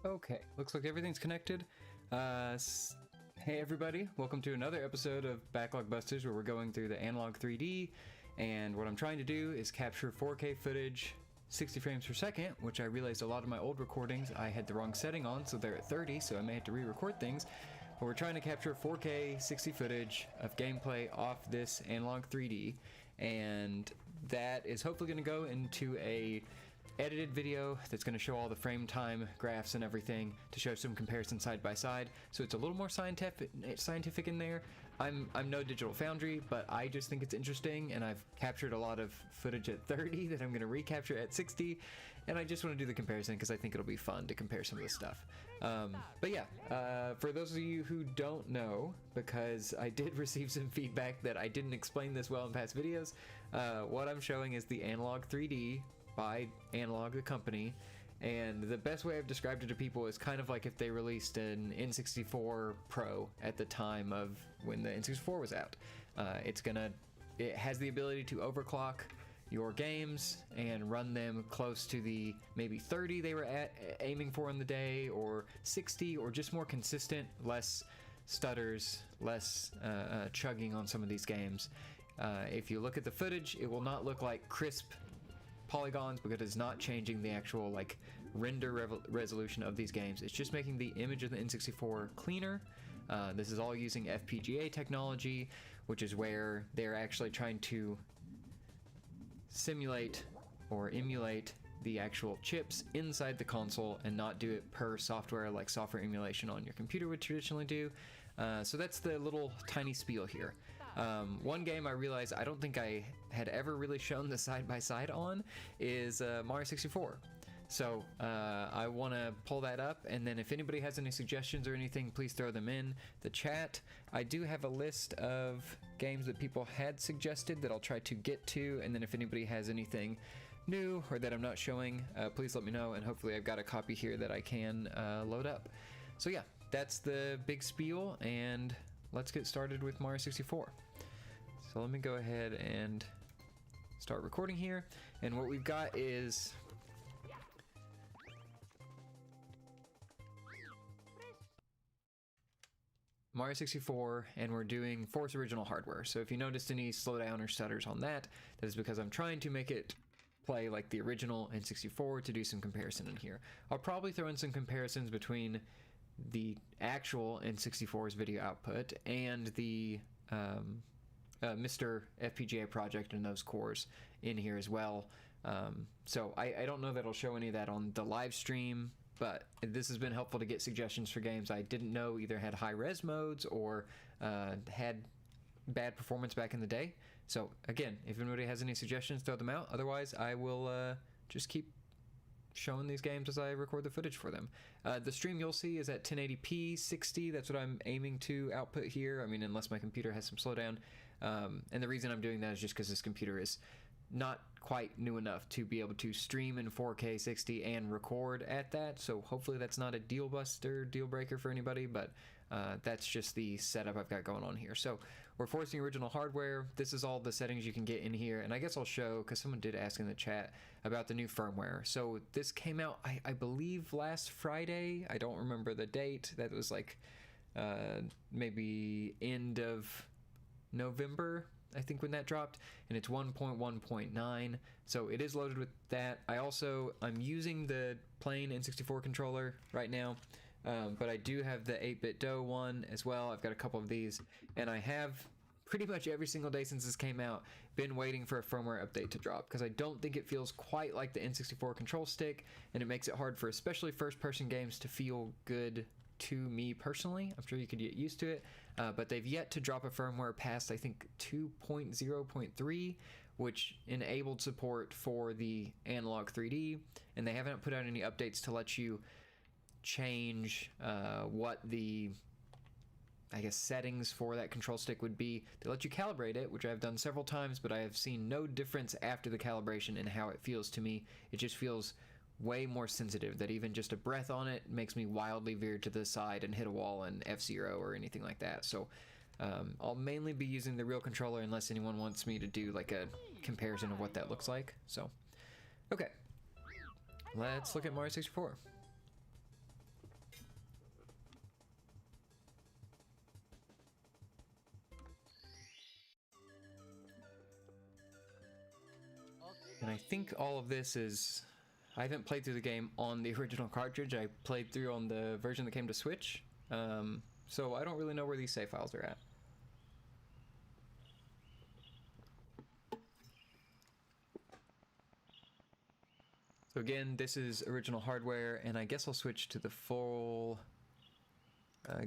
Okay, looks like everything's connected. Hey everybody, welcome to another episode of BacklogBusters where we're going through the Analogue 3D, and what I'm trying to do is capture 4K footage 60 frames per second, which I realized a lot of my old recordings I had the wrong setting on, so they're at 30, so I may have to re-record things. But we're trying to capture 4K 60 footage of gameplay off this Analogue 3D, and that is hopefully going to go into a edited video that's going to show all the frame time graphs and everything to show some comparison side by side, so it's a little more scientific in there. I'm no digital foundry, but I just think it's interesting, and I've captured a lot of footage at 30 that I'm going to recapture at 60, and I just want to do the comparison because I think it'll be fun to compare some of this stuff. But yeah, for those of you who don't know, because I did receive some feedback that I didn't explain this well in past videos, what I'm showing is the Analogue 3D by Analogue, the company, and the best way I've described it to people is kind of like if they released an N64 Pro at the time of when the N64 was out. It has the ability to overclock your games and run them close to the maybe 30 they were aiming for in the day, or 60, or just more consistent, less stutters, less chugging on some of these games. If you look at the footage, it will not look like crisp polygons because it's not changing the actual like render resolution of these games. It's just making the image of the N64 cleaner. This is all using FPGA technology, which is where they're actually trying to simulate or emulate the actual chips inside the console and not do it per software like software emulation on your computer would traditionally do. So that's the little tiny spiel here. One game I realized I don't think I had ever really shown the side-by-side on is Mario 64. So I want to pull that up, and then if anybody has any suggestions or anything, please throw them in the chat. I do have a list of games that people had suggested that I'll try to get to, and then if anybody has anything new or that I'm not showing, please let me know, and hopefully I've got a copy here that I can load up. So yeah, that's the big spiel, and let's get started with Mario 64. So let me go ahead and start recording here, and what we've got is Mario 64, and we're doing Force Original hardware. So if you noticed any slowdown or stutters on that, that is because I'm trying to make it play like the original N64 to do some comparison in here. I'll probably throw in some comparisons between the actual N64's video output and the Mr. FPGA project and those cores in here as well. So I don't know that I'll show any of that on the live stream, but this has been helpful to get suggestions for games I didn't know either had high-res modes or had bad performance back in the day. So again, if anybody has any suggestions, throw them out. Otherwise, I will just keep showing these games as I record the footage for them. The stream you'll see is at 1080p 60. That's what I'm aiming to output here. I mean, unless my computer has some slowdown. And the reason I'm doing that is just because this computer is not quite new enough to be able to stream in 4K 60 and record at that, so hopefully that's not a deal breaker for anybody, but that's just the setup I've got going on here. So we're forcing original hardware. This is all the settings you can get in here, and I guess I'll show, because someone did ask in the chat about the new firmware. So this came out, I believe, last Friday. I don't remember the date. That was like maybe end of November, I think, when that dropped, and it's 1.1.9, so it is loaded with that. I'm using the plain N64 controller right now, but I do have the 8-bit DOE one as well. I've got a couple of these, and I have pretty much every single day since this came out been waiting for a firmware update to drop, because I don't think it feels quite like the N64 control stick, and it makes it hard for especially first-person games to feel good to me personally. I'm sure you could get used to it, but they've yet to drop a firmware past, I think, 2.0.3, which enabled support for the Analogue 3D, and they haven't put out any updates to let you change what the, I guess, settings for that control stick would be. They let you calibrate it, which I've done several times, but I have seen no difference after the calibration in how it feels to me. It just feels way more sensitive, that even just a breath on it makes me wildly veer to the side and hit a wall in F-Zero or anything like that. So I'll mainly be using the real controller unless anyone wants me to do like a comparison of what that looks like. So okay, let's look at Mario 64. And I think all of this is... I haven't played through the game on the original cartridge. I played through on the version that came to Switch. So I don't really know where these save files are at. So again, this is original hardware, and I guess I'll switch to the full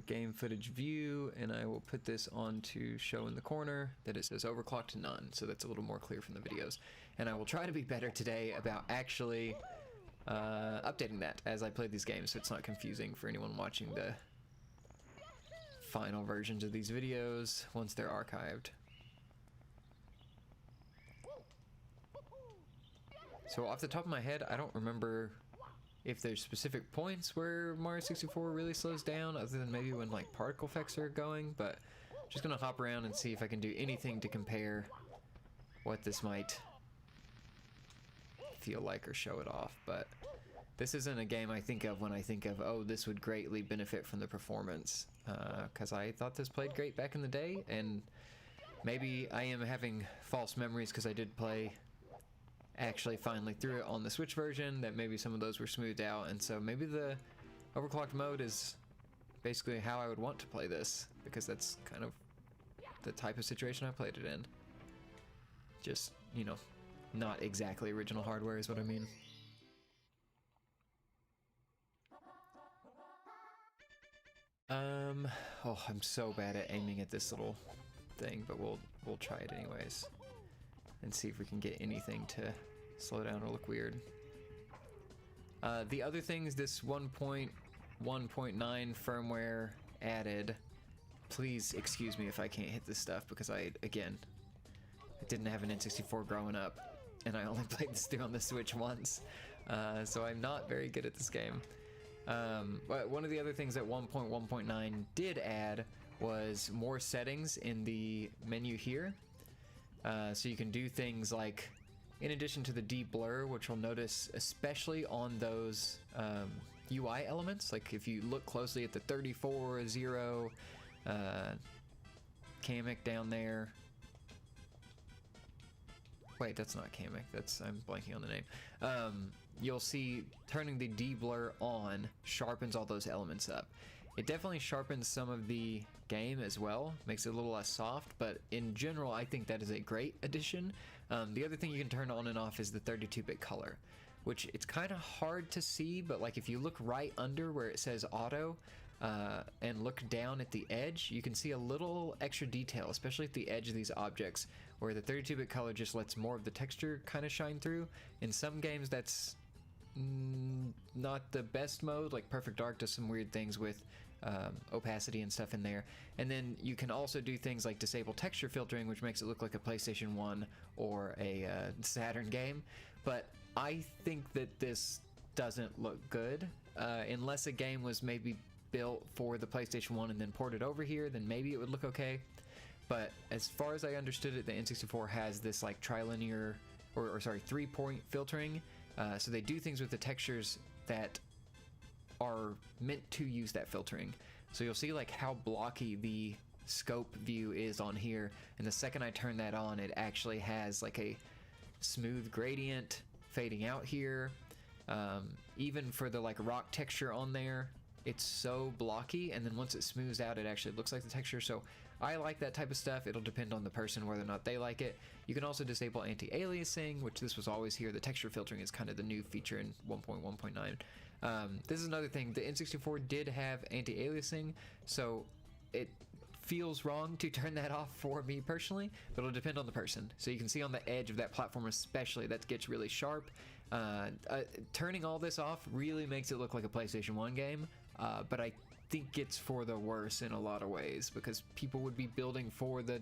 game footage view, and I will put this on to show in the corner that it says overclocked none, so that's a little more clear from the videos. And I will try to be better today about actually updating that as I play these games, so it's not confusing for anyone watching the final versions of these videos once they're archived. So off the top of my head, I don't remember if there's specific points where Mario 64 really slows down, other than maybe when like particle effects are going, but I'm just gonna hop around and see if I can do anything to compare what this might feel like or show it off. But this isn't a game I think of when I think of, oh, this would greatly benefit from the performance, because I thought this played great back in the day, and maybe I am having false memories because I did play actually finally through it on the Switch version, that maybe some of those were smoothed out, and so maybe the overclocked mode is basically how I would want to play this, because that's kind of the type of situation I played it in. Just, you know, not exactly original hardware is what I mean. Oh, I'm so bad at aiming at this little thing, but we'll try it anyways and see if we can get anything to slow down or look weird. The other things this 1.1.9 firmware added, please excuse me if I can't hit this stuff, because I didn't have an N64 growing up, and I only played this through on the Switch once, so I'm not very good at this game. But one of the other things that 1.1.9 did add was more settings in the menu here. So you can do things like, in addition to the deep blur, which you'll notice especially on those UI elements, like if you look closely at the 34.0 Kamek down there. Wait, that's not Kamek, that's, I'm blanking on the name. You'll see turning the de-blur on sharpens all those elements up. It definitely sharpens some of the game as well, makes it a little less soft, but in general I think that is a great addition. The other thing you can turn on and off is the 32-bit color, which it's kind of hard to see, but like if you look right under where it says auto and look down at the edge, you can see a little extra detail, especially at the edge of these objects, where the 32-bit color just lets more of the texture kind of shine through. In some games that's not the best mode, like Perfect Dark does some weird things with opacity and stuff in there. And then you can also do things like disable texture filtering, which makes it look like a PlayStation 1 or a Saturn game. But I think that this doesn't look good, unless a game was maybe built for the PlayStation 1 and then ported over here, then maybe it would look okay. But as far as I understood it, the N64 has this like trilinear, or sorry, 3-point filtering. So they do things with the textures that are meant to use that filtering. So you'll see like how blocky the scope view is on here, and the second I turn that on, it actually has like a smooth gradient fading out here. Even for the like rock texture on there, it's so blocky, and then once it smooths out, it actually looks like the texture. So I like that type of stuff. It'll depend on the person whether or not they like it. You can also disable anti-aliasing, which this was always here. The texture filtering is kind of the new feature in 1.1.9. This is another thing. The N64 did have anti-aliasing, so it feels wrong to turn that off for me personally, but it'll depend on the person. So you can see on the edge of that platform especially, that gets really sharp. Turning all this off really makes it look like a PlayStation 1 game, but I think it's for the worse in a lot of ways, because people would be building for the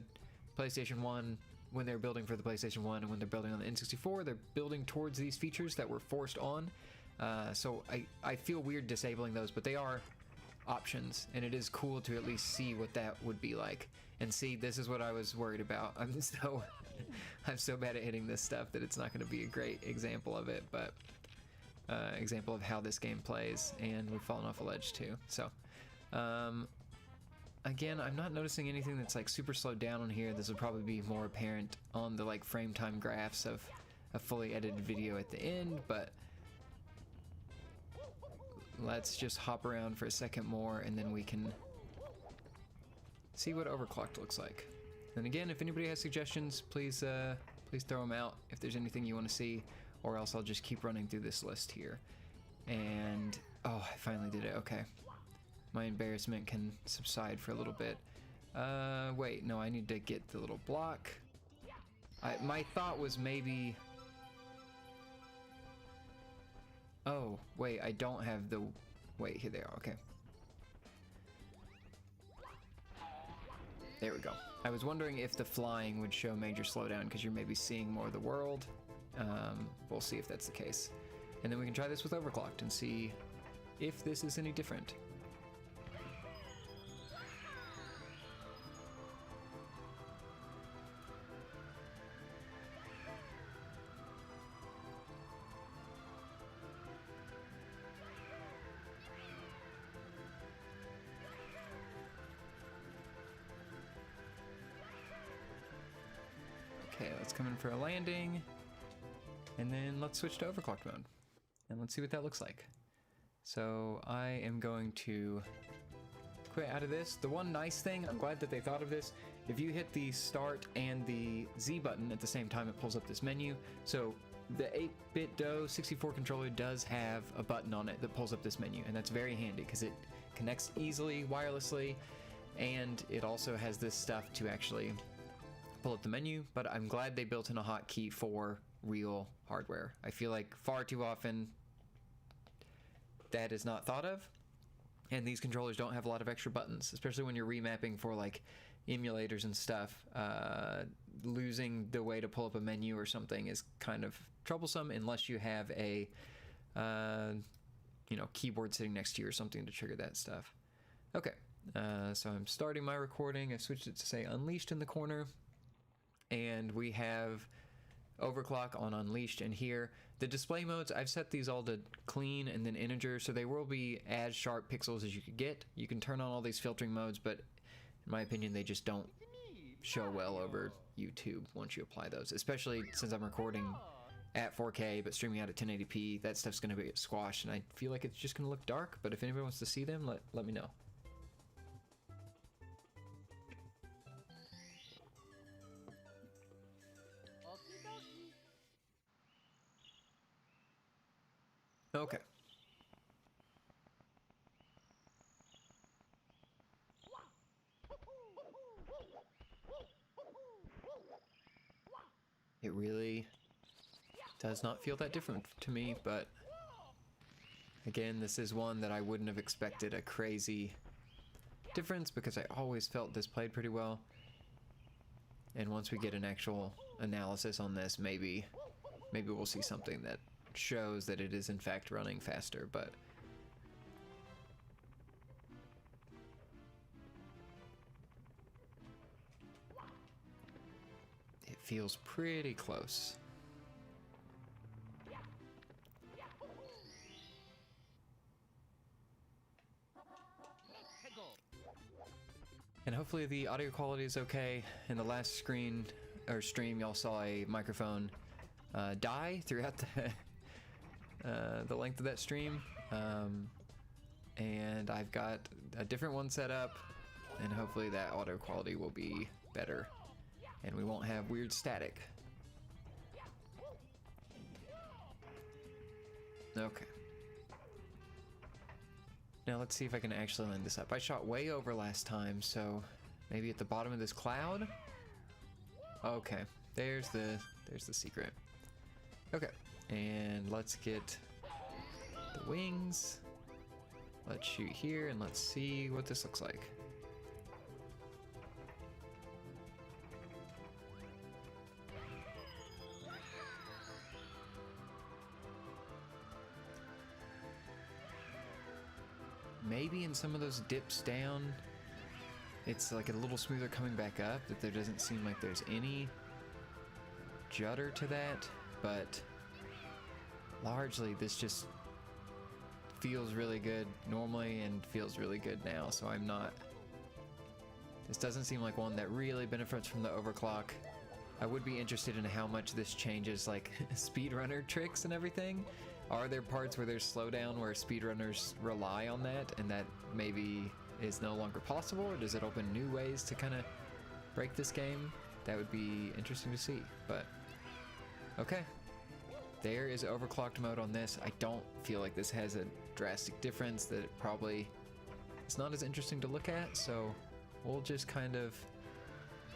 PlayStation 1 when they're building for the PlayStation 1, and when they're building on the N64, they're building towards these features that were forced on. So I feel weird disabling those, but they are options, and it is cool to at least see what that would be like. And see, this is what I was worried about. I'm so bad at hitting this stuff that it's not going to be a great example of it, but example of how this game plays. And we've fallen off a ledge too. So again, I'm not noticing anything that's like super slowed down on here. This would probably be more apparent on the like frame time graphs of a fully edited video at the end, but let's just hop around for a second more and then we can see what overclocked looks like. And again, if anybody has suggestions, please throw them out if there's anything you want to see, or else I'll just keep running through this list here. And oh, I finally did it. Okay, my embarrassment can subside for a little bit. Wait, no, I need to get the little block. My thought was maybe, oh wait, I don't have the, wait, here they are. Okay, there we go. I was wondering if the flying would show major slowdown because you're maybe seeing more of the world. We'll see if that's the case. And then we can try this with overclocked and see if this is any different. Okay, let's come in for a landing, and then let's switch to overclocked mode, and let's see what that looks like. So I am going to quit out of this. The one nice thing, I'm glad that they thought of this, if you hit the start and the Z button at the same time, it pulls up this menu. So the 8-bit DOE 64 controller does have a button on it that pulls up this menu, and that's very handy because it connects easily wirelessly, and it also has this stuff to actually pull up the menu. But I'm glad they built in a hotkey for real hardware. I feel like far too often that is not thought of, and these controllers don't have a lot of extra buttons, especially when you're remapping for like emulators and stuff. Losing the way to pull up a menu or something is kind of troublesome unless you have a keyboard sitting next to you or something to trigger that stuff. Okay, so I'm starting my recording. I switched it to say Unleashed in the corner, and we have overclock on Unleashed in here. The display modes, I've set these all to clean and then integer, so they will be as sharp pixels as you could get. You can turn on all these filtering modes, but in my opinion, they just don't show well over YouTube once you apply those, especially since I'm recording at 4K but streaming out at 1080p. That stuff's going to be squashed, and I feel like it's just going to look dark, but if anybody wants to see them, let me know. Okay. It really does not feel that different to me, but again, this is one that I wouldn't have expected a crazy difference because I always felt this played pretty well. And once we get an actual analysis on this, maybe we'll see something that shows that it is in fact running faster, but it feels pretty close. And hopefully the audio quality is okay. In the last stream, y'all saw a microphone die throughout the length of that stream, and I've got a different one set up, and hopefully that audio quality will be better and we won't have weird static. Okay. Now let's see if I can actually line this up. I shot way over last time, so maybe at the bottom of this cloud? Okay, there's the secret. Okay, and let's get the wings. Let's shoot here and let's see what this looks like. Maybe in some of those dips down, it's like a little smoother coming back up, that there doesn't seem like there's any judder to that, but largely this just feels really good normally and feels really good now, so I'm not... This doesn't seem like one that really benefits from the overclock. I would be interested in how much this changes like speedrunner tricks and everything. Are there parts where there's slowdown where speedrunners rely on that and that maybe is no longer possible, or does it open new ways to kind of break this game? That would be interesting to see, but okay. There is overclocked mode on this. I don't feel like this has a drastic difference, that it probably it's not as interesting to look at, so we'll just kind of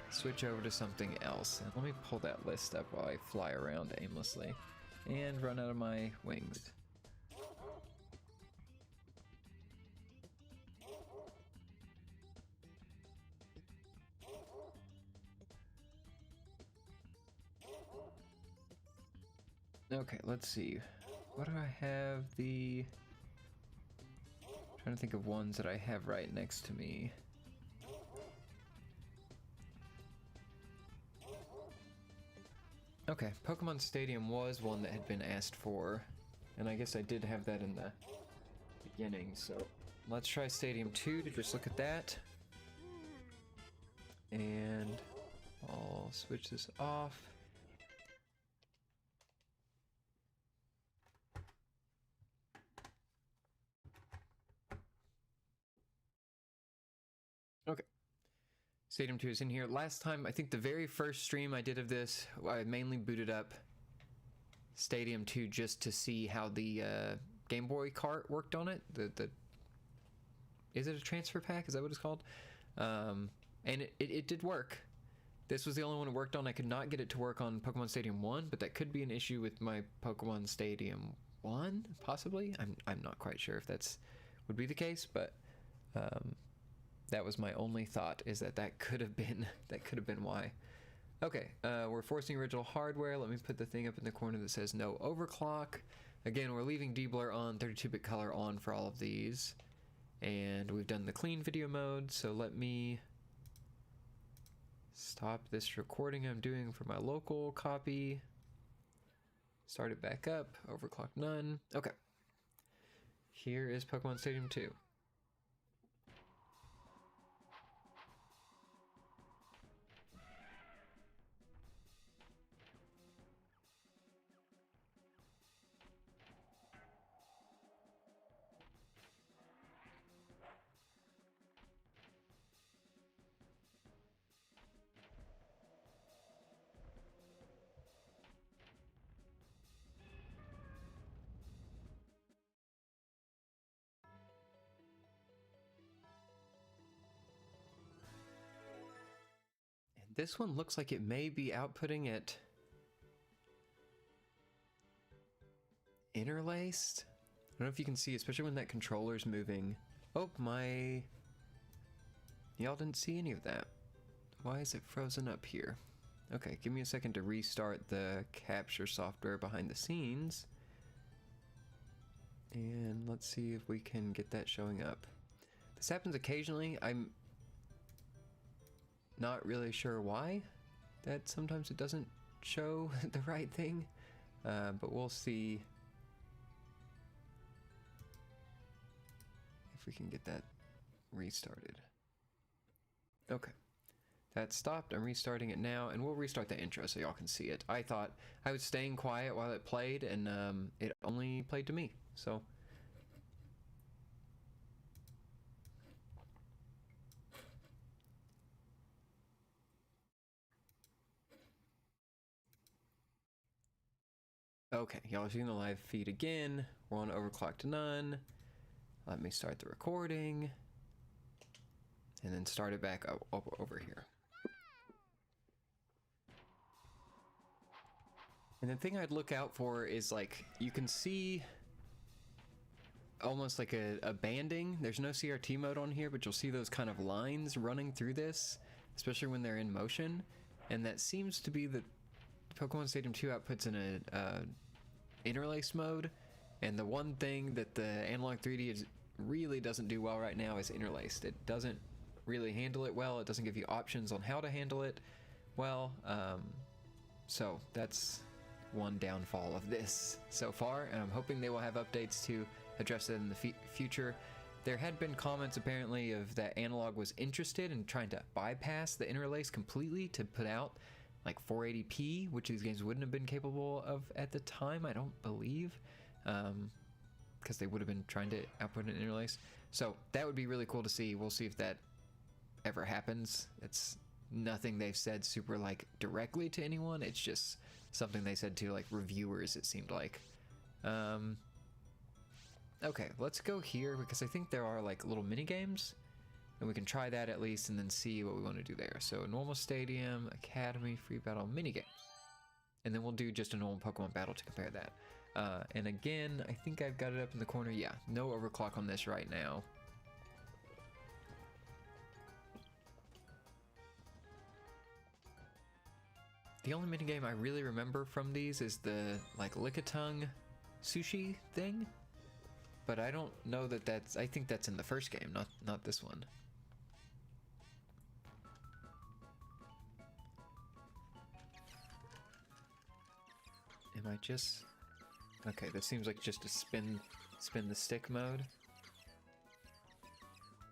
switch over to something else. And let me pull that list up while I fly around aimlessly and run out of my wings. Okay, let's see. What do I have? Trying to think of ones that I have right next to me. Okay, Pokemon Stadium was one that had been asked for, and I guess I did have that in the beginning, so let's try Stadium 2 to just look at that. And I'll switch this off. Okay. Stadium 2 is in here. Last time, I think the very first stream I did of this, I mainly booted up Stadium 2 just to see how the Game Boy cart worked on it. Is it a transfer pack? Is that what it's called? And it did work. This was the only one it worked on. I could not get it to work on Pokemon Stadium 1, but that could be an issue with my Pokemon Stadium 1, possibly. I'm not quite sure if that's would be the case, but that was my only thought, is that could have been why. Okay, we're forcing original hardware. Let me put the thing up in the corner that says no overclock. Again, we're leaving deblur on, 32-bit color on for all of these. And we've done the clean video mode, so let me stop this recording I'm doing for my local copy. Start it back up, overclock none. Okay. Here is Pokemon Stadium 2. This one looks like it may be outputting it interlaced. I don't know if you can see, especially when that controller's moving. Oh, y'all didn't see any of that. Why is it frozen up here? Okay, give me a second to restart the capture software behind the scenes. And let's see if we can get that showing up. This happens occasionally. I'm not really sure why that sometimes it doesn't show the right thing, but we'll see if we can get that restarted. Okay, that stopped. I'm restarting it now, and we'll restart the intro so y'all can see it. I thought I was staying quiet while it played, and it only played to me, so okay, y'all are seeing the live feed again. We're on overclocked none. Let me start the recording and then start it back up over here. And the thing I'd look out for is, like, you can see almost like a banding. There's no CRT mode on here, but you'll see those kind of lines running through this, especially when they're in motion. And that seems to be the Pokemon Stadium 2 outputs in a interlace mode, and the one thing that the Analogue 3D really doesn't do well right now is interlaced. It doesn't really handle it well. It doesn't give you options on how to handle it well, so that's one downfall of this so far, and I'm hoping they will have updates to address that in the future. There had been comments apparently of that Analogue was interested in trying to bypass the interlace completely to put out like 480p, which these games wouldn't have been capable of at the time, I don't believe, because they would have been trying to output an interlace. So that would be really cool to see. We'll see if that ever happens. It's nothing they've said super like directly to anyone. It's just something they said to like reviewers, it seemed like. Okay, let's go here because I think there are like little mini games, and we can try that at least and then see what we want to do there. So normal stadium, academy, free battle, mini game, and then we'll do just a normal Pokemon battle to compare that. And again, I think I've got it up in the corner. Yeah, no overclock on this right now. The only minigame I really remember from these is the like lick-a-tongue sushi thing, but I don't know that that's, I think that's in the first game, not this one. Am I just, okay, this seems like just a spin the stick mode.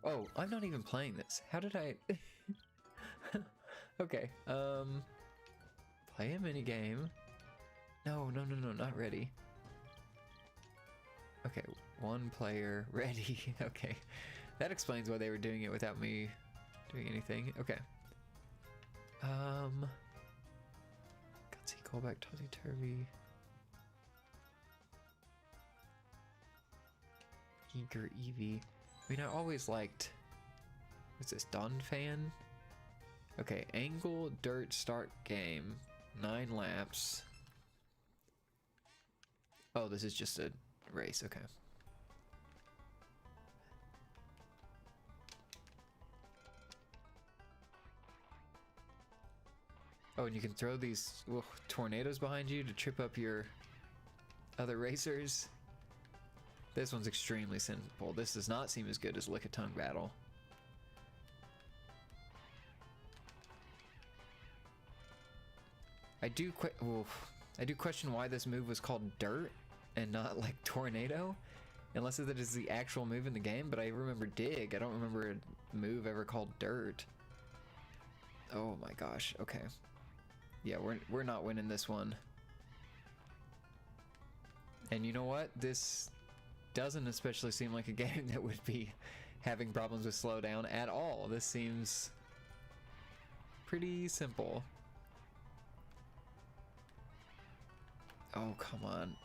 Oh, I'm not even playing this. How did I okay, play a mini game. No, not ready. Okay, one player ready. Okay, that explains why they were doing it without me doing anything. Okay. Gutsy callback, topsy turvy. Eager Eevee. I mean, I always liked. What's this? Don Fan. Okay, angle dirt start game. 9 laps. Oh, this is just a race. Okay. Oh, and you can throw these tornadoes behind you to trip up your other racers. This one's extremely simple. This does not seem as good as Lick-a-Tongue Battle. I do question why this move was called Dirt and not like Tornado, unless that is the actual move in the game, but I remember Dig. I don't remember a move ever called Dirt. Oh my gosh, okay. Yeah, we're not winning this one. And you know what? This doesn't especially seem like a game that would be having problems with slowdown at all. This seems pretty simple. Oh, come on.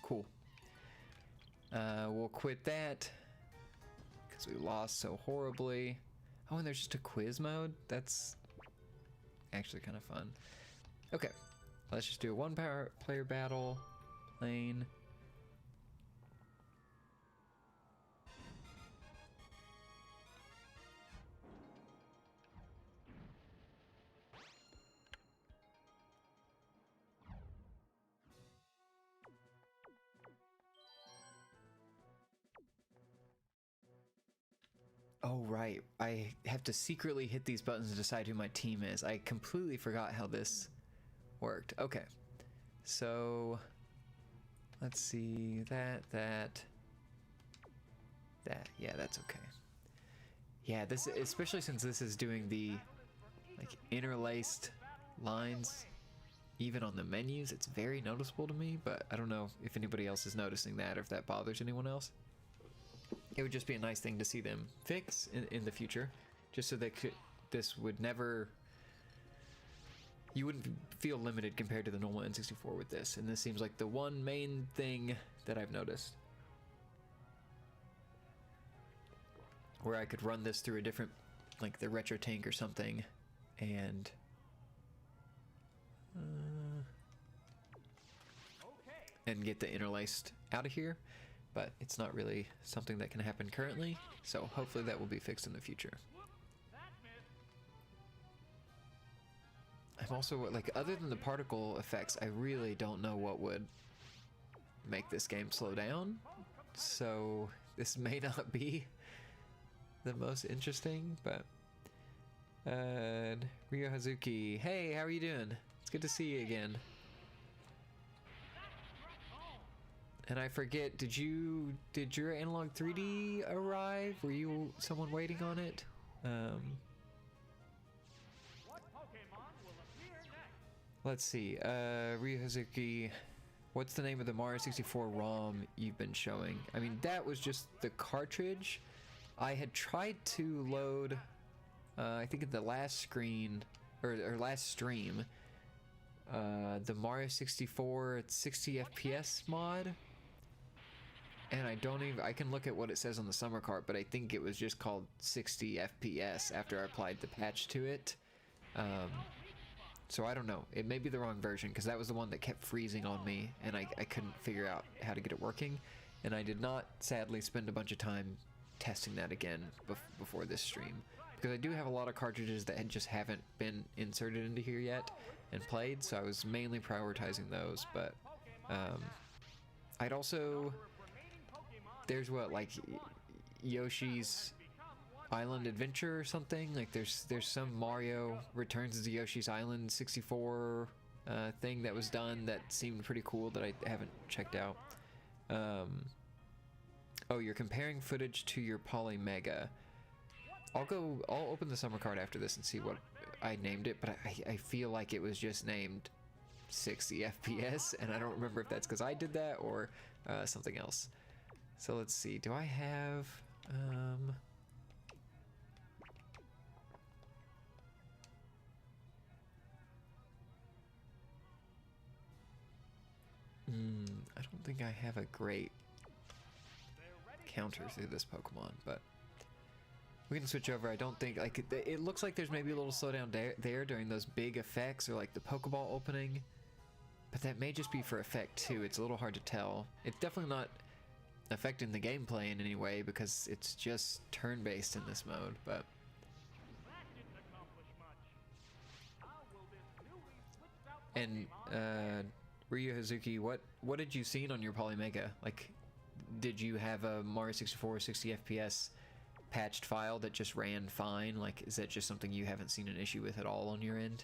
Cool. We'll quit that because we lost so horribly. Oh, and there's just a quiz mode? That's actually kind of fun. Okay, let's just do a player battle lane. Oh, right. I have to secretly hit these buttons to decide who my team is. I completely forgot how this worked. Okay. So, let's see. That. Yeah, that's okay. Yeah, this, especially since this is doing the, like, interlaced lines, even on the menus, it's very noticeable to me, but I don't know if anybody else is noticing that or if that bothers anyone else. It would just be a nice thing to see them fix in the future, just so they could, this would never, you wouldn't feel limited compared to the normal N64 with this, and this seems like the one main thing that I've noticed. Where I could run this through a different, like the retro tank or something, and get the interlaced out of here. But it's not really something that can happen currently, so hopefully that will be fixed in the future. I'm also, like, other than the particle effects, I really don't know what would make this game slow down, so this may not be the most interesting, but Ryo Hazuki, hey, how are you doing? It's good to see you again. And I forget, did your Analogue 3D arrive? Were you someone waiting on it? Let's see. Ryu Hazuki, what's the name of the Mario 64 ROM you've been showing? I mean, that was just the cartridge. I had tried to load, I think in the last screen, or last stream, the Mario 64 60 FPS mod. And I don't even, I can look at what it says on the summer cart, but I think it was just called 60 FPS after I applied the patch to it. So I don't know, it may be the wrong version, because that was the one that kept freezing on me, and I couldn't figure out how to get it working, and I did not, sadly, spend a bunch of time testing that again before this stream, because I do have a lot of cartridges that just haven't been inserted into here yet and played, so I was mainly prioritizing those. But I'd also, there's what, like Yoshi's Island Adventure or something, like there's some Mario Returns to Yoshi's Island 64 thing that was done that seemed pretty cool that I haven't checked out. Oh, you're comparing footage to your Polymega. I'll open the summer card after this and see what I named it, but I feel like it was just named 60 FPS, and I don't remember if that's because I did that or something else. So let's see, do I have I don't think I have a great counter through this Pokemon, but we can switch over. I don't think, like, it looks like there's maybe a little slowdown there during those big effects, or like the Pokeball opening, but that may just be for effect too. It's a little hard to tell. It's definitely not affecting the gameplay in any way because it's just turn-based in this mode, but and Ryu Hazuki, what did you see on your Polymega? Like, did you have a Mario 64 60 FPS patched file that just ran fine? Like, is that just something you haven't seen an issue with at all on your end?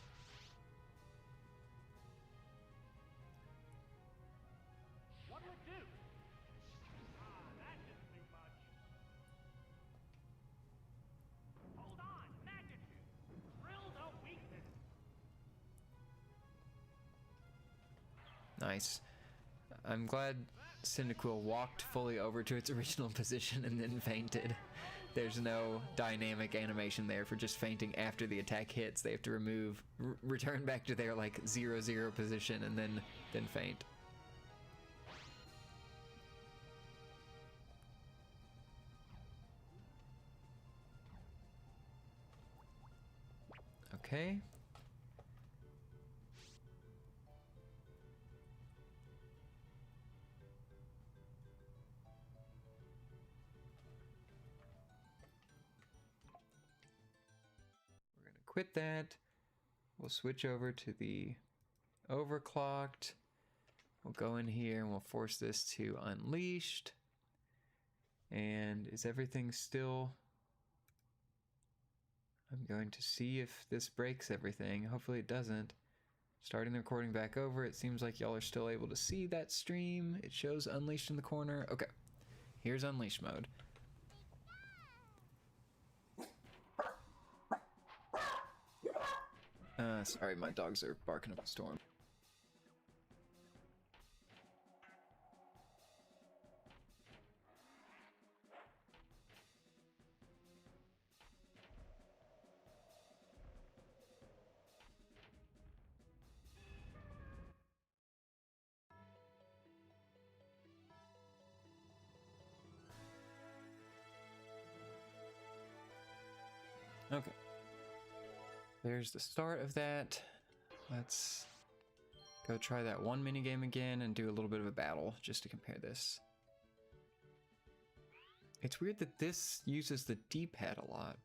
What would do? That didn't do much. Hold on, magnitude. Drill the weakness. Nice. I'm glad Cyndaquil walked fully over to its original position and then fainted. There's no dynamic animation there for just fainting after the attack hits. They have to return back to their like 0-0 position and then faint. Okay. Quit that. We'll switch over to the overclocked. We'll go in here and we'll force this to unleashed. And is everything still? I'm going to see if this breaks everything. Hopefully it doesn't. Starting the recording back over. It seems like y'all are still able to see that stream. It shows unleashed in the corner. Okay, here's unleashed mode. Sorry, my dogs are barking up a storm. Okay. There's the start of that. Let's go try that one minigame again and do a little bit of a battle just to compare this. It's weird that this uses the D-pad a lot.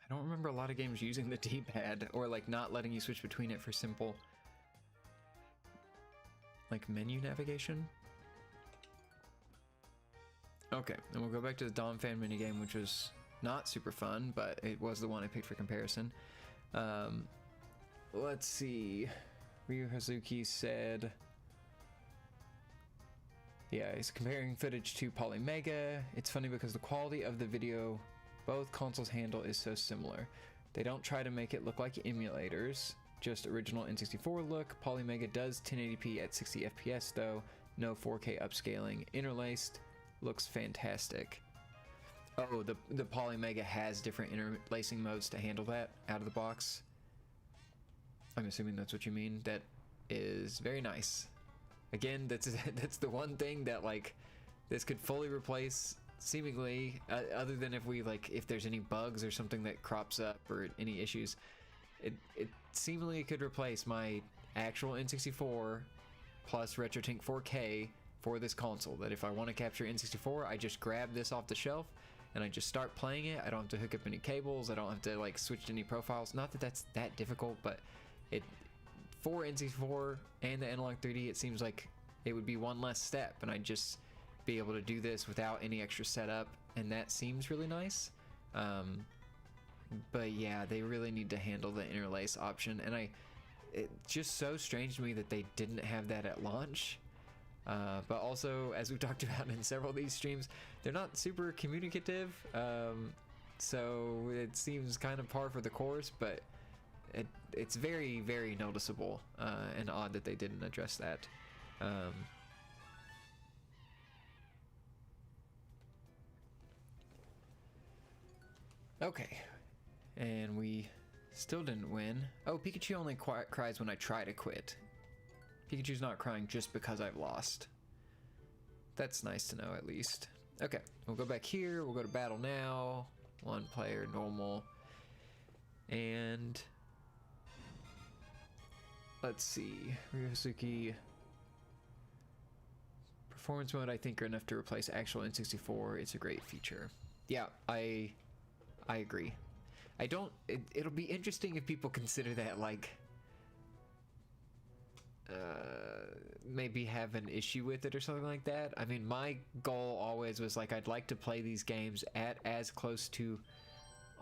I don't remember a lot of games using the D-pad or like not letting you switch between it for simple like menu navigation. Okay, and we'll go back to the Dom Fan minigame, which was not super fun, but it was the one I picked for comparison. Let's see. Ryu Hazuki said, yeah, he's comparing footage to Polymega. It's funny because the quality of the video both consoles handle is so similar. They don't try to make it look like emulators, just original N64 look. Polymega does 1080p at 60 FPS though, no 4K upscaling. Interlaced, looks fantastic. Oh, the Polymega has different interlacing modes to handle that out of the box. I'm assuming that's what you mean. That is very nice. Again, that's the one thing that like this could fully replace seemingly, other than if there's any bugs or something that crops up or any issues. It seemingly could replace my actual N64 plus RetroTink 4K for this console. That if I want to capture N64, I just grab this off the shelf and I just start playing it. I don't have to hook up any cables. I don't have to like switch to any profiles. Not that that's that difficult, but for N64 and the Analogue 3D, it seems like it would be one less step, and I'd just be able to do this without any extra setup, and that seems really nice. But yeah, they really need to handle the interlace option, and it's just so strange to me that they didn't have that at launch. But also, as we've talked about in several of these streams, they're not super communicative, so it seems kind of par for the course, but it's very, very noticeable and odd that they didn't address that. Okay, and we still didn't win. Oh, Pikachu only cries when I try to quit. Pikachu's not crying just because I've lost. That's nice to know, at least. Okay, we'll go back here. We'll go to battle now. One player, normal. And let's see. Ryosuke. Performance mode, I think, are enough to replace actual N64. It's a great feature. Yeah, I agree. It'll be interesting if people consider that like maybe have an issue with it or something like that. I mean, my goal always was like I'd like to play these games at as close to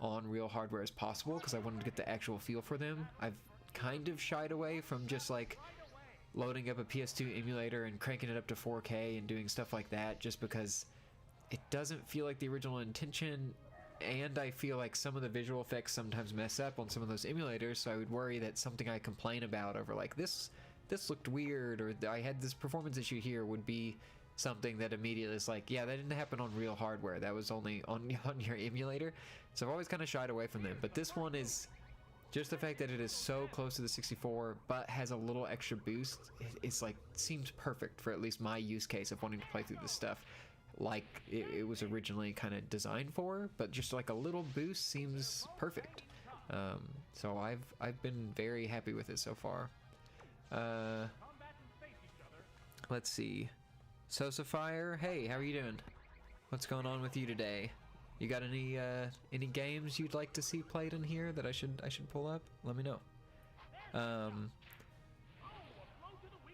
on real hardware as possible because I wanted to get the actual feel for them. I've kind of shied away from just like loading up a PS2 emulator and cranking it up to 4K and doing stuff like that just because it doesn't feel like the original intention, and I feel like some of the visual effects sometimes mess up on some of those emulators, so I would worry that something I complain about over like this looked weird or I had this performance issue here would be something that immediately is like, yeah, that didn't happen on real hardware, that was only on your emulator. So I've always kind of shied away from them, but this one is just the fact that it is so close to the 64 but has a little extra boost. It's like seems perfect for at least my use case of wanting to play through this stuff like it was originally kind of designed for, but just like a little boost seems perfect. So I've been very happy with it so far. Let's see. Sosa Fire, hey, how are you doing? What's going on with you today? You got any games you'd like to see played in here that I should pull up? Let me know.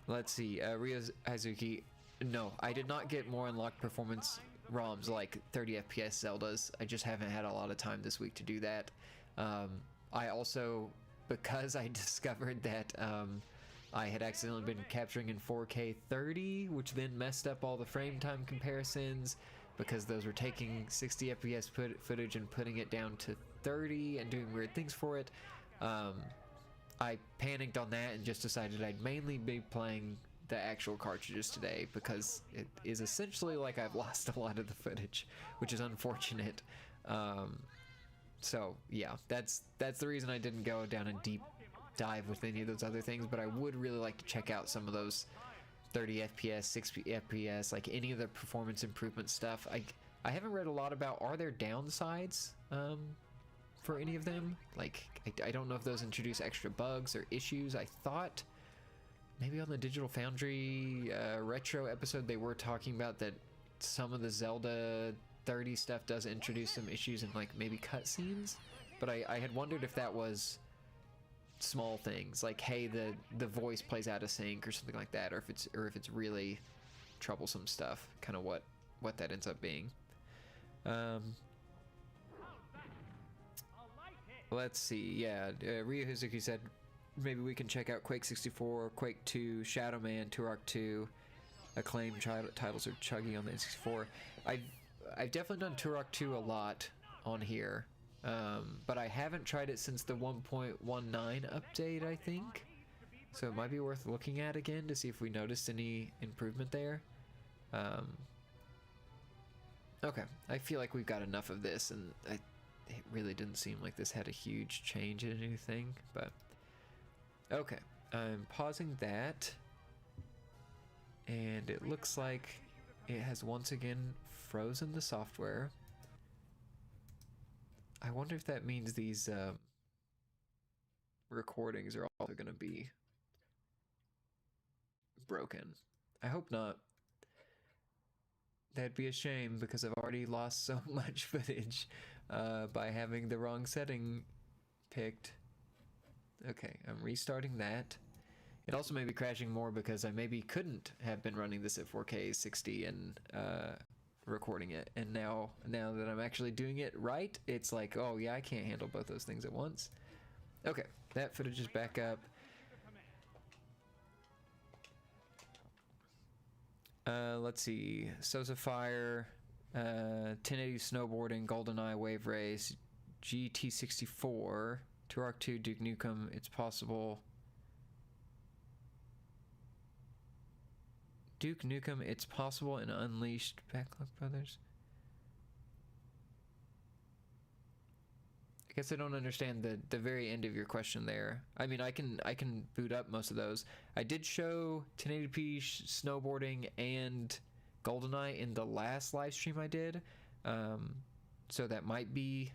Let's see. Ryo Hazuki. No, I did not get more unlocked performance ROMs like 30 FPS Zeldas. I just haven't had a lot of time this week to do that. I also, because I discovered that I had accidentally been capturing in 4K 30, which then messed up all the frame time comparisons because those were taking 60 FPS footage and putting it down to 30 and doing weird things for it. I panicked on that and just decided I'd mainly be playing the actual cartridges today because it is essentially like I've lost a lot of the footage, which is unfortunate. So yeah, that's the reason I didn't go down a deep dive with any of those other things, but I would really like to check out some of those 30 FPS, 60 FPS, like any of the performance improvement stuff. I haven't read a lot about, are there downsides for any of them? Like, I don't know if those introduce extra bugs or issues. I thought maybe on the Digital Foundry retro episode they were talking about that some of the Zelda 30 stuff does introduce some issues in like maybe cutscenes, but I had wondered if that was small things like, hey, the voice plays out of sync or something like that, or if it's really troublesome stuff, kind of what that ends up being. Let's see. Yeah, Ryo Hazuki said maybe we can check out Quake 64, Quake II, Shadow Man, Turok 2. Acclaimed titles are chuggy on the N64. I've definitely done Turok 2 a lot on here, but I haven't tried it since the 1.19 update, I think. So it might be worth looking at again to see if we noticed any improvement there. Okay, I feel like we've got enough of this, and it really didn't seem like this had a huge change in anything, but okay. I'm pausing that, and it looks like it has once again frozen the software. I wonder if that means these recordings are also going to be broken. I hope not. That'd be a shame because I've already lost so much footage by having the wrong setting picked. Okay, I'm restarting that. It also may be crashing more because I maybe couldn't have been running this at 4K 60 and recording it. And now that I'm actually doing it right, it's like, oh yeah, I can't handle both those things at once. Okay, that footage is back up. Let's see, Sosa Fire, 1080 Snowboarding, GoldenEye, Wave Race, GT64, Turok 2, Duke Nukem, It's Possible. Duke Nukem, It's Possible, and Unleashed, BacklogBusters. I guess I don't understand the very end of your question there. I mean, I can boot up most of those. I did show 1080p snowboarding and GoldenEye in the last live stream I did, so that might be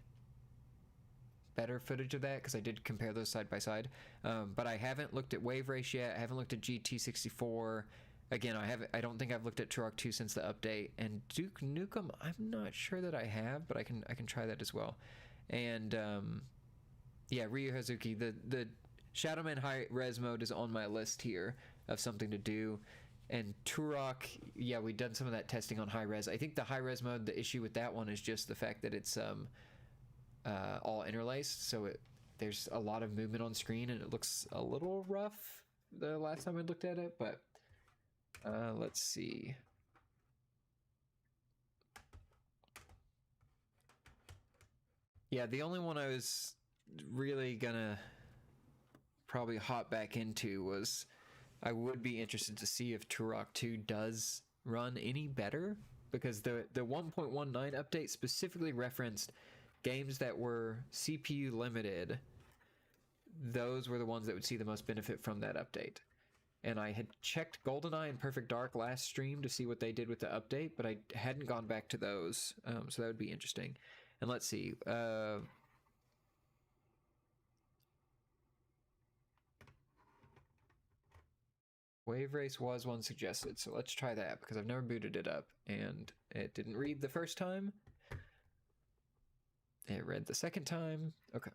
better footage of that because I did compare those side by side. But I haven't looked at Wave Race yet. I haven't looked at GT64. Again, I don't think I've looked at Turok 2 since the update. And Duke Nukem, I'm not sure that I have, but I can try that as well. And yeah, Ryu Hazuki, the Shadowman high res mode is on my list here of something to do. And Turok, yeah, we've done some of that testing on high res. I think the high res mode, the issue with that one is just the fact that it's all interlaced, so there's a lot of movement on screen and it looks a little rough the last time I looked at it. But let's see. Yeah, the only one I was really gonna probably hop back into was I would be interested to see if Turok 2 does run any better, because the 1.19 update specifically referenced games that were CPU limited. Those were the ones that would see the most benefit from that update. And I had checked GoldenEye and Perfect Dark last stream to see what they did with the update, but I hadn't gone back to those, so that would be interesting. And let's see. Wave Race was one suggested, so let's try that because I've never booted it up and it didn't read the first time. It read the second time. Okay.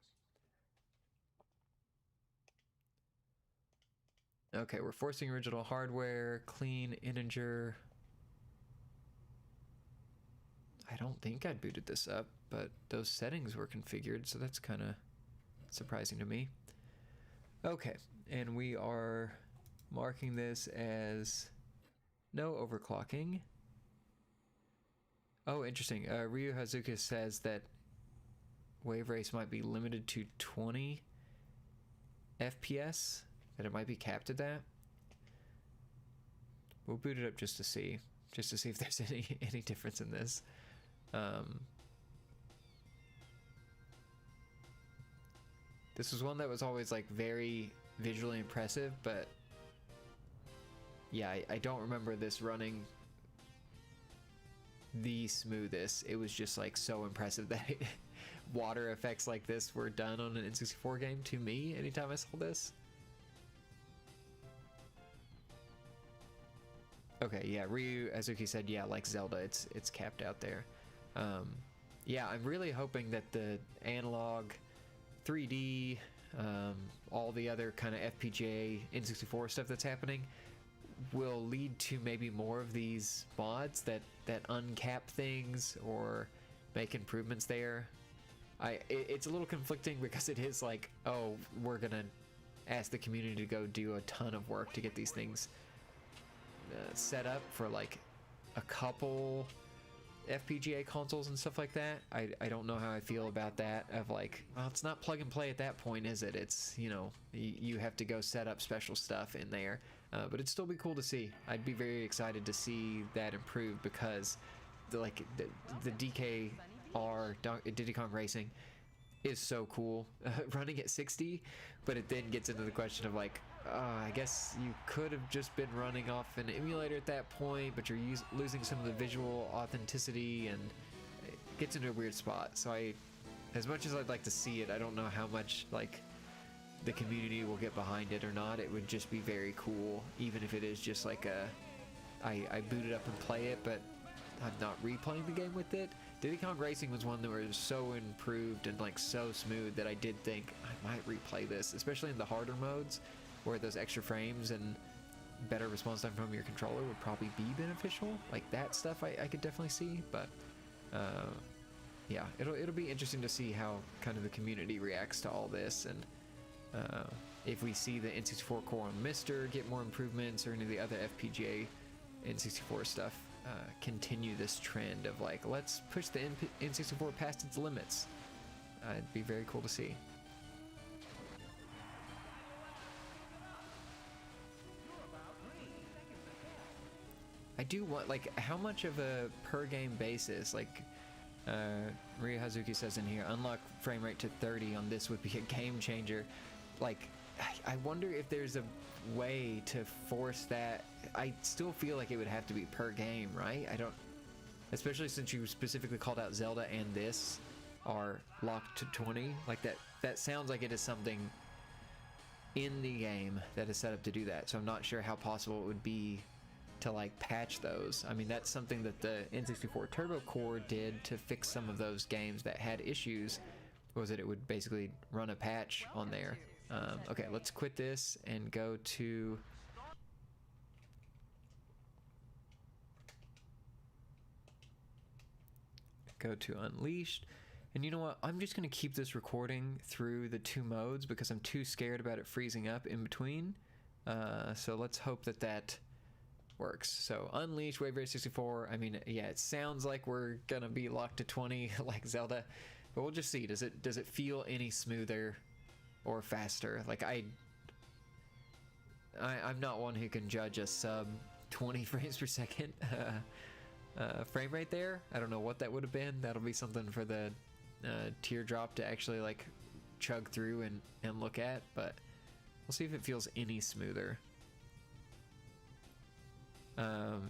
Okay, we're forcing original hardware, clean integer. I don't think I'd booted this up, but those settings were configured, so that's kind of surprising to me. Okay, and we are marking this as no overclocking. Oh, interesting. Ryu Hazuka says that Wave Race might be limited to 20 FPS, that it might be capped at that. We'll boot it up just to see if there's any difference in this. This was one that was always like very visually impressive, but yeah, I don't remember this running the smoothest. It was just like so impressive that water effects like this were done on an N64 game to me anytime I saw this. Okay, yeah, Ryu Azuki said, yeah, like Zelda, it's capped out there. Yeah, I'm really hoping that the Analogue 3D, all the other kind of FPGA N64 stuff that's happening will lead to maybe more of these mods that uncap things or make improvements there. It's a little conflicting because it is like, oh, we're gonna ask the community to go do a ton of work to get these things set up for like a couple FPGA consoles and stuff like that, I don't know how I feel about that. Of like, well, it's not plug and play at that point, is it? It's, you know, you have to go set up special stuff in there. But it'd still be cool to see. I'd be very excited to see that improve, because the DKR Diddy Kong Racing is so cool running at 60, but it then gets into the question of like, I guess you could have just been running off an emulator at that point, but you're losing some of the visual authenticity, and it gets into a weird spot. So as much as I'd like to see it, I don't know how much like the community will get behind it or not. It would just be very cool, even if it is just like I boot it up and play it, but I'm not replaying the game with it. Diddy Kong Racing was one that was so improved and like so smooth that I did think I might replay this, especially in the harder modes, where those extra frames and better response time from your controller would probably be beneficial. Like that stuff I could definitely see, but yeah, it'll be interesting to see how kind of the community reacts to all this, and if we see the N64 core on Mister get more improvements, or any of the other FPGA N64 stuff continue this trend of like, let's push the N64 past its limits. It'd be very cool to see. I do want, like, how much of a per game basis, like Maria Hazuki says in here, unlock frame rate to 30 on this would be a game changer. Like, I wonder if there's a way to force that. I still feel like it would have to be per game, right? I don't, especially since you specifically called out Zelda and this are locked to 20. Like that sounds like it is something in the game that is set up to do that. So I'm not sure how possible it would be to like patch those. I mean, that's something that the N64 Turbo Core did to fix some of those games that had issues, was that it would basically run a patch on there. Okay, let's quit this and go to Unleashed. And you know what? I'm just going to keep this recording through the two modes because I'm too scared about it freezing up in between. So let's hope that works. So Unleashed, Wave Race 64. I mean, yeah, it sounds like we're going to be locked to 20 like Zelda, but we'll just see. Does it feel any smoother or faster? Like I'm not one who can judge a sub 20 frames per second frame rate there. I don't know what that would have been. That'll be something for the teardrop to actually like chug through and look at, but we'll see if it feels any smoother.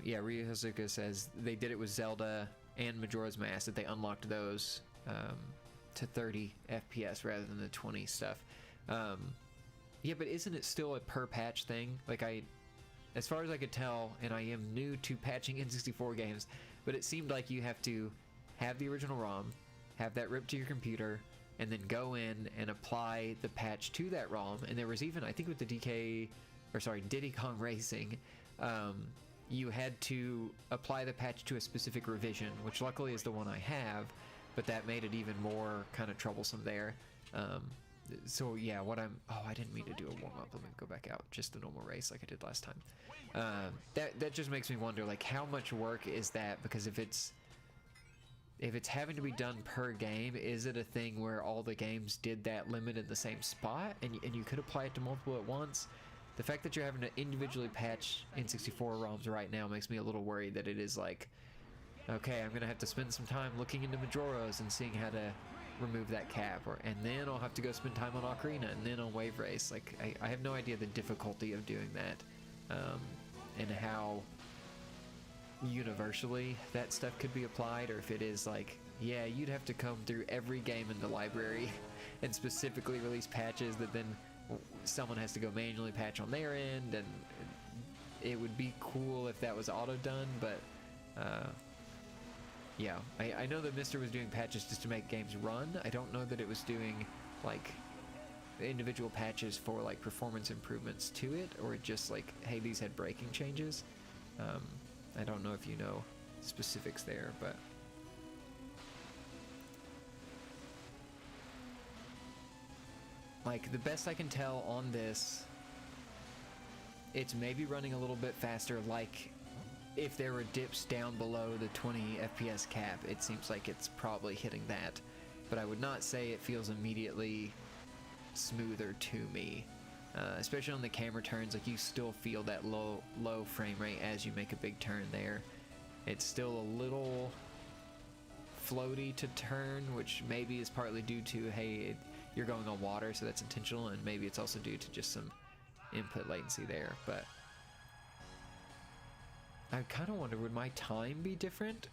Yeah, Ryu Hazuka says they did it with Zelda and Majora's Mask, that they unlocked those to 30 FPS rather than the 20 stuff. Yeah, but isn't it still a per patch thing? Like, as far as I could tell, and I am new to patching N64 games, but it seemed like you have to have the original ROM, have that ripped to your computer, and then go in and apply the patch to that ROM. And there was even, I think with the Diddy Kong Racing, you had to apply the patch to a specific revision, which luckily is the one I have, but that made it even more kind of troublesome there. So yeah, I didn't mean to do a warm-up. Let me go back out, just the normal race like I did last time. That just makes me wonder, like, how much work is that? Because if it's having to be done per game, is it a thing where all the games did that limit in the same spot, and you could apply it to multiple at once? The fact that you're having to individually patch N64 ROMs right now makes me a little worried that it is like, okay, I'm gonna have to spend some time looking into Majora's and seeing how to remove that cap, and then I'll have to go spend time on Ocarina and then on Wave Race. Like, I have no idea the difficulty of doing that, and how universally that stuff could be applied, or if it is like, yeah, you'd have to comb through every game in the library and specifically release patches that then someone has to go manually patch on their end. And it would be cool if that was auto done, but yeah, I know that Mister was doing patches just to make games run. I don't know that it was doing like individual patches for like performance improvements to it, or just like, hey, these had breaking changes. I don't know if you know specifics there, but like, the best I can tell on this, it's maybe running a little bit faster, like if there were dips down below the 20 FPS cap, it seems like it's probably hitting that. But I would not say it feels immediately smoother to me. Especially on the camera turns, like you still feel that low frame rate as you make a big turn there. It's still a little floaty to turn, which maybe is partly due to, hey, you're going on water, so that's intentional, and maybe it's also due to just some input latency there. But I kind of wonder, would my time be different?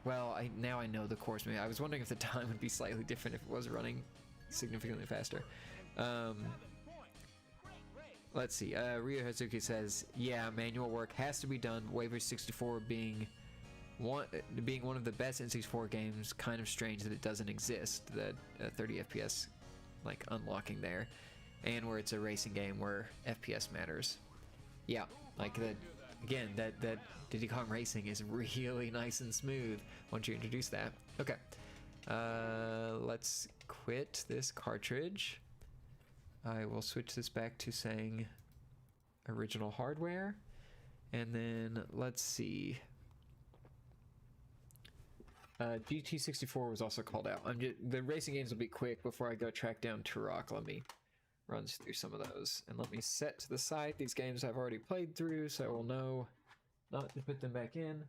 Well, now I know the course. Maybe I was wondering if the time would be slightly different if it was running significantly faster. Let's see. Ryo Hazuki says, yeah, manual work has to be done. Waver 64 being one of the best N64 games, kind of strange that it doesn't exist. That 30 FPS like unlocking there, and where it's a racing game where FPS matters. Yeah, like that. Again, that Diddy Kong Racing is really nice and smooth once you introduce that. Okay, let's quit this cartridge. I will switch this back to saying original hardware, and then let's see. GT64 was also called out. The racing games will be quick before I go track down Turok. Let me run through some of those, and let me set to the side these games I've already played through, so I will know not to put them back in.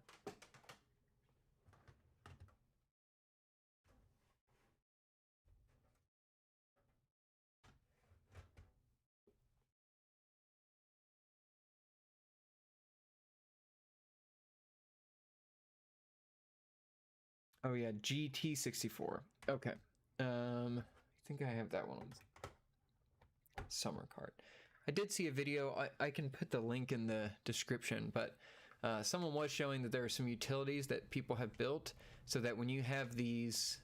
Oh yeah, GT64. Okay. I think I have that one on Summer Cart. I did see a video. I can put the link in the description, but someone was showing that there are some utilities that people have built so that when you have these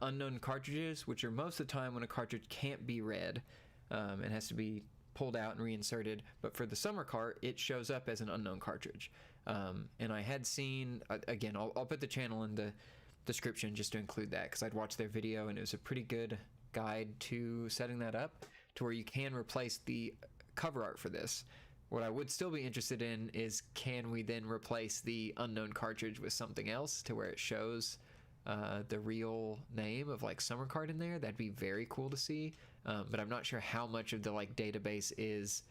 unknown cartridges, which are most of the time when a cartridge can't be read, it has to be pulled out and reinserted, but for the Summer Cart, it shows up as an unknown cartridge. And I had seen, again, I'll put the channel in the description just to include that, because I'd watched their video and it was a pretty good guide to setting that up to where you can replace the cover art for this. What I would still be interested in is, can we then replace the unknown cartridge with something else to where it shows the real name of like Summer Cart in there? That'd be very cool to see, but I'm not sure how much of the like database is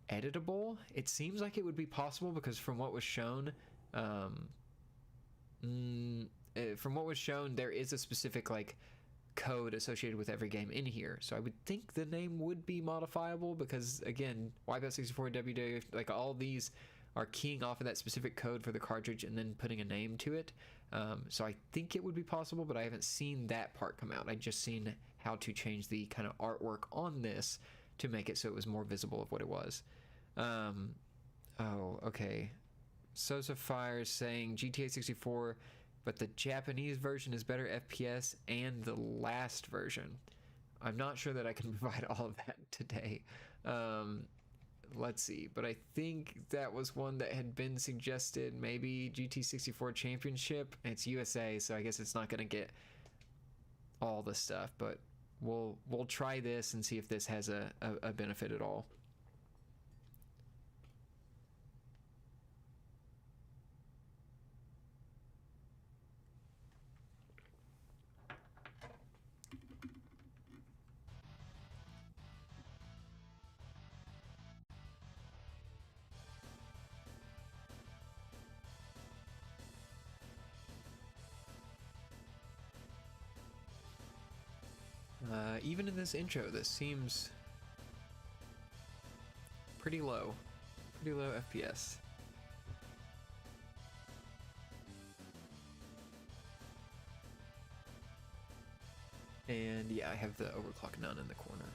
editable. It seems like it would be possible, because from what was shown, there is a specific like code associated with every game in here, so I would think the name would be modifiable, because again, Wipeout 64, WW, like all these are keying off of that specific code for the cartridge and then putting a name to it. So I think it would be possible, but I haven't seen that part come out. I just seen how to change the kind of artwork on this to make it so it was more visible of what it was. Oh, okay. Sosa Fire saying GTA 64, but the Japanese version is better FPS and the last version. I'm not sure that I can provide all of that today. Let's see, but I think that was one that had been suggested, maybe GT64 Championship. It's USA, so I guess it's not going to get all the stuff, but we'll try this and see if this has a benefit at all. Even in this intro, this seems pretty low FPS. And yeah, I have the overclock none in the corner.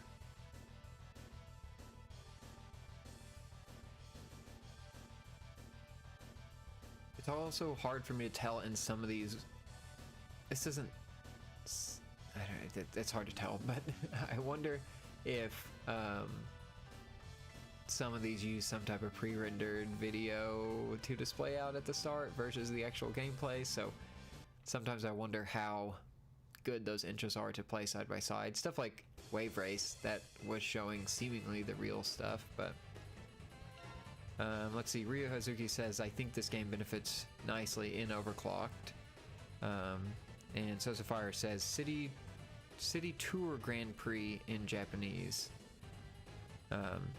It's also hard for me to tell in some of these. This isn't, I don't know, it's hard to tell, but I wonder if some of these use some type of pre-rendered video to display out at the start versus the actual gameplay. So sometimes I wonder how good those intros are to play side by side. Stuff like Wave Race that was showing seemingly the real stuff, but Let's see. Ryo Hazuki says, I think this game benefits nicely in Overclocked. And Sosa Fire says, City Tour Grand Prix in Japanese.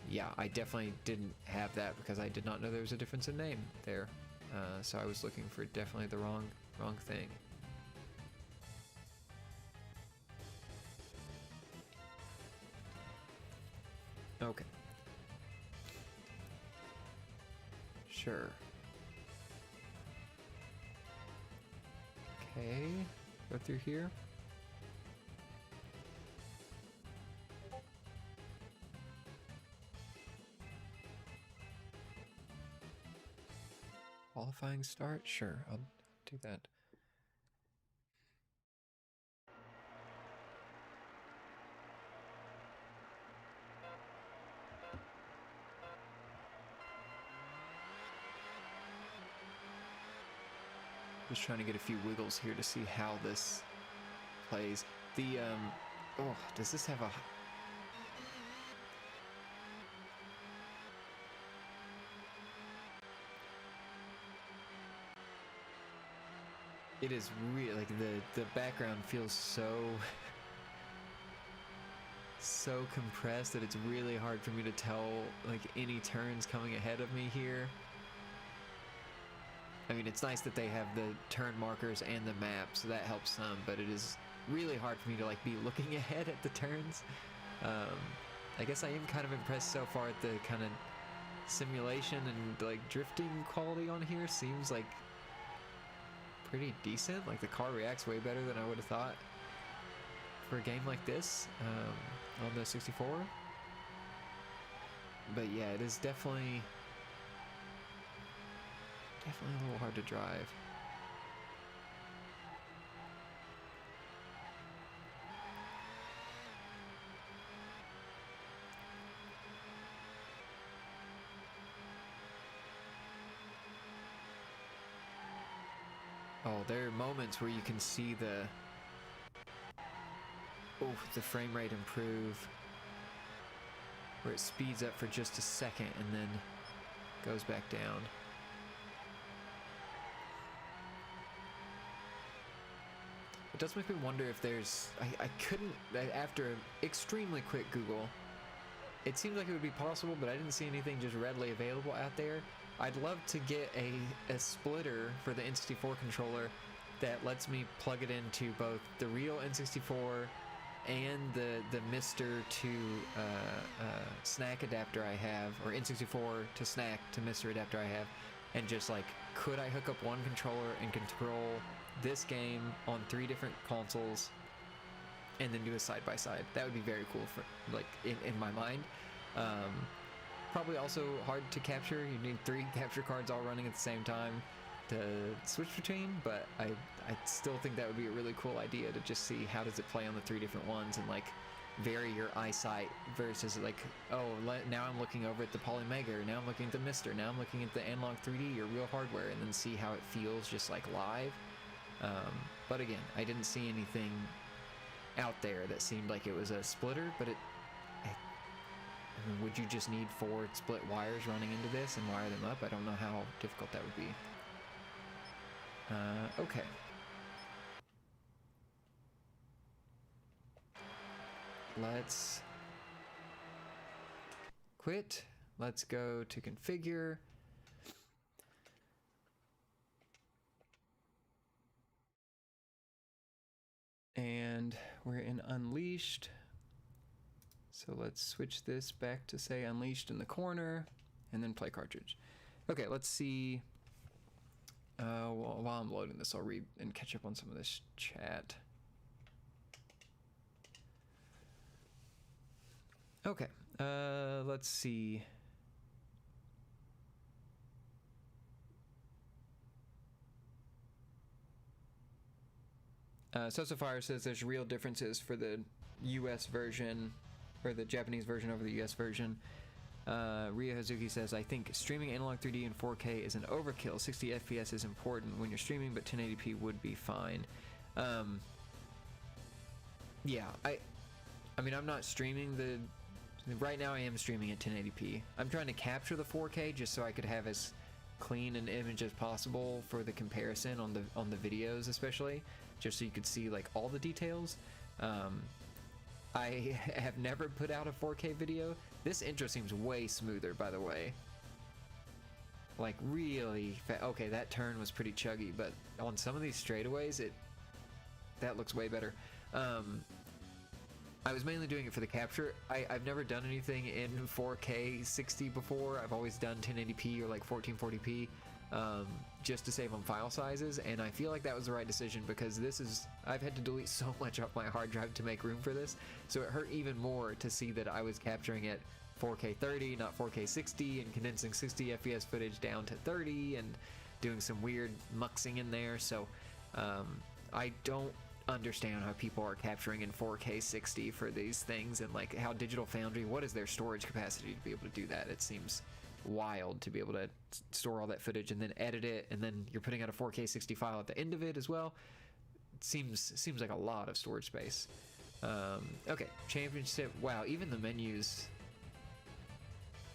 Yeah, I definitely didn't have that because I did not know there was a difference in name there. So I was looking for definitely the wrong thing. Okay. Sure. Okay, go through here. Qualifying start? Sure, I'll do that. Just trying to get a few wiggles here to see how this plays. The, oh, does this have a... It is really, like, the background feels so compressed that it's really hard for me to tell, like, any turns coming ahead of me here. I mean, it's nice that they have the turn markers and the map, so that helps some, but it is really hard for me to, like, be looking ahead at the turns. I guess I am kind of impressed so far at the kind of simulation and, like, drifting quality on here. Seems, like, pretty decent. Like, the car reacts way better than I would have thought for a game like this on the 64. But yeah, it is definitely a little hard to drive. Oh, there are moments where you can see the frame rate improve, where it speeds up for just a second and then goes back down. It does make me wonder if there's... I couldn't... After an extremely quick Google, it seems like it would be possible, but I didn't see anything just readily available out there. I'd love to get a splitter for the N64 controller that lets me plug it into both the real N64 and the Mr. to snack adapter I have, or N64 to snack to Mr. adapter I have, and just like, could I hook up one controller and control this game on 3 different consoles and then do a side-by-side? That would be very cool for, like, in my mind. Probably also hard to capture. You need 3 capture cards all running at the same time to switch between, but I still think that would be a really cool idea to just see how does it play on the 3 different ones and, like, vary your eyesight versus, like, oh, now I'm looking over at the Polymega, or now I'm looking at the Mister, now I'm looking at the Analog 3D or real hardware, and then see how it feels just, like, live. But again, I didn't see anything out there that seemed like it was a splitter, but I mean, would you just need 4 split wires running into this and wire them up? I don't know how difficult that would be. Okay. Let's quit. Let's go to configure. And we're in Unleashed. So let's switch this back to, say, Unleashed in the corner, and then play cartridge. Okay, let's see. While I'm loading this, I'll read and catch up on some of this chat. Okay, let's see. Sosa Fire says there's real differences for the US version, or the Japanese version over the US version. Ryo Hazuki says, I think streaming Analog 3D in 4K is an overkill. 60 FPS is important when you're streaming, but 1080p would be fine. Yeah, I mean, I'm not streaming the Right now I am streaming at 1080p. I'm trying to capture the 4K just so I could have as clean an image as possible for the comparison on the videos, especially, just so you could see like all the details. I have never put out a 4K video. This intro seems way smoother, by the way. Like really okay, that turn was pretty chuggy, but on some of these straightaways that looks way better. I was mainly doing it for the capture. I've never done anything in 4K 60 before. I've always done 1080p or like 1440p, just to save on file sizes, and I feel like that was the right decision because I've had to delete so much off my hard drive to make room for this, so it hurt even more to see that I was capturing at 4K 30, not 4K 60, and condensing 60 FPS footage down to 30 and doing some weird muxing in there. So I don't understand how people are capturing in 4K 60 for these things, and like how Digital Foundry, what is their storage capacity to be able to do that? It seems wild to be able to store all that footage and then edit it, and then you're putting out a 4K 60 file at the end of it as well. It seems like a lot of storage space. Okay, championship. Wow, even the menus.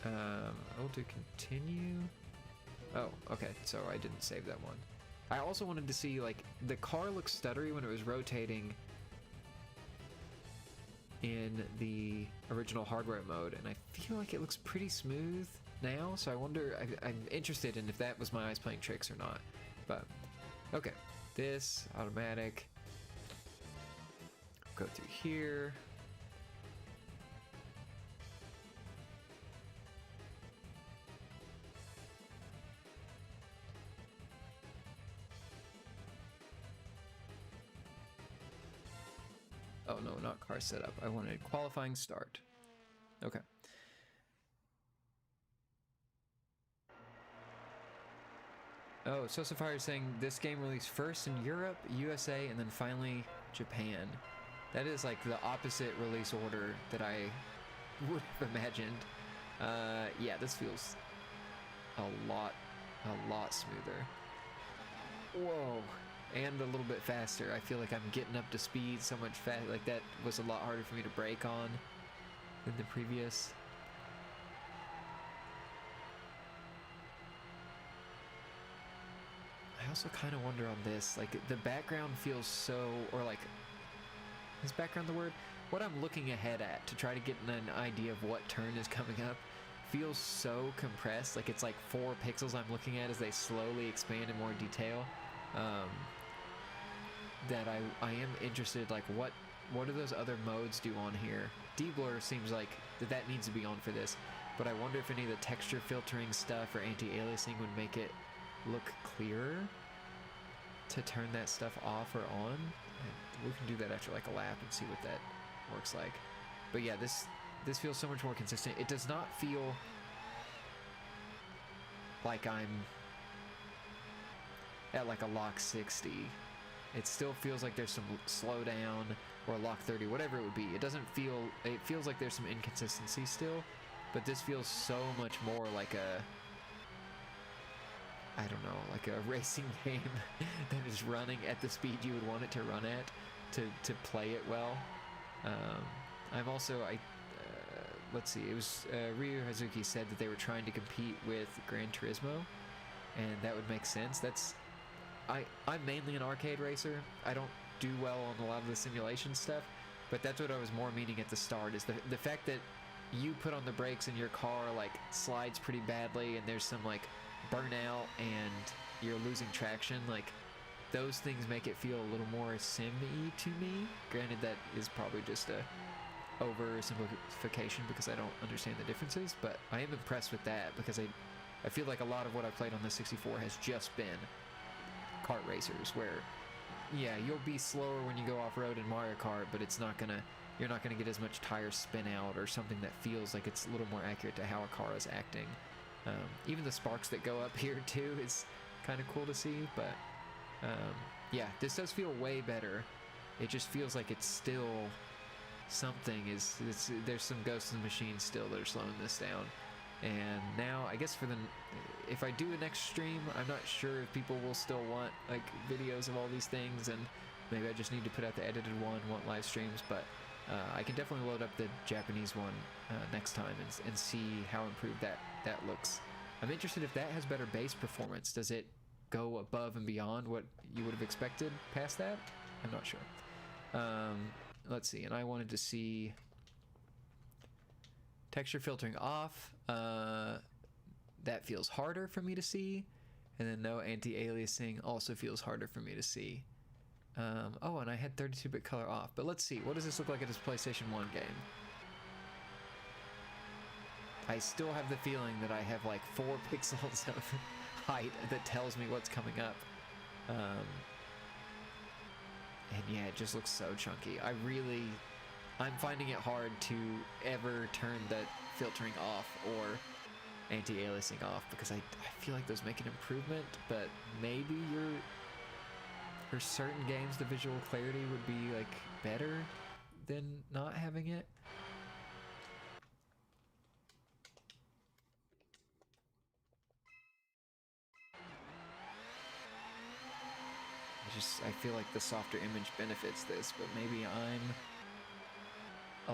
To continue. Oh, okay, so I didn't save that one. I also wanted to see, like, the car looks stuttery when it was rotating in the original hardware mode, and I feel like it looks pretty smooth now, so I wonder, I'm interested in if that was my eyes playing tricks or not. But okay, this automatic, go through here. Oh no, not car setup. I wanted qualifying start. Okay. Oh, Sosafire is saying this game released first in Europe, USA, and then finally Japan. That is like the opposite release order that I would have imagined. Yeah, this feels a lot smoother. Whoa. And a little bit faster. I feel like I'm getting up to speed so much fast. Like that was a lot harder for me to brake on than the previous. I also kind of wonder on this, like the background feels so, or like, is background the word? What I'm looking ahead at to try to get an idea of what turn is coming up feels so compressed. Like it's like 4 pixels I'm looking at as they slowly expand in more detail. That I am interested, like what do those other modes do on here? D-blur seems like that needs to be on for this, but I wonder if any of the texture filtering stuff or anti-aliasing would make it look clearer to turn that stuff off or on. And we can do that after like a lap and see what that works like. But yeah, this feels so much more consistent. It does not feel like I'm at like a lock 60. It still feels like there's some slowdown or lock 30, whatever it would be. It feels like there's some inconsistency still, but this feels so much more like I don't know, like a racing game that is running at the speed you would want it to run at to play it well. I'm also, let's see, it was Ryu Hazuki said that they were trying to compete with Gran Turismo, and that would make sense. I'm mainly an arcade racer. I don't do well on a lot of the simulation stuff, but that's what I was more meaning at the start, is the fact that you put on the brakes and your car like slides pretty badly and there's some like burnout and you're losing traction. Like those things make it feel a little more sim-y to me. Granted, that is probably just a oversimplification because I don't understand the differences, but I am impressed with that because I feel like a lot of what I've played on the 64 has just been kart racers, where yeah, you'll be slower when you go off-road in Mario Kart, but you're not gonna get as much tire spin out or something that feels like it's a little more accurate to how a car is acting. Even the sparks that go up here too is kind of cool to see, but yeah, this does feel way better. It just feels like it's still something there's some ghosts in the machine still that are slowing this down. And now I guess if I do a next stream, I'm not sure if people will still want like videos of all these things, and maybe I just need to put out the edited one, want live streams. But I can definitely load up the Japanese one next time and see how improved that looks. I'm interested if that has better bass performance. Does it go above and beyond what you would have expected past that? I'm not sure. Let's see, and I wanted to see texture filtering off. That feels harder for me to see. And then no anti-aliasing also feels harder for me to see. Oh, and I had 32-bit color off. But let's see, what does this look like at this PlayStation 1 game? I still have the feeling that I have like 4 pixels of height that tells me what's coming up. And yeah, it just looks so chunky. I'm finding it hard to ever turn that filtering off or anti-aliasing off, because I feel like those make an improvement, but maybe for certain games the visual clarity would be like better than not having it. I feel like the softer image benefits this, but maybe I'm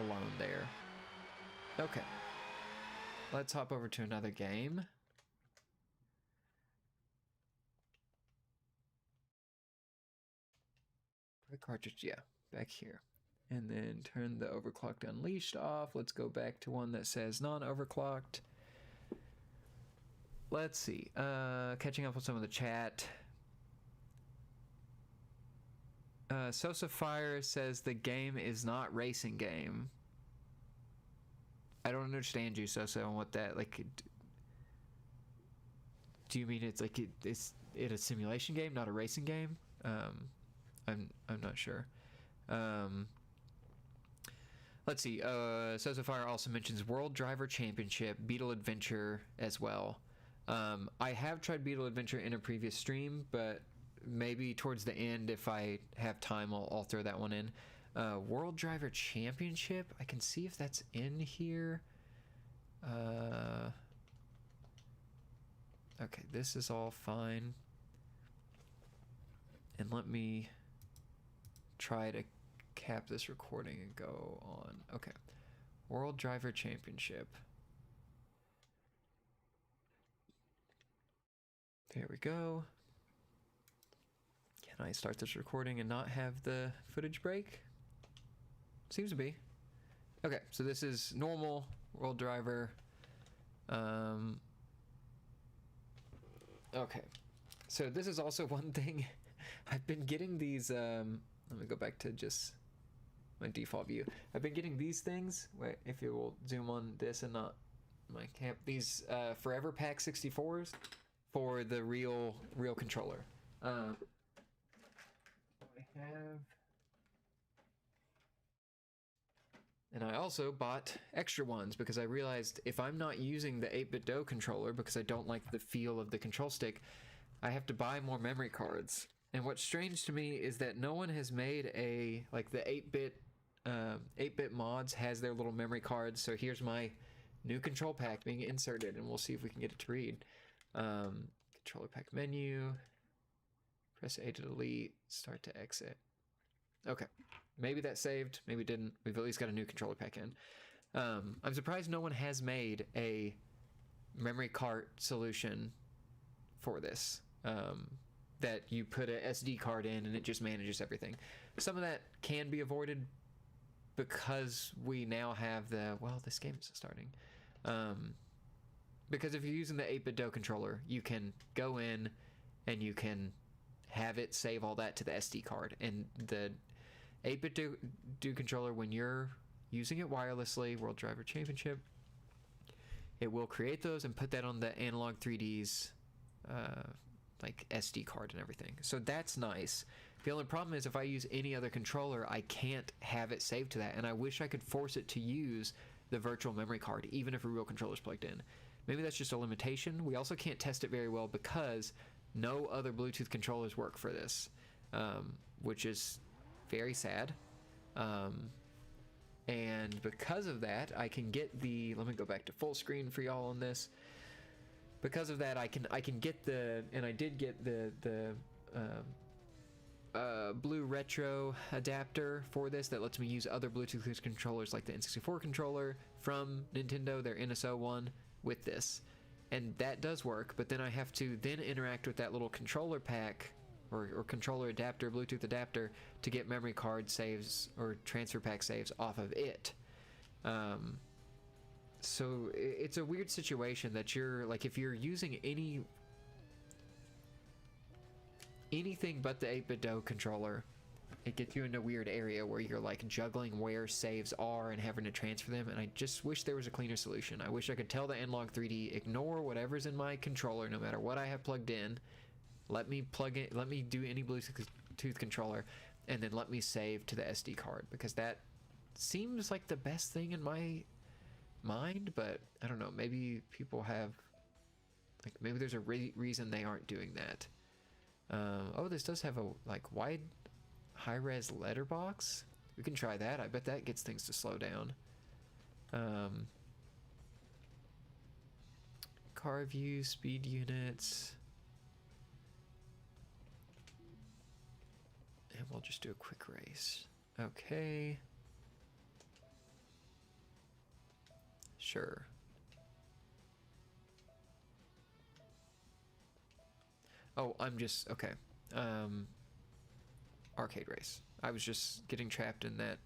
alone there. Okay. Let's hop over to another game. Quick cartridge, yeah, back here. And then turn the Overclocked Unleashed off. Let's go back to one that says non-overclocked. Let's see. Catching up with some of the chat. Sosa Fire says the game is not racing game. I don't understand you, Sosa, on what that, like, do you mean it's like it's a simulation game, not a racing game? I'm not sure. Let's see. Sosa Fire also mentions World Driver Championship, Beetle Adventure as well. I have tried Beetle Adventure in a previous stream, but maybe towards the end, if I have time, I'll throw that one in. World Driver Championship, I can see if that's in here. Okay, this is all fine. And let me try to cap this recording and go on. Okay, World Driver Championship. There we go. Can I start this recording and not have the footage break? Seems to be. Okay, so this is normal World Driver. Okay, so this is also one thing. I've been getting these, let me go back to just my default view. I've been getting these things, wait, if you will zoom on this and not my cam, these Forever Pack 64s for the real controller. I have, and I also bought extra ones because I realized if I'm not using the 8-bit Do controller because I don't like the feel of the control stick, I have to buy more memory cards. And what's strange to me is that no one has made a, like the 8-bit mods has their little memory cards. So here's my new control pack being inserted, and we'll see if we can get it to read. Controller pack menu. Press A to delete, start to exit. Okay, maybe that saved, maybe it didn't. We've at least got a new controller pack in. I'm surprised no one has made a memory card solution for this. That you put a SD card in and it just manages everything. Some of that can be avoided because we now have the, well, this game isn't starting. Because if you're using the 8-bit Do controller, you can go in and you can have it save all that to the SD card. And the 8-bit Do controller, when you're using it wirelessly, World Driver Championship, it will create those and put that on the Analogue 3D's like SD card and everything. So that's nice. The only problem is if I use any other controller, I can't have it saved to that. And I wish I could force it to use the virtual memory card, even if a real controller is plugged in. Maybe that's just a limitation. We also can't test it very well because no other Bluetooth controllers work for this, which is very sad. And because of that, I can get the, let me go back to full screen for y'all on this. Because of that, I can get the, and I did get the blue retro adapter for this that lets me use other Bluetooth controllers like the N64 controller from Nintendo, their NSO one, with this. And that does work, but then I have to then interact with that little controller pack or controller adapter, Bluetooth adapter, to get memory card saves or transfer pack saves off of it. So it's a weird situation that you're like, if you're using anything but the 8BitDo controller, it gets you in a weird area where you're like juggling where saves are and having to transfer them. And I just wish there was a cleaner solution. I wish I could tell the Analogue 3D, ignore whatever's in my controller, no matter what I have plugged in. Let me plug in, let me do any Bluetooth controller, and then let me save to the SD card, because that seems like the best thing in my mind. But I don't know, maybe people have, like, maybe there's a reason they aren't doing that. Oh, this does have a like wide high-res letterbox. We can try that. I bet that gets things to slow down. Car view, speed units. And we'll just do a quick race. Okay. Sure. Oh, I'm just, okay. Arcade race. I was just getting trapped in that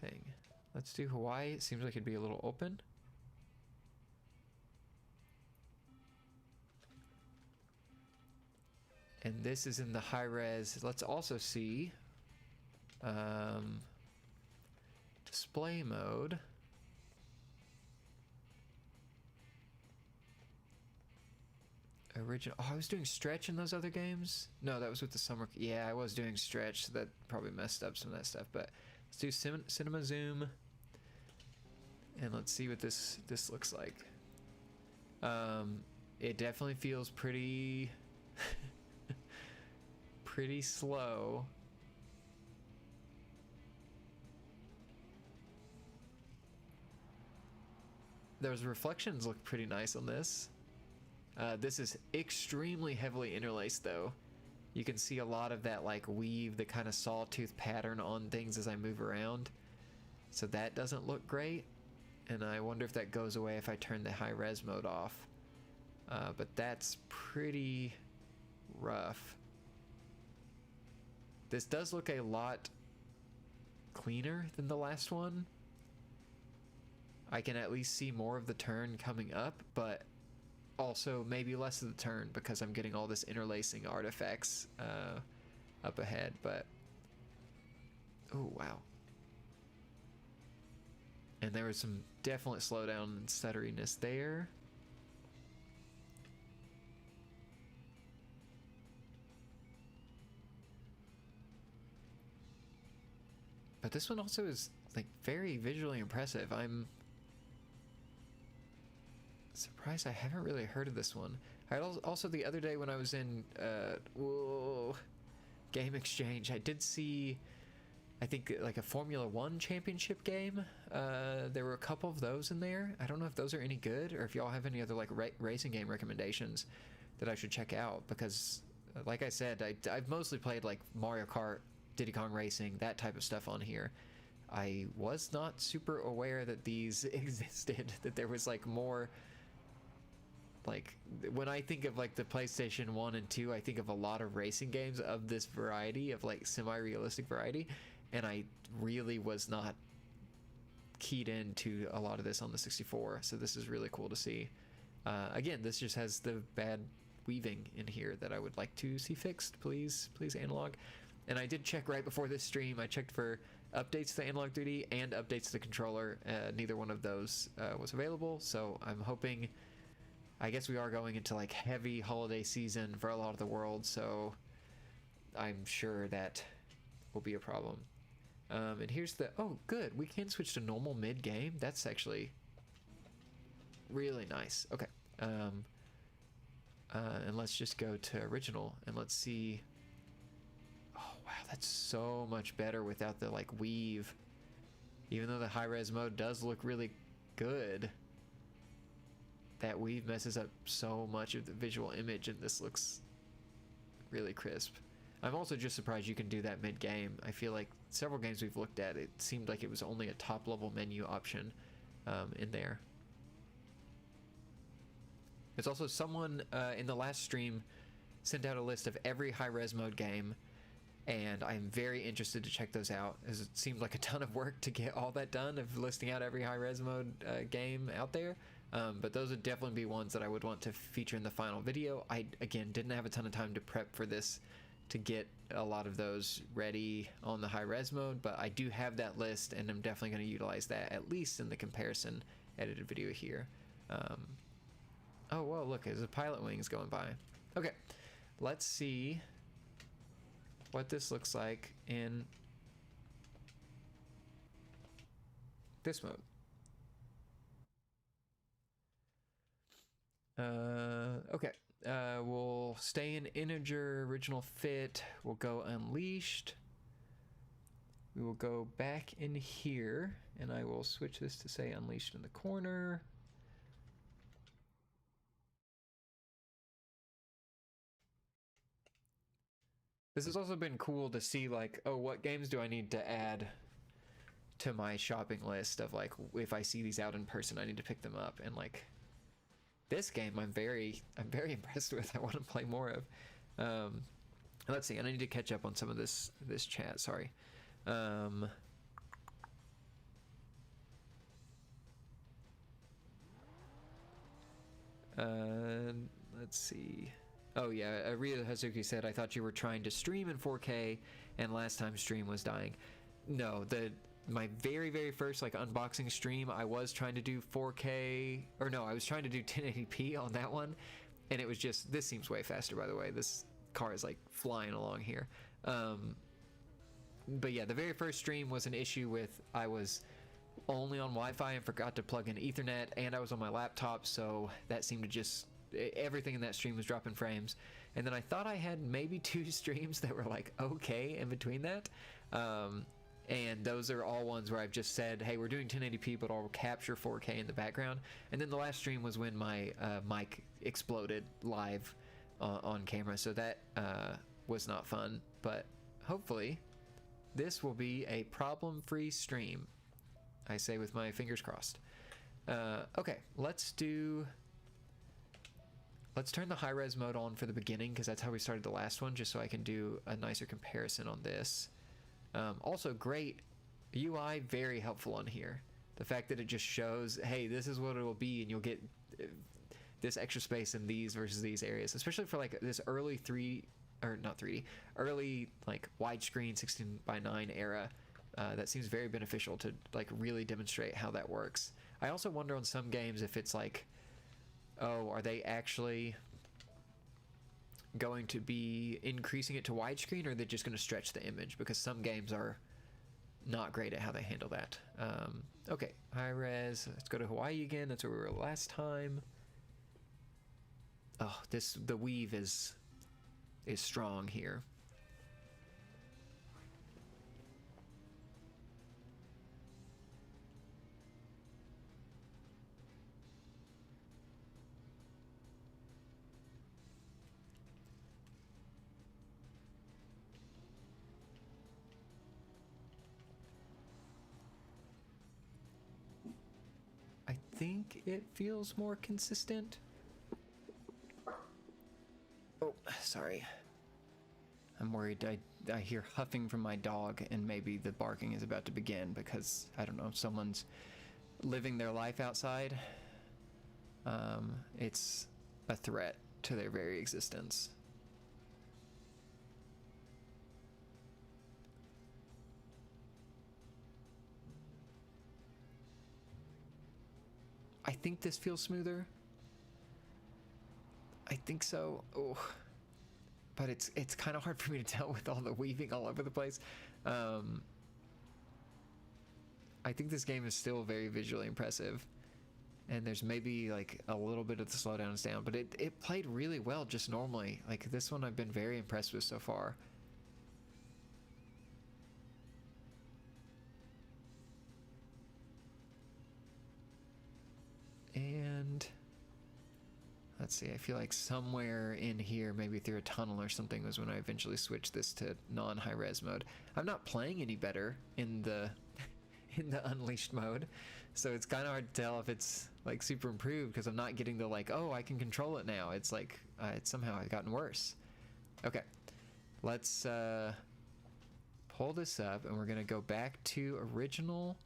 thing. Let's do Hawaii. It seems like it'd be a little open. And this is in the high res. Let's also see display mode. Original. Oh, I was doing stretch in those other games. No, that was with the summer. Yeah, I was doing stretch, so that probably messed up some of that stuff. But let's do cinema zoom, and let's see what this looks like. It definitely feels pretty pretty slow. Those reflections look pretty nice on this. This is extremely heavily interlaced, though. You can see a lot of that like weave, the kind of sawtooth pattern on things as I move around. So that doesn't look great. And I wonder if that goes away if I turn the high res mode off. But that's pretty rough. This does look a lot cleaner than the last one. I can at least see more of the turn coming up, but also maybe less of the turn because I'm getting all this interlacing artifacts up ahead. But oh wow. And there was some definite slowdown and stutteriness there. But this one also is like very visually impressive. I'm surprised I haven't really heard of this one. I also the other day when I was in Game Exchange, I did see, I think, like a Formula 1 championship game. There were a couple of those in there. I don't know if those are any good, or if y'all have any other like racing game recommendations that I should check out, because like I said, I've mostly played like Mario Kart, Diddy Kong Racing, that type of stuff on here. I was not super aware that these existed, that there was like more. Like, when I think of like the PlayStation 1 and 2, I think of a lot of racing games of this variety, of like semi-realistic variety, and I really was not keyed into a lot of this on the 64, so this is really cool to see. Again, this just has the bad weaving in here that I would like to see fixed. Please Analogue. And I did check right before this stream. I checked for updates to the Analogue 3D and updates to the controller. Neither one of those was available, so I'm hoping. I guess we are going into like heavy holiday season for a lot of the world, so I'm sure that will be a problem. And here's the, oh good, we can switch to normal mid-game. That's actually really nice. Okay. And let's just go to original and let's see. Oh wow, that's so much better without the like weave. Even though the high-res mode does look really good, that weave messes up so much of the visual image, and this looks really crisp. I'm also just surprised you can do that mid-game. I feel like several games we've looked at, it seemed like it was only a top-level menu option in there. There's also someone in the last stream sent out a list of every high-res mode game, and I'm very interested to check those out, as it seemed like a ton of work to get all that done of listing out every high-res mode game out there. But those would definitely be ones that I would want to feature in the final video. I, again, didn't have a ton of time to prep for this to get a lot of those ready on the high-res mode, but I do have that list, and I'm definitely going to utilize that, at least in the comparison edited video here. Oh, well, look, there's a pilot wings going by. Okay, let's see what this looks like in this mode. Okay, we'll stay in integer original fit. We'll go unleashed. We will go back in here, and I will switch this to say unleashed in the corner. This has also been cool to see, like, oh, what games do I need to add to my shopping list of, like, if I see these out in person, I need to pick them up. And, like, this game I'm very impressed with. I want to play more of. Let's see, and I need to catch up on some of this chat, sorry. Let's see. Oh yeah, Rita Hazuki said, I thought you were trying to stream in 4K and last time stream was dying. No, my very first like unboxing stream, I was trying to do 4K, or no, I was trying to do 1080p on that one, and it was just, this seems way faster, by the way. This car is like flying along here. But yeah, the very first stream was an issue with, I was only on Wi-Fi and forgot to plug in Ethernet, and I was on my laptop, so that seemed to just, everything in that stream was dropping frames. And then I thought I had maybe 2 streams that were like okay in between that, and those are all ones where I've just said, hey, we're doing 1080p, but I'll capture 4K in the background. And then the last stream was when my mic exploded live on camera, so that was not fun. But hopefully this will be a problem-free stream, I say with my fingers crossed. Okay, let's turn the high-res mode on for the beginning, because that's how we started the last one, just so I can do a nicer comparison on this. Also, great UI, very helpful on here. The fact that it just shows, hey, this is what it will be, and you'll get this extra space in these versus these areas, especially for like this early early like widescreen 16:9 era. That seems very beneficial to like really demonstrate how that works. I also wonder on some games if it's like, oh, are they actually going to be increasing it to widescreen, or are they just going to stretch the image? Because some games are not great at how they handle that. Okay, high res. Let's go to Hawaii again. That's where we were last time. Oh, the weave is strong here. I think it feels more consistent. Oh, sorry. I'm worried. I hear huffing from my dog, and maybe the barking is about to begin because, I don't know, someone's living their life outside. It's a threat to their very existence. I think this feels smoother. I think so. Oh, but it's kind of hard for me to tell with all the weaving all over the place. I think this game is still very visually impressive, and there's maybe like a little bit of the slowdowns down, but it played really well just normally. Like this one I've been very impressed with so far. And let's see, I feel like somewhere in here, maybe through a tunnel or something, was when I eventually switched this to non-high res mode. I'm not playing any better in the in the unleashed mode, so it's kind of hard to tell if it's like super improved, because I'm not getting the like, oh, I can control it now. It's like it's somehow gotten worse. Okay, let's pull this up, and we're gonna go back to original,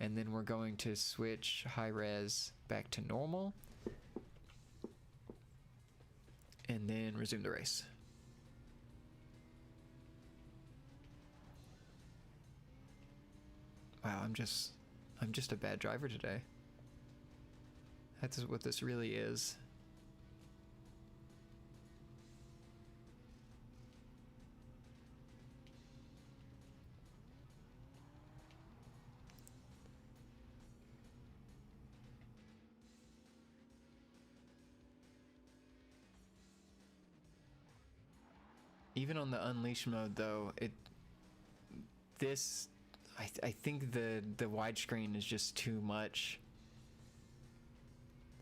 and then we're going to switch high res back to normal, and then resume the race. Wow, I'm just a bad driver today. That's what this really is. Even on the unleash mode though, I think the widescreen is just too much.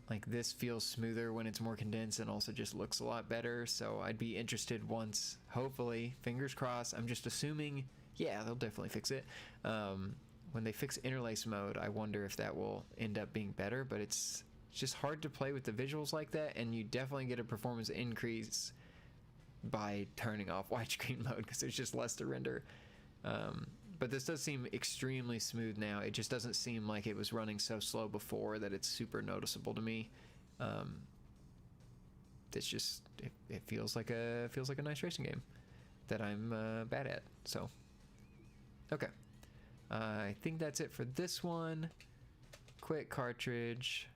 Like, this feels smoother when it's more condensed, and also just looks a lot better. So I'd be interested once, hopefully, fingers crossed. I'm just assuming, yeah, they'll definitely fix it. When they fix interlace mode, I wonder if that will end up being better, but it's just hard to play with the visuals like that, and you definitely get a performance increase by turning off widescreen mode, because there's just less to render. But this does seem extremely smooth now. It just doesn't seem like it was running so slow before that it's super noticeable to me. It's just it feels like a nice racing game that I'm bad at. So okay, I think that's it for this one. Quit cartridge,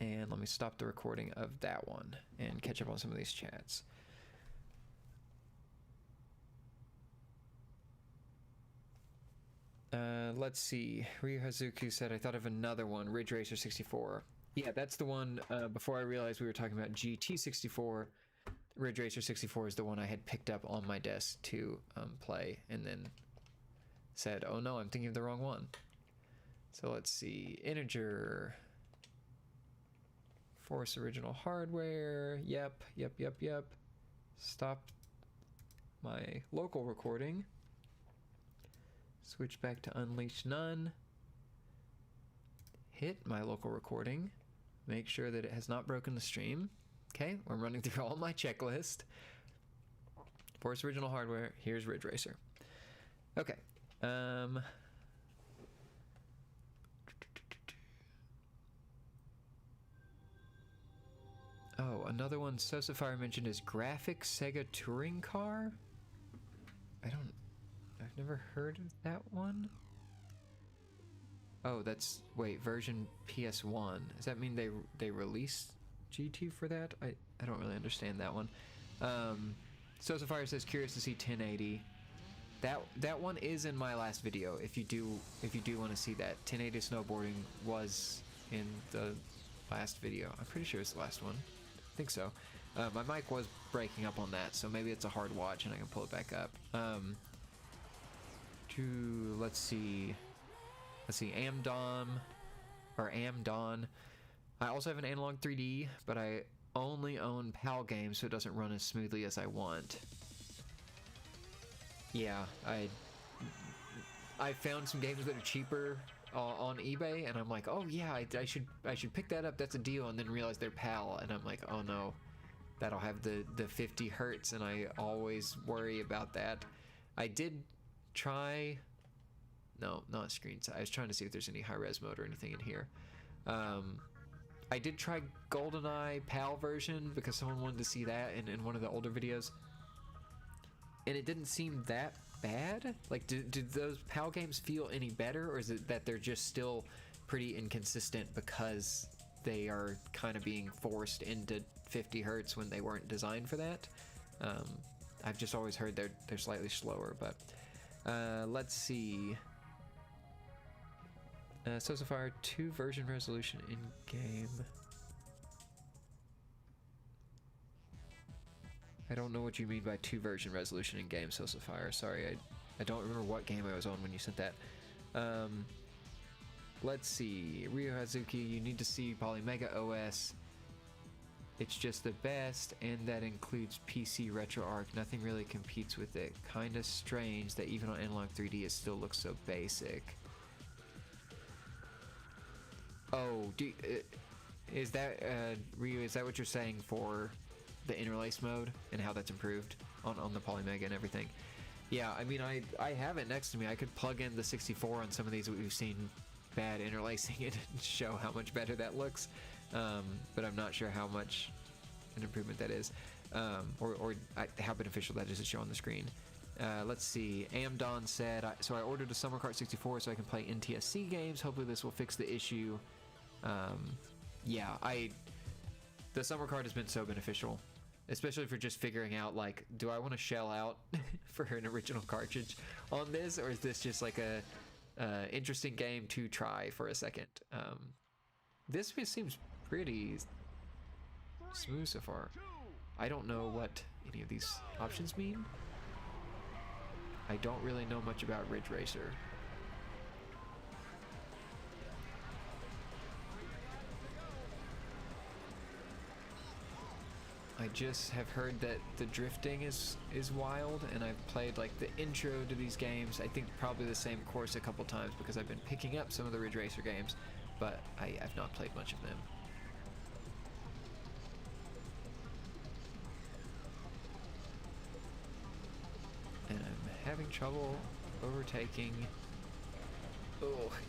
and let me stop the recording of that one and catch up on some of these chats. Let's see. Ryu Hazuki said, I thought of another one, Ridge Racer 64. Yeah, that's the one, before I realized we were talking about GT64, Ridge Racer 64 is the one I had picked up on my desk to play, and then said, oh no, I'm thinking of the wrong one. So let's see. Integer. Force original hardware. Yep. Stop my local recording. Switch back to Unleash None. Hit my local recording. Make sure that it has not broken the stream. Okay, we're running through all my checklist. Force original hardware. Here's Ridge Racer. Okay. Oh, another one Sosafire mentioned is Graphic Sega Touring Car. I've never heard of that one. Oh, that's, wait, version PS1. Does that mean they released GT for that? I don't really understand that one. Sosafire says curious to see 1080. That one is in my last video. If you do want to see that, 1080 snowboarding was in the last video. I'm pretty sure it's the last one. I think so. My mic was breaking up on that, so maybe it's a hard watch and I can pull it back up. Let's see, Amdon. I also have an Analogue 3D, but I only own PAL games, so it doesn't run as smoothly as I want. Yeah, I found some games that are cheaper on eBay, and I'm like, oh yeah, I should pick that up. That's a deal, and then realize they're PAL, and I'm like, oh no, that'll have the 50 hertz, and I always worry about that. I did try. No, not screen size. I was trying to see if there's any high-res mode or anything in here. I did try GoldenEye PAL version because someone wanted to see that in one of the older videos. And it didn't seem that bad. Like, do those PAL games feel any better, or is it that they're just still pretty inconsistent because they are kind of being forced into 50 hertz when they weren't designed for that? I've just always heard they're slightly slower, but let's see. Sosafire 2 version resolution in game. I don't know what you mean by 2 version resolution in game, Sosafire. Sorry, I don't remember what game I was on when you sent that. let's see. Ryo Hazuki, you need to see Polymega OS. It's just the best, and that includes PC RetroArch. Nothing really competes with it. Kinda strange that even on Analogue 3D it still looks so basic. Oh, is that, Ryu, is that what you're saying for the interlace mode and how that's improved on the Polymega and everything? Yeah, I mean, I have it next to me. I could plug in the 64 on some of these that we've seen bad interlacing and show how much better that looks. But I'm not sure how much an improvement that is, or how beneficial that is to show on the screen. Let's see. Amdon said, so I ordered a Summer Kart 64 so I can play NTSC games. Hopefully this will fix the issue. Yeah, the Summer Kart has been so beneficial, especially for just figuring out, like, do I want to shell out for an original cartridge on this, or is this just like a interesting game to try for a second? This seems pretty smooth so far. I don't know what any of these options mean. I don't really know much about Ridge Racer. I just have heard that the drifting is wild, and I've played like the intro to these games. I think probably the same course a couple times because I've been picking up some of the Ridge Racer games, but I've not played much of them. And I'm having trouble overtaking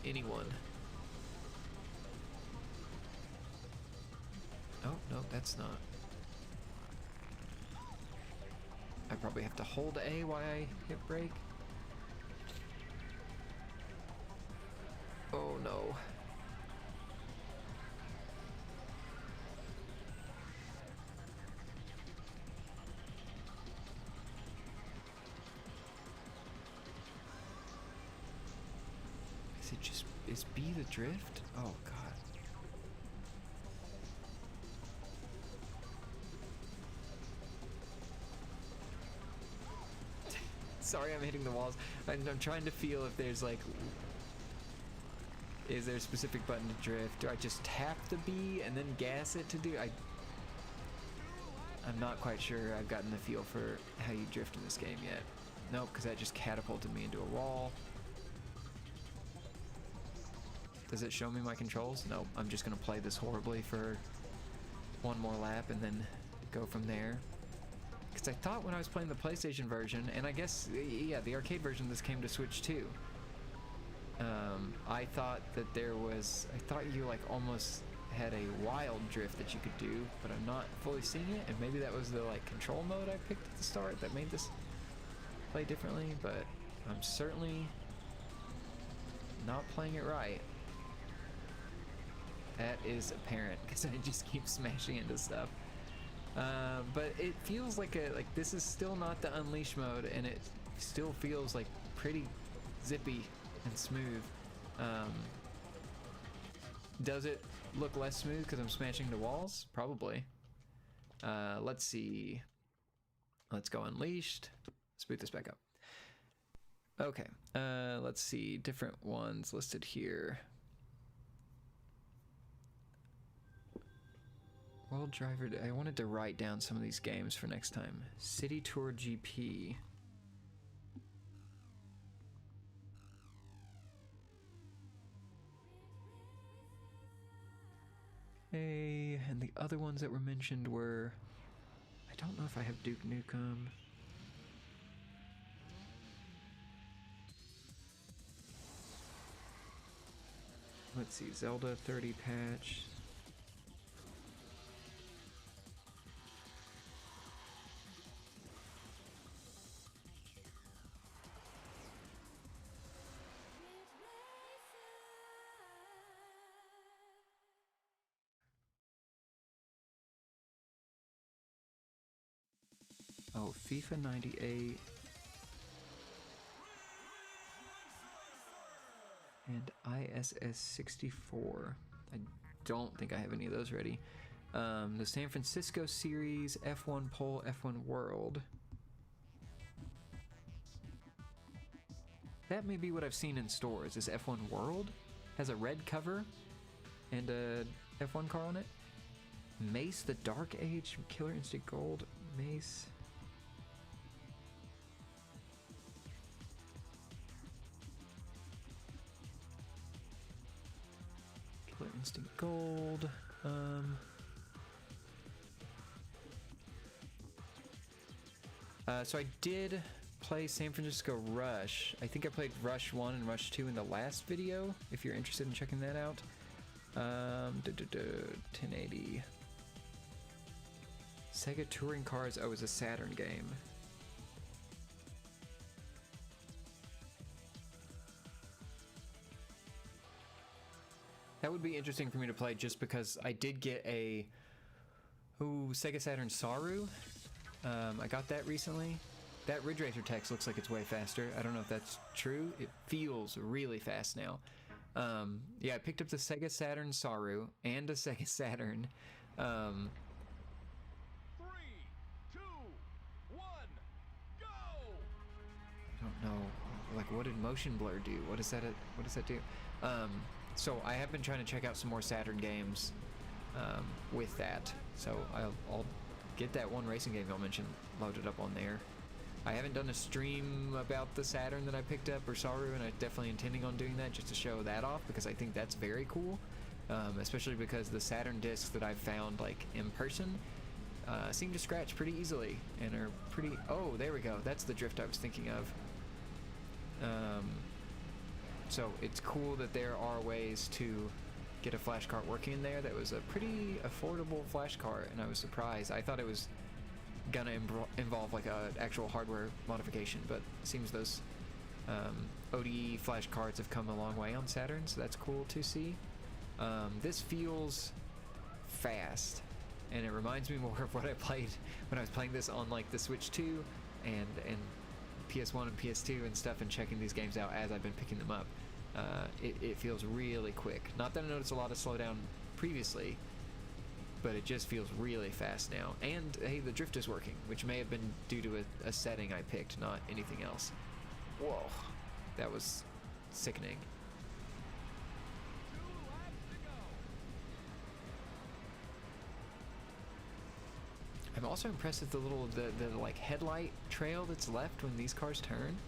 anyone. Oh, no, that's not. I probably have to hold A while I hit brake. Oh no. Is B the drift? Oh god. Sorry, I'm hitting the walls. I'm trying to feel if there's like, is there a specific button to drift? Do I just tap the B and then gas it to do? I'm not quite sure I've gotten the feel for how you drift in this game yet. Nope, because that just catapulted me into a wall. Does it show me my controls? Nope, I'm just gonna play this horribly for one more lap and then go from there. Because I thought when I was playing the PlayStation version, and I guess, yeah, the arcade version, this came to Switch too. I thought that I thought you like almost had a wild drift that you could do, but I'm not fully seeing it, and maybe that was the like control mode I picked at the start that made this play differently, but I'm certainly not playing it right. That is apparent, because I just keep smashing into stuff. But it feels like this is still not the Unleash mode, and it still feels like pretty zippy and smooth. Does it look less smooth because I'm smashing into walls? Probably. Let's see. Let's go Unleashed. Let's boot this back up. Okay. Let's see. Different ones listed here. World Driver, I wanted to write down some of these games for next time. City Tour GP. Okay, and the other ones that were mentioned were, I don't know if I have Duke Nukem. Let's see, Zelda 30 patch. Oh, FIFA 98. And ISS 64. I don't think I have any of those ready. The San Francisco series, F1 Pole, F1 World. That may be what I've seen in stores. Is F1 World? has a red cover and a F1 car on it. Mace, the Dark Age, Killer Instinct Gold, Mace. Killer Instinct Gold. So I did play San Francisco Rush. I think I played Rush 1 and Rush 2 in the last video, if you're interested in checking that out. 1080. Sega Touring Cars. Oh, it was a Saturn game. That would be interesting for me to play just because I did get a Sega Saturn Saru. I got that recently. That Ridge Racer text looks like it's way faster. I don't know if that's true. It feels really fast now. Yeah, I picked up the Sega Saturn Saru and a Sega Saturn. 3, 2, 1, go! I don't know. Like, what did motion blur do? What does that do? So I have been trying to check out some more Saturn games with that. So I'll get that one racing game y'all mentioned loaded up on there. I haven't done a stream about the Saturn that I picked up or Saru, and I'm definitely intending on doing that just to show that off because I think that's very cool, especially because the Saturn discs that I've found like in person seem to scratch pretty easily and are pretty. Oh, there we go. That's the drift I was thinking of. So it's cool that there are ways to get a flash cart working in there. That was a pretty affordable flash cart, and I was surprised. I thought it was gonna involve like a actual hardware modification, but it seems those ODE flash cards have come a long way on Saturn, so that's cool to see. This feels fast, and it reminds me more of what I played when I was playing this on like the Switch 2 and PS1 and PS2 and stuff, and checking these games out as I've been picking them up. It feels really quick. Not that I noticed a lot of slowdown previously, but it just feels really fast now. And hey, the drift is working, which may have been due to a setting I picked, not anything else. Whoa, that was sickening. 2 laps to go. I'm also impressed with the like headlight trail that's left when these cars turn.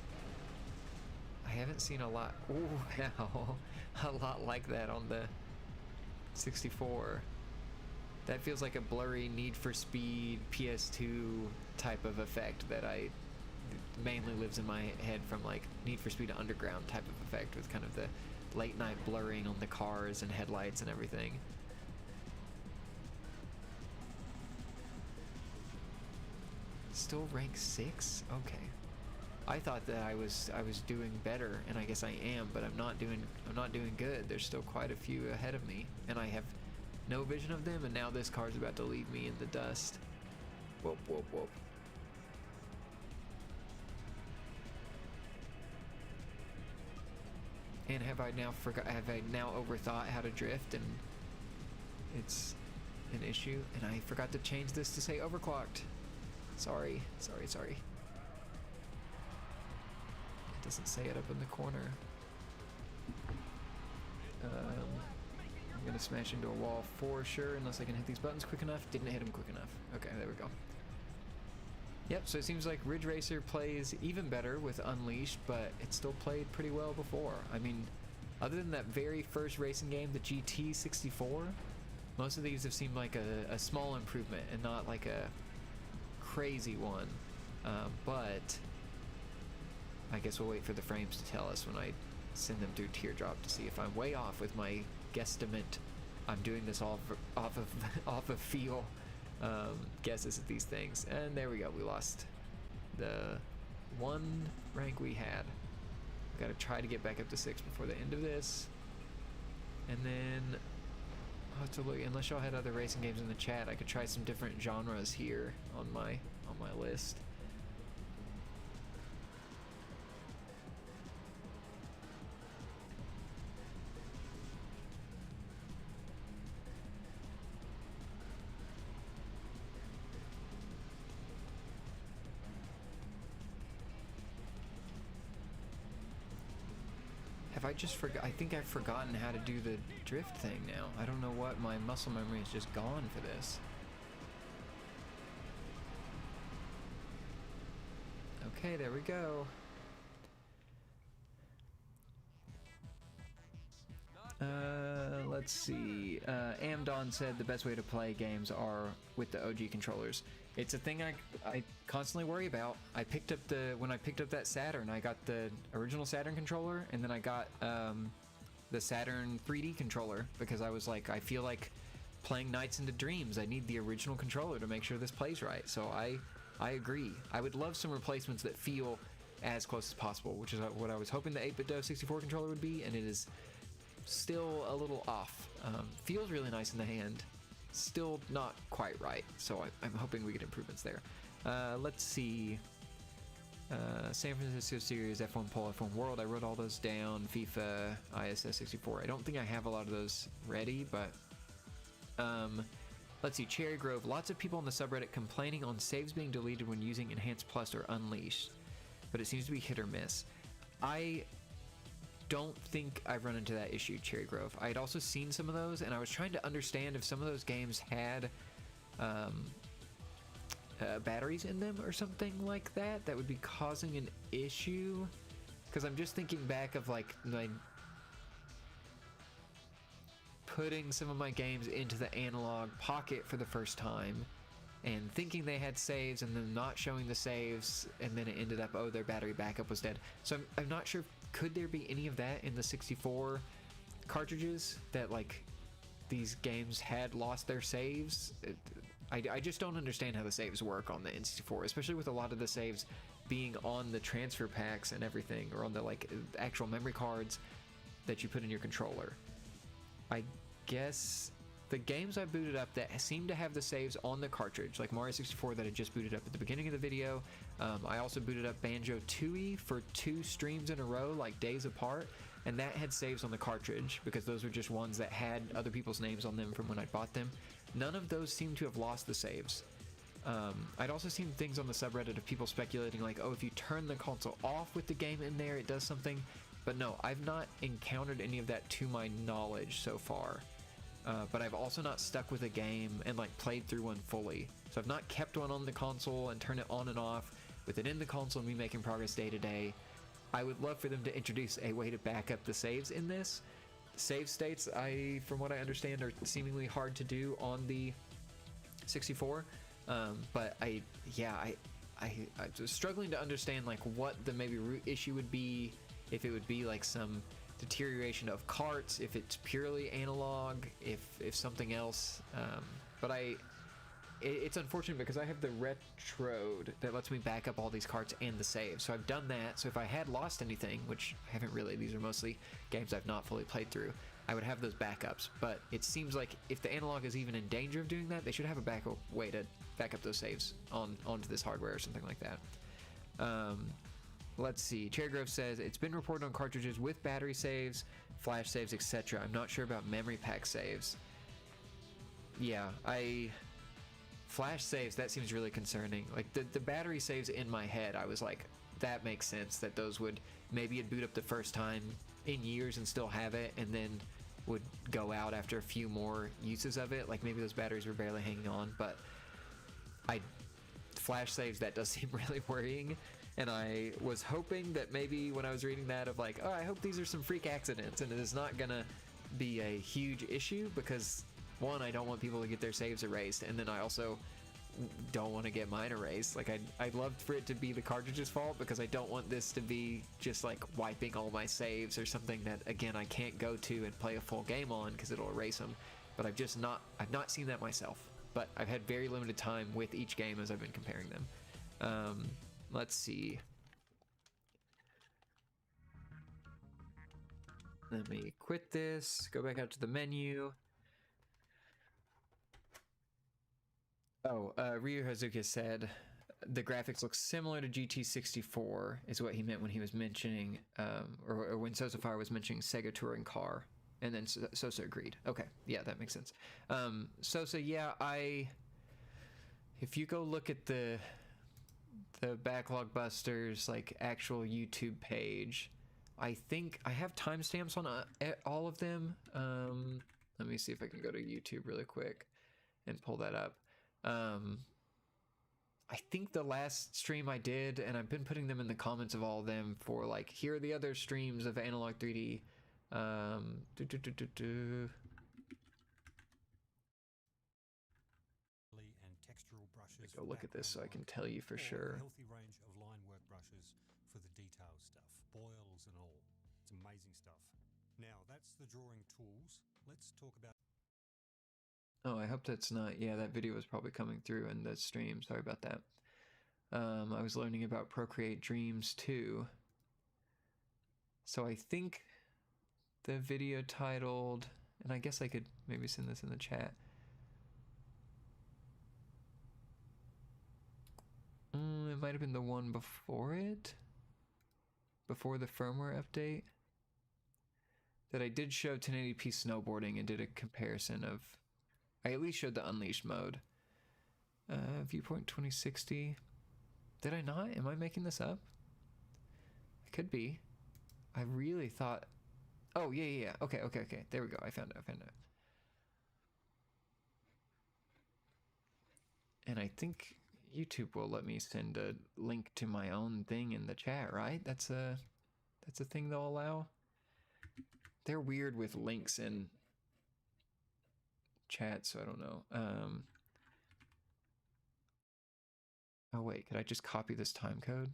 I haven't seen a lot. Ooh, wow, a lot like that on the 64. That feels like a blurry Need for Speed PS2 type of effect that mainly lives in my head from like Need for Speed Underground type of effect, with kind of the late night blurring on the cars and headlights and everything. Still rank 6? Okay. I thought that I was doing better, and I guess I am, but I'm not doing good. There's still quite a few ahead of me, and I have no vision of them, and now this car's about to leave me in the dust. Whoop, whoop, whoop. And have I now overthought how to drift, and it's an issue, and I forgot to change this to say overclocked. Sorry. It doesn't say it up in the corner. I'm gonna smash into a wall for sure, unless I can hit these buttons quick enough. Didn't hit them quick enough. Okay, there we go. Yep, so it seems like Ridge Racer plays even better with Unleashed, but it still played pretty well before. I mean, other than that very first racing game, the GT64, most of these have seemed like a small improvement and not like a crazy one. But I guess we'll wait for the frames to tell us when I send them through Teardrop to see if I'm way off with my guesstimate. I'm doing this off of feel guesses at these things, and there we go. We lost the one rank we had. Got to try to get back up to 6 before the end of this, and then I'll have to look. Unless y'all had other racing games in the chat, I could try some different genres here on my list. have I just forgot? I think I've forgotten how to do the drift thing now. I don't know what, my muscle memory is just gone for this. Okay, there we go. Let's see. Amdon said the best way to play games are with the OG controllers. It's a thing I constantly worry about. When I picked up that Saturn, I got the original Saturn controller, and then I got the Saturn 3D controller because I was like, I feel like playing Nights into Dreams. I need the original controller to make sure this plays right. So I agree. I would love some replacements that feel as close as possible, which is what I was hoping the 8-bit 64 controller would be, and it is still a little off. Feels really nice in the hand, still not quite right, so I'm hoping we get improvements there. Let's see. San Francisco Series, F1 Pole, F1 World, I wrote all those down. FIFA, ISS 64, I don't think I have a lot of those ready, but let's see. Cherry Grove, lots of people on the subreddit complaining on saves being deleted when using Enhanced Plus or Unleashed, but it seems to be hit or miss. I don't think I've run into that issue, Cherry Grove. I had also seen some of those, and I was trying to understand if some of those games had batteries in them or something like that that would be causing an issue. Because I'm just thinking back of like putting some of my games into the analog pocket for the first time and thinking they had saves and then not showing the saves, and then it ended up, oh, their battery backup was dead. So I'm not sure, could there be any of that in the 64 cartridges, that like these games had lost their saves? I just don't understand how the saves work on the N64, especially with a lot of the saves being on the transfer packs and everything, or on the like actual memory cards that you put in your controller. I guess the games I booted up that seem to have the saves on the cartridge, like Mario 64 that I just booted up at the beginning of the video. I also booted up Banjo-Tooie for 2 streams in a row, like days apart, and that had saves on the cartridge because those were just ones that had other people's names on them from when I bought them. None of those seem to have lost the saves. I'd also seen things on the subreddit of people speculating like, oh, if you turn the console off with the game in there, it does something. But no, I've not encountered any of that to my knowledge so far. But I've also not stuck with a game and like played through one fully. So I've not kept one on the console and turned it on and off with it in the console and me making progress day to day. I would love for them to introduce a way to back up the saves in this. Save states, from what I understand, are seemingly hard to do on the 64. But I was struggling to understand like what the maybe root issue would be, if it would be like some deterioration of carts, if it's purely analog, if something else. But it's unfortunate because I have the Retrode that lets me back up all these carts and the saves. So I've done that. So if I had lost anything, which I haven't really, these are mostly games I've not fully played through, I would have those backups. But it seems like if the analog is even in danger of doing that, they should have a backup way to back up those saves onto this hardware or something like that. Let's see. Cherry Grove says it's been reported on cartridges with battery saves, flash saves, etc. I'm not sure about memory pack saves. Yeah, flash saves, that seems really concerning. Like the battery saves in my head, I was like, that makes sense that those would, maybe it'd boot up the first time in years and still have it, and then would go out after a few more uses of it. Like maybe those batteries were barely hanging on, but flash saves, that does seem really worrying. And I was hoping that maybe when I was reading that of like, oh, I hope these are some freak accidents and it is not gonna be a huge issue, because one, I don't want people to get their saves erased, and then I also don't want to get mine erased. Like I'd love for it to be the cartridge's fault, because I don't want this to be just like wiping all my saves or something that, again, I can't go to and play a full game on because it'll erase them. But I've not seen that myself, but I've had very limited time with each game as I've been comparing them. Let's see. Let me quit this, go back out to the menu. Oh, Ryu Hazuka said the graphics look similar to GT64 is what he meant when he was mentioning, or when Sosafire was mentioning Sega Touring Car, and then Sosa agreed. Okay, yeah, that makes sense. Sosa, yeah, if you go look at the BacklogBusters like actual YouTube page, I think I have timestamps on all of them. Let me see if I can go to YouTube really quick and pull that up. I think the last stream I did, and I've been putting them in the comments of all of them for like, here are the other streams of Analogue 3D. And textural brushes. Go look at this so I can tell you for sure. A healthy range of line work brushes for the detail stuff, boils and all. It's amazing stuff. Now that's the drawing tools. Let's talk about. Oh, I hope that's not. Yeah, that video was probably coming through in the stream. Sorry about that. I was learning about Procreate Dreams too. So I think the video titled, and I guess I could maybe send this in the chat. It might have been the one before it, before the firmware update, that I did show 1080p snowboarding and did a comparison of, I at least showed the unleashed mode. Viewpoint 2060. Did I not? Am I making this up? I could be. I really thought, oh yeah. Okay. There we go. I found it. And I think YouTube will let me send a link to my own thing in the chat, right? That's a thing they'll allow. They're weird with links in chat, so I don't know. Oh wait, could I just copy this time code?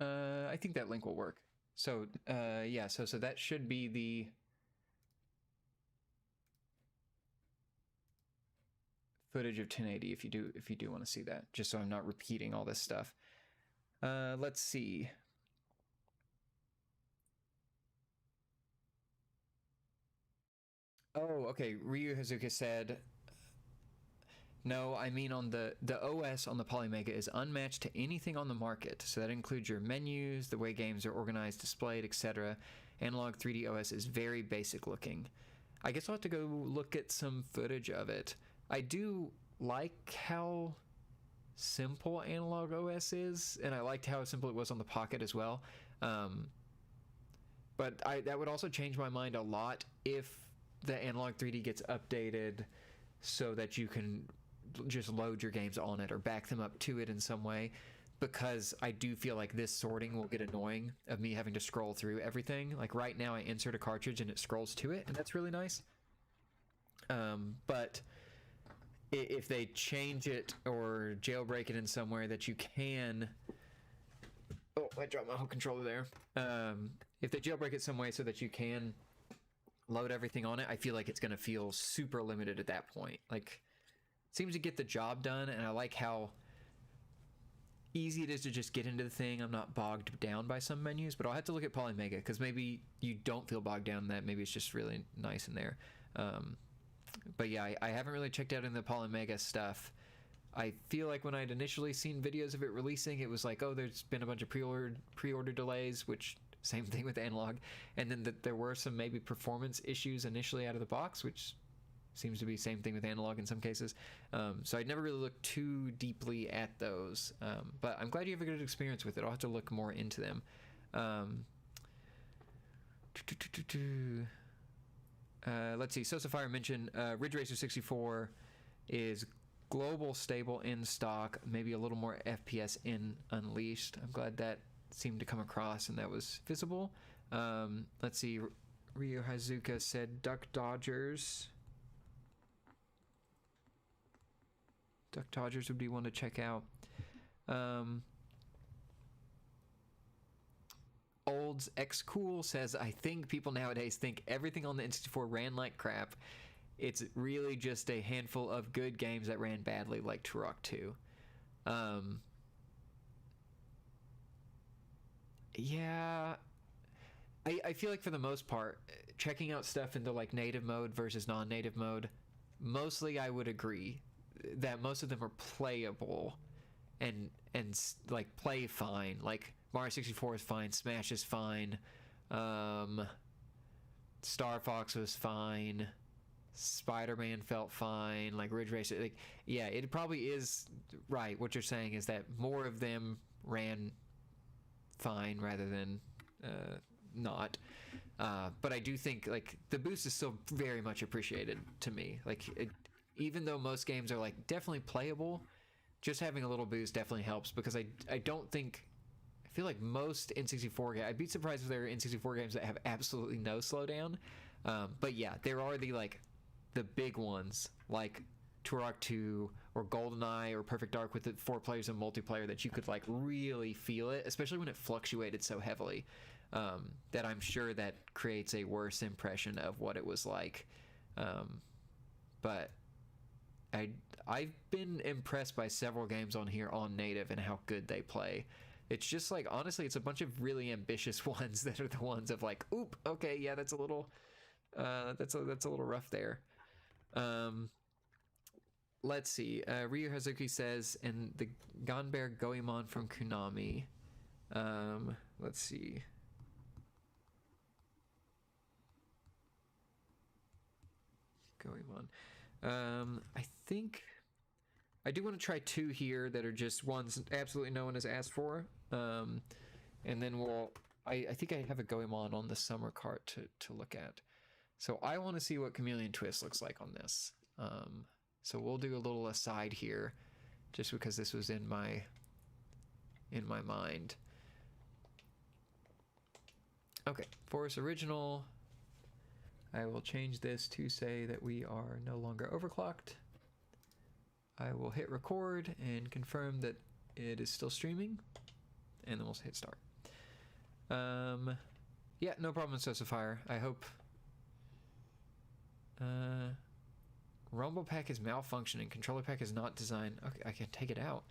I think that link will work. So yeah, so that should be the footage of 1080 if you do want to see that, just so I'm not repeating all this stuff. Let's see. Oh, okay. Ryu Hazuka said, no, I mean on the OS on the Polymega is unmatched to anything on the market. So that includes your menus, the way games are organized, displayed, etc. Analog 3D OS is very basic looking. I guess I'll have to go look at some footage of it. I do like how simple Analog OS is, and I liked how simple it was on the Pocket as well. But that would also change my mind a lot if the Analog 3D gets updated so that you can just load your games on it or back them up to it in some way, because I do feel like this sorting will get annoying of me having to scroll through everything. Like right now I insert a cartridge and it scrolls to it, and that's really nice. But if they change it or jailbreak it in somewhere that you can... Oh, I dropped my whole controller there. If they jailbreak it some way so that you can load everything on it, I feel like it's going to feel super limited at that point. Like, it seems to get the job done, and I like how easy it is to just get into the thing. I'm not bogged down by some menus, but I'll have to look at Polymega, because maybe you don't feel bogged down in that. Maybe it's just really nice in there. But yeah, I haven't really checked out in the Polymega stuff. I feel like when I'd initially seen videos of it releasing, it was like, oh, there's been a bunch of pre-order delays, which same thing with Analog, and then there were some maybe performance issues initially out of the box, which seems to be same thing with Analog in some cases. So I'd never really looked too deeply at those, but I'm glad you have a good experience with it. I'll have to look more into them. Let's see. Sosa Fire mentioned Ridge Racer 64 is global, stable, in stock, maybe a little more FPS in Unleashed. I'm glad that seemed to come across and that was visible. Let's see. Ryu Hazuka said Duck Dodgers. Duck Dodgers would be one to check out. Olds X Cool says, I think people nowadays think everything on the N64 ran like crap. It's really just a handful of good games that ran badly, like Turok 2. Yeah, I feel like for the most part, checking out stuff into like native mode versus non-native mode, mostly I would agree that most of them are playable, like play fine. Like Mario 64 is fine, Smash is fine, Star Fox was fine, Spider-Man felt fine, like Ridge Racer, like, yeah, it probably is right. What you're saying is that more of them ran fine rather than not. But I do think like the boost is still very much appreciated to me. Like even though most games are like definitely playable, just having a little boost definitely helps, because I feel like most N64 games, I'd be surprised if there are N64 games that have absolutely no slowdown. But yeah, there are the big ones like Turok 2 or GoldenEye or Perfect Dark with the 4 players in multiplayer that you could like really feel it, especially when it fluctuated so heavily. That I'm sure that creates a worse impression of what it was like. But I've been impressed by several games on here on native and how good they play. It's just like, honestly, it's a bunch of really ambitious ones that are the ones of like, oop, okay, yeah, that's a little rough there. Let's see. Ryu Hazuki says, and the Gonbear Goemon from Konami. Let's see. Goemon. I think I do want to try 2 here that are just ones absolutely no one has asked for. And then I think I have a Goemon on the summer cart to look at. So I want to see what Chameleon Twist looks like on this. So we'll do a little aside here, just because this was in my mind. Okay, Forest Original. I will change this to say that we are no longer overclocked. I will hit record and confirm that it is still streaming, and then we'll hit start. Yeah, no problem with Socifire. I hope. Rumble pack is malfunctioning. Controller pack is not designed. Okay, I can take it out.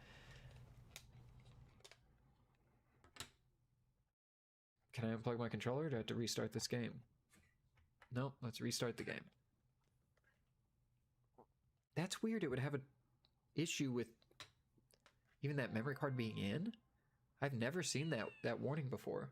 Can I unplug my controller, or do I have to restart this game? Nope, let's restart the game. That's weird. It would have an issue with even that memory card being in. I've never seen that warning before.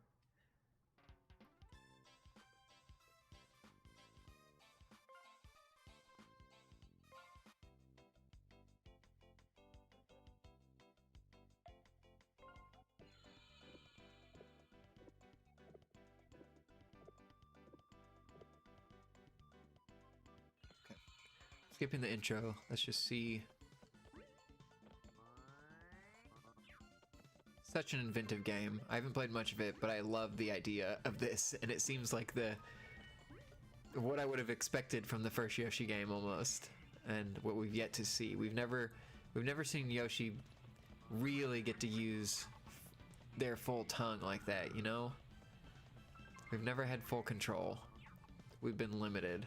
Skipping the intro, let's just see. Such an inventive game. I haven't played much of it, but I love the idea of this, and it seems like what I would have expected from the first Yoshi game almost, and what we've yet to see. We've never seen Yoshi really get to use their full tongue like that, you know? We've never had full control. We've been limited.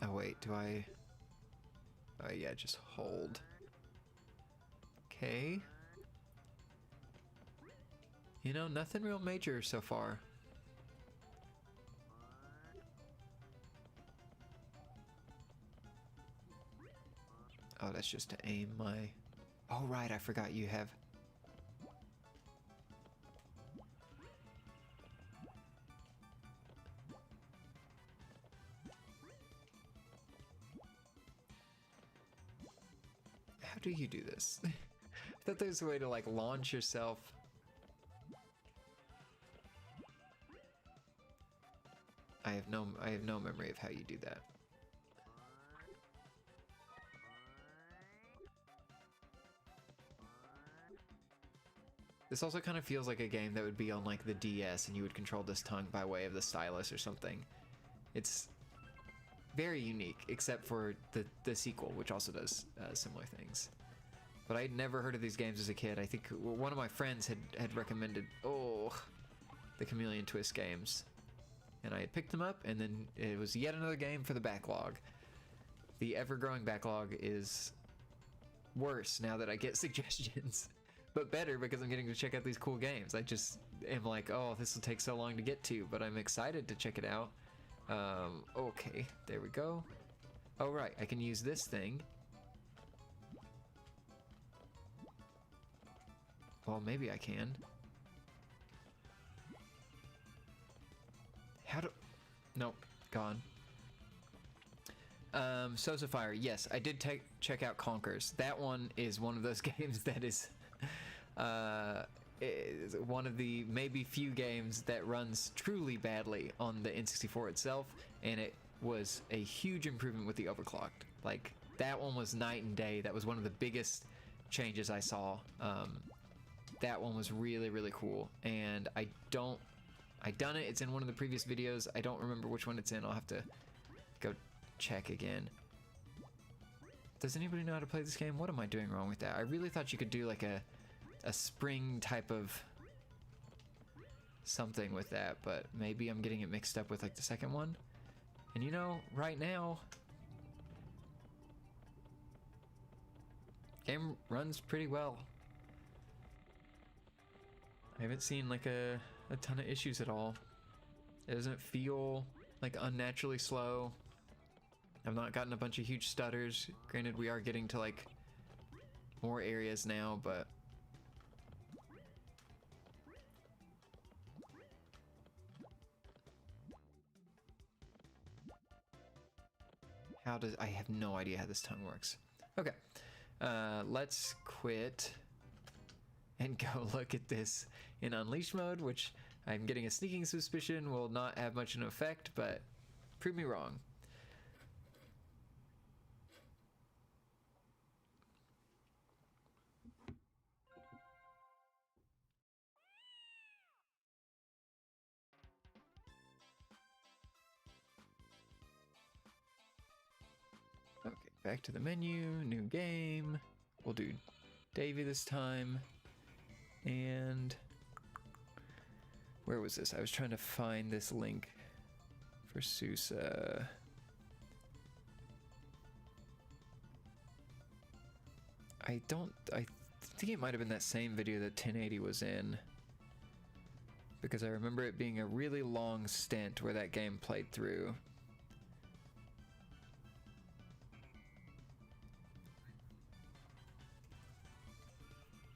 Oh wait, do I... Oh yeah, just hold. Okay. You know, nothing real major so far. Oh, that's just to aim my... Oh right, I forgot you have... How do you do this? I thought there was a way to like launch yourself. I have no memory of how you do that. This also kind of feels like a game that would be on like the DS and you would control this tongue by way of the stylus or something. It's very unique, except for the sequel, which also does similar things. But I'd never heard of these games as a kid. I think one of my friends had recommended, the Chameleon Twist games. And I had picked them up, and then it was yet another game for the backlog. The ever-growing backlog is worse now that I get suggestions. But better because I'm getting to check out these cool games. I just am like, oh, this will take so long to get to, but I'm excited to check it out. Okay, there we go. Oh, right, I can use this thing. Well, maybe I can. How do... Nope, gone. Sosa Fire, yes, I did check out Conkers. That one is one of those games that is one of the maybe few games that runs truly badly on the N64 itself, and it was a huge improvement with the overclocked. Like, that one was night and day. That was one of the biggest changes I saw. That one was really, really cool, and I done it. It's in one of the previous videos. I don't remember which one it's in. I'll have to go check again. Does anybody know how to play this game? What am I doing wrong with that? I really thought you could do like a spring type of something with that, but maybe I'm getting it mixed up with like the second one. And you know, right now, game runs pretty well. I haven't seen like a ton of issues at all. It doesn't feel like unnaturally slow. I've not gotten a bunch of huge stutters. Granted, we are getting to like more areas now, but I have no idea how this tongue works. Okay, let's quit and go look at this in Unleash mode, which I'm getting a sneaking suspicion will not have much of an effect, but prove me wrong. Okay, back to the menu, new game. We'll do Davey this time. And where was this? I was trying to find this link for Sousa. I think it might have been that same video that 1080 was in, because I remember it being a really long stint where that game played through.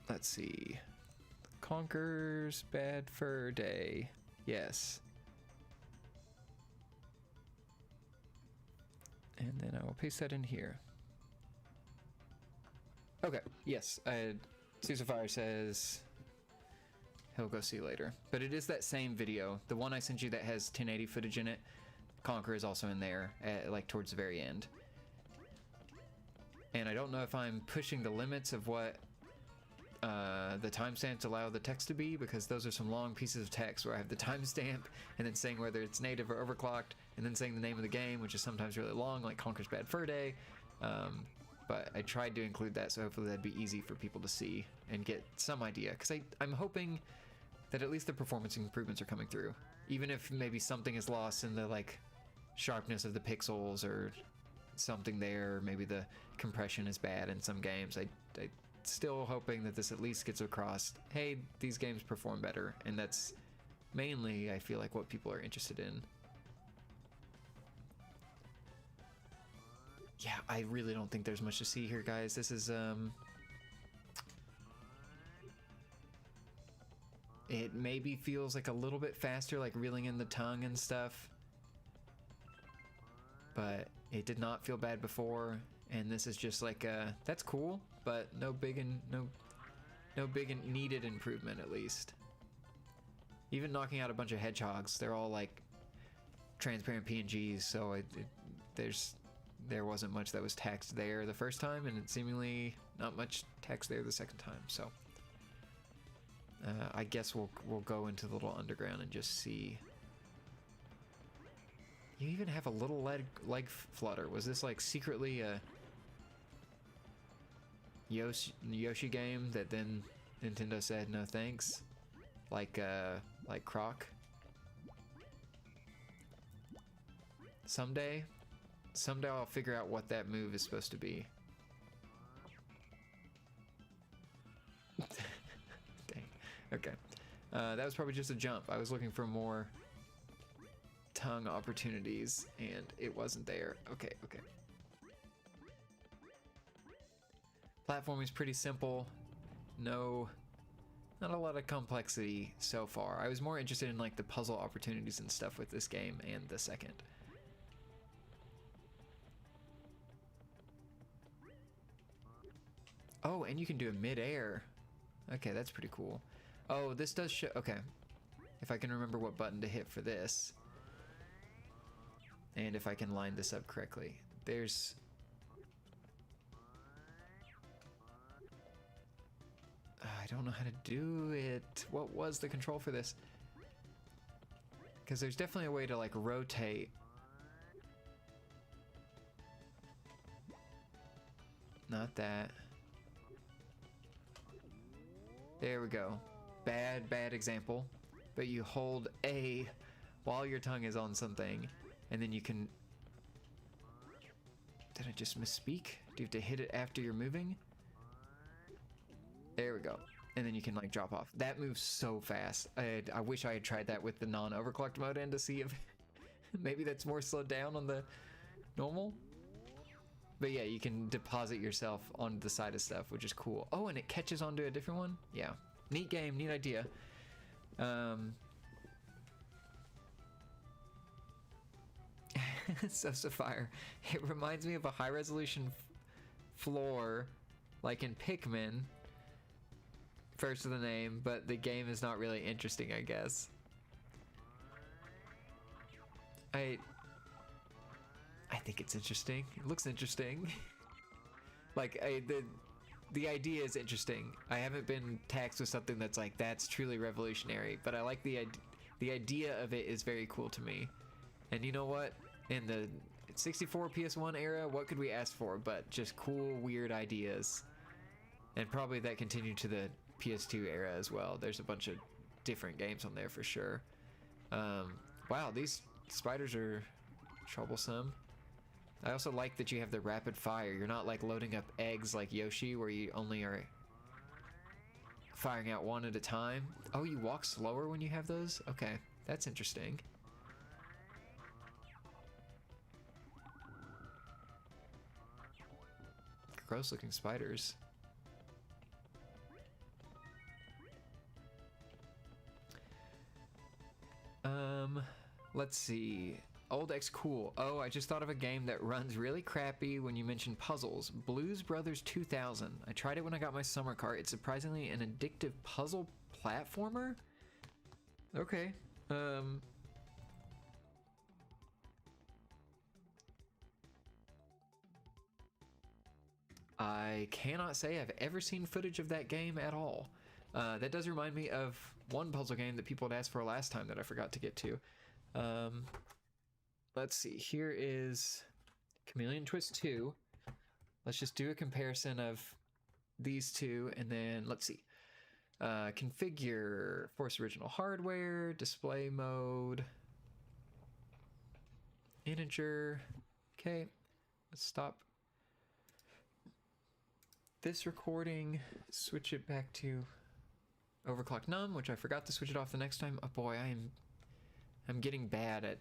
Let's see. Conquers Bad Fur Day. Yes. And then I will paste that in here. Okay, yes. Fire says he'll go see later. But it is that same video. The one I sent you that has 1080 footage in it. Conquer is also in there, like towards the very end. And I don't know if I'm pushing the limits of what the timestamps allow the text to be, because those are some long pieces of text where I have the timestamp and then saying whether it's native or overclocked, and then saying the name of the game, which is sometimes really long, like Conker's Bad Fur Day. But I tried to include that, so hopefully that'd be easy for people to see and get some idea, because I'm hoping that at least the performance improvements are coming through, even if maybe something is lost in the like sharpness of the pixels or something there. Maybe the compression is bad in some games. I still hoping that this at least gets across, hey, these games perform better, and that's mainly, I feel like, what people are interested in. Yeah, I really don't think there's much to see here, guys. This is it maybe feels like a little bit faster, like reeling in the tongue and stuff, but it did not feel bad before. And this is just like that's cool, but no big and needed improvement, at least. Even knocking out a bunch of hedgehogs, they're all like transparent PNGs, so there wasn't much that was text there the first time, and it seemingly not much text there the second time. So I guess we'll go into the little underground and just see. You even have a little leg flutter. Was this like secretly a Yoshi game that then Nintendo said no thanks? Like Croc? Someday I'll figure out what that move is supposed to be. Dang. Okay. That was probably just a jump. I was looking for more tongue opportunities, and it wasn't there. Okay, okay. Platforming is pretty simple. No, not a lot of complexity so far. I was more interested in like the puzzle opportunities and stuff with this game and the second. Oh, and you can do it mid-air. Okay, that's pretty cool. Oh, this does show... Okay. If I can remember what button to hit for this. And if I can line this up correctly. There's... I don't know how to do it. What was the control for this? Because there's definitely a way to like rotate. Not that. There we go. Bad example. But you hold A while your tongue is on something, and then you can... Did I just misspeak? Do you have to hit it after you're moving? There we go. And then you can like drop off. That moves so fast. I wish I had tried that with the non-overclocked mode and to see if maybe that's more slowed down on the normal. But yeah, you can deposit yourself onto the side of stuff, which is cool. Oh, and it catches onto a different one? Yeah. Neat game, neat idea. So Sapphire, it reminds me of a high-resolution floor, like in Pikmin. First of the name, but the game is not really interesting, I guess. I think it's interesting. It looks interesting. Like, the idea is interesting. I haven't been taxed with something that's like, that's truly revolutionary, but I like the idea of it is very cool to me. And you know what? In the 64 PS1 era, what could we ask for but just cool, weird ideas? And probably that continued to the PS2 era as well. There's a bunch of different games on there for sure. Wow, these spiders are troublesome. I also like that you have the rapid fire. You're not like loading up eggs like Yoshi where you only are firing out one at a time. Oh, you walk slower when you have those? Okay, that's interesting. Gross looking spiders. Let's see. Old X Cool. Oh, I just thought of a game that runs really crappy when you mention puzzles. Blues Brothers 2000. I tried it when I got my summer car. It's surprisingly an addictive puzzle platformer? Okay. I cannot say I've ever seen footage of that game at all. That does remind me of one puzzle game that people had asked for last time that I forgot to get to. Let's see. Here is Chameleon Twist 2. Let's just do a comparison of these two, and then let's see. Configure Force Original Hardware, display mode, integer. Okay, let's stop this recording, switch it back to Overclocked Num, which I forgot to switch it off the next time. Oh boy, I'm getting bad at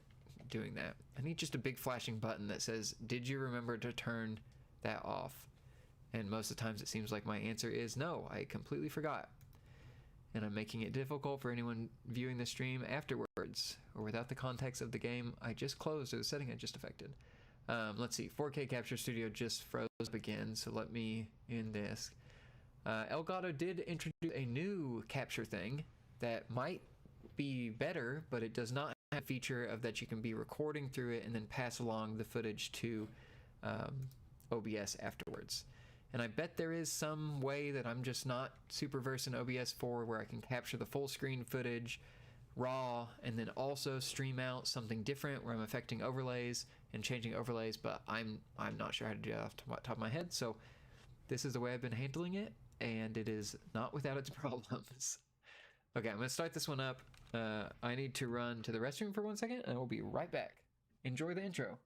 doing that. I need just a big flashing button that says, did you remember to turn that off? And most of the times it seems like my answer is no, I completely forgot. And I'm making it difficult for anyone viewing the stream afterwards or without the context of the game I just closed or the setting I just affected. Let's see, 4K Capture Studio just froze up again, so let me end this. Elgato did introduce a new capture thing that might be better, but it does not have a feature of that you can be recording through it and then pass along the footage to OBS afterwards. And I bet there is some way that I'm just not super versed in OBS for where I can capture the full screen footage raw and then also stream out something different where I'm affecting overlays and changing overlays, but I'm not sure how to do that off the top of my head. So this is the way I've been handling it, and it is not without its problems. Okay, I'm gonna start this one up. I need to run to the restroom for 1 second, and I will be right back. Enjoy the intro.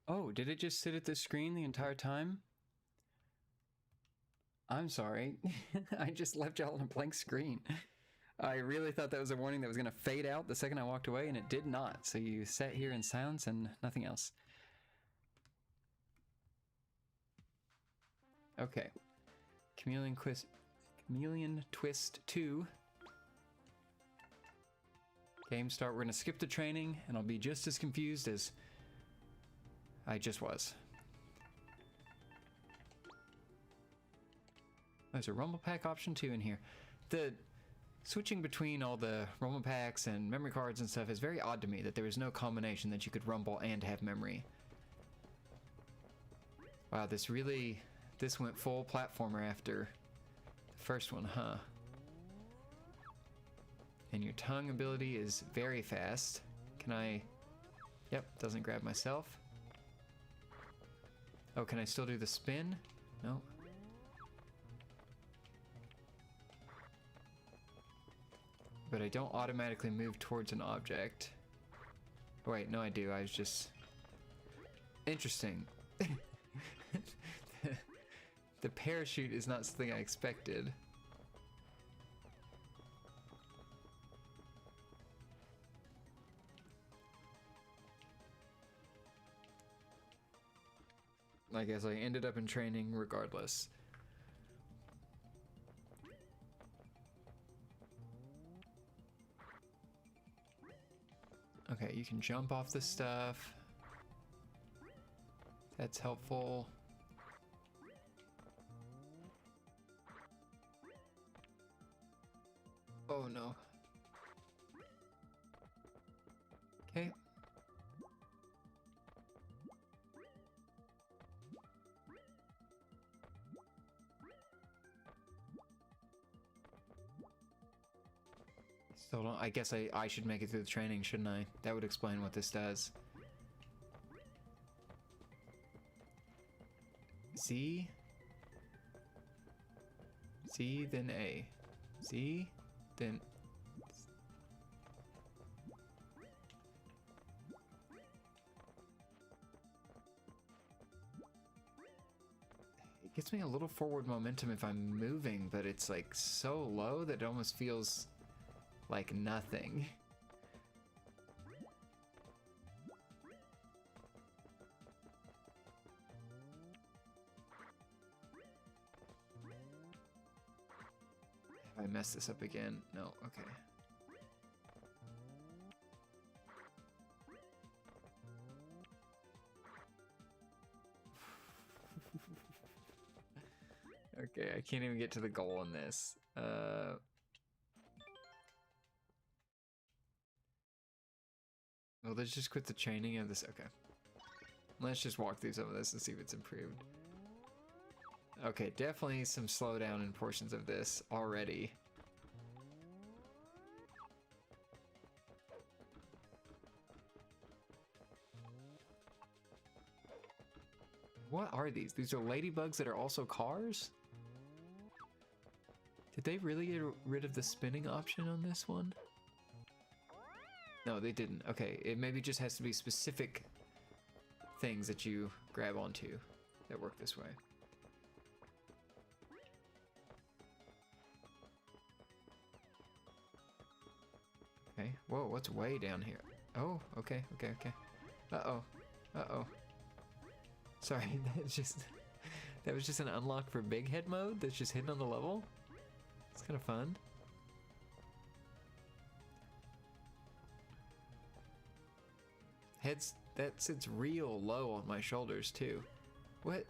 Oh, did it just sit at this screen the entire time? I'm sorry. I just left y'all on a blank screen. I really thought that was a warning that was going to fade out the second I walked away, and it did not. So you sat here in silence and nothing else. Okay. Chameleon Twist 2. Game start. We're going to skip the training, and I'll be just as confused as I just was. There's a rumble pack option too in here. The switching between all the rumble packs and memory cards and stuff is very odd to me, that there is no combination that you could rumble and have memory. Wow, this went full platformer after the first one, huh? And your tongue ability is very fast. Can I... Yep, doesn't grab myself. Oh, can I still do the spin? No. But I don't automatically move towards an object. Oh, wait, no I do. I was just... Interesting. The parachute is not something I expected. I guess I ended up in training regardless. Okay, you can jump off this stuff. That's helpful. Oh no. Okay. Still don't, I guess I should make it through the training, shouldn't I? That would explain what this does. Z, then A. Z, then... It gets me a little forward momentum if I'm moving, but it's like so low that it almost feels like nothing. Have I messed this up again? No, okay. Okay, I can't even get to the goal in this. Well, let's just quit the training of this. Okay. Let's just walk through some of this and see if it's improved. Okay, definitely some slowdown in portions of this already. What are these? These are ladybugs that are also cars? Did they really get rid of the spinning option on this one? No, they didn't. Okay, it maybe just has to be specific things that you grab onto that work this way. Okay, whoa, what's way down here? Oh, okay. Uh-oh. Sorry, that was just an unlock for big head mode that's just hidden on the level? It's kind of fun. That sits real low on my shoulders too. What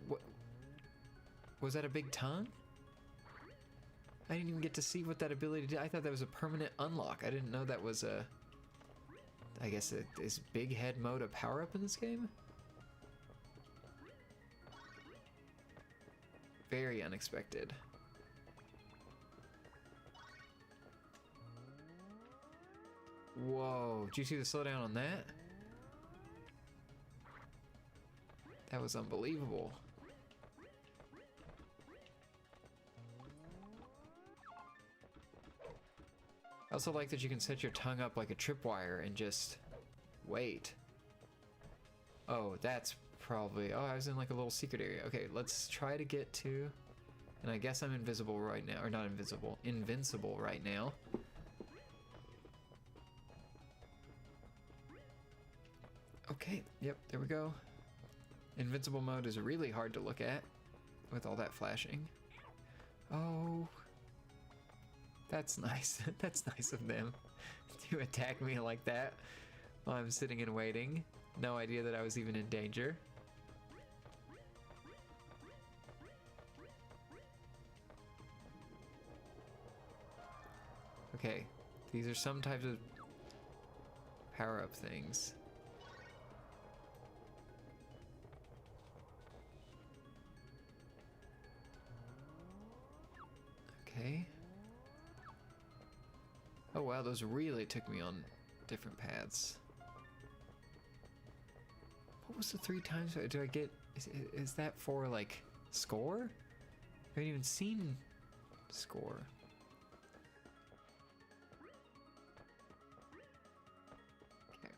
was that, a big tongue? I didn't even get to see what that ability did. I thought that was a permanent unlock. I didn't know that was I guess is big head mode a power up in this game? Very unexpected. Whoa, did you see the slowdown on that? That was unbelievable. I also like that you can set your tongue up like a tripwire and just wait. Oh, that's Probably. Oh, I was in like a little secret area. Okay, let's try to get to... And I guess I'm invisible right now. Or not invisible. Invincible right now. Okay, yep, there we go. Invincible mode is really hard to look at with all that flashing. Oh, that's nice. That's nice of them to attack me like that while I'm sitting and waiting. No idea that I was even in danger. Okay, these are some types of power-up things. Okay. Oh wow, those really took me on different paths. What was the 3 times? Do I get... Is that for, like, score? I haven't even seen score. Okay.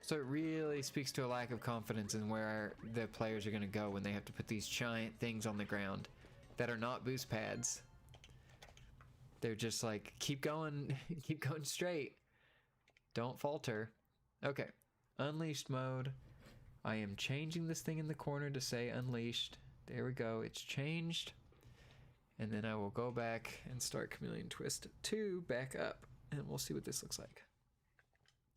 So it really speaks to a lack of confidence in where the players are going to go when they have to put these giant things on the ground that are not boost pads. They're just like, keep going, keep going straight. Don't falter. Okay, unleashed mode. I am changing this thing in the corner to say unleashed. There we go, it's changed. And then I will go back and start Chameleon Twist 2 back up, and we'll see what this looks like.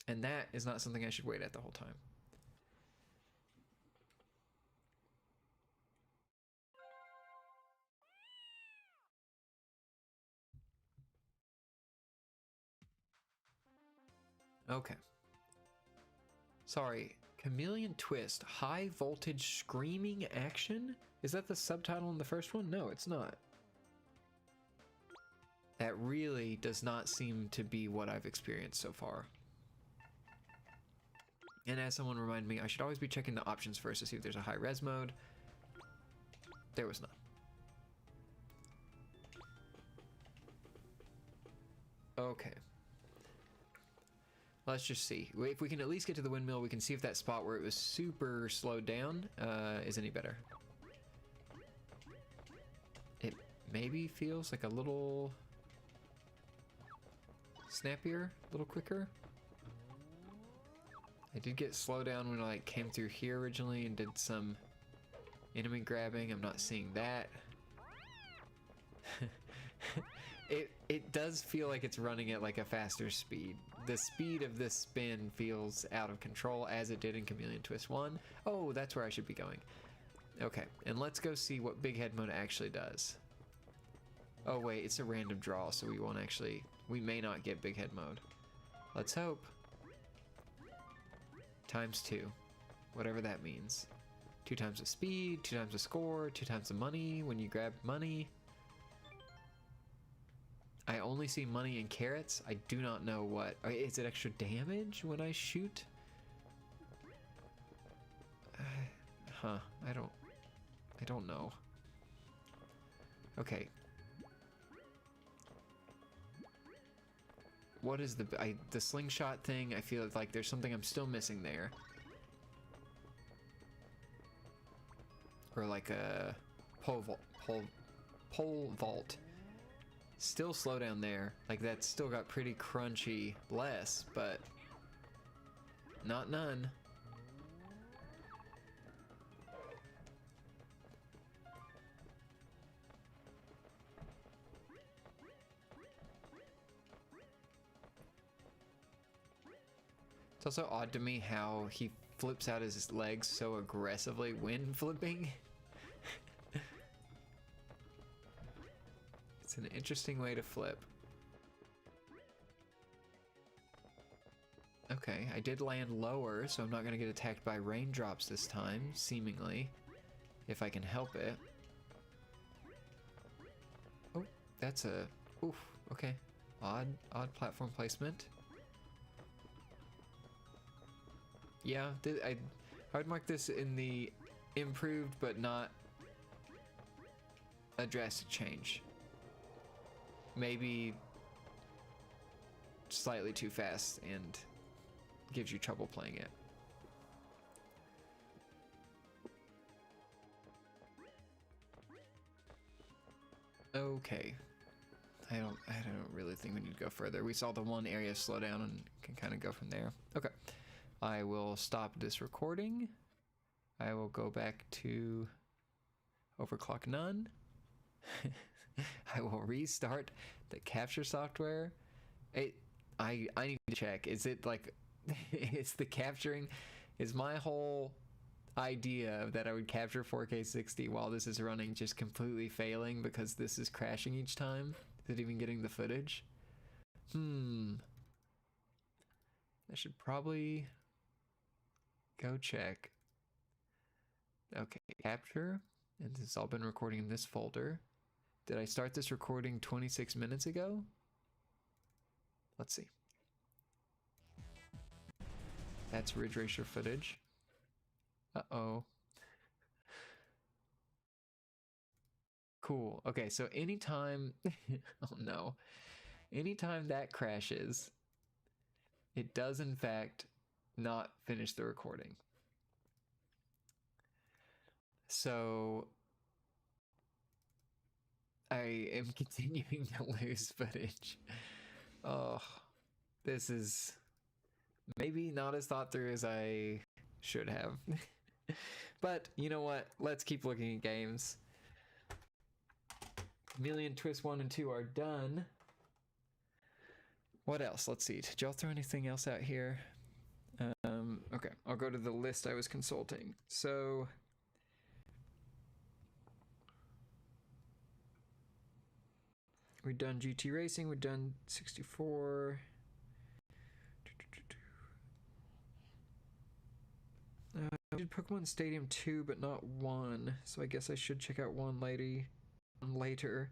And that is not something I should wait at the whole time. Okay. Sorry, Chameleon Twist, high voltage screaming action? Is that the subtitle in the first one? No, it's not. That really does not seem to be what I've experienced so far. And as someone reminded me, I should always be checking the options first to see if there's a high res mode. There was none. Okay. Let's just see. If we can at least get to the windmill, we can see if that spot where it was super slowed down is any better. It maybe feels like a little snappier, a little quicker. I did get slowed down when I came through here originally and did some enemy grabbing. I'm not seeing that. It does feel like it's running at like a faster speed. The speed of this spin feels out of control as it did in Chameleon Twist 1. Oh, that's where I should be going. Okay, and let's go see what Big Head mode actually does. Oh wait, it's a random draw, so we may not get Big Head mode. Let's hope. ×2, whatever that means. 2 times the speed, 2 times the score, 2 times the money when you grab money. I only see money and carrots. I do not know what. Is it extra damage when I shoot? I don't know. Okay. What is the slingshot thing? I feel like there's something I'm still missing there. Or like a pole vault. Still slow down there. Like that's still got pretty crunchy less, but not none. It's also odd to me how he flips out his legs so aggressively when flipping. It's an interesting way to flip. Okay, I did land lower, so I'm not going to get attacked by raindrops this time, seemingly, if I can help it. Oh, that's a... Oof, okay. Odd platform placement. Yeah, I would mark this in the improved, but not a drastic change. Maybe slightly too fast and gives you trouble playing it. Okay. I don't really think we need to go further. We saw the one area slow down and can kind of go from there. Okay. I will stop this recording. I will go back to Overclock None. I will restart the capture software. I need to check. Is it like it's the capturing? Is my whole idea that I would capture 4K 60 while this is running just completely failing because this is crashing each time? Is it even getting the footage? I should probably go check. Okay, capture. And this has all been recording in this folder. Did I start this recording 26 minutes ago? Let's see. That's Ridge Racer footage. Uh-oh. Cool. Okay, so anytime... oh no. Anytime that crashes, it does in fact not finish the recording. So... I am continuing to lose footage. Oh, this is maybe not as thought through as I should have. But you know what? Let's keep looking at games. Chameleon Twist 1 and 2 are done. What else? Let's see. Did y'all throw anything else out here? Okay, I'll go to the list I was consulting. So... we've done GT Racing, we've done 64. I did Pokemon Stadium 2, but not 1, so I guess I should check out 1 later.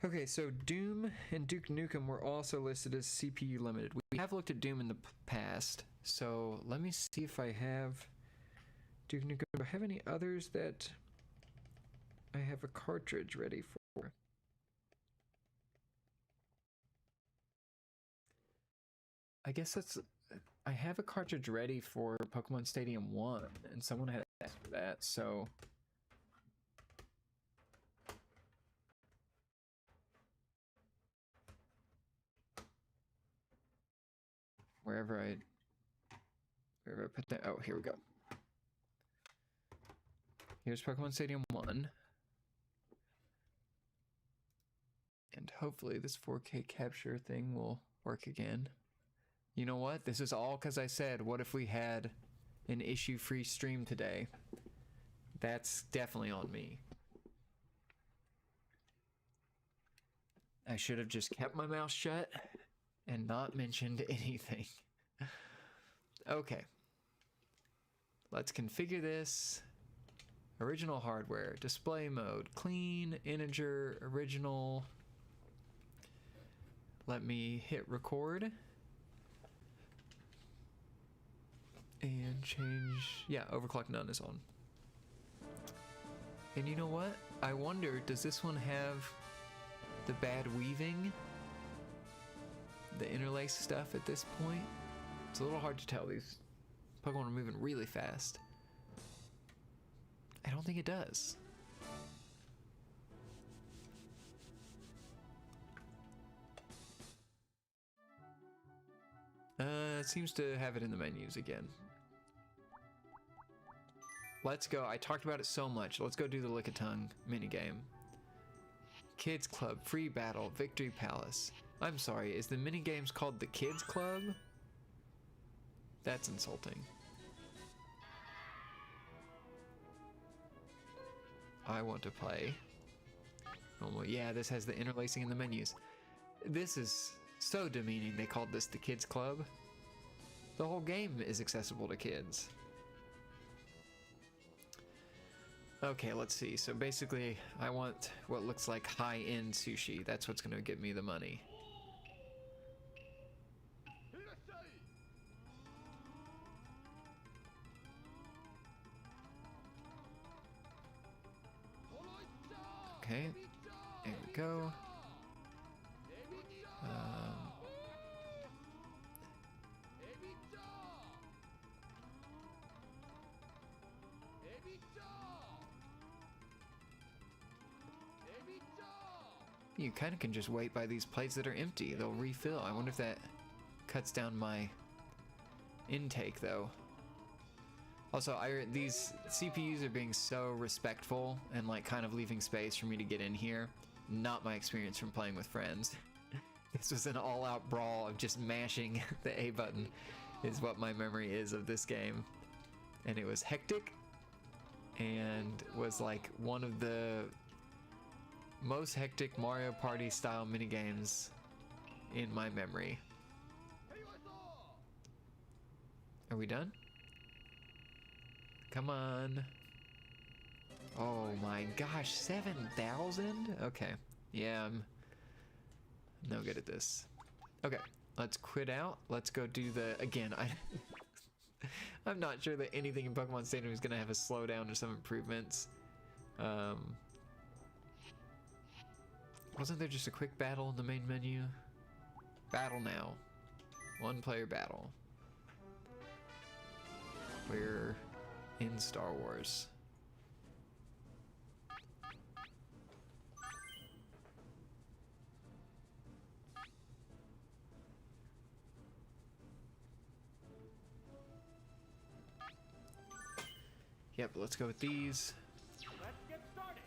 Okay, so Doom and Duke Nukem were also listed as CPU limited. We have looked at Doom in the past, so let me see if I have... Duke Nukem. Do I have any others that I have a cartridge ready for? I guess that's... I have a cartridge ready for Pokemon Stadium 1, and someone had asked for that, so... Wherever I put that... Oh, here we go. Here's Pokemon Stadium 1. And hopefully this 4K capture thing will work again. You know what? This is all because I said, what if we had an issue-free stream today? That's definitely on me. I should have just kept my mouth shut and not mentioned anything. Okay. Let's configure this. Original hardware, display mode, clean, integer, original. Let me hit record. And change, yeah, Overclock None is on. And you know what? I wonder, does this one have the bad weaving? The interlace stuff at this point? It's a little hard to tell. These Pokemon are moving really fast. I don't think it does. It seems to have it in the menus again. Let's go. I talked about it so much. Let's go do the Lickitung minigame. Kids Club, Free Battle, Victory Palace. I'm sorry, is the minigames called the Kids Club? That's insulting. I want to play. Oh, yeah, this has the interlacing in the menus. This is so demeaning they called this the Kids Club. The whole game is accessible to kids. Okay, let's see. So basically, I want what looks like high-end sushi. That's what's going to get me the money. Okay, there we go. You kind of can just wait by these plates that are empty. They'll refill. I wonder if that cuts down my intake, though. Also, these CPUs are being so respectful and like kind of leaving space for me to get in here. Not my experience from playing with friends. This was an all-out brawl of just mashing the A button is what my memory is of this game. And it was hectic and was like one of the most hectic Mario Party style minigames in my memory. Are we done? Come on. Oh my gosh, 7,000? Okay. Yeah, I'm no good at this. Okay, let's quit out. Let's go do the, again, I'm not sure that anything in Pokemon Stadium is gonna have a slowdown or some improvements. Wasn't there just a quick battle in the main menu? Battle now. One player battle. We're in Star Wars. Yep, let's go with these. Let's get started.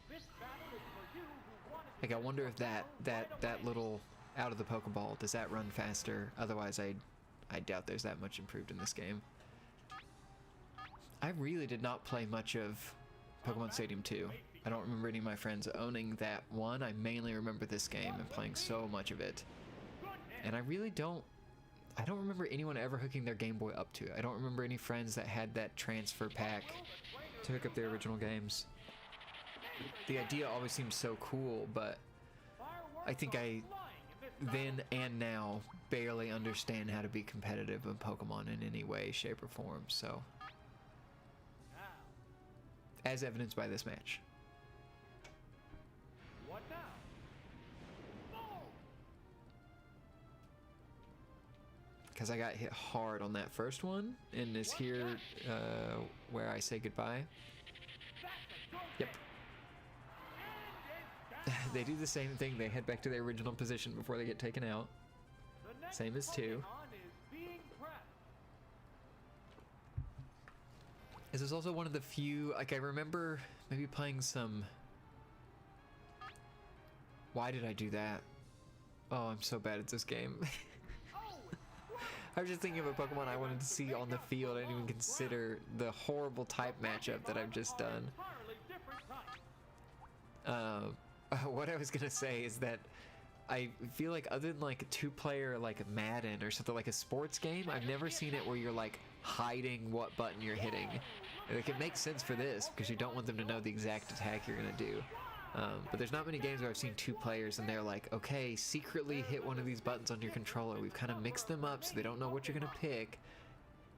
This battle is for you who wanted to Like, I wonder if that little out of the Pokeball, does that run faster? Otherwise, I doubt there's that much improved in this game. I really did not play much of Pokemon Stadium 2. I don't remember any of my friends owning that one. I mainly remember this game and playing so much of it. And I really don't remember anyone ever hooking their Game Boy up to it. I don't remember any friends that had that transfer pack to hook up their original games. The idea always seemed so cool, but I think I then and now barely understand how to be competitive with Pokemon in any way, shape, or form, so. As evidenced by this match. What now? Because I got hit hard on that first one, and is here where I say goodbye. Yep. They do the same thing. They head back to their original position before they get taken out. Same as 2. This is also one of the few, like, I remember maybe playing some. Why did I do that? Oh, I'm so bad at this game. I was just thinking of a Pokemon I wanted to see on the field. I didn't even consider the horrible type matchup that I've just done. What I was gonna say is that I feel like other than like a 2-player like Madden or something like a sports game, I've never seen it where you're like hiding what button you're hitting. Like, it makes sense for this because you don't want them to know the exact attack you're gonna do. But there's not many games where I've seen 2 players and they're like, okay, secretly hit one of these buttons on your controller. We've kind of mixed them up so they don't know what you're gonna pick.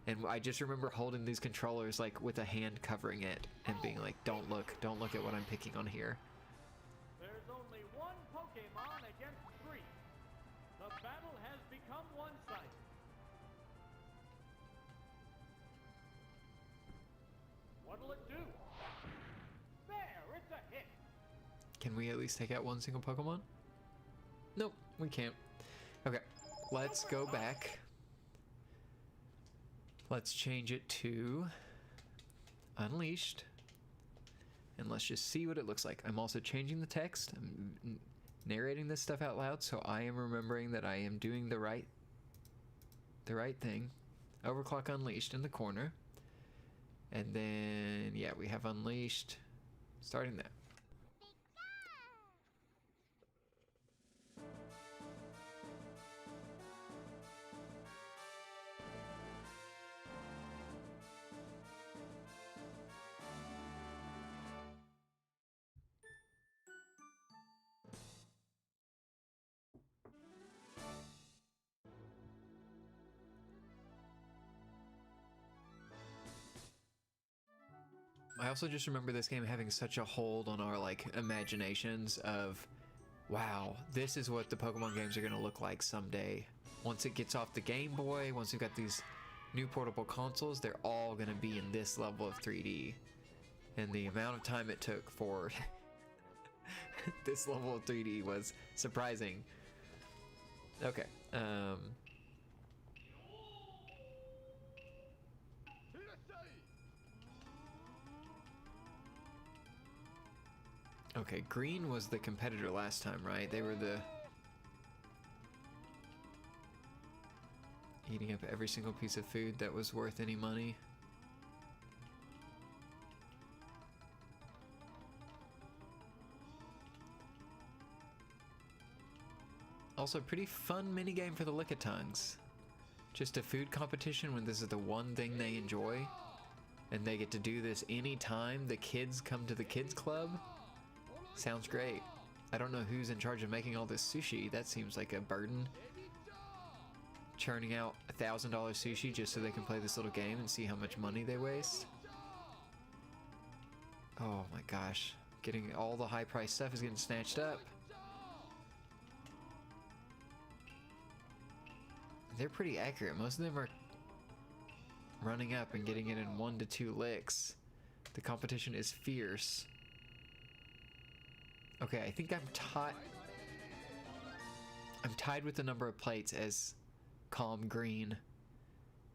And I just remember holding these controllers like with a hand covering it and being like, don't look at what I'm picking on here. There's only one Pokemon against 3. The battle has become one-sided. What'll it do? There, it's a hit. Can we at least take out one single Pokemon? Nope, we can't. Okay, let's go back. Let's change it to Unleashed. And let's just see what it looks like. I'm also changing the text. I'm narrating this stuff out loud, so I am remembering that I am doing the right thing. Overclock Unleashed in the corner. And then, yeah, we have Unleashed starting there. I also just remember this game having such a hold on our like imaginations of, wow, this is what the Pokemon games are going to look like someday. Once it gets off the Game Boy, once we've got these new portable consoles, they're all going to be in this level of 3D. And the amount of time it took for this level of 3D was surprising. Okay. Okay, green was the competitor last time, right? They were the... eating up every single piece of food that was worth any money. Also, pretty fun minigame for the Lickitongues. Just a food competition when this is the one thing they enjoy. And they get to do this anytime the kids come to the kids club. Sounds great. I don't know who's in charge of making all this sushi. That seems like a burden. Churning out $1,000 sushi just so they can play this little game and see how much money they waste. Oh my gosh. Getting all the high priced stuff is getting snatched up. They're pretty accurate. Most of them are running up and getting it in 1 to 2 licks. The competition is fierce. Okay, I think I'm tied with the number of plates as Calm Green.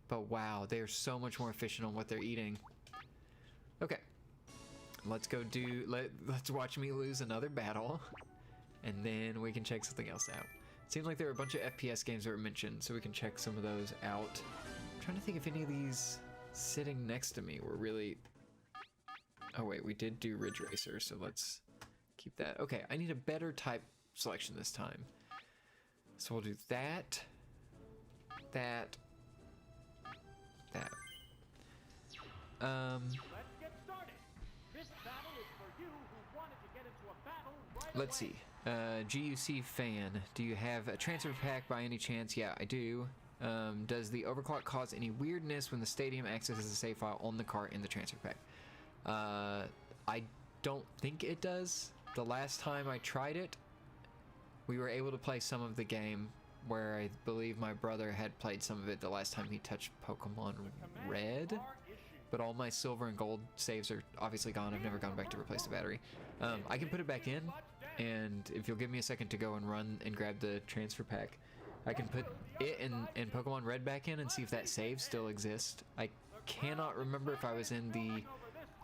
But wow, they are so much more efficient on what they're eating. Okay. Let's go let's watch me lose another battle. And then we can check something else out. It seems like there were a bunch of FPS games that were mentioned, so we can check some of those out. I'm trying to think if any of these sitting next to me were really... Oh wait, we did do Ridge Racer, so let's keep that. Okay, I need a better type selection this time. So we'll do that, that. Let's get started. This battle is for you who wanted to get into a battle right Let's away. see. GUC fan, do you have a transfer pack by any chance? Yeah, I do. Does the overclock cause any weirdness when the stadium accesses a save file on the cart in the transfer pack? I don't think it does. The last time I tried it, we were able to play some of the game, where I believe my brother had played some of it the last time he touched Pokemon Red. But all my silver and gold saves are obviously gone. I've never gone back to replace the battery. I can put it back in, and if you'll give me a second to go and run and grab the transfer pack, I can put it and Pokemon Red back in and see if that save still exists. I cannot remember if I was in the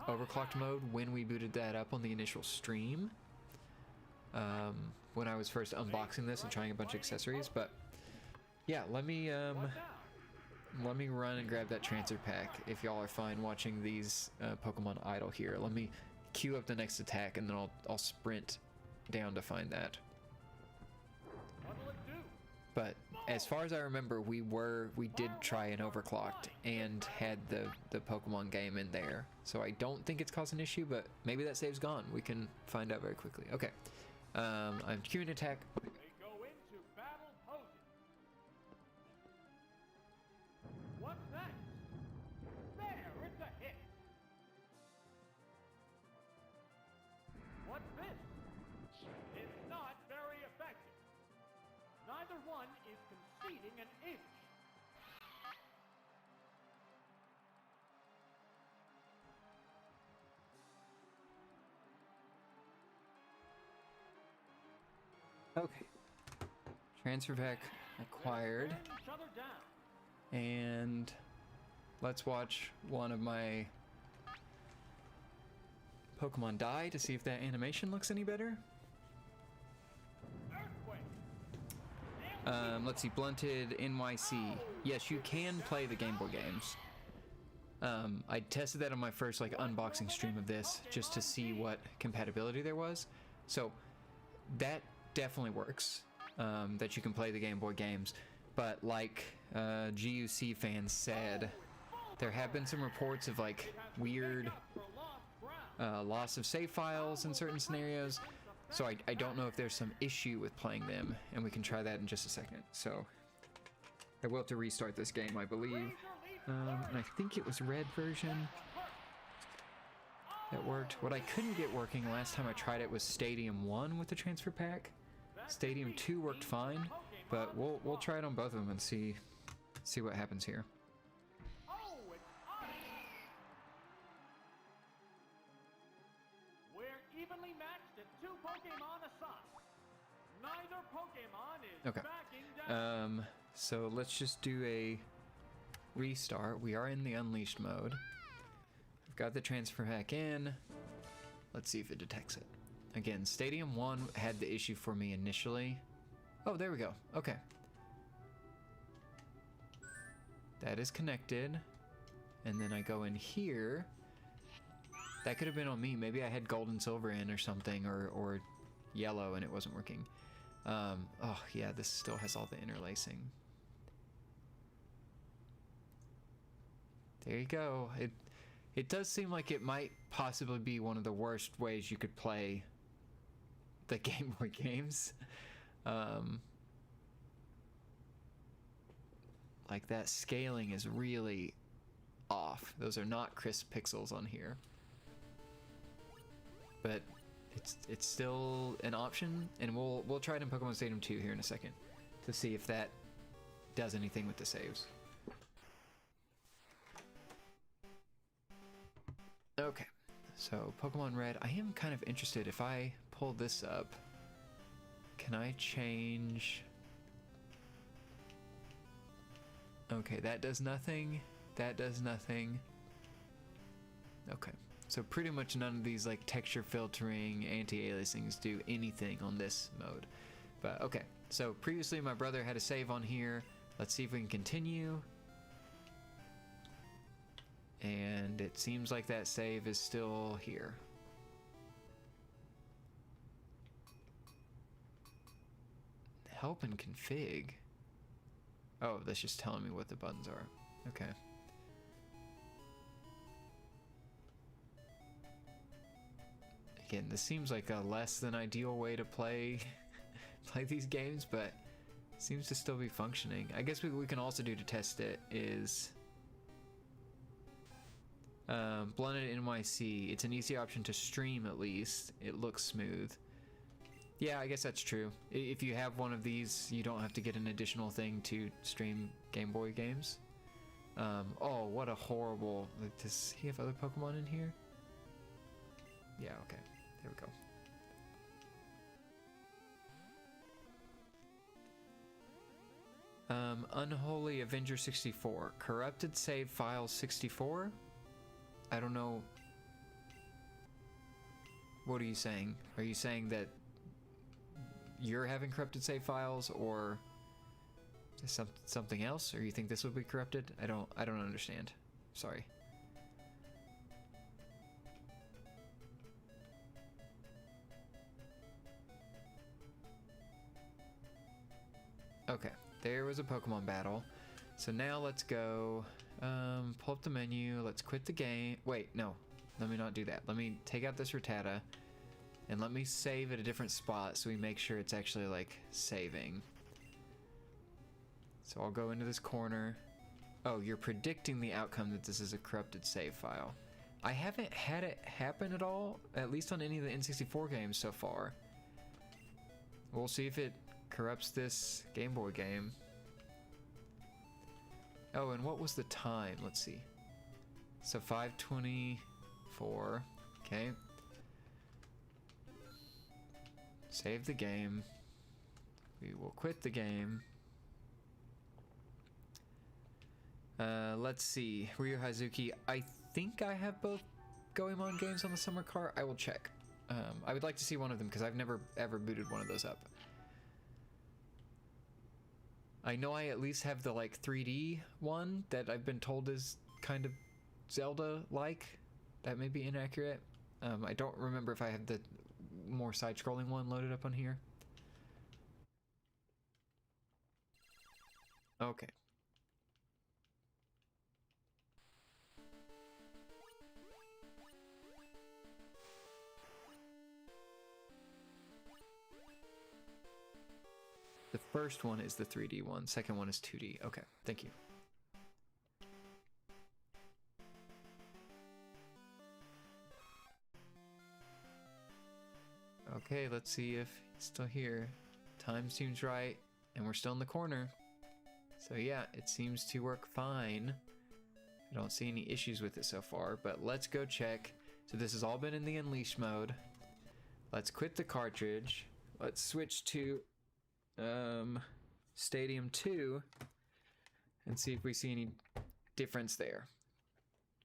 overclocked mode when we booted that up on the initial stream. When I was first unboxing this and trying a bunch of accessories, but yeah, let me run and grab that transfer pack if y'all are fine watching these Pokemon idle here. Let me queue up the next attack and then I'll sprint down to find that. But as far as I remember, we did try an overclocked and had the Pokemon game in there. So I don't think it's caused an issue, but maybe that save's gone. We can find out very quickly. Okay. I'm queuing attack. They go into battle poses. What's next? There, it's a hit. What's this? It's not very effective. Neither one is conceding an inch. Okay. Transfer pack acquired. Each other down. And let's watch one of my Pokemon die to see if that animation looks any better. Let's see, Blunted NYC. Yes, you can play the Game Boy games. I tested that on my first unboxing stream of this just to see what compatibility there was. So that definitely works, that you can play the Game Boy games. But like GUC fans said, there have been some reports of weird loss of save files in certain scenarios. So I don't know if there's some issue with playing them, and we can try that in just a second. So I will have to restart this game, I believe. And I think it was red version that worked. What I couldn't get working last time I tried it was Stadium 1 with the transfer pack. Stadium 2 worked fine, but we'll try it on both of them and see what happens here. We're evenly matched at 2 Pokemon Neither Pokemon is Okay. backing down. So let's just do a restart. We are in the unleashed mode. I've got the transfer pack in. Let's see if it detects it. Again, Stadium 1 had the issue for me initially. Oh, there we go. Okay. That is connected. And then I go in here. That could have been on me. Maybe I had gold and silver in or something, or yellow and it wasn't working. Oh yeah, this still has all the interlacing. There you go. It does seem like it might possibly be one of the worst ways you could play the Game Boy games. Like that scaling is really off. Those are not crisp pixels on here. But it's still an option, and we'll try it in Pokemon Stadium 2 here in a second to see if that does anything with the saves. Okay, so Pokemon Red, I am kind of interested. If I pull this up, can I change? Okay, that does nothing. That does nothing. Okay, so pretty much none of these like texture filtering, anti-aliasings do anything on this mode. But okay, so previously my brother had a save on here. Let's see if we can continue. And it seems like that save is still here. Help and config. Oh, that's just telling me what the buttons are. Okay. Again, this seems like a less than ideal way to play these games, but seems to still be functioning. I guess what we can also do to test it is Blended NYC. It's an easy option to stream, at least. It looks smooth. Yeah, I guess that's true. If you have one of these, you don't have to get an additional thing to stream Game Boy games. Oh, what a horrible... Does he have other Pokemon in here? Yeah, okay. There we go. Unholy Avenger 64. Corrupted save file 64? I don't know. What are you saying? Are you saying that you're having corrupted save files, or something else? Or you think this would be corrupted? I don't understand. Sorry. Okay, there was a Pokemon battle. So now let's go pull up the menu. Let's quit the game. Wait, no, let me not do that. Let me take out this Rattata and let me save at a different spot so we make sure it's actually like saving. So I'll go into this corner. Oh, you're predicting the outcome that this is a corrupted save file. I haven't had it happen at all, at least on any of the N64 games so far. We'll see if it corrupts this Game Boy game. Oh, and what was the time? Let's see. So 5:24. Okay. Save the game. We will quit the game. Let's see. Ryu Hazuki. I think I have both Goemon games on the summer cart. I will check. I would like to see one of them because I've never ever booted one of those up. I know I at least have the like 3D one that I've been told is kind of Zelda-like. That may be inaccurate. I don't remember if I have the more side-scrolling one loaded up on here. Okay. The first one is the 3D one, second one is 2D. Okay, thank you. Okay, let's see if he's still here. Time seems right, and we're still in the corner. So yeah, it seems to work fine. I don't see any issues with it so far, but let's go check. So this has all been in the Unleash mode. Let's quit the cartridge. Let's switch to Stadium 2 and see if we see any difference there.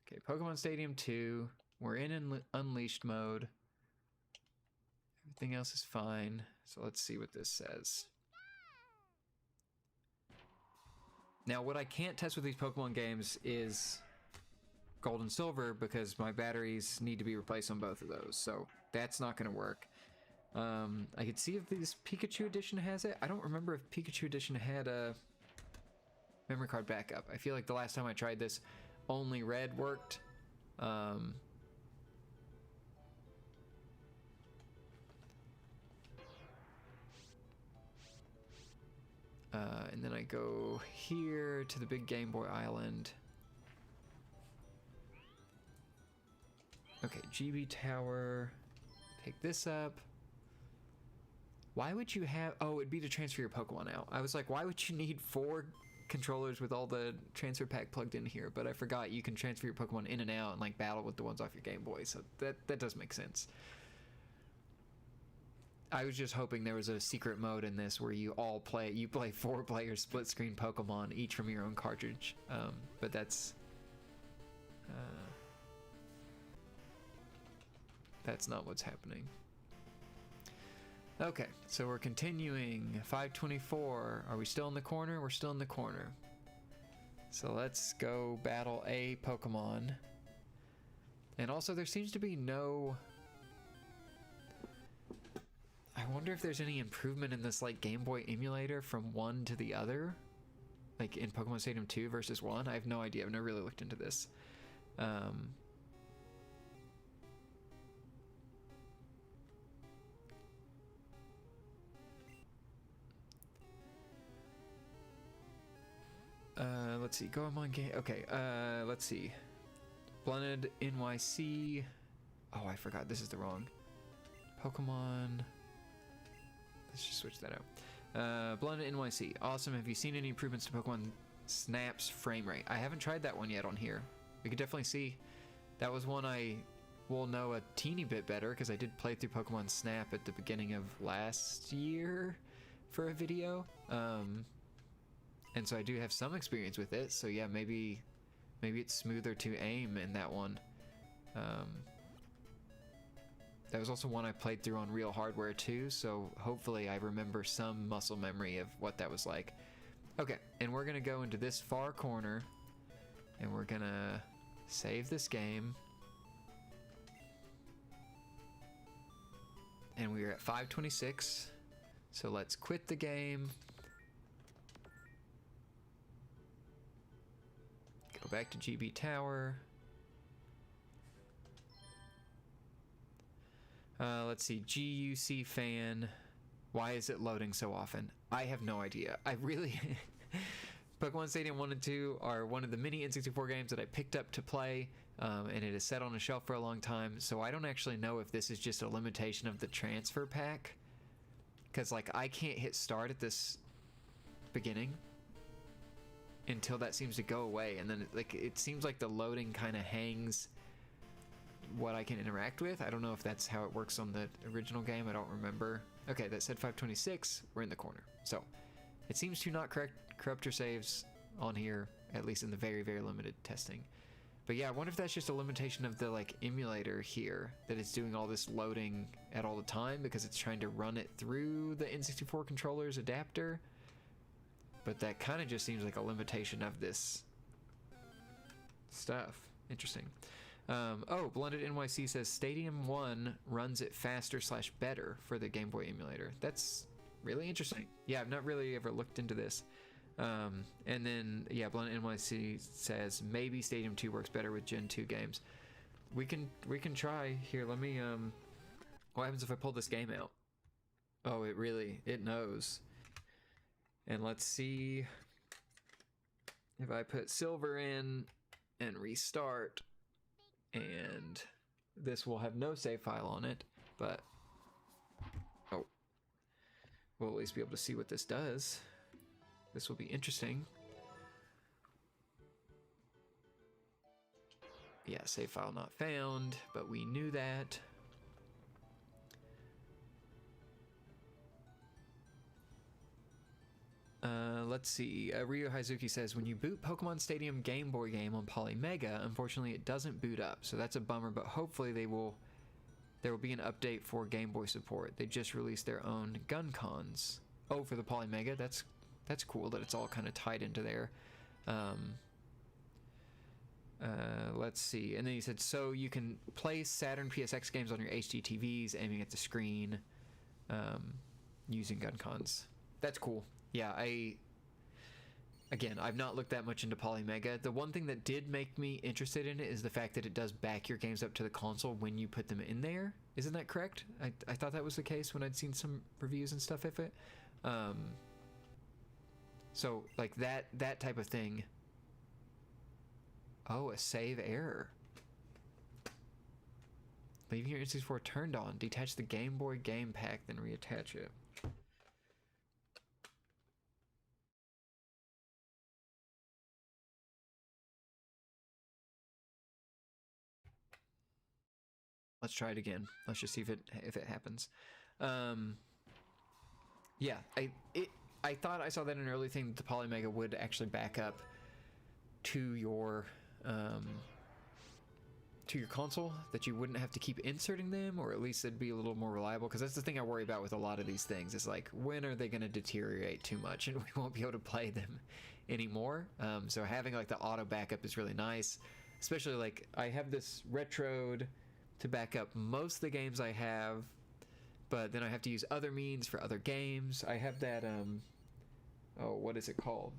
Okay, Pokemon Stadium 2. We're in Unleashed mode. Everything else is fine. So let's see what this says. Now, what I can't test with these Pokemon games is Gold and Silver because my batteries need to be replaced on both of those. So that's not going to work. I could see if this Pikachu Edition has it. I don't remember if Pikachu Edition had a memory card backup. I feel like the last time I tried this, only red worked. And then I go here to the big Game Boy Island. Okay, GB Tower. Pick this up. Why would you have... Oh, it'd be to transfer your Pokemon out. I was like, why would you need 4 controllers with all the transfer pack plugged in here? But I forgot you can transfer your Pokemon in and out and like battle with the ones off your Game Boy. So that does make sense. I was just hoping there was a secret mode in this where you play 4 players split screen Pokemon, each from your own cartridge. But that's not what's happening. Okay, so we're continuing. 524. Are we still in the corner? We're still in the corner. So let's go battle a Pokemon. And also there seems to be no... I wonder if there's any improvement in this like Game Boy emulator from one to the other, like in Pokemon Stadium 2 versus 1. I have no idea. I've never really looked into this. Let's see. Goemon game. Okay. Let's see. Blended NYC. Oh, I forgot. This is the wrong Pokemon. Let's just switch that out. Blended NYC. Awesome. Have you seen any improvements to Pokemon Snap's frame rate? I haven't tried that one yet on here. We could definitely see. That was one I will know a teeny bit better because I did play through Pokemon Snap at the beginning of last year for a video. And so I do have some experience with it. So yeah, maybe it's smoother to aim in that one. That was also one I played through on real hardware too, so hopefully I remember some muscle memory of what that was like. Okay, and we're gonna go into this far corner, and we're gonna save this game. And we are at 526, so let's quit the game. Go back to GB Tower. Let's see, GUC fan. Why is it loading so often? I have no idea. I really... Pokemon Stadium 1 and 2 are one of the many N64 games that I picked up to play, and it is set on a shelf for a long time, so I don't actually know if this is just a limitation of the transfer pack. Because, like, I can't hit start at this beginning until that seems to go away, and then, it seems like the loading kind of hangs what I can interact with. I don't know if that's how it works on the original game. I don't remember. Okay, that said 526. We're in the corner. So it seems to not corrupt your saves on here, at least in the very, very limited testing. But yeah, I wonder if that's just a limitation of the like emulator here, that it's doing all this loading at all the time because it's trying to run it through the N64 controller's adapter. But that kind of just seems like a limitation of this stuff. Interesting. Oh, Blended NYC says Stadium 1 runs it faster / better for the Game Boy emulator. That's really interesting. Yeah, I've not really ever looked into this. And then, yeah, Blended NYC says maybe Stadium 2 works better with Gen 2 games. We can try. Here, let me, what happens if I pull this game out? Oh, it knows. And let's see if I put silver in and restart. And this will have no save file on it, but oh, we'll at least be able to see what this does. This will be interesting. Yeah, save file not found, but we knew that. let's see. Ryo Hazuki says, when you boot Pokemon Stadium Game Boy game on Polymega, unfortunately it doesn't boot up, so that's a bummer, but hopefully there will be an update for Game Boy support. They just released their own gun cons. Oh, for the Polymega, that's cool that it's all kind of tied into there. Let's see. And then he said, so you can play Saturn PSX games on your HD TVs, aiming at the screen, using gun cons. That's cool. Yeah, I've not looked that much into Polymega. The one thing that did make me interested in it is the fact that it does back your games up to the console when you put them in there. Isn't that correct? I thought that was the case when I'd seen some reviews and stuff of it. So, like, that type of thing. Oh, a save error. Leaving your N64 turned on. Detach the Game Boy game pack, then reattach it. Let's try it again. Let's just see if it happens. Yeah, I thought I saw that in an early thing that the Polymega would actually back up to your console, that you wouldn't have to keep inserting them, or at least it'd be a little more reliable, because that's the thing I worry about with a lot of these things. Is like, when are they going to deteriorate too much and we won't be able to play them anymore? So having like the auto backup is really nice, especially like I have this Retrode to back up most of the games I have, but then I have to use other means for other games. I have that oh, what is it called?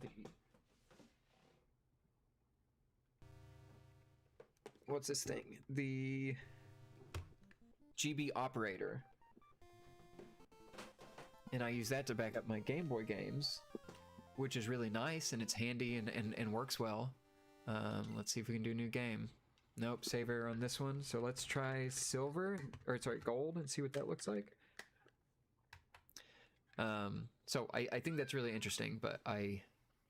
What's this thing? The GB operator. And I use that to back up my Game Boy games, which is really nice, and it's handy and works well. Let's see if we can do a new game. Nope, save error on this one. So let's try silver, or sorry, gold, and see what that looks like. So I think that's really interesting, but I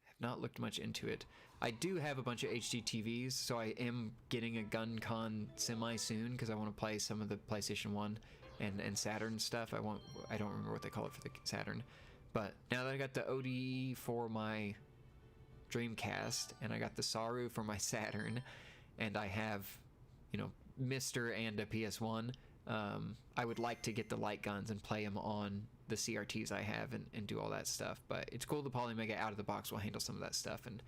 have not looked much into it. I do have a bunch of HD TVs, so I am getting a gun con semi soon because I want to play some of the PlayStation 1 and Saturn stuff. I don't remember what they call it for the Saturn. But now that I got the ODE for my Dreamcast, and I got the Saru for my Saturn, and I have, you know, Mister and a PS1, I would like to get the light guns and play them on the CRTs I have and do all that stuff. But it's cool the Polymega out of the box will handle some of that stuff and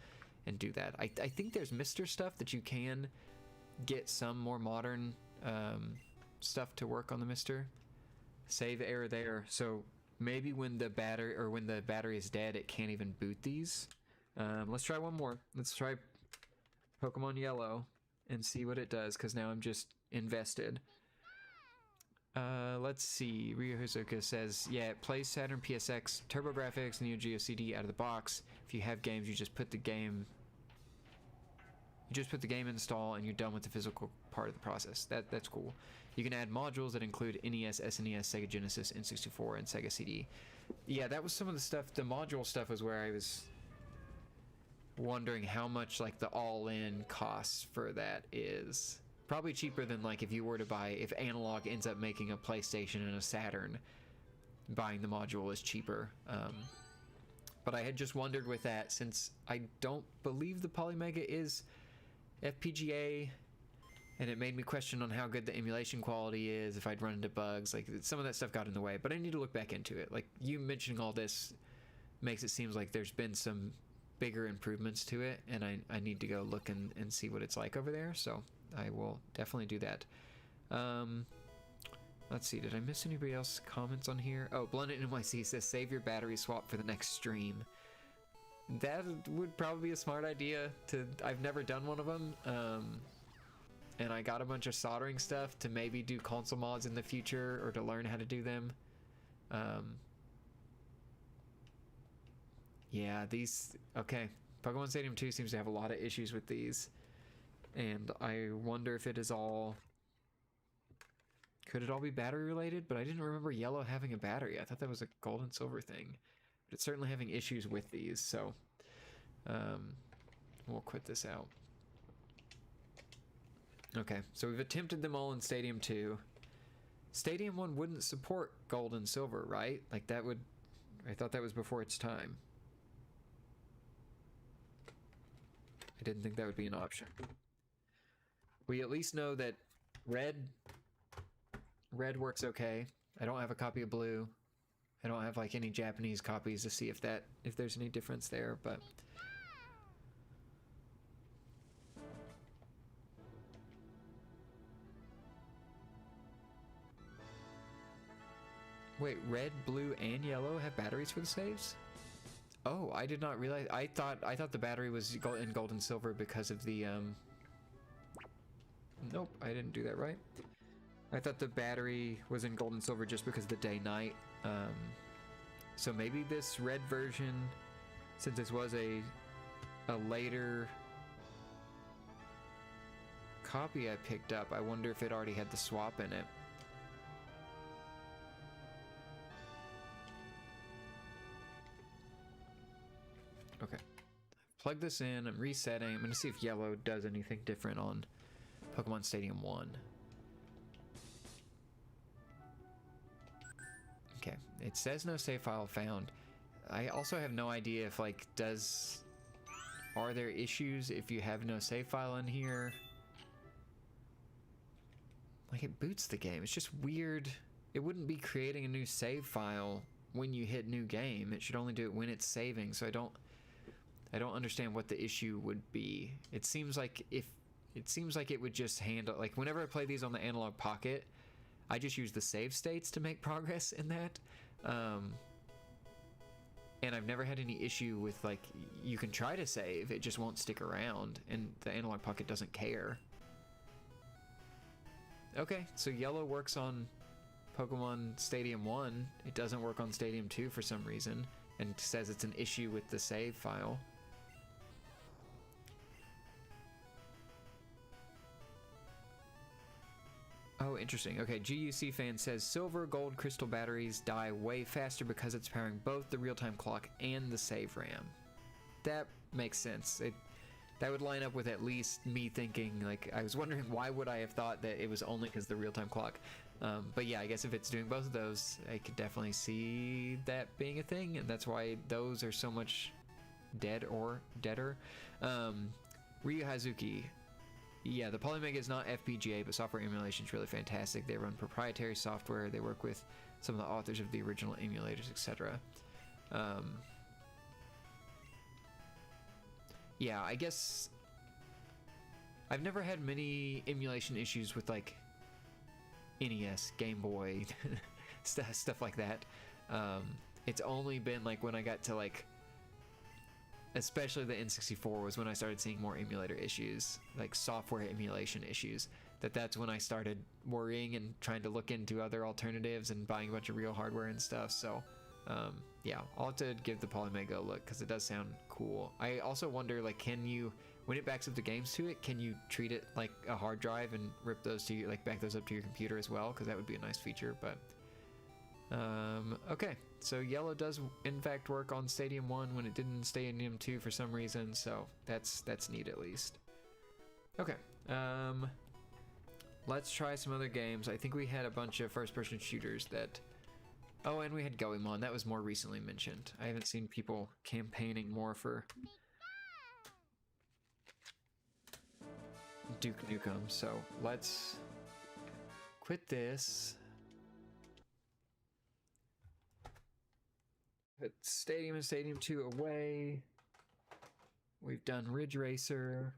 do that. I think there's Mister stuff that you can get some more modern stuff to work on the Mister. Save error there. So maybe when the battery is dead, it can't even boot these. Let's try one more. Let's try Pokemon Yellow and see what it does, because now I'm just invested. Let's see. Ryo Hazuka says, yeah, it plays Saturn PSX, TurboGrafx, Neo Geo CD out of the box. If you have games, you just put the game install and you're done with the physical part of the process. That's cool. You can add modules that include NES, SNES, Sega Genesis, N64, and Sega CD. Yeah, that was some of the stuff. The module stuff was where I was wondering how much like the all-in cost for that is. Probably cheaper than like if you were to buy, if Analogue ends up making a PlayStation and a Saturn, buying the module is cheaper. But I had just wondered with that, since I don't believe the Polymega is FPGA, and it made me question on how good the emulation quality is, if I'd run into bugs. Like, some of that stuff got in the way, but I need to look back into it. Like, you mentioning all this makes it seem like there's been some bigger improvements to it, and I need to go look and see what it's like over there, so I will definitely do that. Let's see, did I miss anybody else comments on here? Oh, Blended NYC says, save your battery swap for the next stream. That would probably be a smart idea. I've never done one of them, and I got a bunch of soldering stuff to maybe do console mods in the future, or to learn how to do them. Yeah, okay. Pokemon Stadium 2 seems to have a lot of issues with these, and I wonder if it is all... Could it all be battery related? But I didn't remember Yellow having a battery. I thought that was a gold and silver thing. But it's certainly having issues with these, so we'll quit this out. Okay, so we've attempted them all in Stadium 2. Stadium 1 wouldn't support gold and silver, right? Like, that would... I thought that was before its time. I didn't think that would be an option. We at least know that red works okay. I don't have a copy of blue. I don't have like any Japanese copies to see if there's any difference there, but wait, red, blue, and yellow have batteries for the saves? Oh, I did not realize. I thought the battery was in gold and silver because of the Nope, I didn't do that right. I thought the battery was in gold and silver just because of the day-night. So maybe this red version, since this was a later copy I picked up, I wonder if it already had the swap in it. Okay. Plug this in, I'm resetting. I'm going to see if yellow does anything different on Pokemon Stadium 1. Okay, it says no save file found. I also have no idea if like are there issues if you have no save file in here? Like it boots the game. It's just weird. It wouldn't be creating a new save file when you hit new game. It should only do it when it's saving. So I don't understand what the issue would be. It seems like it would just handle, like whenever I play these on the Analog Pocket, I just use the save states to make progress in that. And I've never had any issue with like, you can try to save, it just won't stick around, and the Analog Pocket doesn't care. Okay, so yellow works on Pokemon Stadium 1. It doesn't work on Stadium 2 for some reason, and says it's an issue with the save file. Oh, interesting. Okay, GUC fan says silver gold crystal batteries die way faster because it's powering both the real-time clock and the save RAM. That makes sense. That would line up with at least me thinking, like, I was wondering why would I have thought that it was only because the real-time clock. But yeah, I guess if it's doing both of those, I could definitely see that being a thing, and that's why those are so much deader. Ryu Hazuki. Yeah, the Polymega is not FPGA, but software emulation is really fantastic. They run proprietary software. They work with some of the authors of the original emulators, etc. Yeah, I guess I've never had many emulation issues with like NES, Game Boy, stuff like that. It's only been like when I got to like, especially the N64 was when I started seeing more emulator issues, like software emulation issues. That's when I started worrying and trying to look into other alternatives and buying a bunch of real hardware and stuff. So yeah, I'll have to give the Polymega a look because it does sound cool. I also wonder, like, can you, when it backs up the games to it, can you treat it like a hard drive and rip those to you, like back those up to your computer as well? Because that would be a nice feature. But okay, so yellow does in fact work on Stadium 1 when it didn't in Stadium 2 for some reason, so that's neat at least. Okay, let's try some other games. I think we had a bunch of first-person shooters that... Oh, and we had Goemon. That was more recently mentioned. I haven't seen people campaigning more for Duke Nukem, so let's quit this. Put Stadium and Stadium 2 away. We've done Ridge Racer.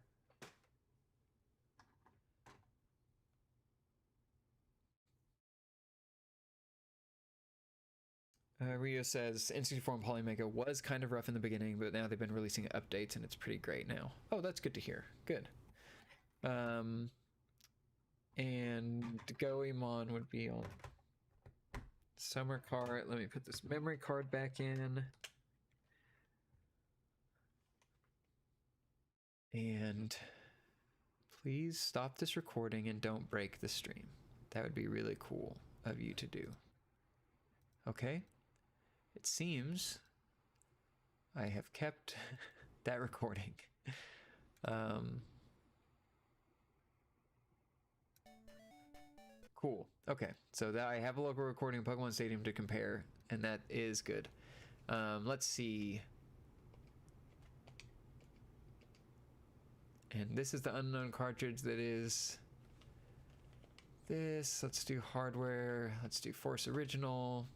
Rio says N64 and Polymega was kind of rough in the beginning, but now they've been releasing updates and it's pretty great now. Oh, that's good to hear. Good. And Goemon would be on Summer Card. Let me put this memory card back in. And please stop this recording and don't break the stream. That would be really cool of you to do. Okay. It seems I have kept that recording. Cool. Okay, so that I have a local recording of Pokemon Stadium to compare, and that is good. Let's see. And this is the unknown cartridge that is this. Let's do hardware. Let's do Force Original.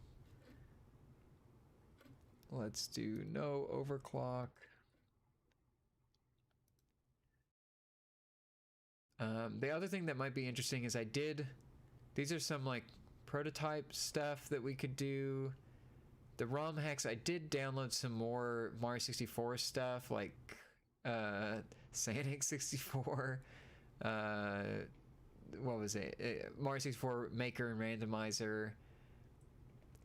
Let's do no overclock. The other thing that might be interesting is these are some like prototype stuff that we could do. The ROM hacks, I did download some more Mario 64 stuff, like Sonic 64, what was it? Mario 64 Maker and Randomizer.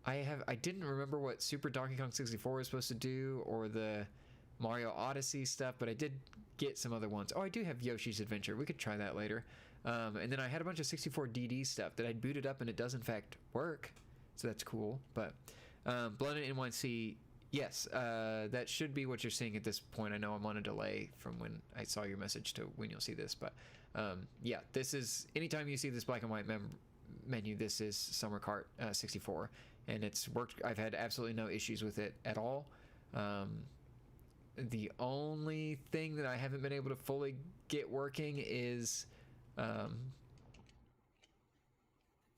I didn't remember what Super Donkey Kong 64 was supposed to do, or the Mario Odyssey stuff, but I did get some other ones. Oh, I do have Yoshi's Adventure. We could try that later. And then I had a bunch of 64DD stuff that I'd booted up, and it does in fact work, so that's cool. But Blended N1C, yes, that should be what you're seeing at this point. I know I'm on a delay from when I saw your message to when you'll see this, but yeah, this is, anytime you see this black and white menu, this is Summer Kart 64, and it's worked. I've had absolutely no issues with it at all. The only thing that I haven't been able to fully get working is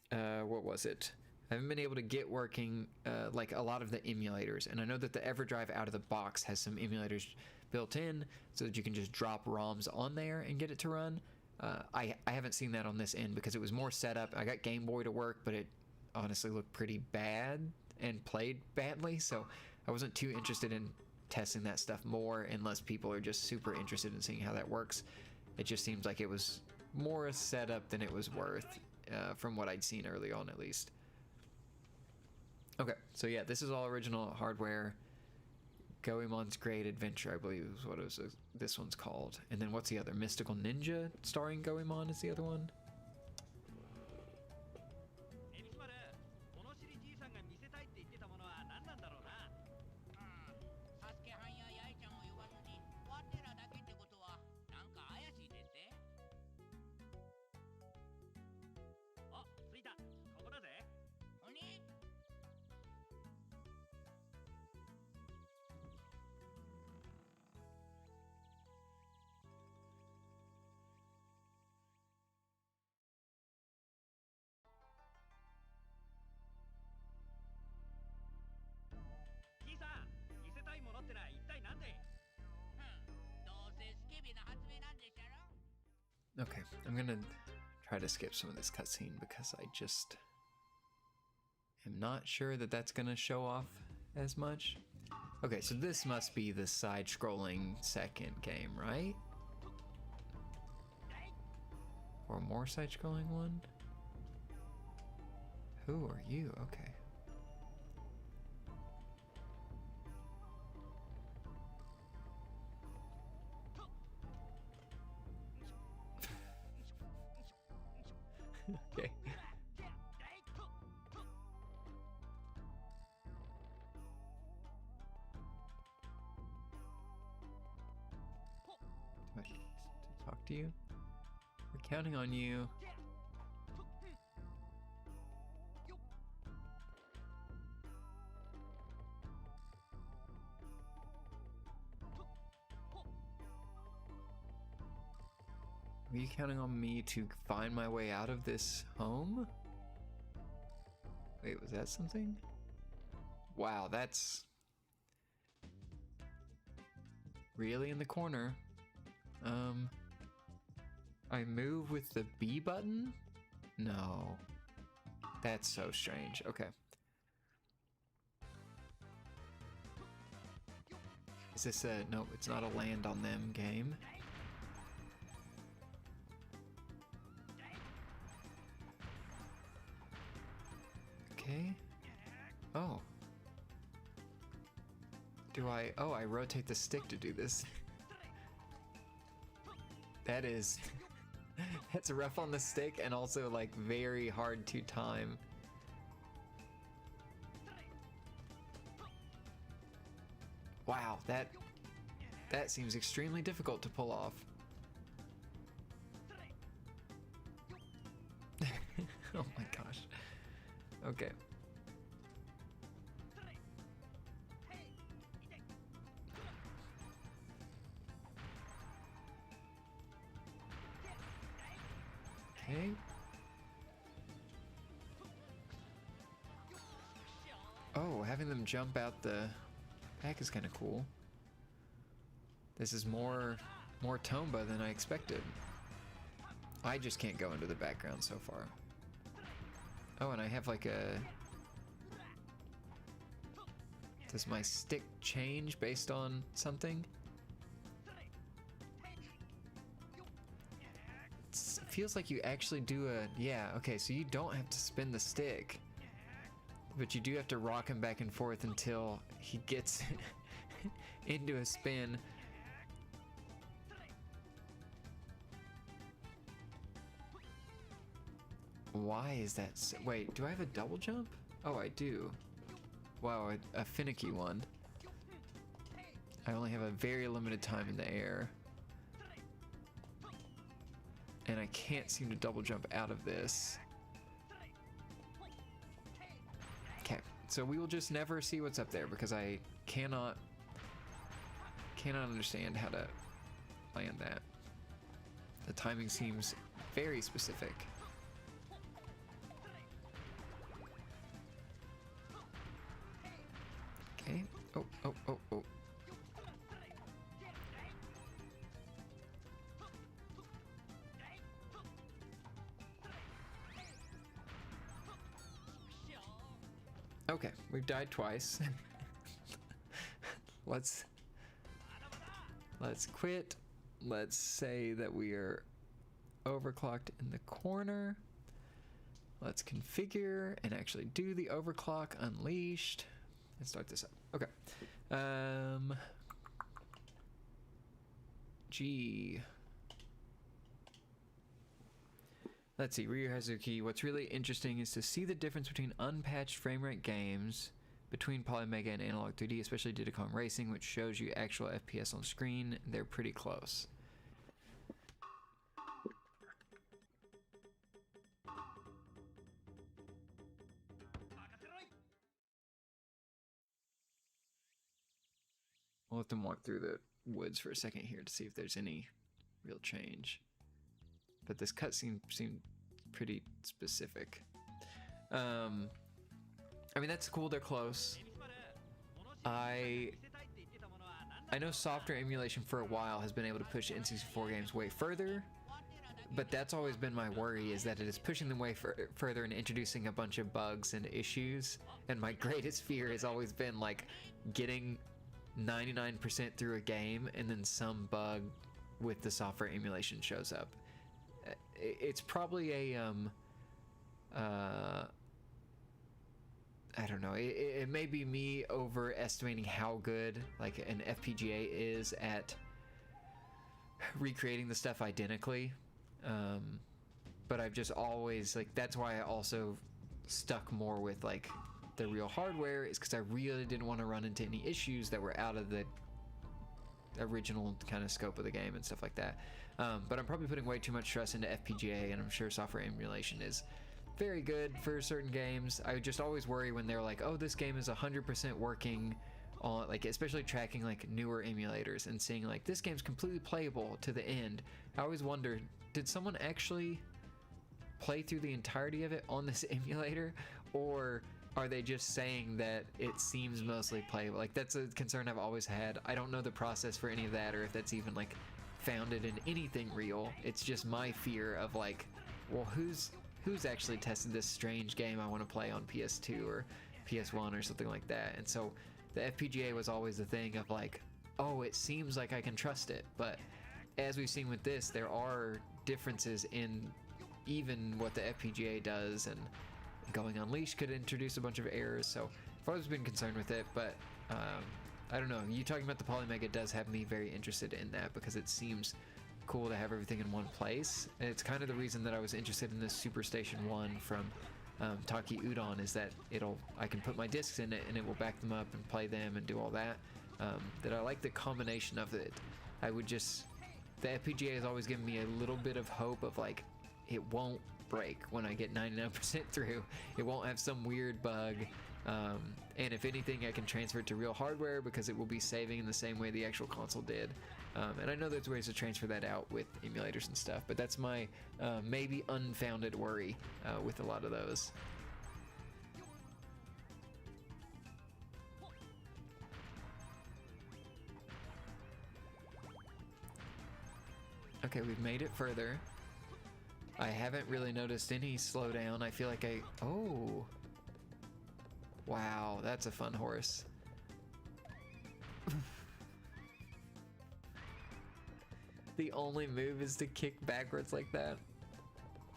what was it? I haven't been able to get working like a lot of the emulators, and I know that the EverDrive out of the box has some emulators built in so that you can just drop ROMs on there and get it to run. I haven't seen that on this end because it was more setup. I got Game Boy to work, but it honestly looked pretty bad and played badly, so I wasn't too interested in testing that stuff more unless people are just super interested in seeing how that works. It just seems like it was more a setup than it was worth, from what I'd seen early on at least. Okay, so yeah, this is all original hardware. Goemon's Great Adventure, I believe is what this one's called. And then what's the other? Mystical Ninja starring Goemon is the other one. Okay, I'm gonna try to skip some of this cutscene because I just am not sure that that's gonna show off as much. Okay, so this must be the side-scrolling second game, right? Or more side-scrolling one? Who are you? Okay. Okay. Do I need to talk to you? We're counting on you. Are you counting on me to find my way out of this home? Wait, was that something? Wow, that's really in the corner. I move with the B button? No. That's so strange. Okay. Is this a... No, it's not a land on them game. Okay. Oh. Do I... Oh, I rotate the stick to do this. That is... That's rough on the stick and also, like, very hard to time. Wow, that seems extremely difficult to pull off. Oh my gosh. Okay. having them jump out the back is kind of cool. This is more Tomba than I expected. I just can't go into the background so far. Oh, and I have like a... Does my stick change based on something? It feels like you actually do a... Yeah, okay, so you don't have to spin the stick. But you do have to rock him back and forth until he gets into a spin. Why is that so... Wait, do I have a double jump? Oh, I do. Wow, a finicky one. I only have a very limited time in the air. And I can't seem to double jump out of this. Okay, so we will just never see what's up there because I cannot understand how to land that. The timing seems very specific. Okay. Oh, oh, oh, oh. Okay, we've died twice. Let's quit. Let's say that we are overclocked in the corner. Let's configure and actually do the overclock unleashed and start this up. Okay. G. Let's see, Ryu Hazuki. What's really interesting is to see the difference between unpatched framerate games between Polymega and Analogue 3D, especially Diddy Kong Racing, which shows you actual FPS on screen. They're pretty close. We'll let them walk through the woods for a second here to see if there's any real change. But this cutscene seemed pretty specific. I mean, that's cool, they're close. I know software emulation for a while has been able to push N64 games way further, but that's always been my worry, is that it is pushing them way further and introducing a bunch of bugs and issues. And my greatest fear has always been like getting 99% through a game and then some bug with the software emulation shows up. It's probably a I don't know, it may be me overestimating how good like an FPGA is at recreating the stuff identically, but I've just always, like, that's why I also stuck more with like the real hardware, is because I really didn't want to run into any issues that were out of the original kind of scope of the game and stuff like that. But I'm probably putting way too much stress into FPGA, and I'm sure software emulation is very good for certain games. I just always worry when they're like, oh, this game is 100% working on, like, especially tracking like newer emulators and seeing like this game's completely playable to the end. I always wonder, did someone actually play through the entirety of it on this emulator, or are they just saying that it seems mostly playable? Like, that's a concern I've always had. I don't know the process for any of that, or if that's even like founded in anything real. It's just my fear of like, well, who's actually tested this strange game I want to play on PS2 or PS1 or something like that. And so the FPGA was always the thing of like, oh, it seems like I can trust it. But as we've seen with this, there are differences in even what the FPGA does, and going Unleashed could introduce a bunch of errors. So I've always been concerned with it, but I don't know. You talking about the Polymega does have me very interested in that, because it seems cool to have everything in one place. And it's kind of the reason that I was interested in this Superstation 1 from Taki Udon, is that I can put my discs in it and it will back them up and play them and do all that. That I like the combination of it. The FPGA has always given me a little bit of hope of like, it won't break when I get 99% through. It won't have some weird bug. And if anything, I can transfer it to real hardware because it will be saving in the same way the actual console did. And I know there's ways to transfer that out with emulators and stuff, but that's my maybe unfounded worry with a lot of those. Okay, we've made it further. I haven't really noticed any slowdown. I feel like oh. Wow, that's a fun horse. The only move is to kick backwards like that.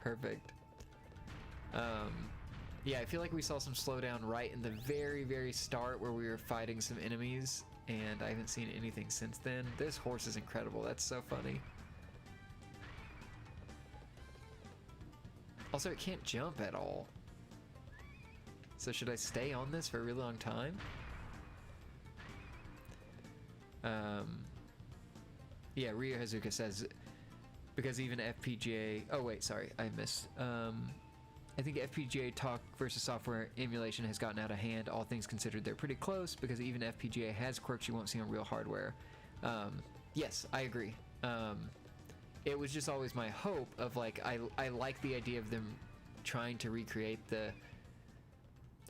Perfect. Yeah, I feel like we saw some slowdown right in the very, very start where we were fighting some enemies, and I haven't seen anything since then. This horse is incredible. That's so funny. Also, it can't jump at all. So should I stay on this for a really long time? Yeah, Rio Hazuka says, because even FPGA... Oh, wait, sorry, I missed. I think FPGA talk versus software emulation has gotten out of hand. All things considered, they're pretty close, because even FPGA has quirks you won't see on real hardware. Yes, I agree. It was just always my hope of, like, I like the idea of them trying to recreate the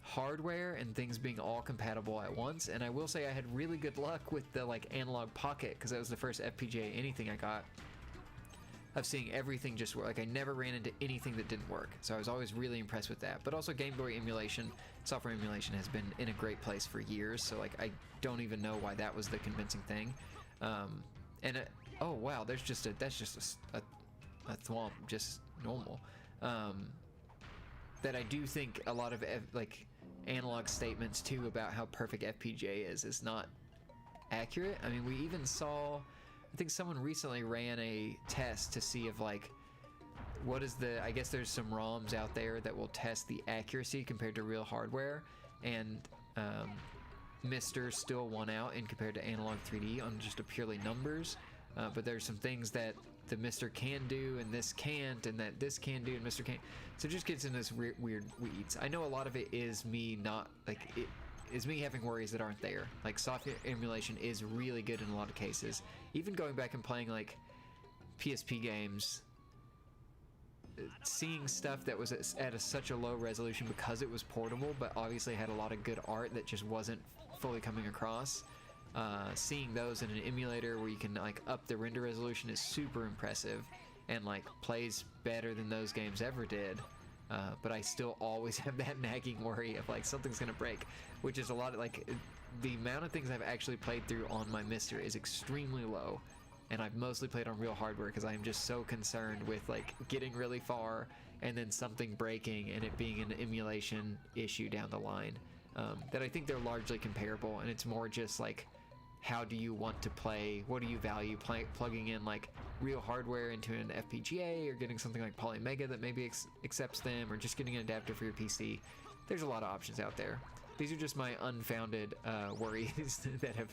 hardware and things being all compatible at once. And I will say I had really good luck with the, like, Analog Pocket, because that was the first FPGA anything I got of seeing everything just work. Like, I never ran into anything that didn't work, so I was always really impressed with that. But also Game Boy emulation, software emulation has been in a great place for years, so like I don't even know why that was the convincing thing. Oh wow, that's just a thwomp, just normal. That I do think a lot of like analog statements too about how perfect FPGA is not accurate. I mean, we even saw, I think someone recently ran a test to see if, like, what is the, I guess there's some ROMs out there that will test the accuracy compared to real hardware, and Mr. still won out in compared to Analog 3D on just a purely numbers, but there's some things that the Mr. can do and this can't, and that this can do and Mr. can't, so it just gets into this weird weeds. I know a lot of it is me not, like, it is me having worries that aren't there. Like, software emulation is really good in a lot of cases. Even going back and playing, like, PSP games, seeing stuff that was at such a low resolution because it was portable, but obviously had a lot of good art that just wasn't fully coming across. Seeing those in an emulator where you can, like, up the render resolution is super impressive, and, like, plays better than those games ever did. But I still always have that nagging worry of, like, something's gonna break, which is a lot of, like, the amount of things I've actually played through on my Mister is extremely low, and I've mostly played on real hardware because I'm just so concerned with, like, getting really far and then something breaking and it being an emulation issue down the line. That I think they're largely comparable, and it's more just, like, how do you want to play, what do you value plugging in, like, real hardware into an FPGA, or getting something like Polymega that maybe accepts them, or just getting an adapter for your PC. There's a lot of options out there. These are just my unfounded worries that have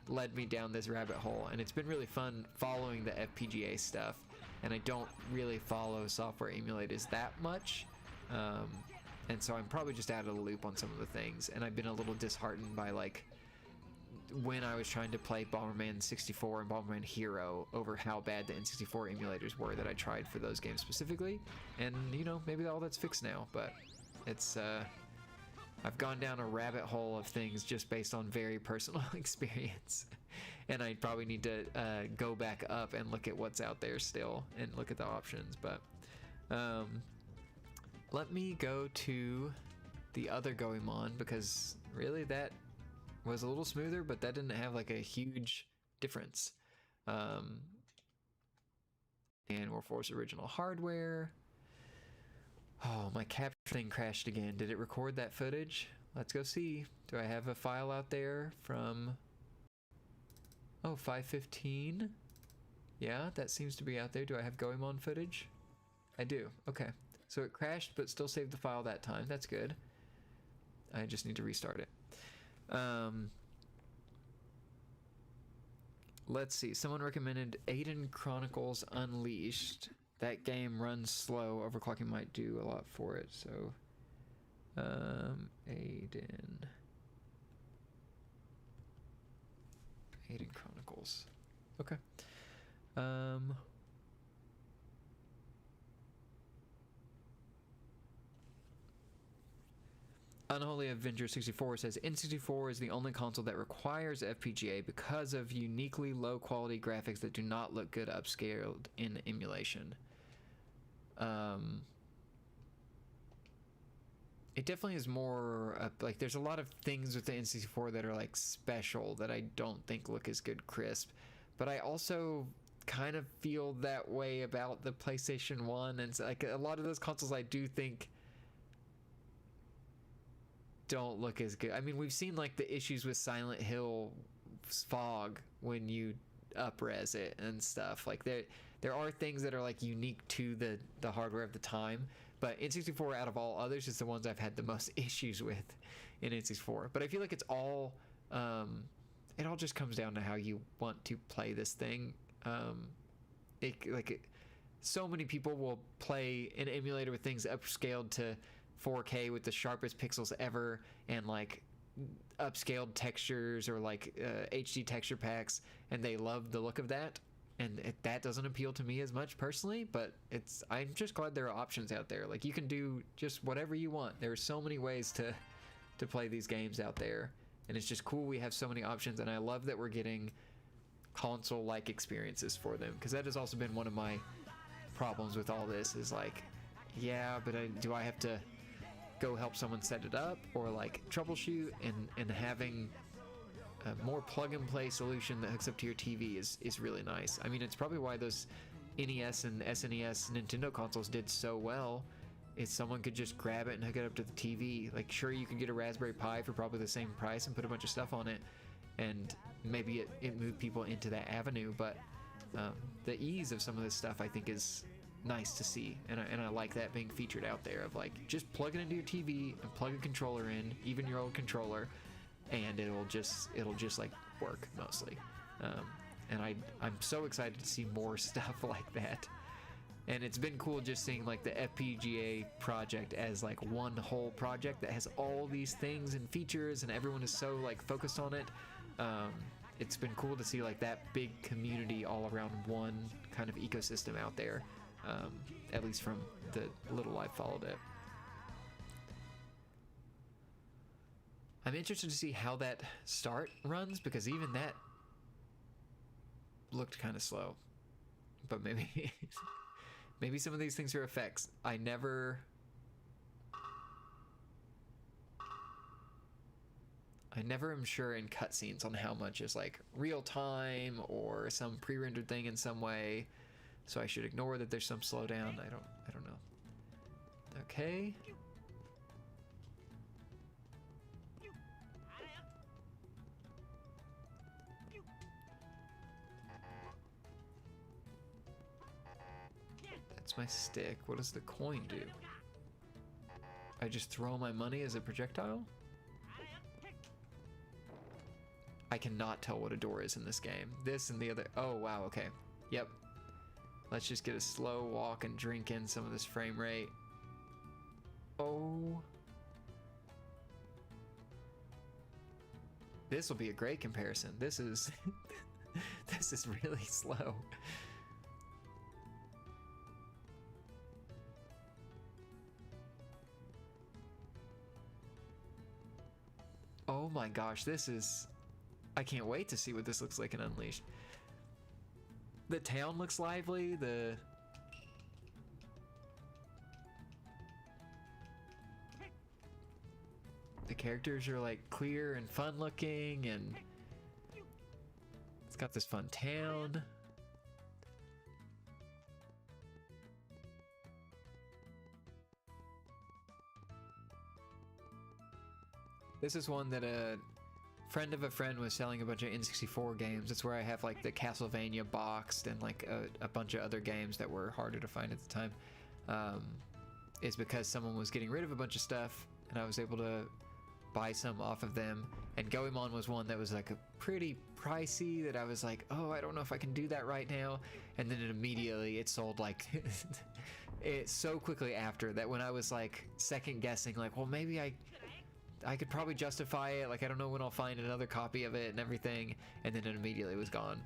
led me down this rabbit hole, and it's been really fun following the FPGA stuff, and I don't really follow software emulators that much, and so I'm probably just out of the loop on some of the things, and I've been a little disheartened by, like, when I was trying to play Bomberman 64 and Bomberman Hero over how bad the N64 emulators were that I tried for those games specifically. And, you know, maybe all that's fixed now, but it's, I've gone down a rabbit hole of things just based on very personal experience. And I probably need to go back up and look at what's out there still and look at the options. But let me go to the other Goemon, because really that was a little smoother, but that didn't have, like, a huge difference. And Warforce original hardware. Oh, my capture thing crashed again. Did it record that footage? Let's go see. Do I have a file out there from... Oh, 515? Yeah, that seems to be out there. Do I have Goemon footage? I do. Okay. So it crashed, but still saved the file that time. That's good. I just need to restart it. Let's see. Someone recommended Aiden Chronicles Unleashed. That game runs slow. Overclocking might do a lot for it. So, Aiden Chronicles. Okay. Unholy Avenger 64 says N64 is the only console that requires FPGA because of uniquely low quality graphics that do not look good upscaled in emulation. It definitely is more like there's a lot of things with the N64 that are like special that I don't think look as good crisp, but I also kind of feel that way about the PlayStation 1, and so, like, a lot of those consoles I do think don't look as good. I mean, we've seen like the issues with Silent Hill fog when you up-res it and stuff. Like there are things that are like unique to the hardware of the time, but N64 out of all others is the ones I've had the most issues with in N64. But I feel like it's all it all just comes down to how you want to play this thing. So many people will play an emulator with things upscaled to 4K with the sharpest pixels ever, and like upscaled textures or like HD texture packs, and they love the look of that, and that doesn't appeal to me as much personally. But I'm just glad there are options out there. Like, you can do just whatever you want. There are so many ways to play these games out there, and it's just cool we have so many options. And I love that we're getting console-like experiences for them, because that has also been one of my problems with all this, is like, yeah, but do I have to go help someone set it up or like troubleshoot? And having a more plug-and-play solution that hooks up to your TV is really nice. I mean, it's probably why those NES and SNES Nintendo consoles did so well, is someone could just grab it and hook it up to the TV. Like, sure, you could get a Raspberry Pi for probably the same price and put a bunch of stuff on it, and maybe it moved people into that avenue, but the ease of some of this stuff I think is nice to see, and I like that being featured out there, of like, just plug it into your TV and plug a controller in, even your old controller, and it'll just like work mostly. And I'm so excited to see more stuff like that. And it's been cool just seeing like the FPGA project as like one whole project that has all these things and features, and everyone is so like focused on it. It's been cool to see like that big community all around one kind of ecosystem out there, at least from the little I've followed it. I'm interested to see how that start runs, because even that looked kind of slow, but maybe maybe some of these things are effects. I never am sure in cutscenes on how much is like real time or some pre-rendered thing in some way, so I should ignore that there's some slowdown. I don't know. Okay. That's my stick. What does the coin do? I just throw my money as a projectile? I cannot tell what a door is in this game. This and the other. Oh, wow, okay. Yep. Let's just get a slow walk and drink in some of this frame rate. Oh. This will be a great comparison. This is this is really slow. Oh my gosh, this is... I can't wait to see what this looks like in Unleashed. The town looks lively, the characters are like clear and fun looking, and it's got this fun town. This is one that a friend of a friend was selling a bunch of N64 games. It's where I have like the Castlevania boxed and like a bunch of other games that were harder to find at the time. Is because someone was getting rid of a bunch of stuff and I was able to buy some off of them. And Goemon was one that was like a pretty pricey, that I was like, oh, I don't know if I can do that right now. And then it sold like it so quickly after that, when I was like second guessing, like, well, maybe I could probably justify it, like I don't know when I'll find another copy of it and everything, and then it immediately was gone.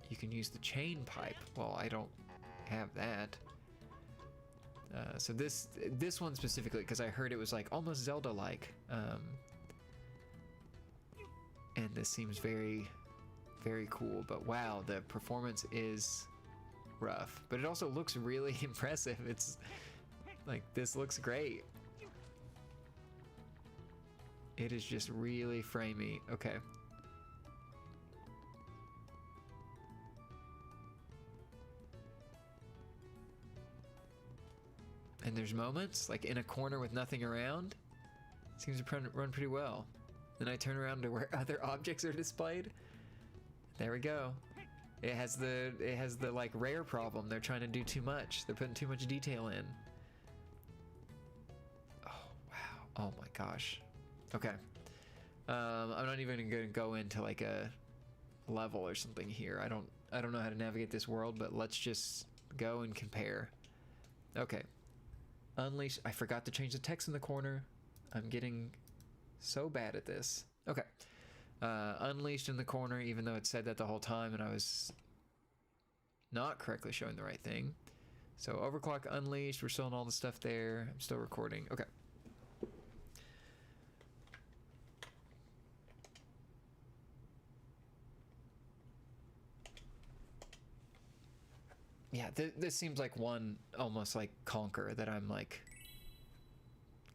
You can use the chain pipe. Well, I don't have that. So this one specifically, because I heard it was like almost Zelda-like, and this seems very, very cool. But wow, the performance is rough, but it also looks really impressive. It's like, this looks great. It is just really framey. Okay. And there's moments, like in a corner with nothing around, seems to run pretty well. Then I turn around to where other objects are displayed. There we go. It has the like rare problem. They're trying to do too much. They're putting too much detail in. Oh wow. Oh my gosh. Okay. I'm not even gonna go into like a level or something here. I don't know how to navigate this world, but let's just go and compare. Okay. Unleash. I forgot to change the text in the corner. I'm getting so bad at this. Okay. Unleashed in the corner, even though it said that the whole time and I was not correctly showing the right thing. So overclock unleashed. We're still in all the stuff there. I'm still recording. Okay. Yeah, this seems like one almost like Conquer that I'm like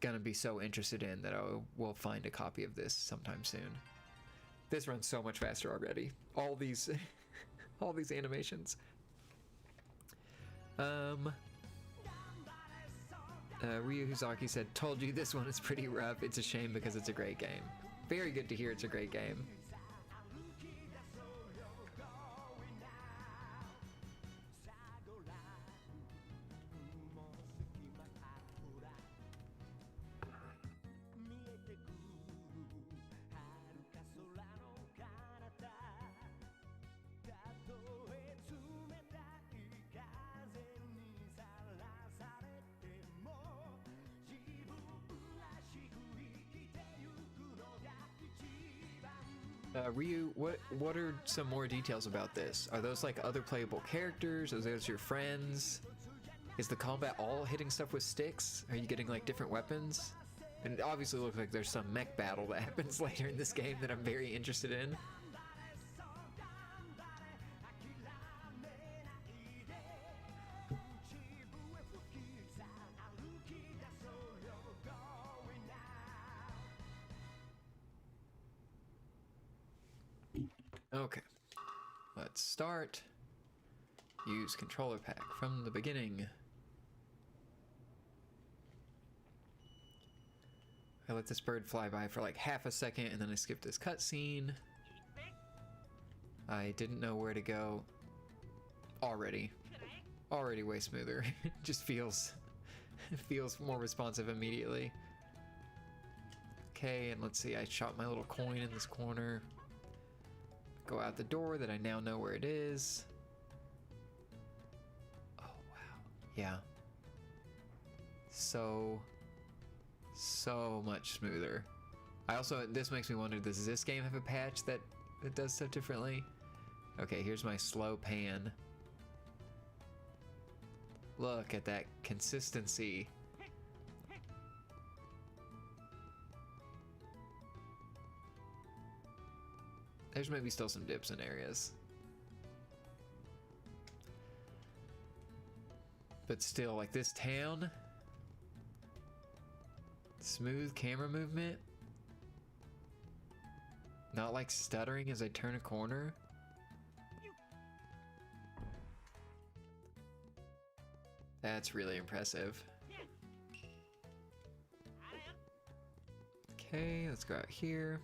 gonna be so interested in that I will find a copy of this sometime soon. This runs so much faster already. All these all these animations. Ryu Huzaki said, "Told you this one is pretty rough. It's a shame because it's a great game." Very good to hear it's a great game. Ryu, what are some more details about this? Are those like other playable characters? Are those your friends? Is the combat all hitting stuff with sticks? Are you getting like different weapons? And it obviously looks like there's some mech battle that happens later in this game that I'm very interested in. Okay, let's start. Use controller pack from the beginning. I let this bird fly by for like half a second and then I skipped this cutscene. I didn't know where to go. Already way smoother. It just feels more responsive immediately. Okay, and let's see, I shot my little coin in this corner. Go out the door that I now know where it is. Oh wow, yeah. So much smoother. This makes me wonder, does this game have a patch that does stuff differently? Okay, here's my slow pan. Look at that consistency. There's maybe still some dips in areas. But still, like this town, smooth camera movement, not like stuttering as I turn a corner. That's really impressive. Okay, let's go out here.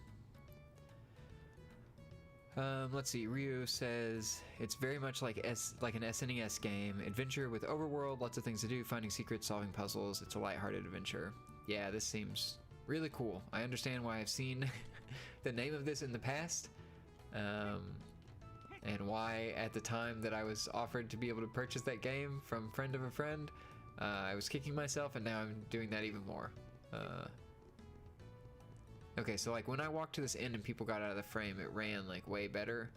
Let's see, Ryu says, it's very much like an SNES game. Adventure with overworld, lots of things to do, finding secrets, solving puzzles. It's a lighthearted adventure. Yeah, this seems really cool. I understand why I've seen the name of this in the past. And why at the time that I was offered to be able to purchase that game from friend of a friend, I was kicking myself, and now I'm doing that even more. Okay, so like when I walked to this end and people got out of the frame, it ran like way better.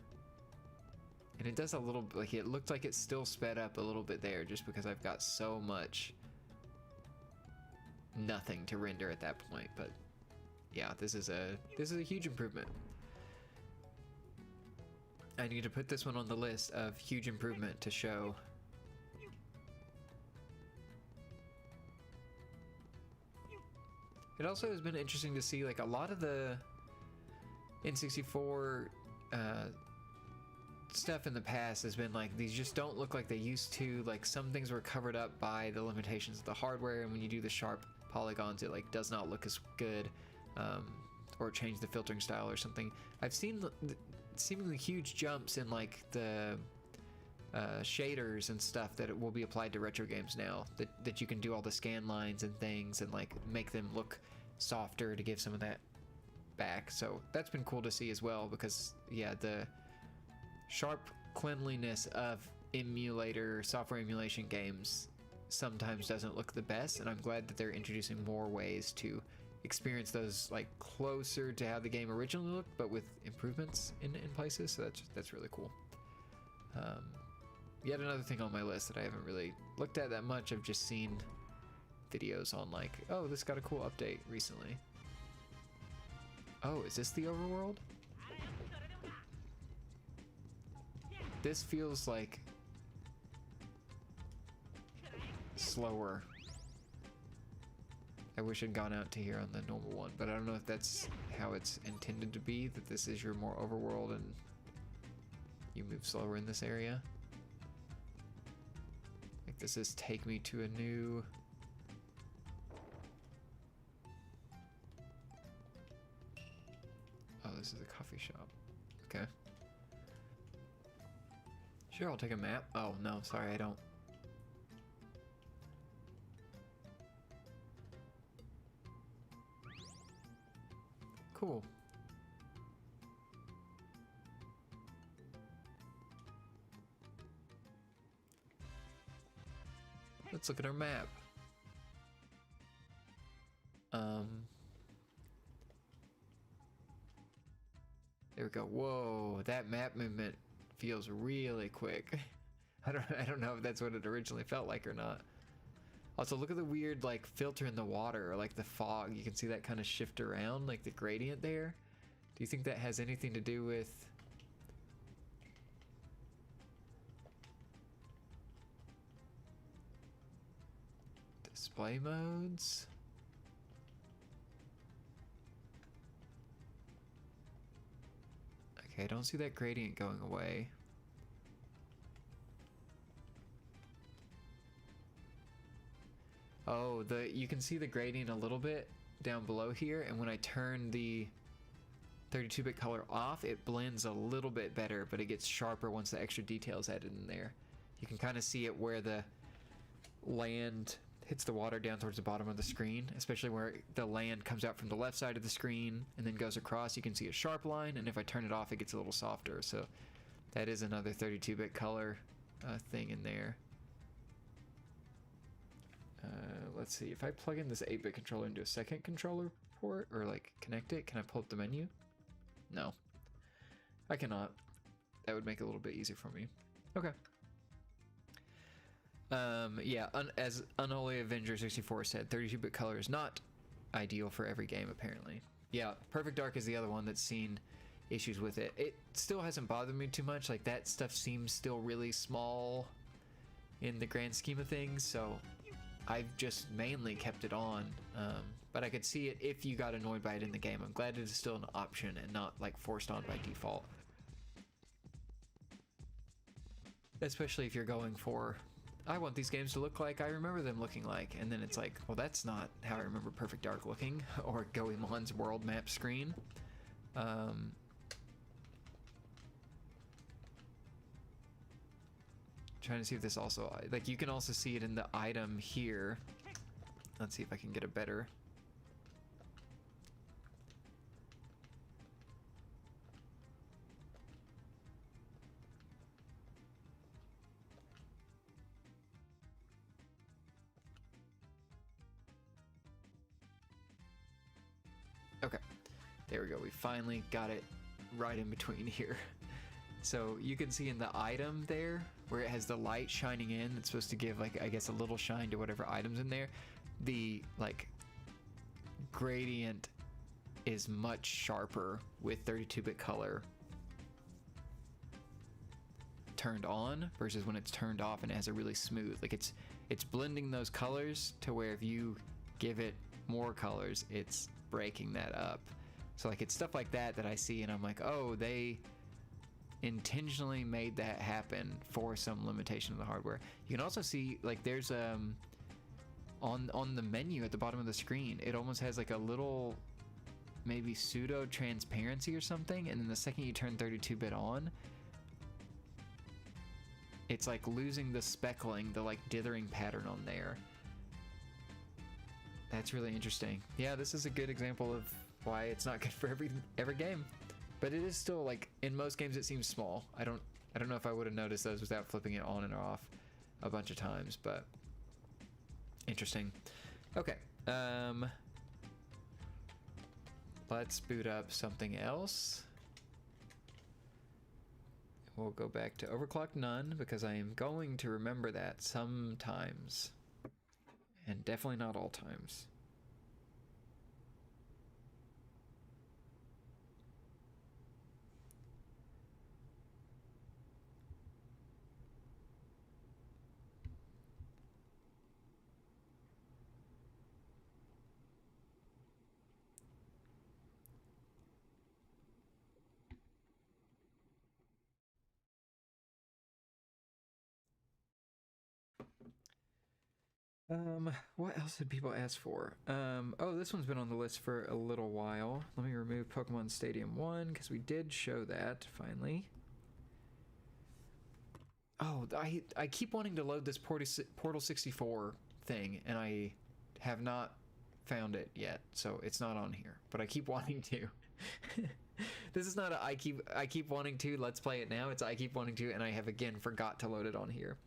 And it does a little, like it looked like it still sped up a little bit there just because I've got so much nothing to render at that point. But yeah, this is a huge improvement. I need to put this one on the list of huge improvement to show. It also has been interesting to see, like, a lot of the N64 stuff in the past has been like, these just don't look like they used to. Like, some things were covered up by the limitations of the hardware, and when you do the sharp polygons, it like does not look as good, or change the filtering style or something. I've seen seemingly huge jumps in like the shaders and stuff that will be applied to retro games now, that you can do all the scan lines and things and like make them look softer to give some of that back. So that's been cool to see as well, because yeah, the sharp cleanliness of software emulation games sometimes doesn't look the best, and I'm glad that they're introducing more ways to experience those like closer to how the game originally looked, but with improvements in places. So that's really cool. Yet another thing on my list that I haven't really looked at that much. I've just seen videos on like, oh, this got a cool update recently. Oh, is this the overworld? This feels like slower. I wish I'd gone out to here on the normal one, but I don't know if that's how it's intended to be, that this is your more overworld and you move slower in this area. Like, this is take me to a new... Oh, this is a coffee shop. Okay. Sure, I'll take a map. Oh, no, sorry, I don't. Cool. Let's look at our map. There we go. Whoa, that map movement feels really quick. I don't know if that's what it originally felt like or not. Also, look at the weird like filter in the water, or like the fog. You can see that kind of shift around, like the gradient there. Do you think that has anything to do with display modes? Okay, I don't see that gradient going away. Oh, you can see the gradient a little bit down below here, and when I turn the 32-bit color off, it blends a little bit better, but it gets sharper once the extra details added in there. You can kind of see it where the land hits the water down towards the bottom of the screen, especially where the land comes out from the left side of the screen and then goes across. You can see a sharp line, and if I turn it off, it gets a little softer. So that is another 32-bit color thing in there. Let's see, if I plug in this 8-bit controller into a second controller port, or like connect it, can I pull up the menu? No, I cannot. That would make it a little bit easier for me. Okay. Yeah, as Unholy Avenger 64 said, 32-bit color is not ideal for every game, apparently. Yeah, Perfect Dark is the other one that's seen issues with it. It still hasn't bothered me too much. Like, that stuff seems still really small in the grand scheme of things, so I've just mainly kept it on. But I could see it if you got annoyed by it in the game. I'm glad it is still an option and not like forced on by default. Especially if you're going for, I want these games to look like I remember them looking like, and then it's like, well, that's not how I remember Perfect Dark looking, or Goemon's world map screen. Trying to see if this also, like, you can also see it in the item here. Let's see if I can get a better. Okay, there we go. We finally got it right in between here. So you can see in the item there, where it has the light shining in, it's supposed to give, like, I guess a little shine to whatever item's in there. The, like, gradient is much sharper with 32-bit color turned on versus when it's turned off and it has a really smooth, like it's blending those colors to where if you give it more colors, it's breaking that up. So like it's stuff like that that I see and I'm like, oh, they intentionally made that happen for some limitation of the hardware. You can also see like there's on the menu at the bottom of the screen, it almost has like a little maybe pseudo transparency or something, and then the second you turn 32-bit on, it's like losing the speckling, the like dithering pattern on there. That's really interesting. Yeah, this is a good example of why it's not good for every game. But it is still like in most games it seems small. I don't know if I would have noticed those without flipping it on and off a bunch of times, but interesting. Okay. Let's boot up something else. We'll go back to Overclocked None because I am going to remember that sometimes. And definitely not all times. What else did people ask for? Oh, this one's been on the list for a little while. Let me remove Pokemon Stadium 1 because we did show that finally. Oh, I keep wanting to load this Portal 64 thing and I have not found it yet, so it's not on here, but I keep wanting to. This is not a I keep wanting to, let's play it now. It's I keep wanting to, and I have again forgot to load it on here.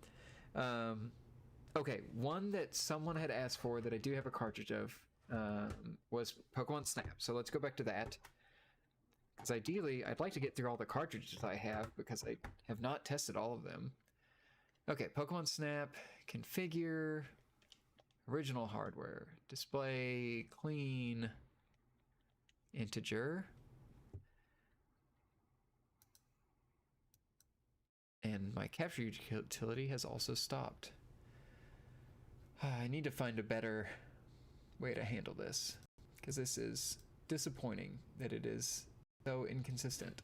Okay, one that someone had asked for that I do have a cartridge of was Pokemon Snap. So let's go back to that. Because ideally, I'd like to get through all the cartridges I have because I have not tested all of them. Okay, Pokemon Snap, configure, original hardware, display, clean, integer. And my capture utility has also stopped. I need to find a better way to handle this, because this is disappointing that it is so inconsistent.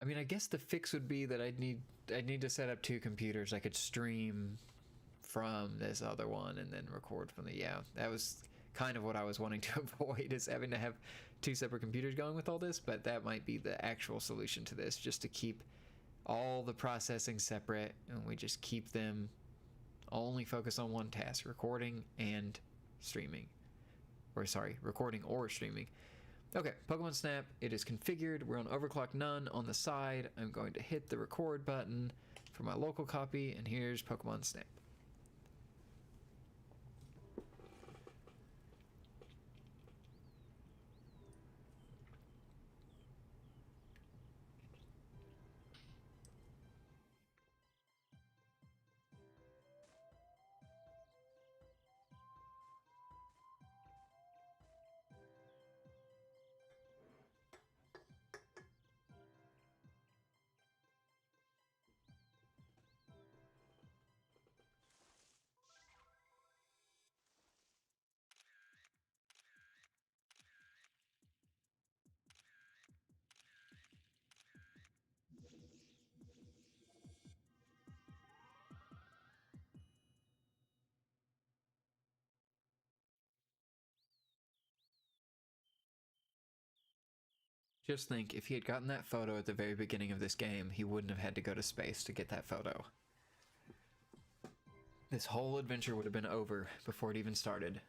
I mean, I guess the fix would be that I'd need to set up two computers. I could stream from this other one and then record from the, yeah, that was kind of what I was wanting to avoid, is having to have two separate computers going with all this, but that might be the actual solution to this, just to keep all the processing separate and we just keep them only focused on one task, recording and streaming. Or sorry, recording or streaming. Okay, Pokemon Snap, it is configured. We're on Overclocked None on the side. I'm going to hit the record button for my local copy, and here's Pokemon Snap. Just think, if he had gotten that photo at the very beginning of this game, he wouldn't have had to go to space to get that photo. This whole adventure would have been over before it even started.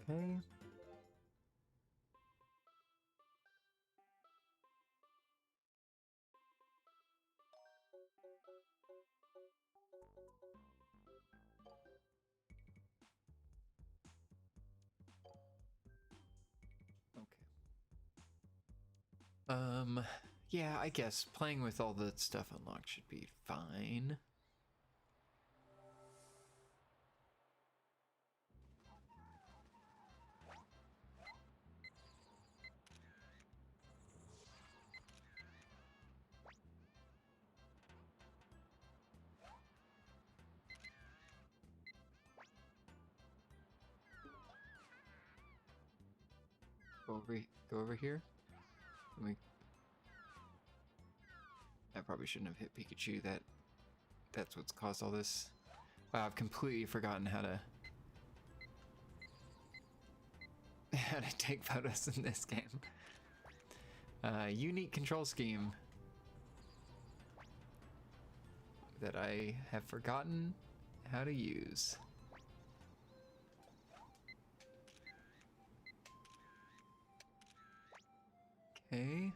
Okay. Yeah, I guess playing with all the stuff unlocked should be fine. Go over here. Let me. I probably shouldn't have hit Pikachu. That's what's caused all this. Wow, I've completely forgotten how to take photos in this game. Unique control scheme that I have forgotten how to use. Okay.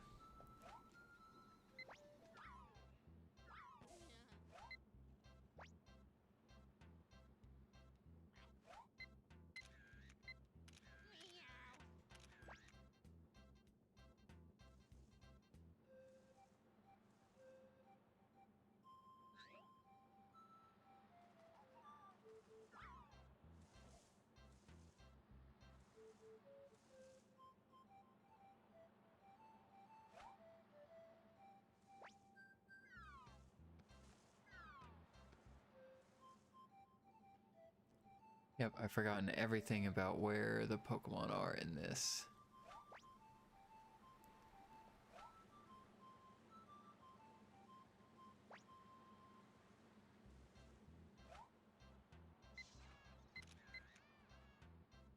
Yep, I've forgotten everything about where the Pokemon are in this.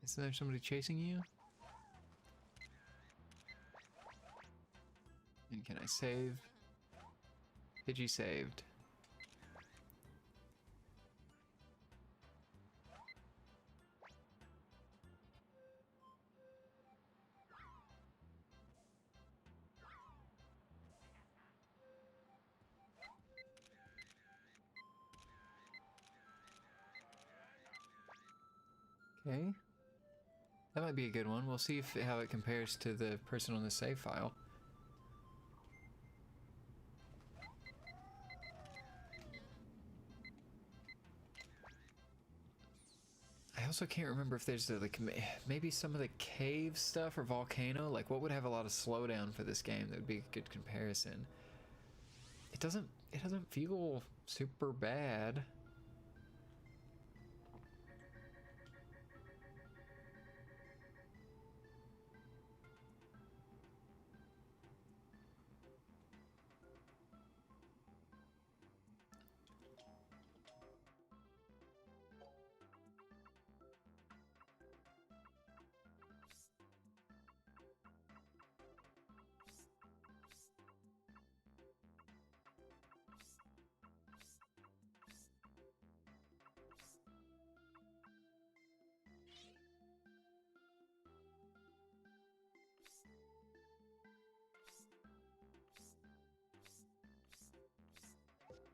Isn't there somebody chasing you? And can I save? Pidgey saved. Okay. That might be a good one. We'll see how it compares to the person on the save file. I also can't remember if there's like maybe some of the cave stuff or volcano. Like, what would have a lot of slowdown for this game that would be a good comparison? It doesn't feel super bad.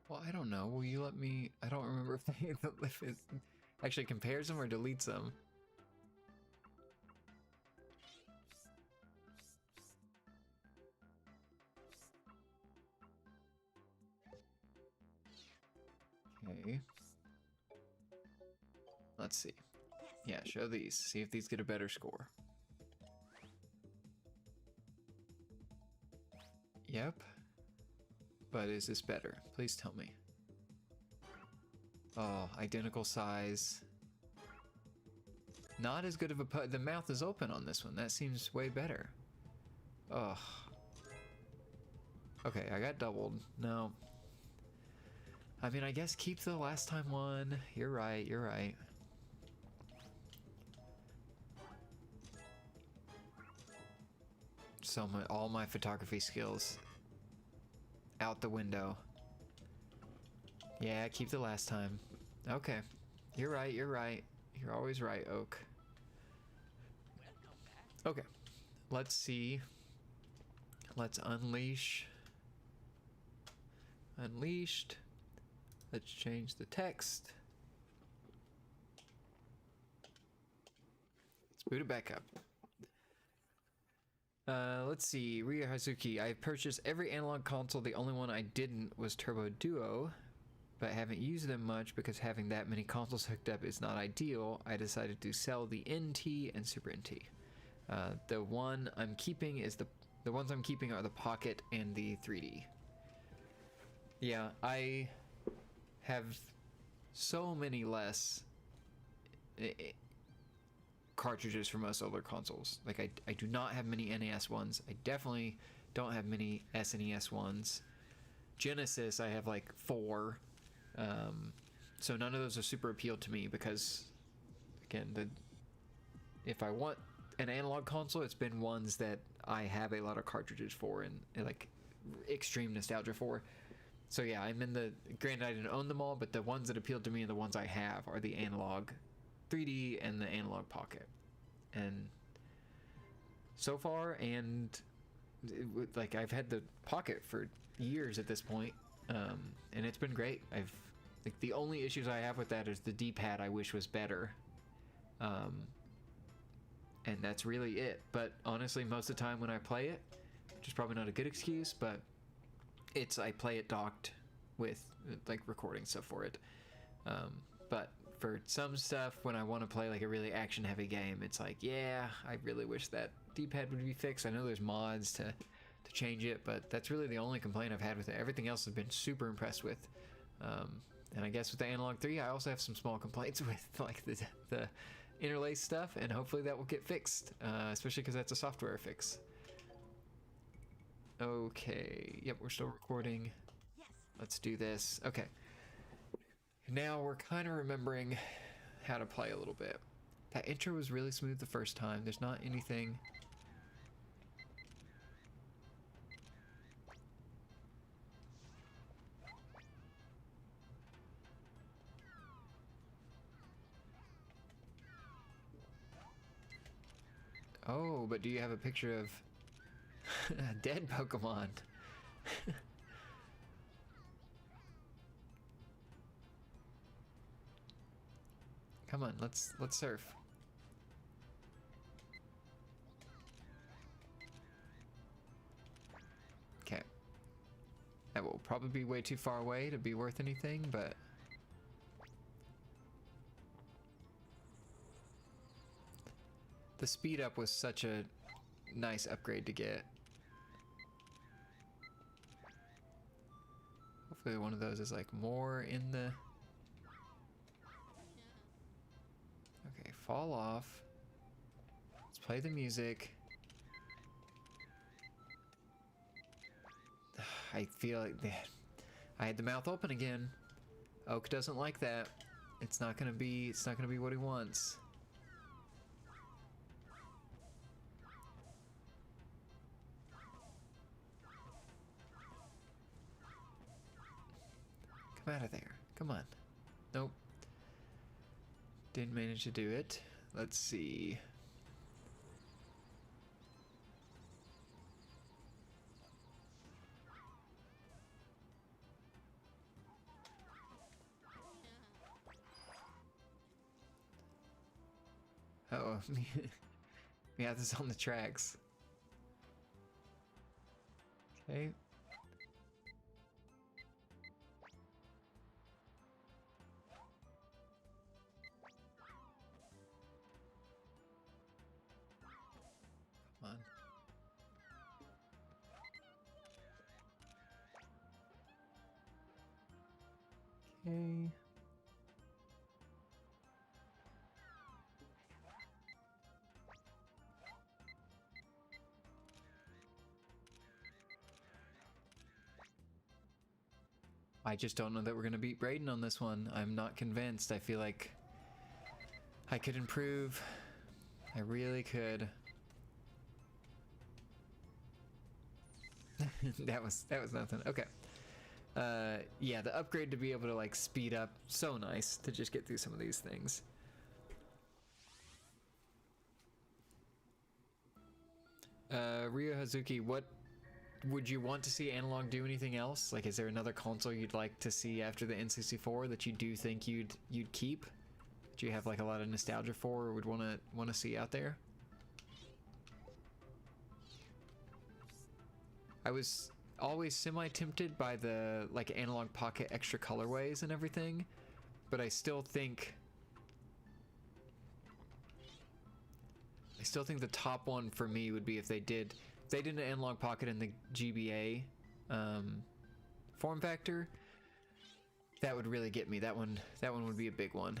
Well, I don't know. Will you let me? I don't remember if it actually compares them or deletes them. Okay. Let's see. Yeah, show these. See if these get a better score. Yep. But is this better? Please tell me. Oh, identical size. Not as good of a the mouth is open on this one. That seems way better. Ugh. Okay, I got doubled. No. I mean, I guess keep the last time one. You're right, you're right. So all my photography skills out the window. Yeah, keep the last time. Okay. You're right, you're right. You're always right, Oak. Okay, let's see. Let's unleash. Unleashed. Let's change the text. Let's boot it back up. Let's see. Ryu Hazuki. I purchased every analog console. The only one I didn't was Turbo Duo, but I haven't used them much because having that many consoles hooked up is not ideal. I decided to sell the NT and Super NT. The one I'm keeping is the ones I'm keeping are the Pocket and the 3D. Yeah, I have so many less cartridges for most older consoles. Like I do not have many NES ones. I definitely don't have many SNES ones. Genesis I have like 4. So none of those are super appealed to me because, again, if I want an analog console, it's been ones that I have a lot of cartridges for and like extreme nostalgia for. So yeah, I'm in the, granted I didn't own them all, but the ones that appealed to me and the ones I have are the Analog 3D and the Analog Pocket. And so far, and like I've had the Pocket for years at this point, and it's been great. Like the only issues I have with that is the D-pad I wish was better. And that's really it. But honestly, most of the time when I play it, which is probably not a good excuse, but I play it docked with like recording stuff for it. But for some stuff, when I want to play like a really action heavy game, it's like, yeah, I really wish that D-pad would be fixed. I know there's mods to change it, but that's really the only complaint I've had with it. Everything else I've been super impressed with. And I guess with the Analog 3, I also have some small complaints with like the interlace stuff, and hopefully that will get fixed, especially because that's a software fix. Okay, yep, we're still recording. Yes. Let's do this. Okay. Now we're kind of remembering how to play a little bit. That intro was really smooth the first time. There's not anything... Oh, but do you have a picture of a dead Pokemon? Come on, let's surf. Okay. That will probably be way too far away to be worth anything, but the speed up was such a nice upgrade to get. Hopefully one of those is like more in the... Okay, fall off. Let's play the music. I feel like I had the mouth open again. Oak doesn't like that. It's not gonna be what he wants. Come out of there. Come on. Nope. Didn't manage to do it. Let's see. Uh-oh. Yeah, this is on the tracks. Okay. Come on. Okay. I just don't know that we're going to beat Braden on this one. I'm not convinced. I feel like I could improve. I really could. that was nothing. Okay. Yeah, the upgrade to be able to like speed up, so nice to just get through some of these things. Ryo Hazuki, what would you want to see Analog do anything else? Like, is there another console you'd like to see after the N64 that you do think you'd keep? Do you have like a lot of nostalgia for, or would want to see out there? I was always semi-tempted by the like Analog Pocket extra colorways and everything, but I still think the top one for me would be if they did an Analog Pocket in the GBA form factor. That would really get me. That one would be a big one.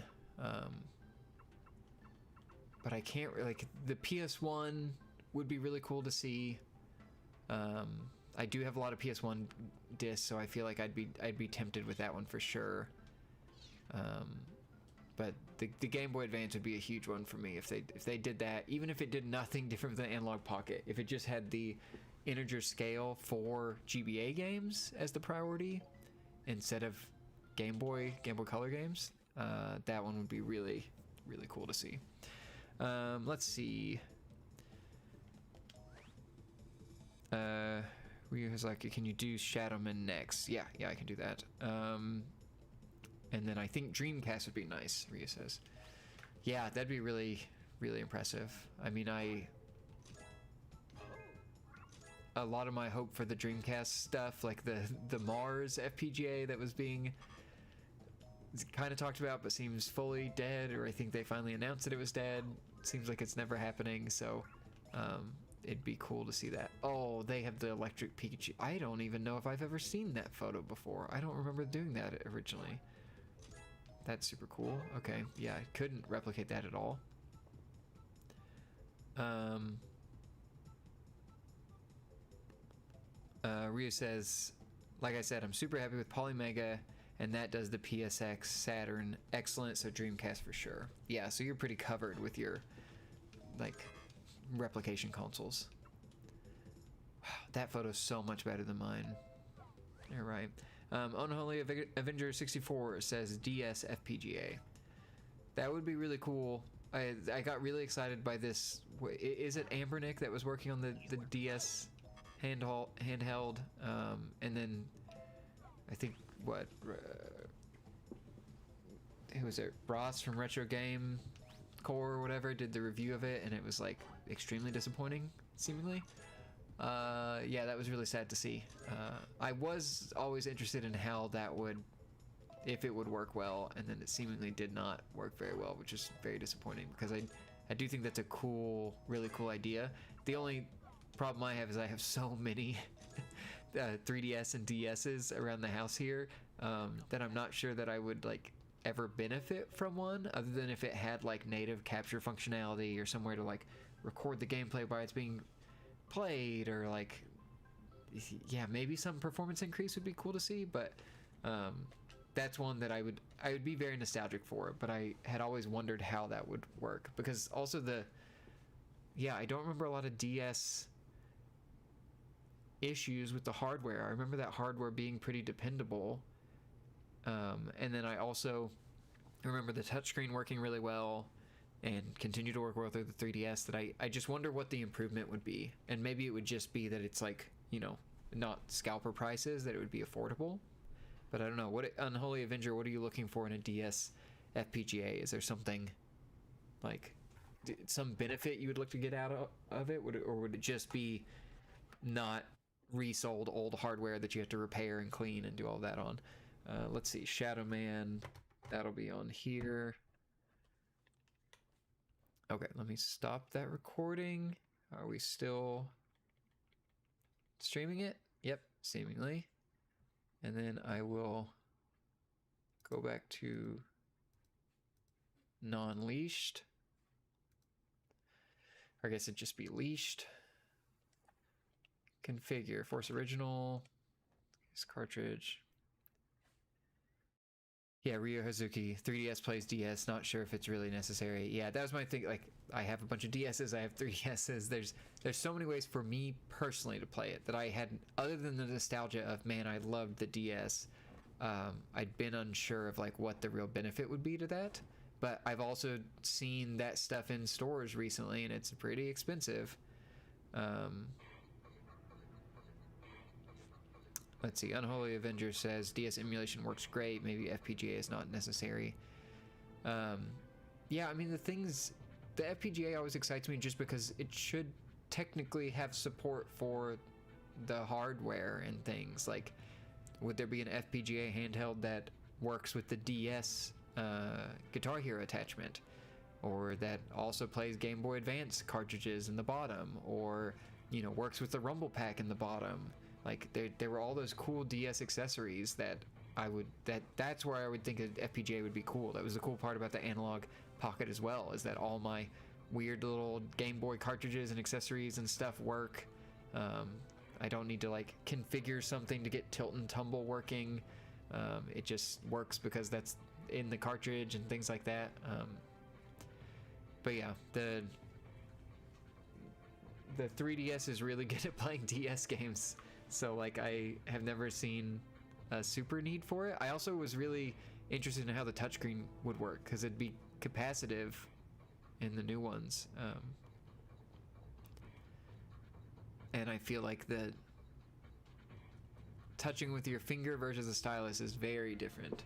But I can't like the PS1 would be really cool to see. I do have a lot of PS1 discs, so I feel like I'd be tempted with that one for sure. But the Game Boy Advance would be a huge one for me if they did that, even if it did nothing different than Analog Pocket. If it just had the integer scale for GBA games as the priority instead of Game Boy Color games, that one would be really, really cool to see. Let's see. Ryu was like, can you do Shadowman next? Yeah, I can do that. And then I think Dreamcast would be nice, Ryu says. Yeah, that'd be really, really impressive. I mean, a lot of my hope for the Dreamcast stuff, like the Mars FPGA that was being kind of talked about but seems fully dead, or I think they finally announced that it was dead. Seems like it's never happening, so it'd be cool to see that. Oh, they have the electric Pikachu. I don't even know if I've ever seen that photo before. I don't remember doing that originally. That's super cool. Okay, yeah, I couldn't replicate that at all. Ryu says, like I said, I'm super happy with Polymega, and that does the PSX Saturn excellent, so Dreamcast for sure. Yeah, so you're pretty covered with your like replication consoles. Wow, that photo's so much better than mine. You're right. Unholy Avenger 64 says DS FPGA. That would be really cool. I got really excited by this. Is it Ambernick that was working on the DS handheld? And then I think who was it? Ross from Retro Game Core or whatever did the review of it, and it was like extremely disappointing, seemingly. Yeah, that was really sad to see. I was always interested in how that would, if it would work well, and then it seemingly did not work very well, which is very disappointing because I do think that's a cool, really cool idea. The only problem I have is I have so many 3DS and DSs around the house here that I'm not sure that I would like ever benefit from one, other than if it had like native capture functionality or somewhere to like record the gameplay while it's being played, or like, yeah, maybe some performance increase would be cool to see. But that's one that I would be very nostalgic for, but I had always wondered how that would work, because also I don't remember a lot of DS issues with the hardware. I remember that hardware being pretty dependable, and then I also remember the touchscreen working really well and continue to work well through the 3DS, that I just wonder what the improvement would be. And maybe it would just be that it's like, you know, not scalper prices, that it would be affordable. But I don't know. Unholy Avenger, what are you looking for in a DS FPGA? Is there something like some benefit you would look to get out of it? Or would it just be not resold old hardware that you have to repair and clean and do all that on? Let's see. Shadow Man, that'll be on here. Okay, let me stop that recording. Are we still streaming it? Yep, seemingly. And then I will go back to non-leashed. Or I guess it'd just be leashed. Configure, force original, this cartridge. Yeah, Ryo Hazuki, 3DS plays DS, not sure if it's really necessary. Yeah, that was my thing. Like, I have a bunch of DSs, I have 3DSs. There's so many ways for me personally to play it that I had, other than the nostalgia of, man, I loved the DS. I'd been unsure of like what the real benefit would be to that. But I've also seen that stuff in stores recently, and it's pretty expensive. Let's see. Unholy Avenger says DS emulation works great. Maybe FPGA is not necessary. Yeah, I mean, the FPGA always excites me just because it should technically have support for the hardware and things. Like, would there be an FPGA handheld that works with the DS Guitar Hero attachment, or that also plays Game Boy Advance cartridges in the bottom, or works with the Rumble Pack in the bottom? Like, there were all those cool DS accessories that's where I would think an FPGA would be cool. That was the cool part about the Analog Pocket as well, is that all my weird little Game Boy cartridges and accessories and stuff work. I don't need to like configure something to get tilt and tumble working. It just works because that's in the cartridge and things like that. But yeah, the 3DS is really good at playing DS games. So like, I have never seen a super need for it. I also was really interested in how the touchscreen would work, because it'd be capacitive in the new ones. And I feel like the touching with your finger versus a stylus is very different.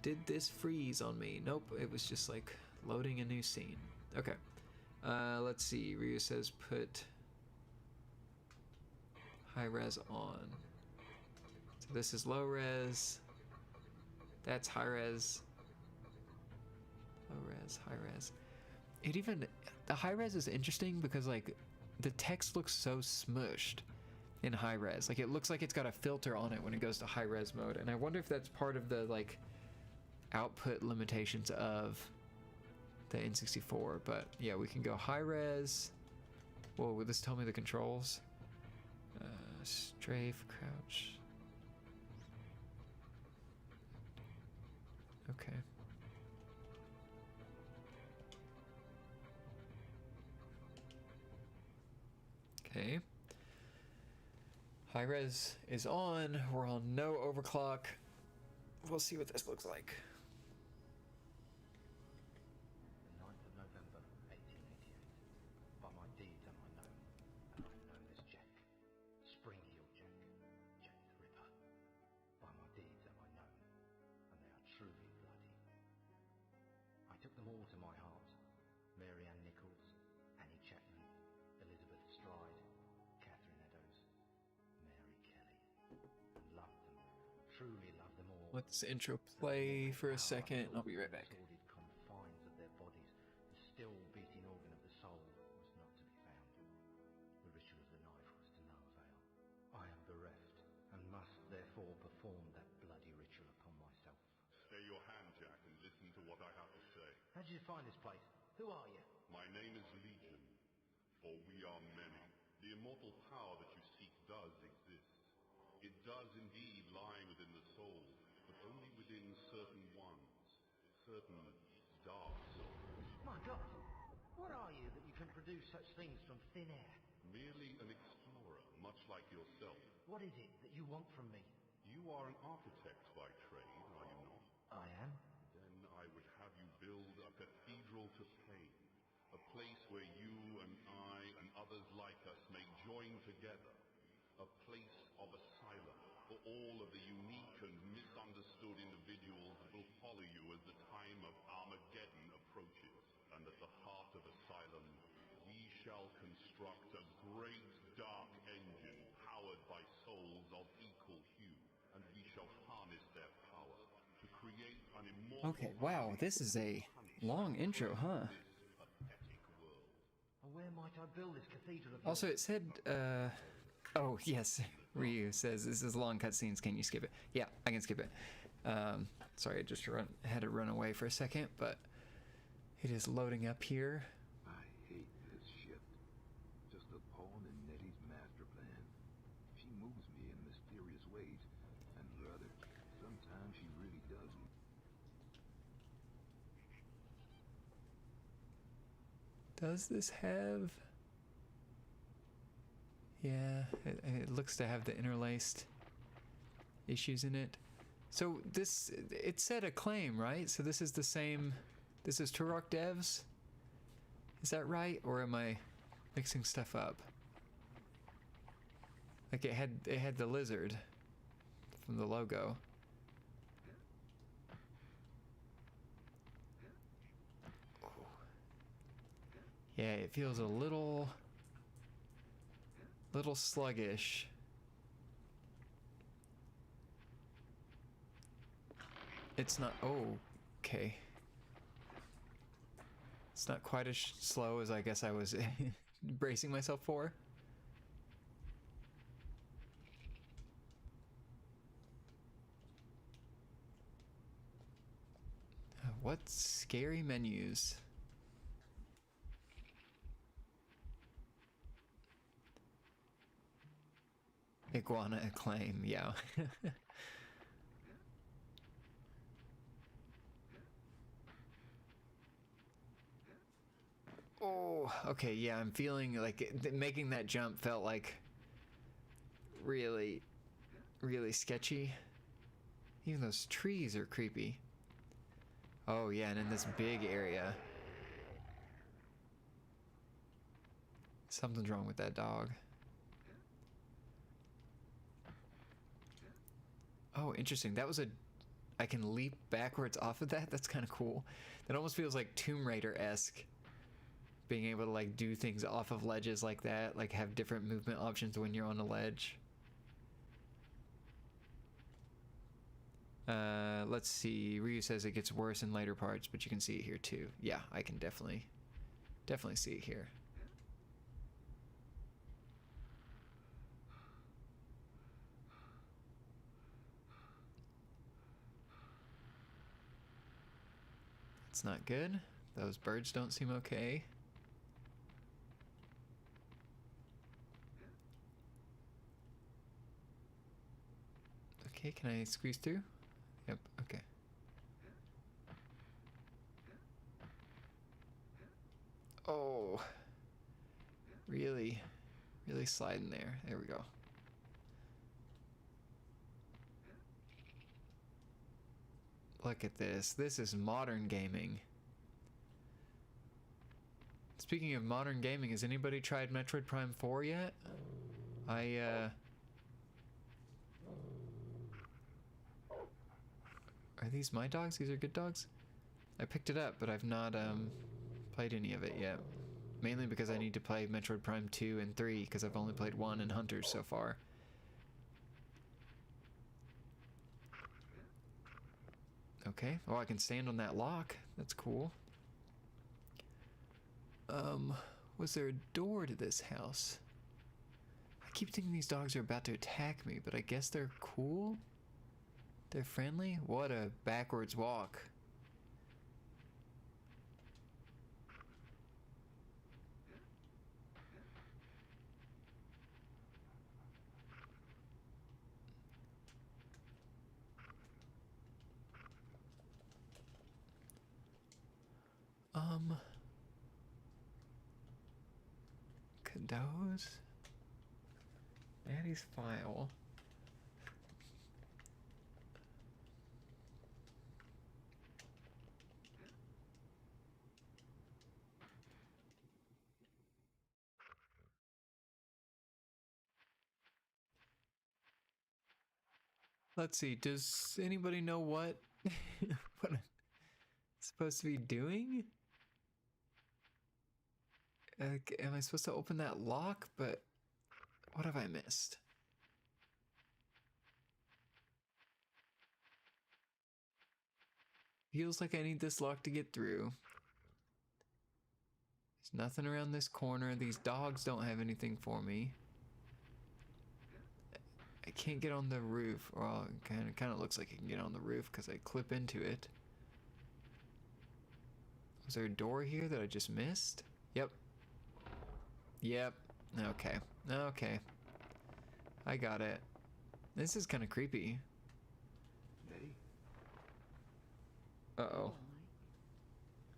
Did this freeze on me? Nope, it was just like loading a new scene. Okay. Let's see. Ryu says put high res on. So this is low res. That's high res. Low res, high res. The high res is interesting because like the text looks so smushed in high res. Like, it looks like it's got a filter on it when it goes to high res mode, and I wonder if that's part of the like output limitations of the N64. But yeah, we can go high res. Whoa, will this tell me the controls? Strafe, crouch. Okay. Okay. High res is on. We're on no overclock. We'll see what this looks like. The 9th of November, 1888. By my deeds am I known, and I am known as Jack. Spring-heeled Jack. Jack the Ripper. By my deeds am I known, and they are truly bloody. I took them all to my heart. Mary Ann Nichols, Annie Chapman, Elizabeth Stride, Catherine Eddowes, Mary Kelly, and loved them. Truly loved them all. Let this intro play for a second. I'll be right back. The sordid confines of their bodies, the still beating organ of the soul was not to be found. The ritual of the knife was to no avail. I am bereft, and must therefore perform that bloody ritual upon myself. Stay your hand, Jack, and listen to what I have to say. How did you find this place? Who are you? My name is Legion, for we are many. The immortal power that you seek does exist. It does indeed lie within the soul, but only within certain ones, certain dark souls. My God! What are you that you can produce such things from thin air? Merely an explorer, much like yourself. What is it that you want from me? You are an architect by trade, are you not? I am. Then I would have you build a cathedral to pain, a place where you and I and others like us may join together, a place of asylum for all of the unique and misunderstood individuals that will follow you as the time of Armageddon approaches. And at the heart of asylum, we shall construct a great dark engine powered by souls of equal hue, and we shall harness their power to create an immortal... Okay, wow, this is a long intro, huh? Where might I build this cathedral of Also, yours? it said, oh, yes, Ryu says, this is long cutscenes, can you skip it? Yeah, I can skip it. Sorry, I just had to run away for a second, but it is loading up here. I hate this shit. Just a pawn in Nettie's master plan. She moves me in mysterious ways, and brother, sometimes she really doesn't. Does this have... Yeah, it looks to have the interlaced issues in it. So this, it said Acclaim, right? So this is the same, this is Turok Devs? Is that right? Or am I mixing stuff up. Like it had the lizard from the logo. Ooh. Yeah, it feels a little sluggish. It's not, oh, okay. It's not quite as slow as I guess I was bracing myself for. What scary menus? Iguana acclaim, yeah. Oh, okay, yeah, I'm feeling like making that jump felt like really, really sketchy. Even those trees are creepy. Oh yeah, and in this big area. Something's wrong with that dog. Oh, interesting. That was I can leap backwards off of that? That's kind of cool. That almost feels like Tomb Raider-esque. Being able to like do things off of ledges like that, like have different movement options when you're on a ledge. Let's see. Ryu says it gets worse in later parts, but you can see it here too. Yeah, I can definitely see it here. It's not good. Those birds don't seem okay. Okay, can I squeeze through? Yep, okay. Oh, really sliding there. There we go. Look at this. This is modern gaming. Speaking of modern gaming, has anybody tried Metroid Prime 4 yet? Are these my dogs? These are good dogs? I picked it up, but I've not played any of it yet. Mainly because I need to play Metroid Prime 2 and 3, because I've only played 1 and Hunters so far. Okay, oh, I can stand on that lock. That's cool. Was there a door to this house? I keep thinking these dogs are about to attack me, but I guess they're cool? They're friendly? What a backwards walk. Cadeaux? Maddie's file. Let's see, does anybody know what what I'm supposed to be doing? Am I supposed to open that lock? But what have I missed? Feels like I need this lock to get through. There's nothing around this corner. These dogs don't have anything for me. I can't get on the roof. Well, it kind of looks like I can get on the roof because I clip into it. Was there a door here that I just missed? Yep. Yep. Okay. Okay. I got it. This is kind of creepy. Nettie? Uh-oh.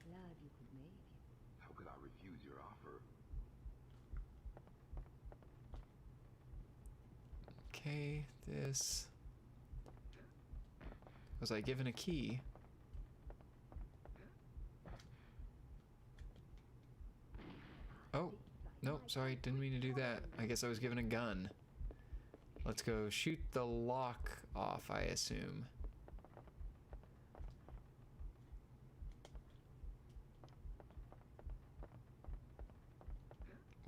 Glad you could make it. How could I refuse your offer? Okay, this... Was I given a key? Oh, nope. sorry, didn't mean to do that. I guess I was given a gun. Let's go shoot the lock off, I assume.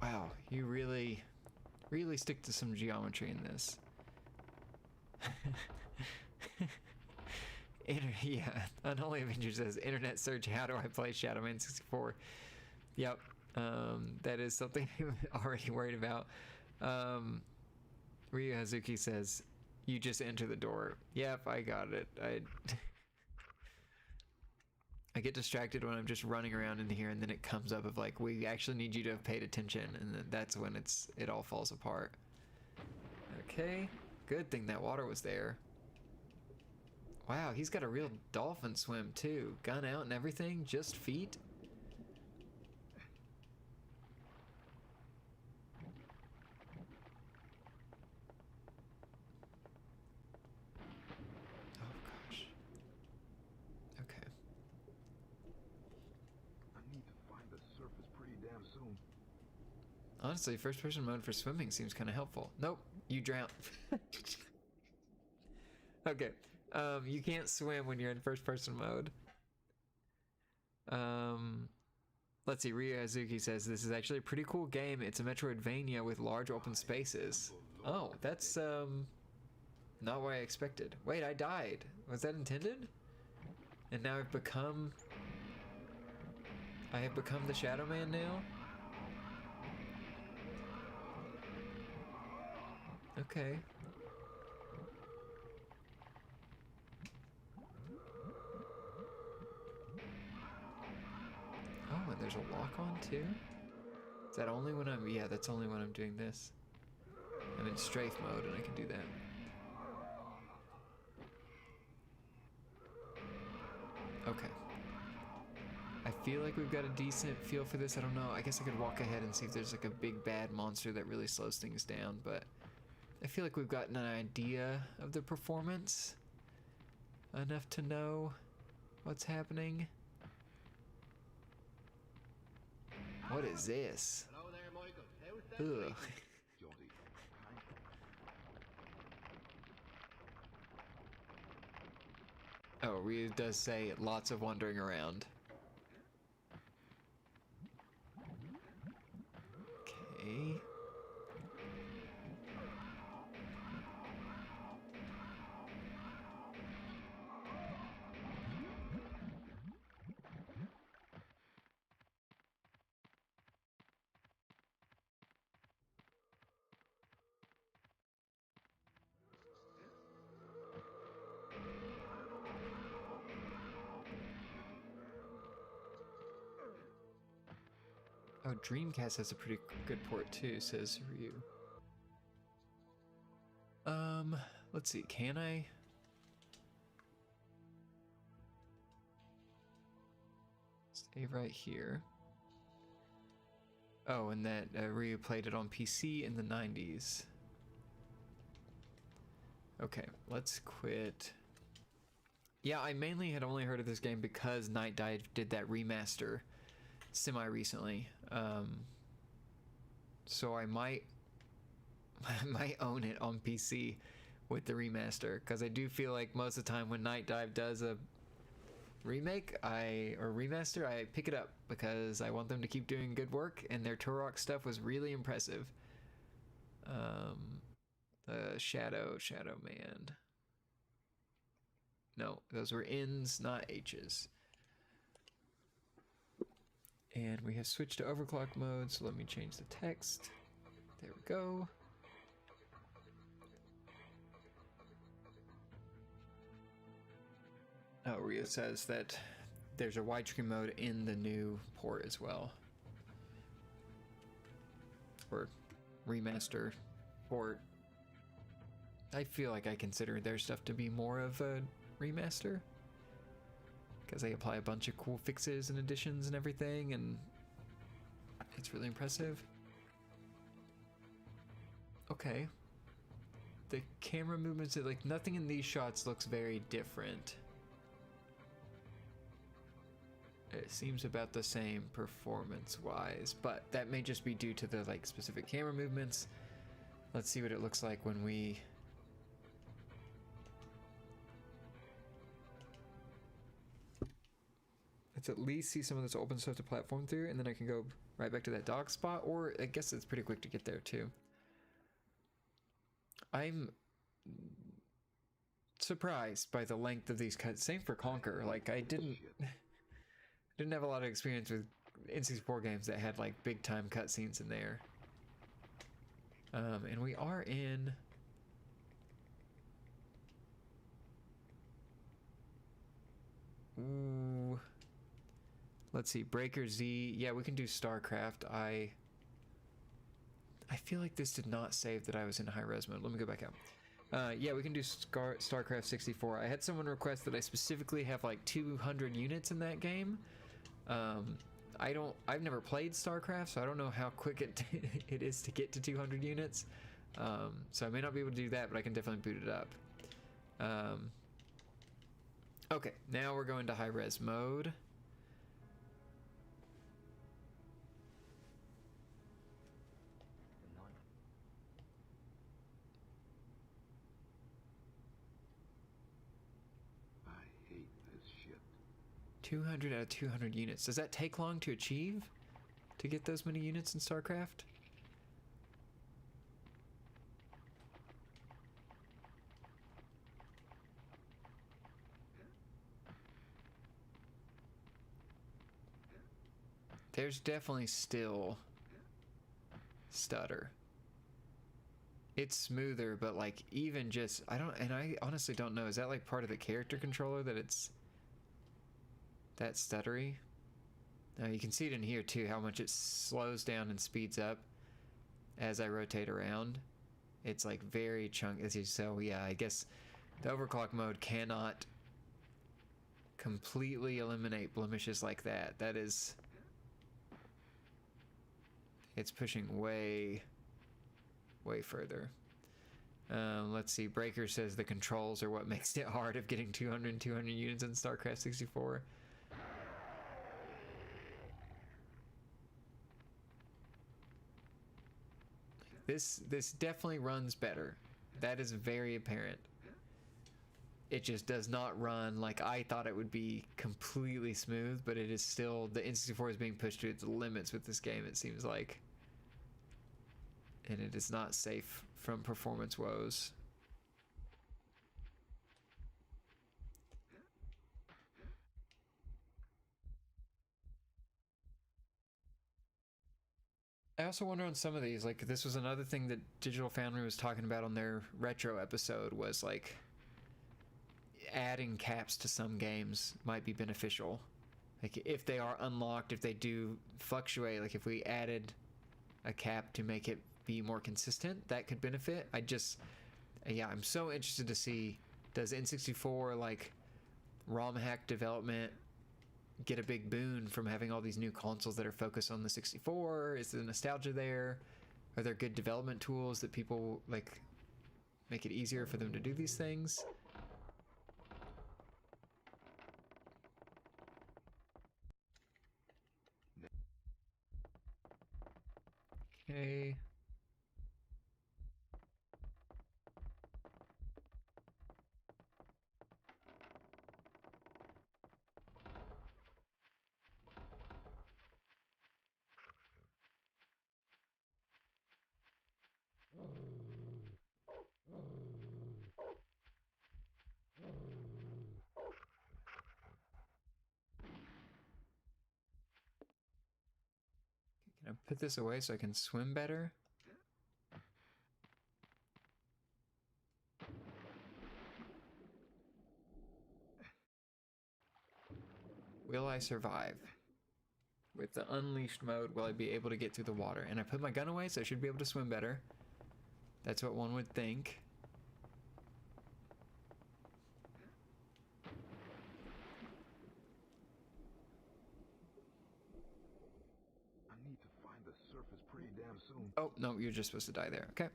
Wow, you really stick to some geometry in this. Yeah, Unholy Avenger says, internet search, how do I play Shadow Man 64? Yep, that is something I'm already worried about. Ryu Hazuki says, you just enter the door. Yep, I got it. I get distracted when I'm just running around in here, and then it comes up of like, we actually need you to have paid attention, and then that's when it all falls apart. Okay, good thing that water was there. Wow, he's got a real dolphin swim too. Gun out and everything, just feet. Oh gosh. Okay. I need to find the surface pretty damn soon. Honestly, first person mode for swimming seems kind of helpful. Nope, you drown. Okay. You can't swim when you're in first person mode. Let's see, Ryu Azuki says, this is actually a pretty cool game. It's a Metroidvania with large open spaces. Oh, that's, not what I expected. Wait, I died. Was that intended? And now I have become the Shadow Man now? Okay. Oh, and there's a lock on too? Is that only when I'm... Yeah, that's only when I'm doing this. I'm in strafe mode and I can do that. Okay. I feel like we've got a decent feel for this. I don't know. I guess I could walk ahead and see if there's like a big bad monster that really slows things down, but I feel like we've gotten an idea of the performance. Enough to know what's happening. What is this? Hello there, Michael. How's that? Ugh. Jolty. Oh, Ryu does say lots of wandering around. Okay. Oh, Dreamcast has a pretty good port too, says Ryu. Let's see, can I? Stay right here. Oh, and that Ryu played it on PC in the 90s. Okay, let's quit. Yeah, I mainly had only heard of this game because Night Dive did that remaster semi-recently. So I might own it on PC with the remaster, because I do feel like most of the time when Night Dive does a remake or remaster, I pick it up because I want them to keep doing good work, and their Turok stuff was really impressive. The Shadow Man. No, those were N's, not H's. And we have switched to overclock mode, so let me change the text. There we go. Oh, Ryu says that there's a widescreen mode in the new port as well. Or remaster port. I feel like I consider their stuff to be more of a remaster, because they apply a bunch of cool fixes and additions and everything, and it's really impressive. Okay. The camera movements, like nothing in these shots looks very different. It seems about the same performance-wise, but that may just be due to the like specific camera movements. Let's see what it looks like when we... Let's at least see some of this open stuff to platform through, and then I can go right back to that dog spot, or I guess it's pretty quick to get there too. I'm surprised by the length of these cuts. Same for Conquer. Like, I didn't have a lot of experience with N64 games that had like big time cutscenes in there. And we are in... Ooh. Let's see, Breaker Z. Yeah, we can do StarCraft. I feel like this did not save that I was in high res mode. Let me go back out. Yeah, we can do StarCraft 64. I had someone request that I specifically have like 200 units in that game. I've never played StarCraft, so I don't know how quick it is to get to 200 units. So I may not be able to do that, but I can definitely boot it up. Okay, now we're going to high res mode. I hate this shit. 200 out of 200 units. Does that take long to achieve? To get those many units in StarCraft? There's definitely still stutter. It's smoother, but like even just, I honestly don't know, is that like part of the character controller that it's that stuttery? Now you can see it in here too, how much it slows down and speeds up as I rotate around. It's like very chunky. So yeah, I guess the overclock mode cannot completely eliminate blemishes like that. That is... It's pushing way further. Let's see, Breaker says the controls are what makes it hard of getting 200 units in StarCraft 64. This definitely runs better. That is very apparent. It just does not run like I thought it would be completely smooth, but it is still, the N64 is being pushed to its limits with this game, it seems like. And it is not safe from performance woes. I also wonder on some of these, like this was another thing that Digital Foundry was talking about on their retro episode, was like adding caps to some games might be beneficial. Like if they are unlocked, if they do fluctuate, like if we added a cap to make it be more consistent, that could benefit. Yeah, I'm so interested to see, does N64 like ROM hack development get a big boon from having all these new consoles that are focused on the 64? Is the nostalgia there? Are there good development tools that people like make it easier for them to do these things? Okay. Can I put this away so I can swim better? Will I survive? With the unleashed mode, will I be able to get through the water? And I put my gun away, so I should be able to swim better. That's what one would think. I need to find the surface pretty damn soon. Oh, no, you're just supposed to die there. Okay.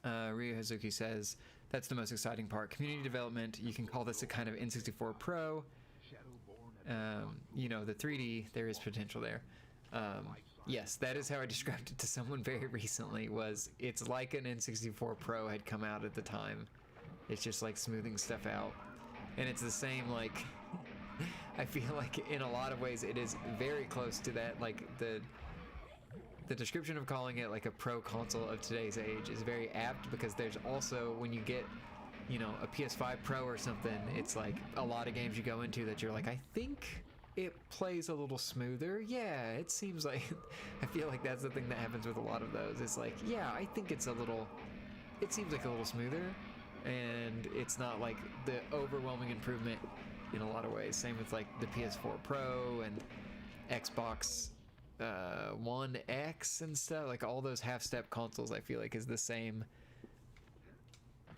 Ryu Hazuki says, That's the most exciting part. Community development, you can call this a kind of N64 Pro. You know, the 3D, there is potential there. Yes, that is how I described it to someone very recently, was it's like an N64 Pro had come out at the time. It's just like smoothing stuff out. And it's the same, like, I feel like in a lot of ways it is very close to that. Like the description of calling it like a pro console of today's age is very apt, because there's also, when you get, you know, a PS5 Pro or something, it's like a lot of games you go into that you're like, I think it plays a little smoother. Yeah, it seems like, I feel like that's the thing that happens with a lot of those. It's like, yeah, I think it seems like a little smoother, and it's not like the overwhelming improvement in a lot of ways. Same with like the PS4 Pro and Xbox One X and stuff. Like all those half-step consoles, I feel like is the same.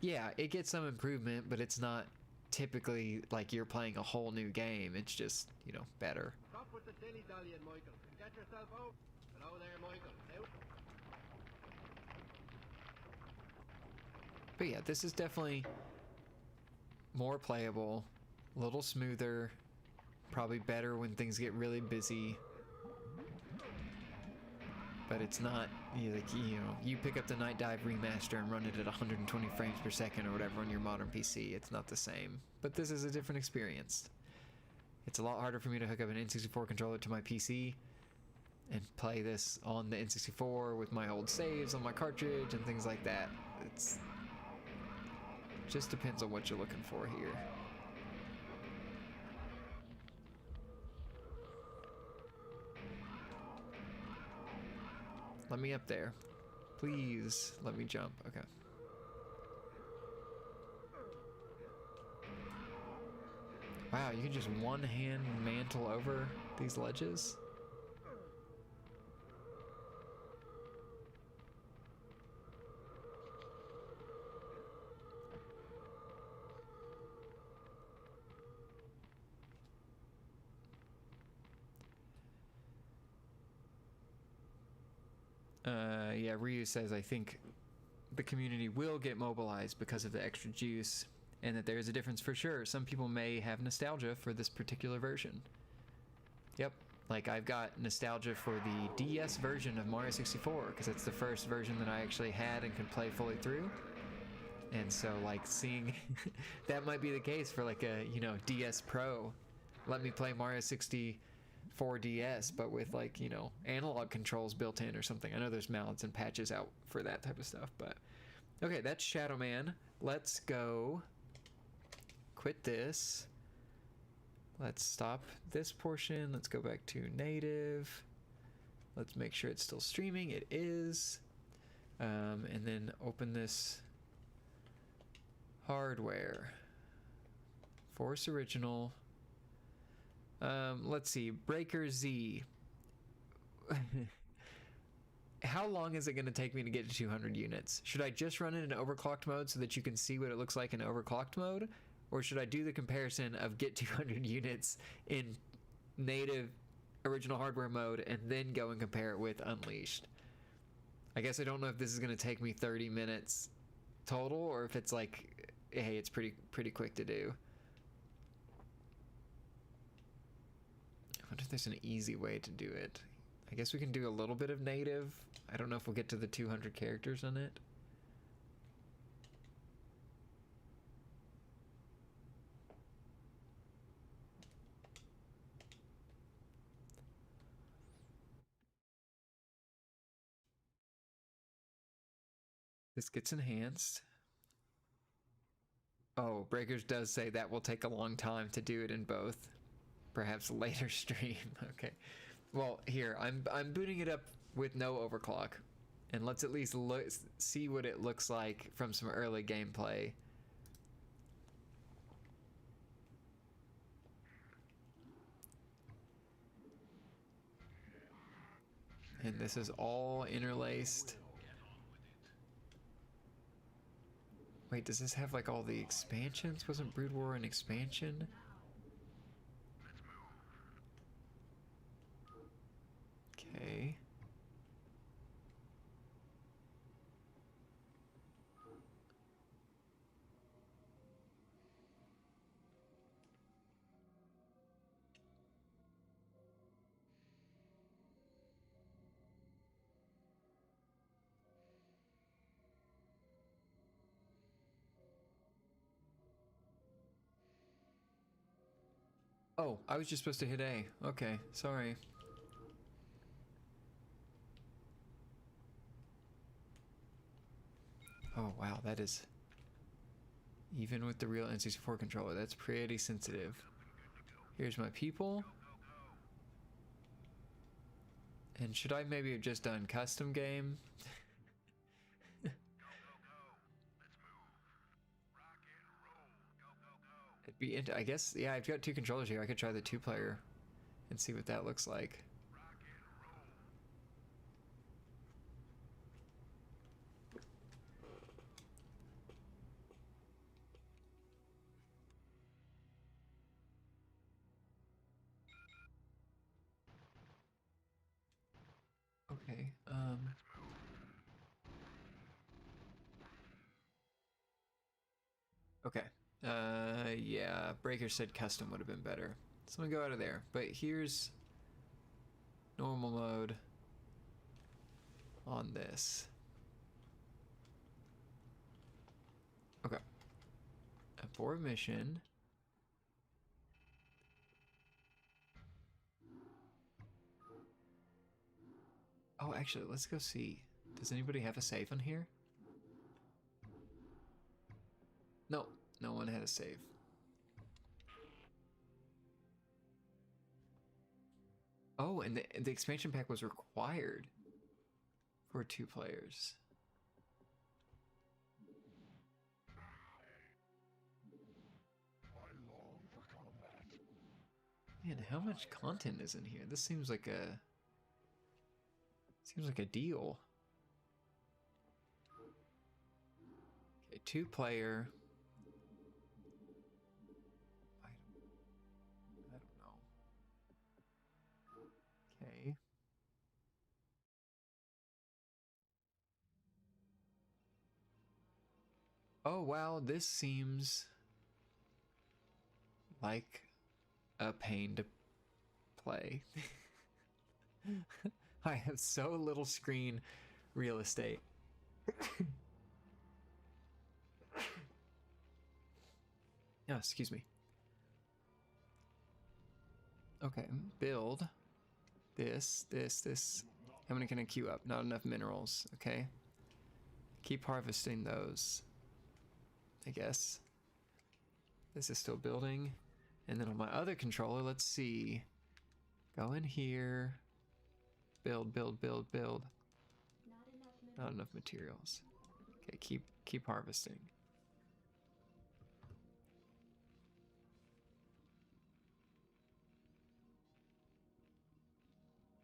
Yeah, it gets some improvement, but it's not typically like you're playing a whole new game. It's just, you know, better. Stop with the dilly-dallying, Michael. Get yourself out. Hello there, Michael. Out. But yeah, this is definitely more playable, a little smoother, probably better when things get really busy. But it's not, like, you know, you pick up the Night Dive remaster and run it at 120 frames per second or whatever on your modern PC. It's not the same. But this is a different experience. It's a lot harder for me to hook up an N64 controller to my PC and play this on the N64 with my old saves on my cartridge and things like that. It's just depends on what you're looking for here. Let me up there. Please let me jump. Okay. Wow, you can just one hand mantle over these ledges? Yeah, Ryu says, I think the community will get mobilized because of the extra juice, and that there is a difference for sure. Some people may have nostalgia for this particular version. Yep, like I've got nostalgia for the DS version of Mario 64, because it's the first version that I actually had and could play fully through. And so, like, seeing that might be the case for like a, you know, DS Pro. Let me play Mario 64 DS, but with, like, you know, analog controls built in or something. I know there's mounts and patches out for that type of stuff, but okay, that's Shadow Man. Let's go quit this. Let's stop this portion. Let's go back to native. Let's make sure it's still streaming. It is. And then open this hardware. Force Original. Let's see, Breaker Z. How long is it going to take me to get to 200 units? Should I just run it in overclocked mode so that you can see what it looks like in overclocked mode? Or should I do the comparison of get 200 units in native original hardware mode and then go and compare it with Unleashed? I guess I don't know if this is going to take me 30 minutes total, or if it's like, hey, it's pretty quick to do. I wonder if there's an easy way to do it. I guess we can do a little bit of native. I don't know if we'll get to the 200 characters on it. This gets enhanced. Oh, Breakers does say that will take a long time to do it in both. Perhaps later stream. Okay. Well, here, I'm booting it up with no overclock. And let's at least see what it looks like from some early gameplay. And this is all interlaced. Wait, does this have like all the expansions? Wasn't Brood War an expansion? Okay. Oh, I was just supposed to hit A. Okay, sorry. Oh, wow, that is... Even with the real N64 controller, that's pretty sensitive. Here's my people. And should I maybe have just done custom game? It'd be I guess, yeah, I've got two controllers here. I could try the 2-player and see what that looks like. Okay, okay. Yeah, Breaker said custom would have been better. So I'm gonna go out of there. But here's normal mode on this. Okay. Abort mission. Oh, actually, let's go see. Does anybody have a save on here? No, no one had a save. Oh, and the expansion pack was required for 2 players. Man, how much content is in here? This seems like a deal. Okay, 2-player. I don't know. Okay. Oh wow, this seems like a pain to play. I have so little screen real estate. Oh, excuse me. Okay, build this. How many can I queue up? Not enough minerals. Okay. Keep harvesting those, I guess. This is still building. And then on my other controller, let's see. Go in here. Build. Not enough materials. Okay, keep harvesting.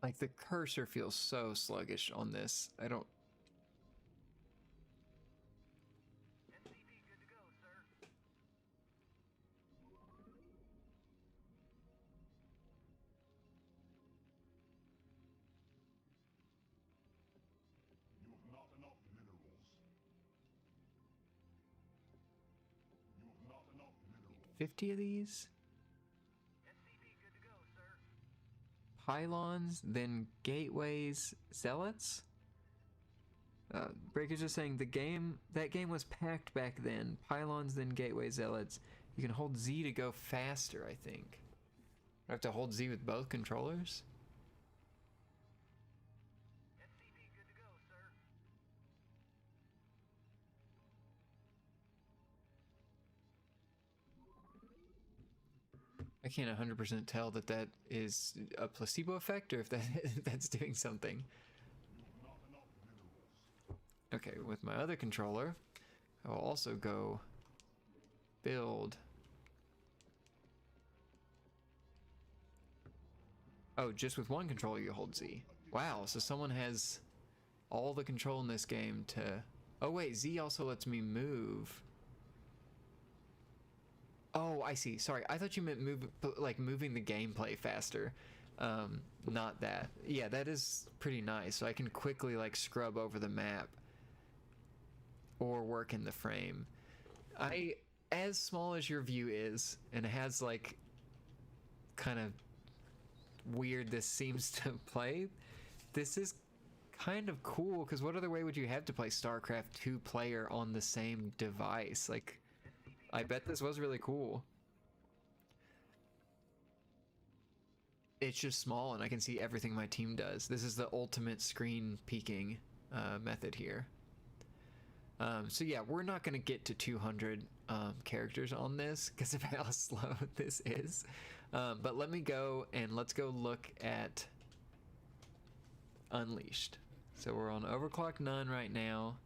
Like the cursor feels so sluggish on this. I don't. You have not enough minerals. You have not enough minerals. 50 of these? Pylons, then gateways, zealots? Breaker's just saying that game was packed back then. Pylons, then gateway, zealots. You can hold Z to go faster, I think. I have to hold Z with both controllers? I can't 100% tell that that is a placebo effect or if that's doing something. Okay, with my other controller, I will also go build. Oh, just with one controller you hold Z. Wow, so someone has all the control in this game to... Oh wait, Z also lets me move. Oh, I see. Sorry, I thought you meant moving the gameplay faster. Not that. Yeah, that is pretty nice. So I can quickly like scrub over the map or work in the frame. As small as your view is, and it has like kind of weird this seems to play, this is kind of cool because what other way would you have to play StarCraft 2-player on the same device? Like, I bet this was really cool. it's just small and I can see everything my team does. This is the ultimate screen peeking method here. So yeah, we're not going to get to 200 characters on this because of how slow this is. But let me go and let's go look at Unleashed. So we're on Overclocked 9 right now.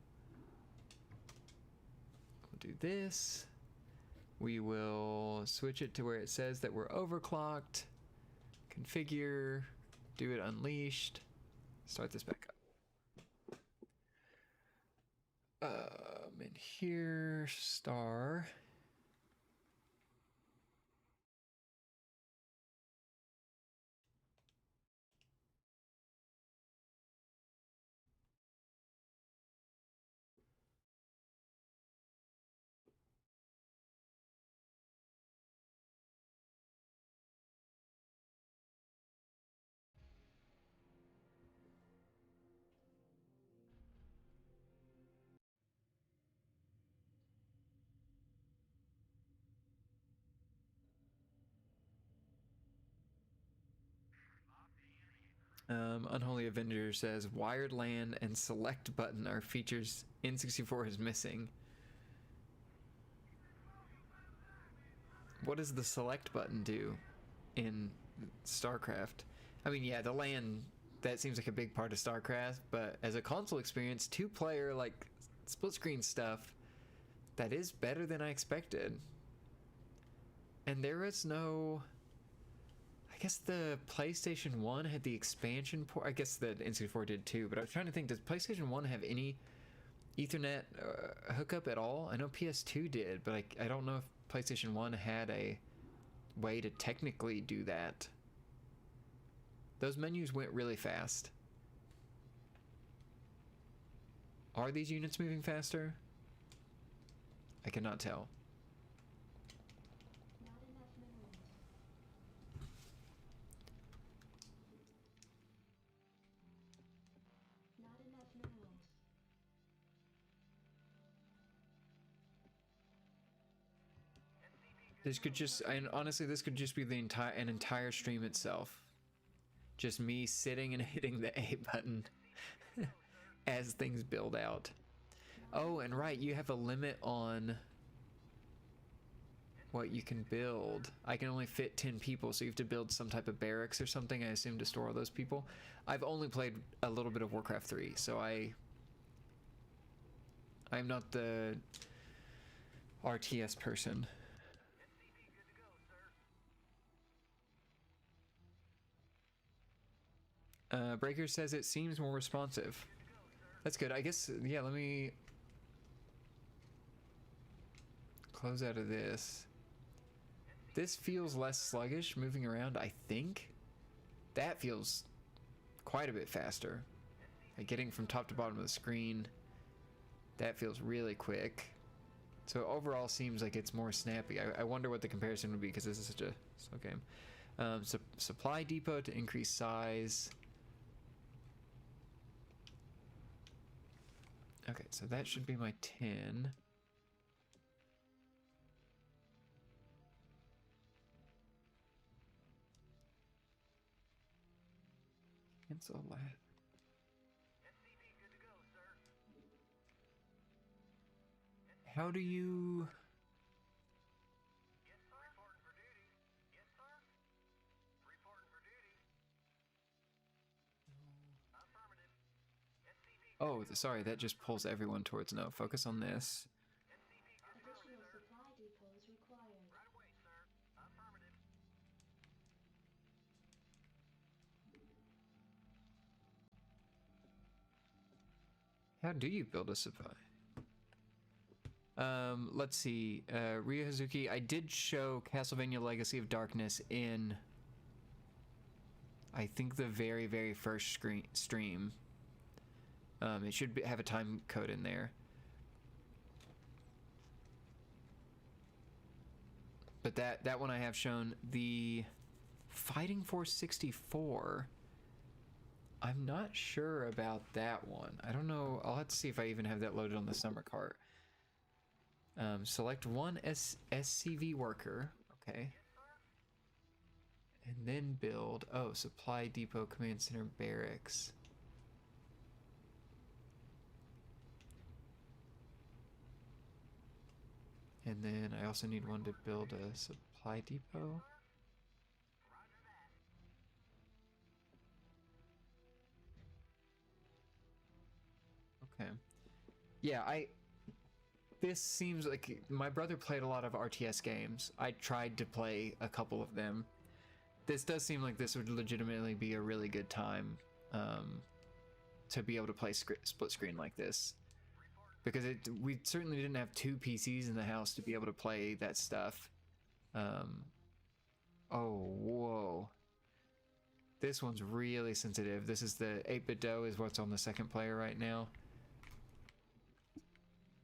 We'll do this. We will switch it to where it says that we're overclocked. Configure. Do it Unleashed. Start this back up. In here, star. Unholy Avenger says wired LAN and select button are features N64 is missing. What does the select button do in StarCraft? I mean, yeah, the LAN, that seems like a big part of StarCraft, but as a console experience, 2-player, like, split screen stuff, that is better than I expected. And there is no... I guess the PlayStation 1 had the expansion port. I guess the N64 did too, but I was trying to think, does PlayStation 1 have any Ethernet hookup at all? I know PS2 did, but I don't know if PlayStation 1 had a way to technically do that. Those menus went really fast. Are these units moving faster? I cannot tell. This could just, and honestly, this could just be the entire stream itself. Just me sitting and hitting the A button as things build out. Oh, and right, you have a limit on what you can build. I can only fit 10 people, so you have to build some type of barracks or something, I assume, to store all those people. I've only played a little bit of Warcraft 3, so I'm not the RTS person. Breaker says it seems more responsive. That's good. I guess, yeah, let me close out of this. This feels less sluggish moving around, I think. That feels quite a bit faster. Like getting from top to bottom of the screen, that feels really quick. So overall seems like it's more snappy. I wonder what the comparison would be because this is such a slow game. Supply depot to increase size. Okay, so that should be my 10. Cancel that. How do you... Oh, sorry, that just pulls everyone towards no. Focus on this. Additional supply depots required. Right away, sir. Affirmative. How do you build a supply? Let's see. Ryo Hazuki, I did show Castlevania Legacy of Darkness in, I think, the very, very first stream. It should have a time code in there. But that one I have shown. The Fighting Force 64, I'm not sure about that one. I don't know. I'll have to see if I even have that loaded on the summer cart. Select one SCV worker. Okay. And then build, oh, supply depot, command center, barracks. And then I also need one to build a supply depot. Okay. Yeah, this seems like my brother played a lot of RTS games. I tried to play a couple of them. This does seem like this would legitimately be a really good time to be able to play split screen like this. Because we certainly didn't have two PCs in the house to be able to play that stuff. Oh, whoa. This one's really sensitive. This is the 8-bit dough is what's on the second player right now.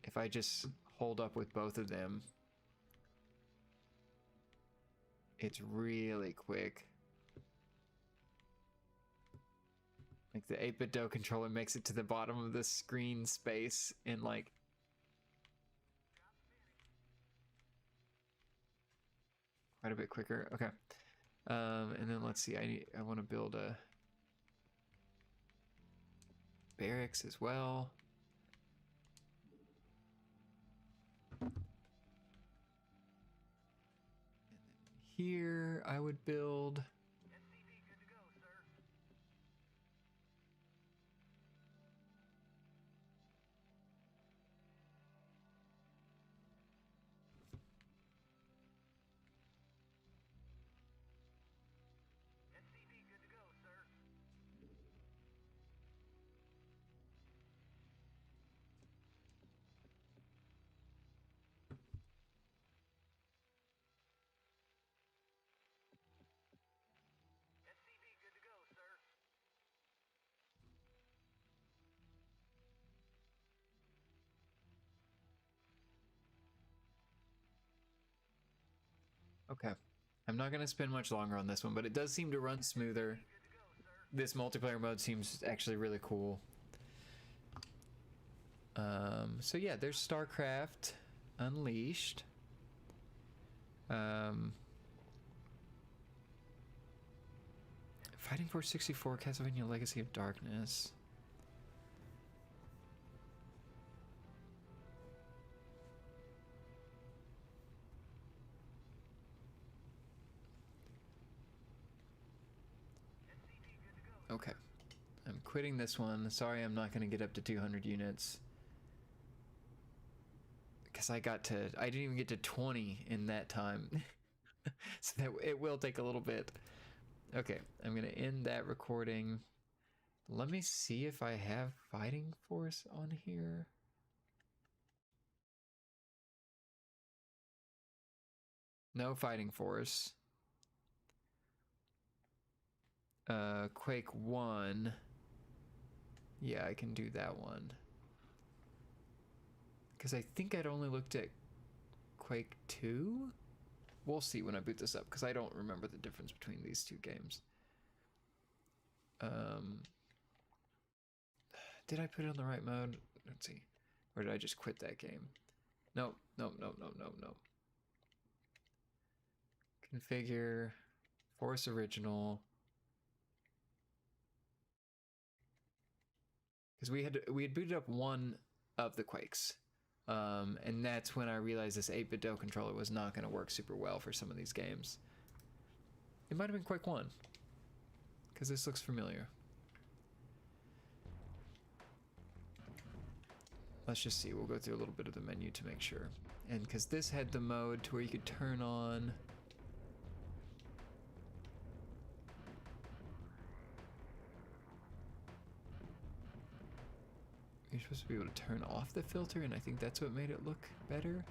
If I just hold up with both of them, it's really quick. Like the 8-bit dough controller makes it to the bottom of the screen space in like quite a bit quicker. Okay. And then let's see, I want to build a barracks as well. And then here I would build okay. I'm not going to spend much longer on this one, but it does seem to run smoother. This multiplayer mode seems actually really cool. So yeah, there's StarCraft Unleashed. Fighting Force 64, Castlevania Legacy of Darkness. Okay, I'm quitting this one. Sorry, I'm not going to get up to 200 units. Because I didn't even get to 20 in that time. So that it will take a little bit. Okay, I'm going to end that recording. Let me see if I have Fighting Force on here. No Fighting Force. Quake 1. Yeah, I can do that one. Because I think I'd only looked at Quake 2? We'll see when I boot this up, because I don't remember the difference between these two games. Did I put it on the right mode? Let's see. Or did I just quit that game? No. Configure. Force Original. Because we had booted up one of the Quakes. And that's when I realized this 8-bit dough controller was not going to work super well for some of these games. It might have been Quake 1. Because this looks familiar. Let's just see. We'll go through a little bit of the menu to make sure. And because this had the mode to where you could turn on... You're supposed to be able to turn off the filter, and I think that's what made it look better.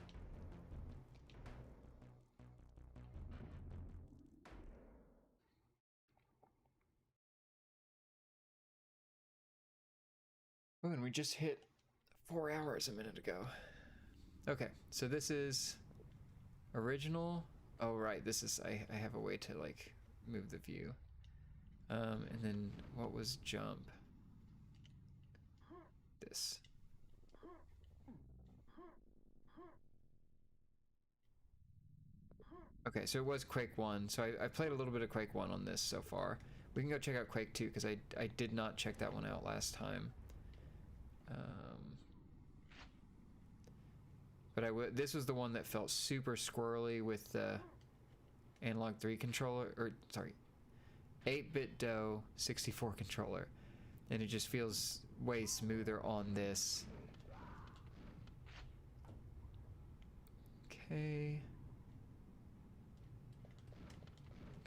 Oh, and we just hit 4 hours a minute ago. Okay, so this is original. Oh, right, this is, I have a way to, like, move the view. And then what was jump? This. Okay, so it was Quake 1. So I played a little bit of Quake 1 on this so far. We can go check out Quake 2 because I did not check that one out last time. But this was the one that felt super squirrely with the Analog 3 controller, or sorry, 8-bit DOE 64 controller. And it just feels way smoother on this. Okay.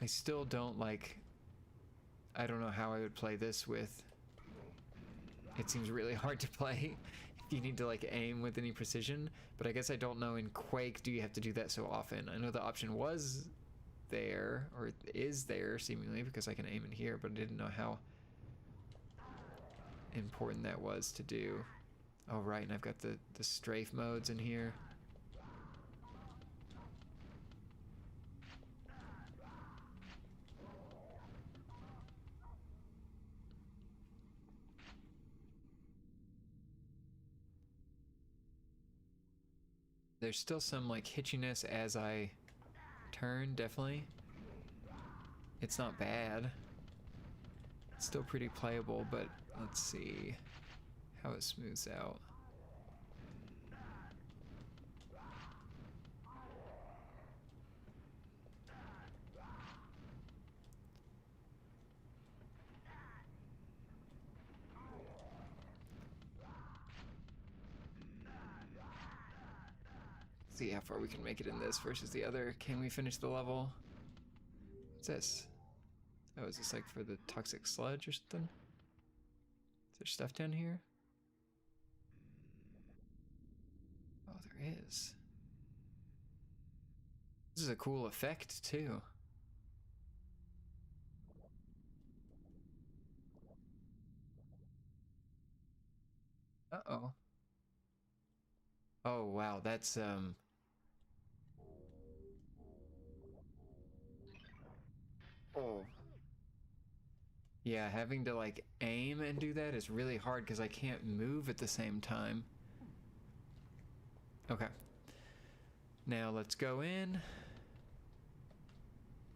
I still don't like... I don't know how I would play this with... It seems really hard to play if you need to like aim with any precision, but I guess I don't know in Quake do you have to do that so often. I know the option was there, or is there seemingly, because I can aim in here, but I didn't know how important that was to do. Oh right, and I've got the strafe modes in here. There's still some like hitchiness as I turn, definitely. It's not bad. It's still pretty playable, but let's see how it smooths out. See how far we can make it in this versus the other. Can we finish the level? What's this? Oh, is this like for the toxic sludge or something? Is there stuff down here? Oh, there is. This is a cool effect too. Uh-oh. Oh, wow, that's oh. Yeah, having to like aim and do that is really hard because I can't move at the same time. Okay. Now let's go in.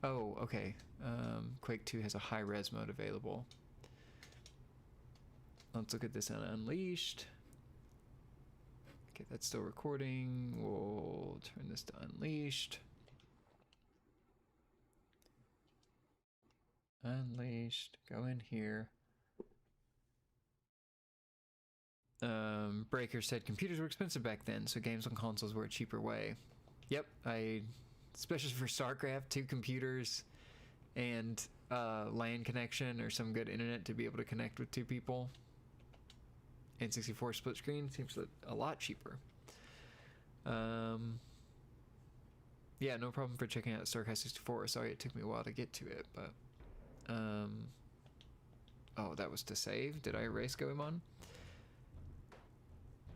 Oh, okay. Quake 2 has a high res mode available. Let's look at this on Unleashed. Okay, that's still recording. We'll turn this to Unleashed. Unleashed, go in here. Breaker said computers were expensive back then, so games on consoles were a cheaper way. Yep, especially for StarCraft, 2 computers and LAN connection or some good internet to be able to connect with 2 people. N64 split screen seems a lot cheaper. Yeah, no problem for checking out StarCraft 64. Sorry it took me a while to get to it, but oh, that was to save. Did I erase Goemon?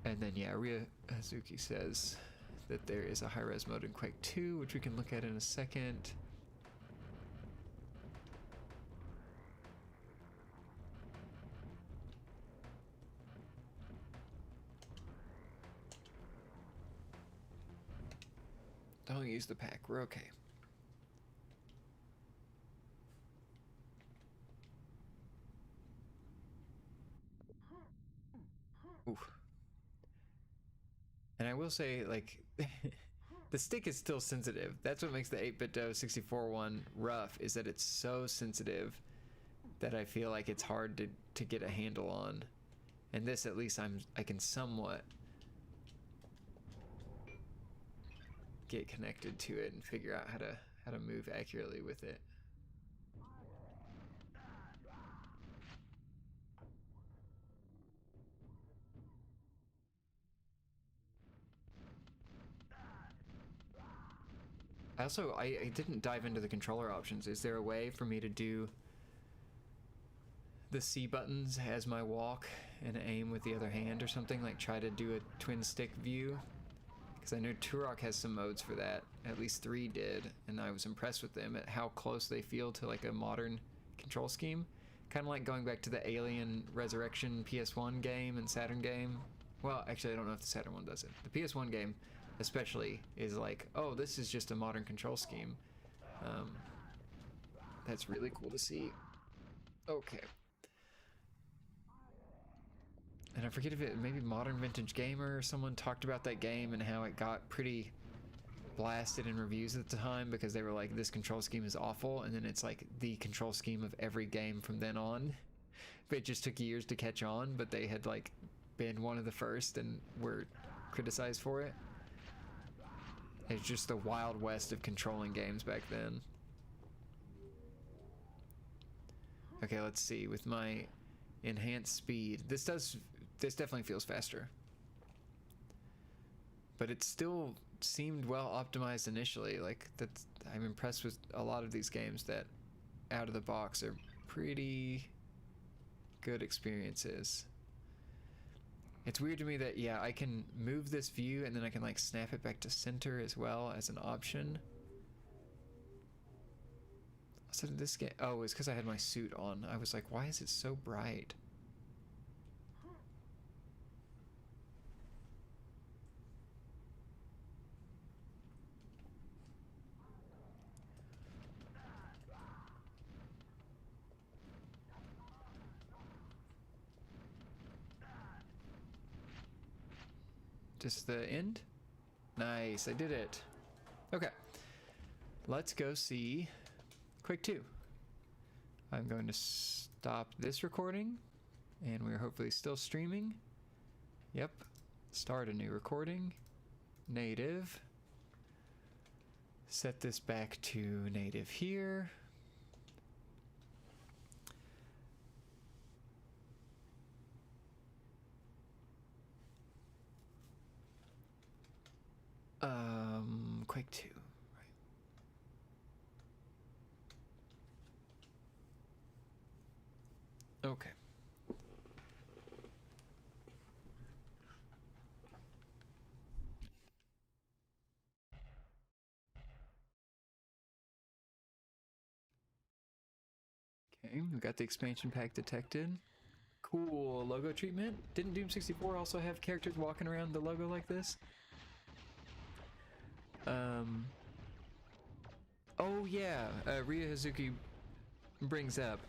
And then yeah, Ria Hazuki says that there is a high-res mode in Quake 2, which we can look at in a second. Don't use the pack, we're okay. Oof. And I will say, like, the stick is still sensitive. That's what makes the 8-bit DOE 64 one rough, is that it's so sensitive that I feel like it's hard to get a handle on. And this, at least, I can somewhat get connected to it and figure out how to move accurately with it. Also, I didn't dive into the controller options. Is there a way for me to do the C buttons as my walk and aim with the other hand or something? Like try to do a twin stick view? Because I know Turok has some modes for that. At least 3 did, and I was impressed with them at how close they feel to like a modern control scheme. Kind of like going back to the Alien Resurrection PS1 game and Saturn game. Well, actually, I don't know if the Saturn one does it. The PS1 game especially, is like, oh, this is just a modern control scheme. That's really cool to see. Okay. And I forget if it maybe Modern Vintage Gamer or someone talked about that game and how it got pretty blasted in reviews at the time because they were like, this control scheme is awful, and then it's like the control scheme of every game from then on. But it just took years to catch on, but they had like been one of the first and were criticized for it. It's just the wild west of controlling games back then. Okay, let's see. With my enhanced speed, this definitely feels faster. But it still seemed well optimized initially. Like, I'm impressed with a lot of these games that out of the box are pretty good experiences. It's weird to me that, yeah, I can move this view and then I can like snap it back to center as well as an option. So this game, oh, it's because I had my suit on. I was like, why is it so bright? Just the end? Nice, I did it. Okay, let's go see Quake II. I'm going to stop this recording, and we're hopefully still streaming. Yep, start a new recording. Native. Set this back to native here. Quake II, right. Okay. Okay, we got the expansion pack detected. Cool logo treatment. Didn't Doom 64 also have characters walking around the logo like this? Oh yeah, Ryu Hazuki brings up,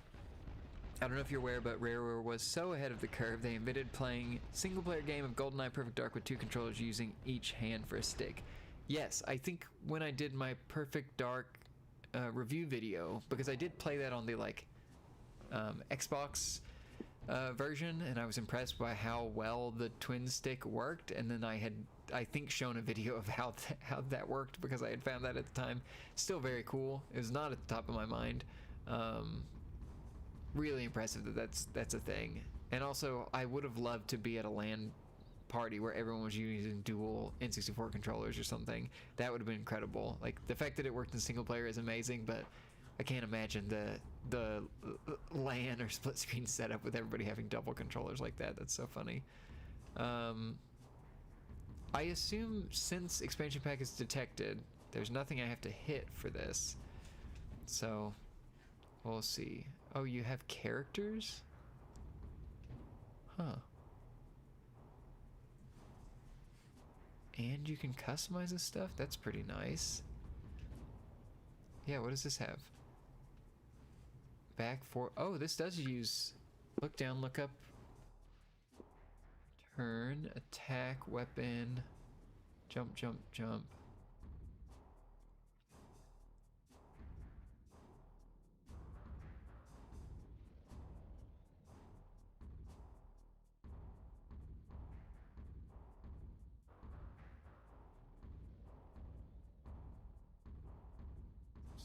I don't know if you're aware, but Rareware was so ahead of the curve, they invented playing single-player game of GoldenEye Perfect Dark with 2 controllers using each hand for a stick. Yes, I think when I did my Perfect Dark review video, because I did play that on the like Xbox version, and I was impressed by how well the twin stick worked, and then I had, I think, shown a video of how that worked because I had found that at the time. Still very cool. It was not at the top of my mind. Really impressive that that's a thing. And also, I would have loved to be at a LAN party where everyone was using dual N64 controllers or something. That would have been incredible. Like, the fact that it worked in single player is amazing, but I can't imagine the LAN or split screen setup with everybody having double controllers like that. That's so funny. I assume since expansion pack is detected, there's nothing I have to hit for this. So, we'll see. Oh, you have characters? Huh. And you can customize this stuff? That's pretty nice. Yeah, what does this have? Back for, oh, this does use look down, look up, turn, attack, weapon, jump, jump, jump.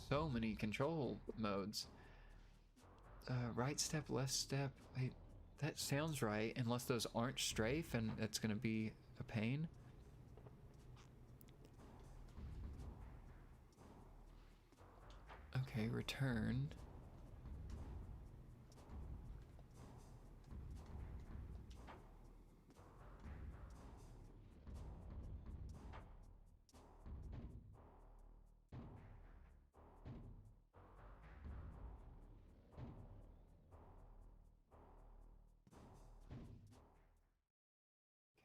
So many control modes. Right step, left step. Wait, that sounds right, unless those aren't strafe, and that's gonna be a pain. Okay, return.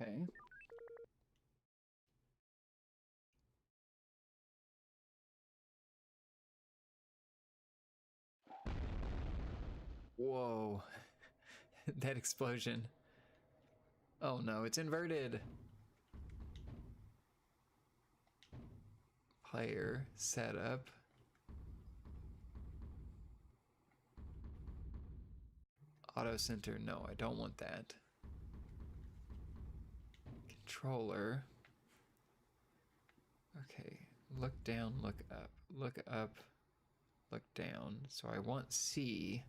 Okay. Whoa. That explosion. Oh no, it's inverted. Player setup. Auto center. No, I don't want that. Controller. Okay. Look down, look up. Look up, look down. So I want C.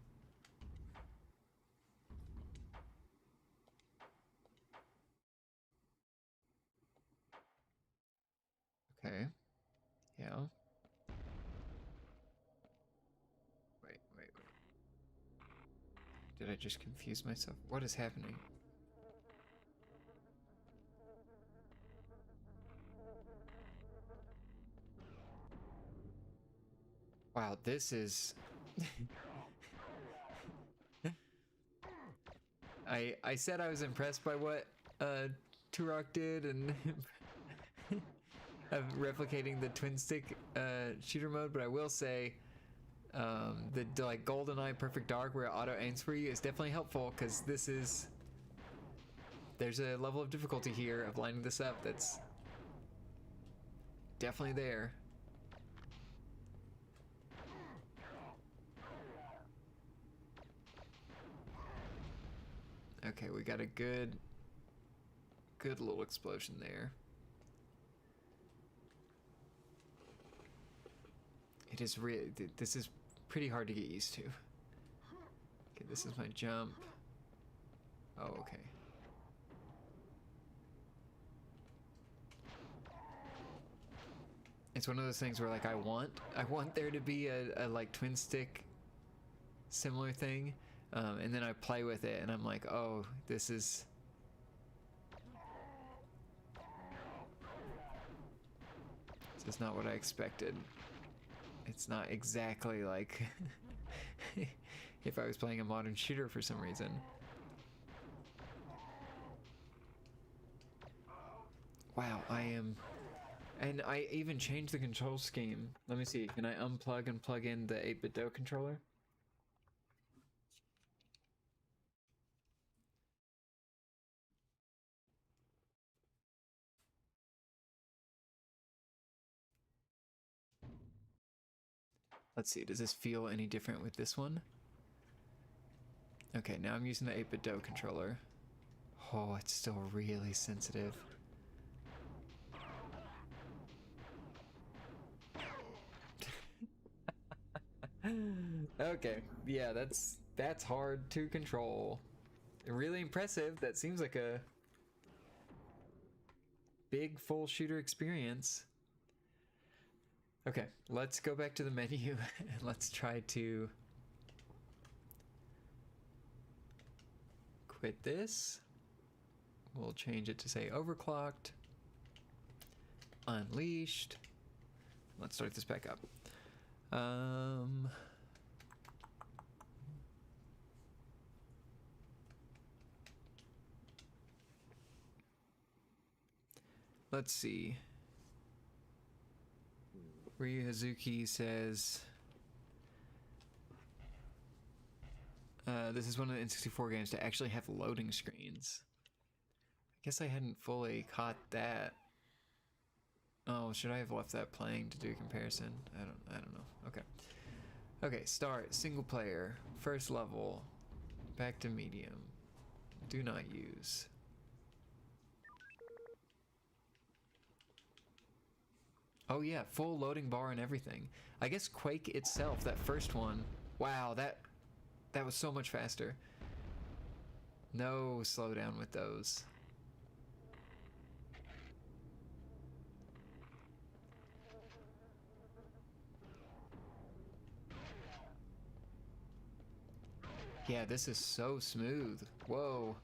Okay. Yeah. Wait. Did I just confuse myself? What is happening? Wow, this is... I said I was impressed by what Turok did and of replicating the twin stick shooter mode, but I will say the like GoldenEye Perfect Dark where it auto aims for you is definitely helpful, because this is... There's a level of difficulty here of lining this up that's definitely there. Okay, we got a good little explosion there. It is really, this is pretty hard to get used to. Okay, this is my jump. Oh, okay. It's one of those things where like I want there to be a like twin stick similar thing. And then I play with it and I'm like, oh, this is... This is not what I expected. It's not exactly like if I was playing a modern shooter for some reason. Wow, I am... And I even changed the control scheme. Let me see, can I unplug and plug in the 8-bit Do controller? Let's see, does this feel any different with this one? Okay, now I'm using the 8-bit Do controller. Oh, it's still really sensitive. Okay, yeah, that's hard to control. Really impressive. That seems like a big full shooter experience. Okay, let's go back to the menu and let's try to quit this. We'll change it to say overclocked, unleashed. Let's start this back up. Let's see. Ryu Hazuki says, this is one of the N64 games to actually have loading screens. I guess I hadn't fully caught that. Oh, should I have left that playing to do a comparison? I don't know. Okay. Okay, start, single player, first level, back to medium, do not use. Oh yeah, full loading bar and everything. I guess Quake itself, that first one, wow, that was so much faster. No slowdown with those. Yeah, this is so smooth. Whoa.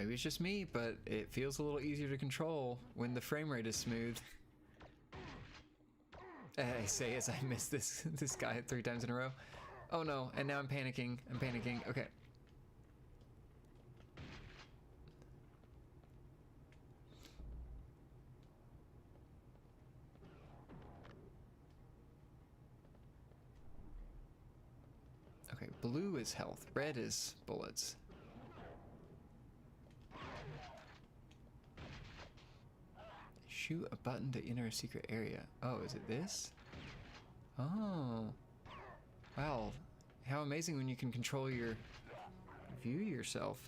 maybe it's just me, but it feels a little easier to control when the frame rate is smooth. I say as I miss this guy 3 times in a row. Oh no, and now I'm panicking. Okay. Okay, blue is health, red is bullets. Shoot a button to enter a secret area. Oh, is it this? Oh. Wow. How amazing when you can control your... view yourself.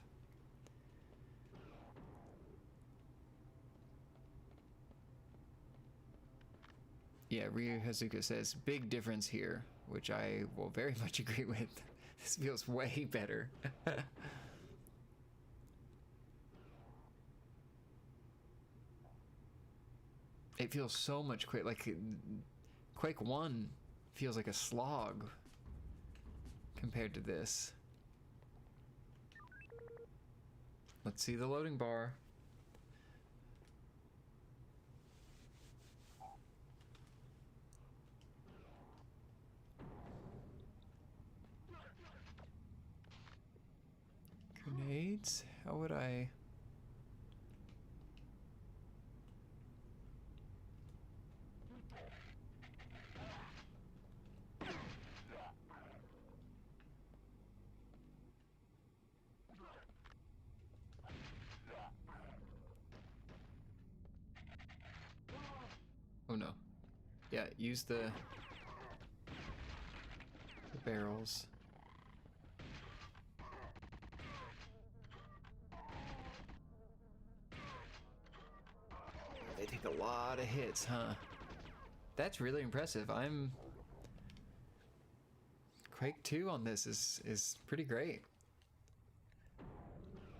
Yeah, Ryu Hazuka says, big difference here, which I will very much agree with. This feels way better. It feels so much quick. Like Quake 1 feels like a slog compared to this. Let's see the loading bar. Grenades? How would I... Oh no. Yeah, use the barrels. They take a lot of hits, huh? That's really impressive. Quake 2 on this is pretty great.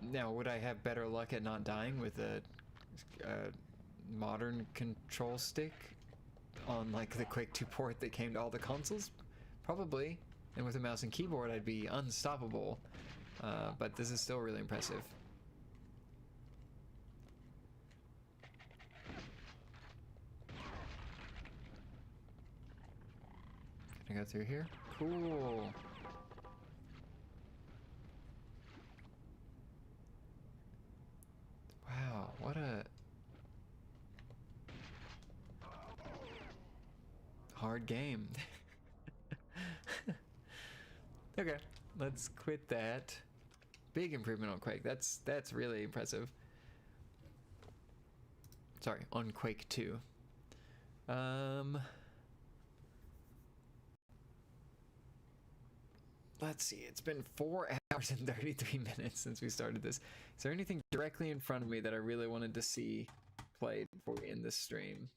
Now, would I have better luck at not dying with a modern control stick on like the Quake 2 port that came to all the consoles? Probably. And with a mouse and keyboard, I'd be unstoppable. But this is still really impressive. Can I go through here? Cool. Wow, what a hard game. Okay, let's quit that. Big improvement on Quake. That's really impressive. Sorry, on Quake 2. Let's see, it's been 4 hours and 33 minutes since we started this. Is there anything directly in front of me that I really wanted to see played before we end this stream?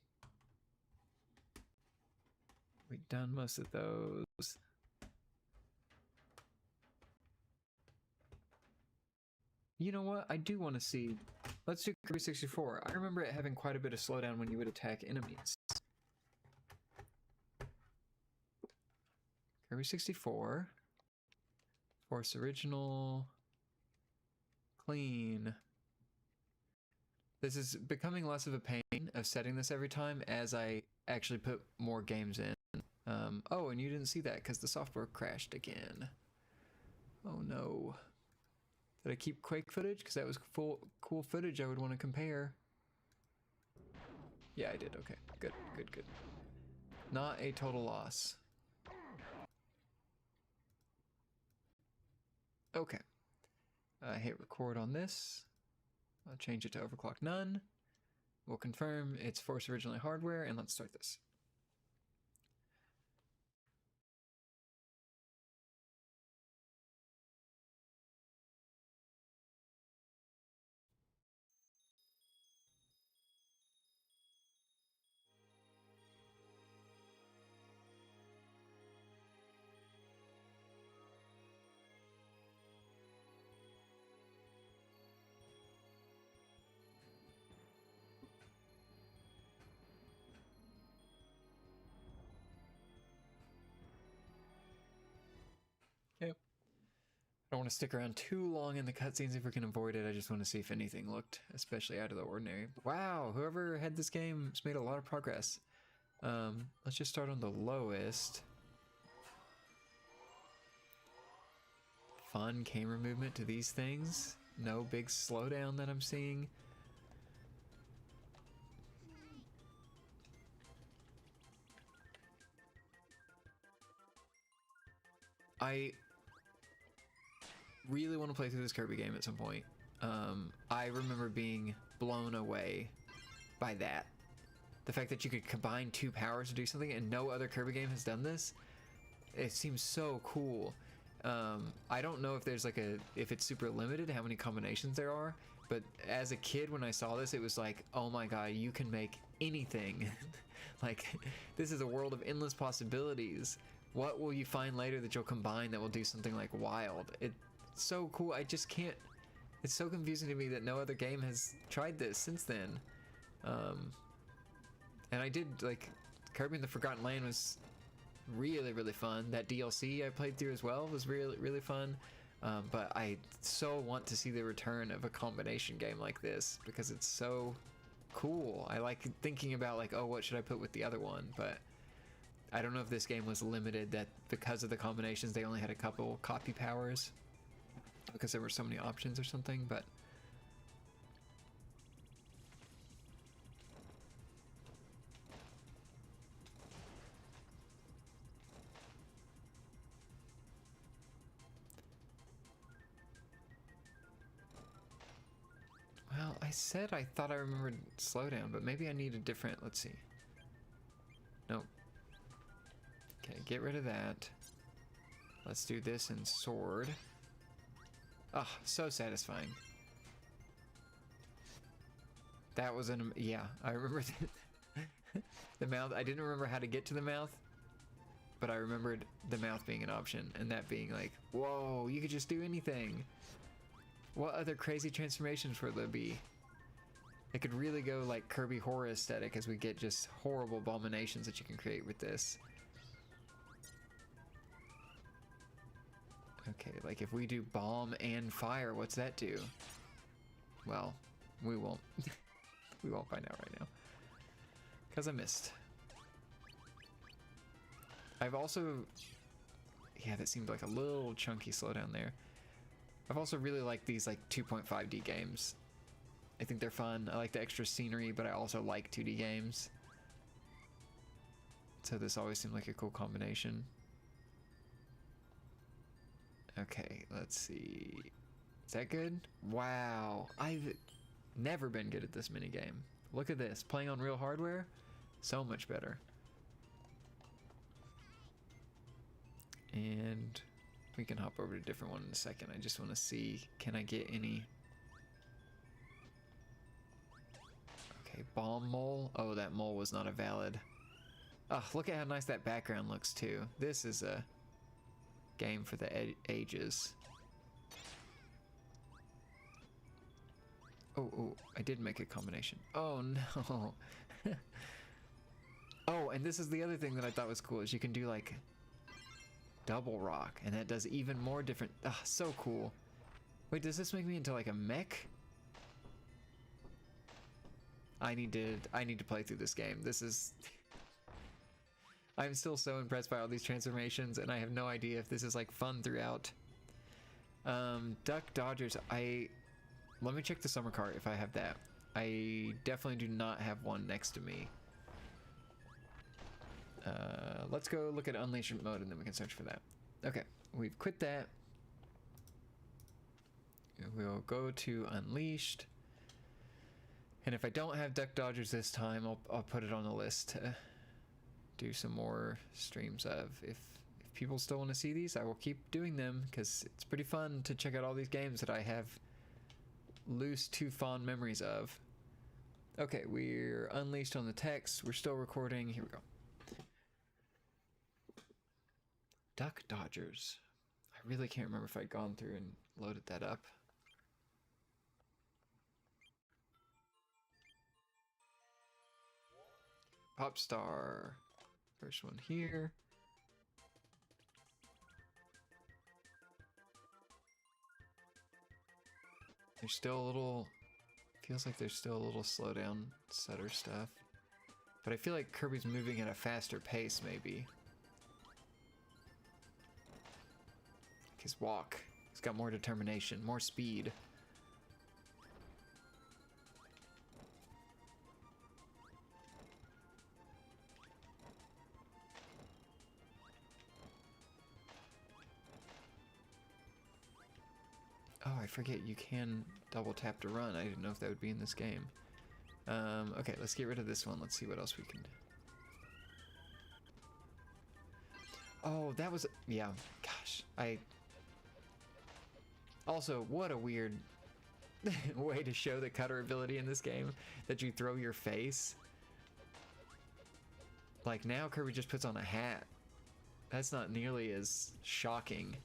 We've done most of those. You know what? I do want to see. Let's do Kirby 64. I remember it having quite a bit of slowdown when you would attack enemies. Kirby 64. Force original. Clean. This is becoming less of a pain of setting this every time as I actually put more games in. Oh, and you didn't see that because the software crashed again. Oh no. Did I keep Quake footage? Because that was cool footage I would want to compare. Yeah, I did. Okay. Good, good, good. Not a total loss. Okay. Hit record on this. I'll change it to overclock none. We'll confirm it's Force originally hardware, and let's start this. I don't want to stick around too long in the cutscenes if we can avoid it. I just want to see if anything looked especially out of the ordinary. Wow, whoever had this game has made a lot of progress. Let's just start on the lowest. Fun camera movement to these things. No big slowdown that I'm seeing. I really want to play through this Kirby game at some point. I remember being blown away by that. The fact that you could combine two powers to do something, and no other Kirby game has done this. It seems so cool. I don't know if there's like if it's super limited how many combinations there are, but as a kid when I saw this, it was like, oh my god, you can make anything. Like, this is a world of endless possibilities. What will you find later that you'll combine that will do something like wild? It's so cool. I just can't. It's so confusing to me that no other game has tried this since then. And I did, like, Kirby in the Forgotten Land was really, really fun. That DLC I played through as well was really, really fun. But I so want to see the return of a combination game like this because it's so cool. I like thinking about, like, oh, what should I put with the other one? But I don't know if this game was limited, that because of the combinations they only had a couple copy powers because there were so many options or something, but well, I said I thought I remembered slowdown, but maybe I need a different, let's see. Nope. Okay, get rid of that. Let's do this in sword. Ah, oh, so satisfying. That was an, yeah, I remember the mouth. I didn't remember how to get to the mouth, but I remembered the mouth being an option, and that being like, whoa, you could just do anything. What other crazy transformations would there be? It could really go like Kirby horror aesthetic as we get just horrible abominations that you can create with this. Okay, like if we do bomb and fire, what's that do? Well, we won't. We won't find out right now. Because I missed. I've also... Yeah, that seemed like a little chunky slowdown there. I've also really liked these like 2.5D games. I think they're fun. I like the extra scenery, but I also like 2D games. So this always seemed like a cool combination. Okay, let's see. Is that good? Wow, I've never been good at this minigame. Look at this, playing on real hardware, so much better. And we can hop over to a different one in a second. I just want to see, can I get any? Okay, bomb mole. Oh, that mole was not a valid. Oh, look at how nice that background looks too. This is a game for the ages. Oh, I did make a combination. Oh no. Oh, and this is the other thing that I thought was cool, is you can do like double rock, and that does even more different. Ah, so cool. Wait, does this make me into like a mech? I need to play through this game. This is I'm still so impressed by all these transformations, and I have no idea if this is like fun throughout. Duck Dodgers, let me check the summer cart if I have that. I definitely do not have one next to me. Let's go look at Unleashed mode and then we can search for that. Okay, we've quit that. We'll go to Unleashed. And if I don't have Duck Dodgers this time, I'll put it on the list to do some more streams of. If people still want to see these, I will keep doing them because it's pretty fun to check out all these games that I have loose too fond memories of. Okay, we're unleashed on the text. We're still recording. Here we go. Duck Dodgers. I really can't remember if I'd gone through and loaded that up. Popstar. First one here. There's still a little... Feels like there's still a little slowdown setter stuff. But I feel like Kirby's moving at a faster pace, maybe. His walk. He's got more determination, more speed. Oh, I forget you can double tap to run. I didn't know if that would be in this game. Okay, let's get rid of this one. Let's see what else we can do. Oh, that was... Yeah, gosh. Also, what a weird way to show the cutter ability in this game. That you throw your face. Like, now Kirby just puts on a hat. That's not nearly as shocking.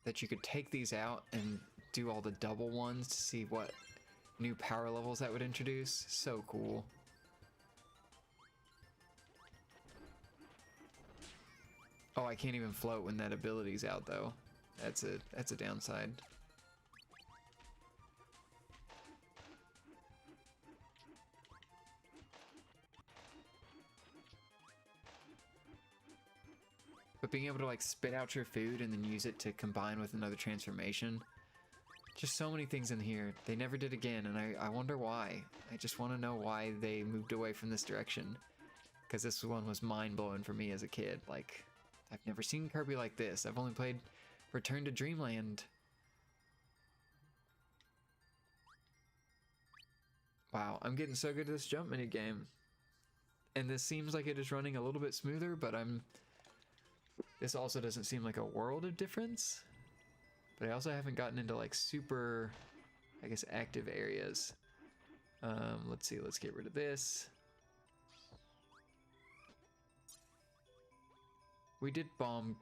That you could take these out and do all the double ones to see what new power levels that would introduce. So cool. Oh, I can't even float when that ability's out though. That's a downside. But being able to like spit out your food and then use it to combine with another transformation. Just so many things in here. They never did again, and I wonder why. I just want to know why they moved away from this direction. Because this one was mind-blowing for me as a kid. Like, I've never seen Kirby like this. I've only played Return to Dreamland. Wow, I'm getting so good at this jump mini game. And this seems like it is running a little bit smoother, but this also doesn't seem like a world of difference. But I also haven't gotten into like super, I guess, active areas. Let's see, let's get rid of this. We did bomb.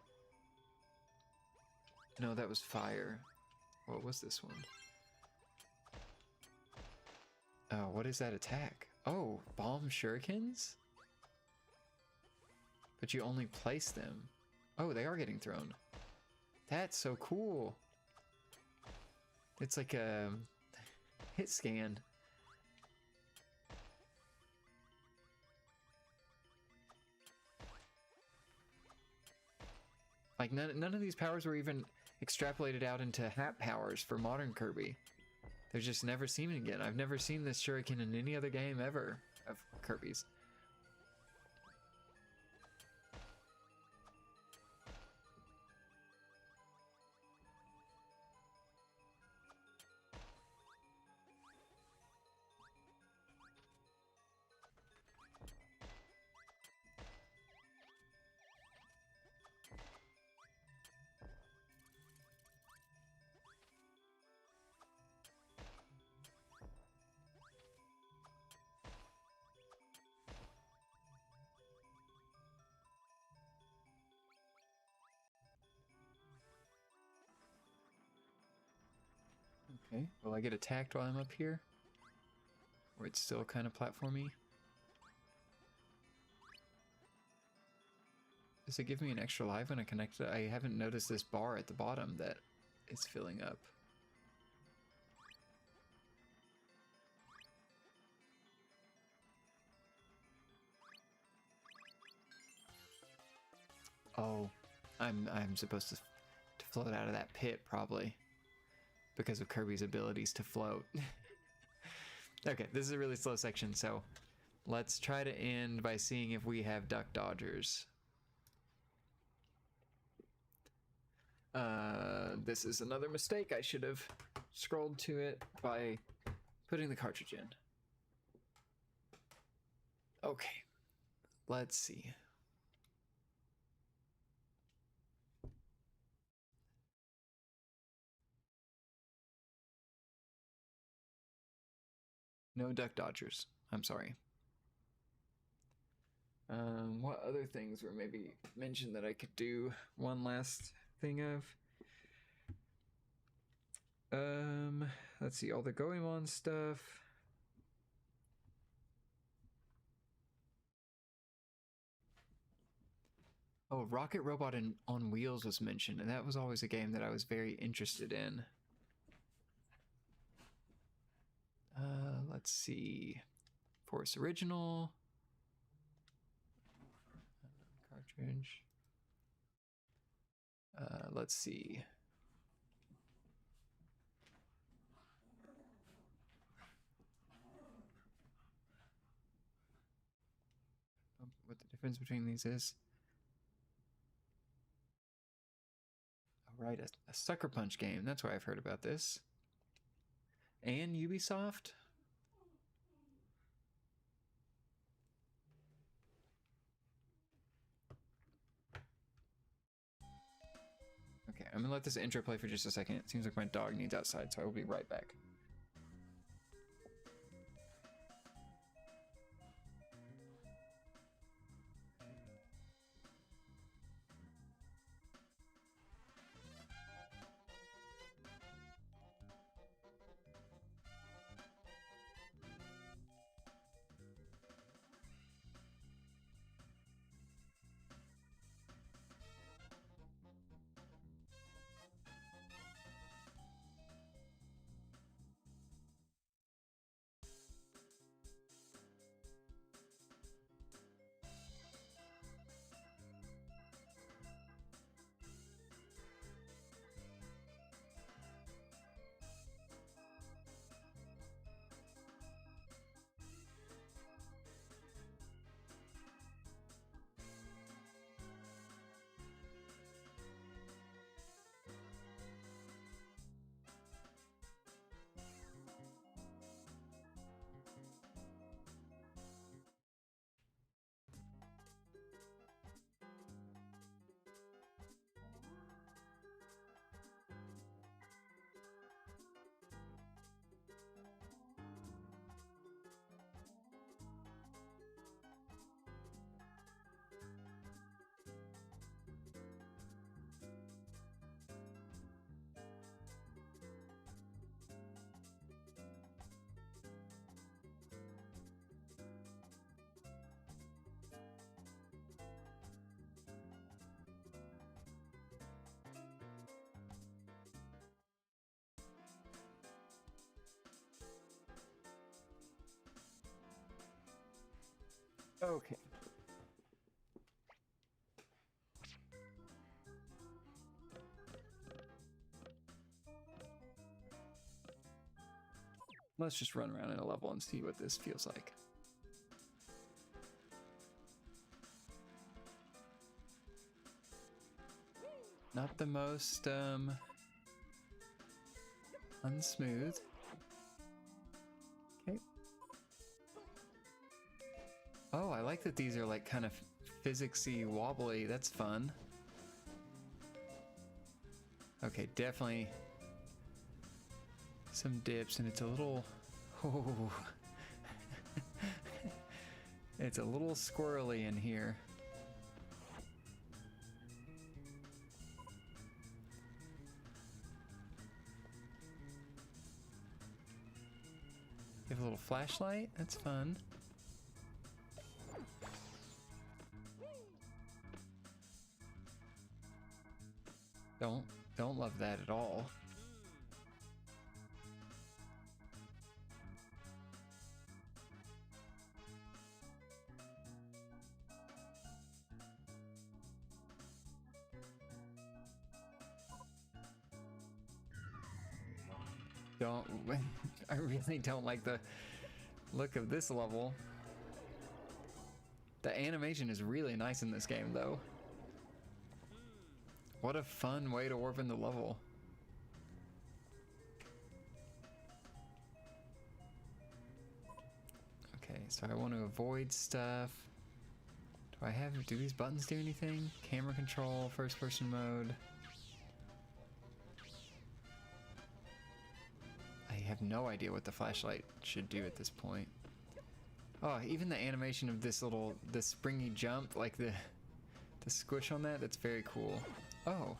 No, that was fire. What was this one? Oh, what is that attack? Oh, bomb shurikens? But you only place them. Oh, they are getting thrown. That's so cool. It's like a hit scan. Like none of these powers were even extrapolated out into hat powers for modern Kirby. They're just never seen again. I've never seen this shuriken in any other game ever of Kirby's. Okay, will I get attacked while I'm up here? Or it's still kind of platformy? Does it give me an extra life when I connect it? I haven't noticed this bar at the bottom that it's filling up. Oh, I'm supposed to float out of that pit probably. Because of Kirby's abilities to float. Okay, this is a really slow section, so let's try to end by seeing if we have duck dodgers. This is another mistake. I should have scrolled to it by putting the cartridge in. Okay, let's see. No duck dodgers. I'm sorry. What other things were maybe mentioned that I could do one last thing of? Let's see, all the Goemon stuff. Oh, Rocket Robot on Wheels was mentioned, and that was always a game that I was very interested in. Let's see. Force Original. Cartridge. Let's see. What the difference between these is. All right, a Sucker Punch game. That's why I've heard about this. And Ubisoft. Okay, I'm gonna let this intro play for just a second. It seems like my dog needs outside, so I will be right back. Okay. Let's just run around in a level and see what this feels like. Not the most unsmooth. Okay. Oh, I like that these are like kind of physicsy wobbly. That's fun. Okay, definitely some dips, and it's a little, oh, it's a little squirrely in here. You have a little flashlight. That's fun. Don't love that at all. I really don't like the look of this level. The animation is really nice in this game, though. What a fun way to warp in the level. Okay, so I want to avoid stuff. Do these buttons do anything? Camera control, first person mode. I have no idea what the flashlight should do at this point. Oh, even the animation of this the springy jump, like the squish on that's very cool. Oh.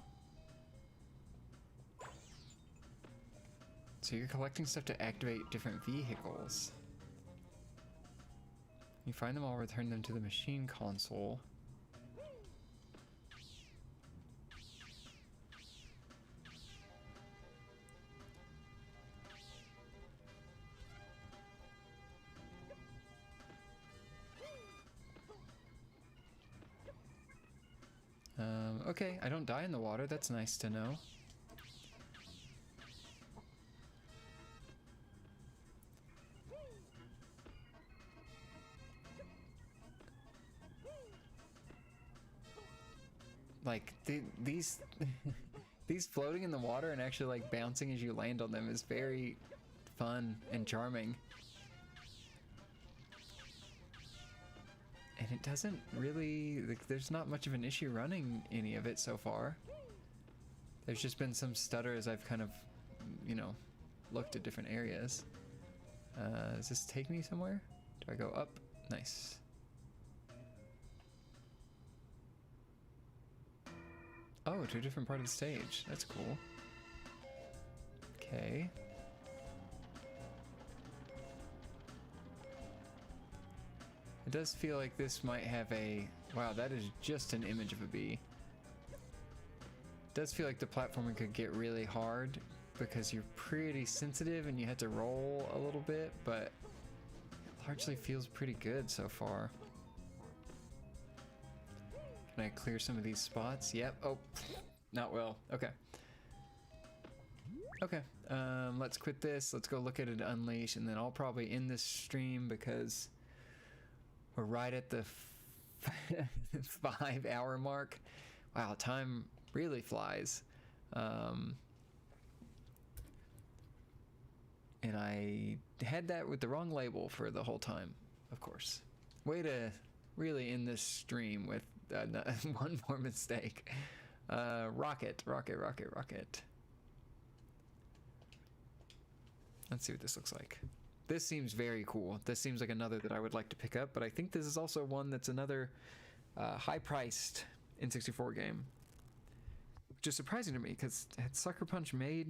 So you're collecting stuff to activate different vehicles. You find them all, return them to the machine console. Okay, I don't die in the water. That's nice to know. Like, these these floating in the water and actually like bouncing as you land on them is very fun and charming. And it doesn't really, like, there's not much of an issue running any of it so far. There's just been some stutter as I've kind of, you know, looked at different areas. Does this take me somewhere? Do I go up? Nice. Oh, to a different part of the stage. That's cool. Okay. It does feel like this might have a... Wow, that is just an image of a bee. It does feel like the platforming could get really hard because you're pretty sensitive and you have to roll a little bit, but it largely feels pretty good so far. Can I clear some of these spots? Yep. Oh, not well. Okay. Okay. Let's quit this. Let's go look at it unleash, and then I'll probably end this stream because we're right at the 5-hour mark. Wow, time really flies. And I had that with the wrong label for the whole time, of course. Way to really end this stream with one more mistake. Rocket. Let's see what this looks like. This seems very cool. This seems like another that I would like to pick up, but I think this is also one that's another high-priced N64 game. Which is surprising to me, because had Sucker Punch made...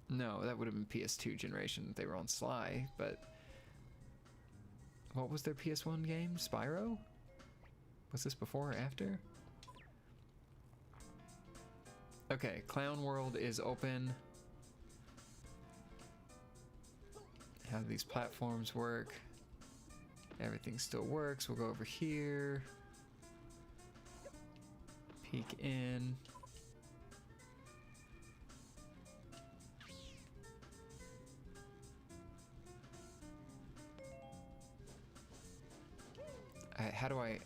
No, that would have been PS2 generation. They were on Sly, but... What was their PS1 game? Spyro? Was this before or after? Okay, Clown World is open. How do these platforms work? Everything still works. We'll go over here. Peek in. How do I...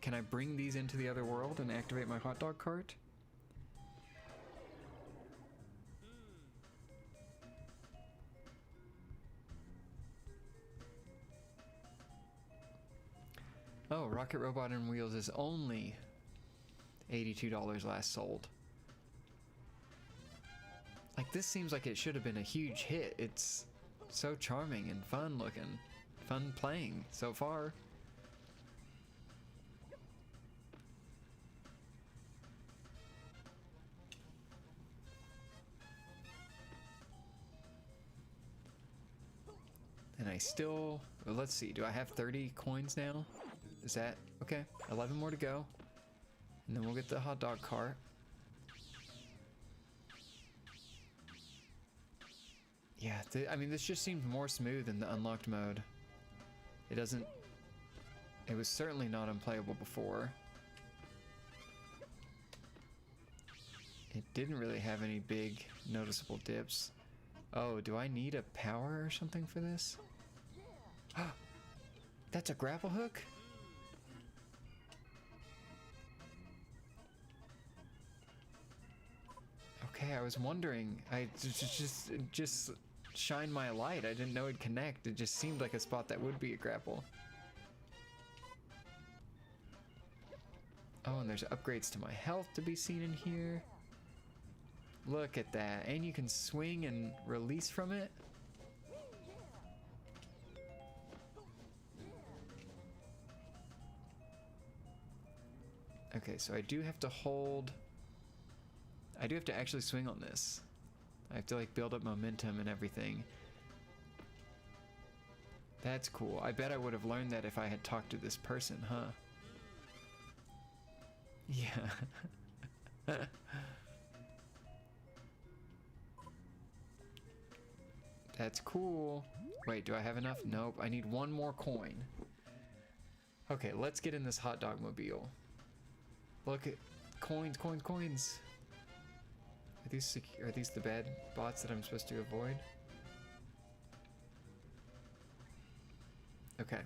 Can I bring these into the other world and activate my hot dog cart? Oh, Rocket Robot and Wheels is only $82 last sold. Like, this seems like it should have been a huge hit. It's so charming and fun looking. Fun playing so far. And I still... Well, let's see. Do I have 30 coins now? Is that... Okay. 11 more to go. And then we'll get the hot dog cart. Yeah, I mean, this just seems more smooth in the unlocked mode. It doesn't... It was certainly not unplayable before. It didn't really have any big noticeable dips. Oh, do I need a power or something for this? That's a grapple hook? Okay, I was wondering. I just shined my light. I didn't know it'd connect. It just seemed like a spot that would be a grapple. Oh, and there's upgrades to my health to be seen in here. Look at that. And you can swing and release from it. Okay, so I do have to hold... I do have to actually swing on this. I have to like build up momentum and everything. That's cool. I bet I would have learned that if I had talked to this person, huh? Yeah. That's cool. Wait, do I have enough? Nope. I need one more coin. Okay, let's get in this hot dog mobile. Look at coins, coins, coins. Are these the bad bots that I'm supposed to avoid? Okay.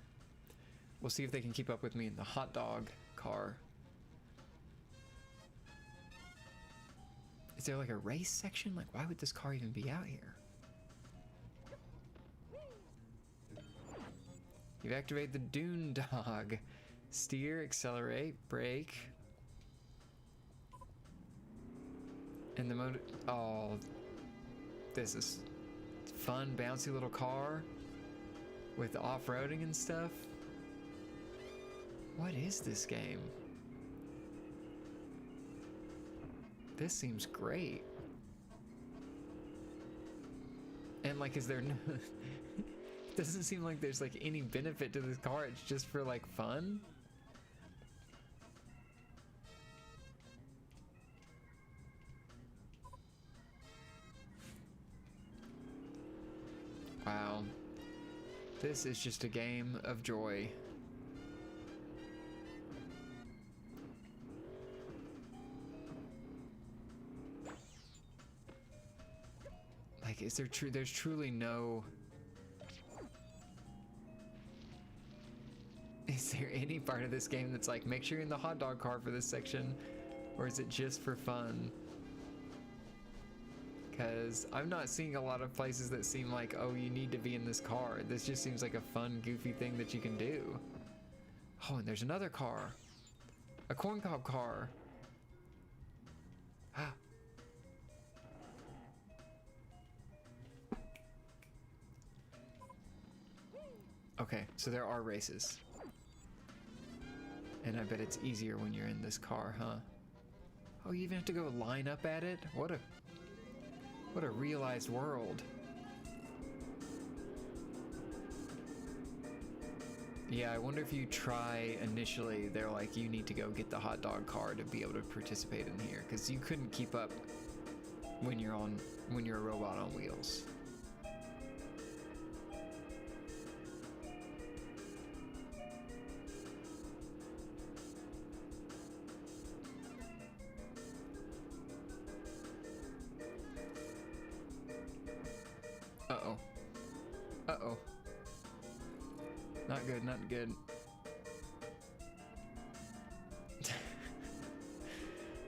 We'll see if they can keep up with me in the hot dog car. Is there like a race section? Like, why would this car even be out here? You've activated the Dune Dog. Steer, accelerate, brake. And the motor. Oh, this is fun, bouncy little car with off-roading and stuff. What is this game? This seems great. And like, is there no... Doesn't seem like there's like any benefit to this car. It's just for like fun. Wow. This is just a game of joy. Like, is there there's truly no... Is there any part of this game that's like, make sure you're in the hot dog car for this section? Or is it just for fun? Because I'm not seeing a lot of places that seem like, oh, you need to be in this car. This just seems like a fun, goofy thing that you can do. Oh, and there's another car. A corncob car. Ah. Okay, so there are races. And I bet it's easier when you're in this car, huh? Oh, you even have to go line up at it? What a realized world. Yeah, I wonder if you try initially, they're like, you need to go get the hot dog car to be able to participate in here, because you couldn't keep up when you're a robot on wheels. Uh-oh. Uh-oh. Not good, not good.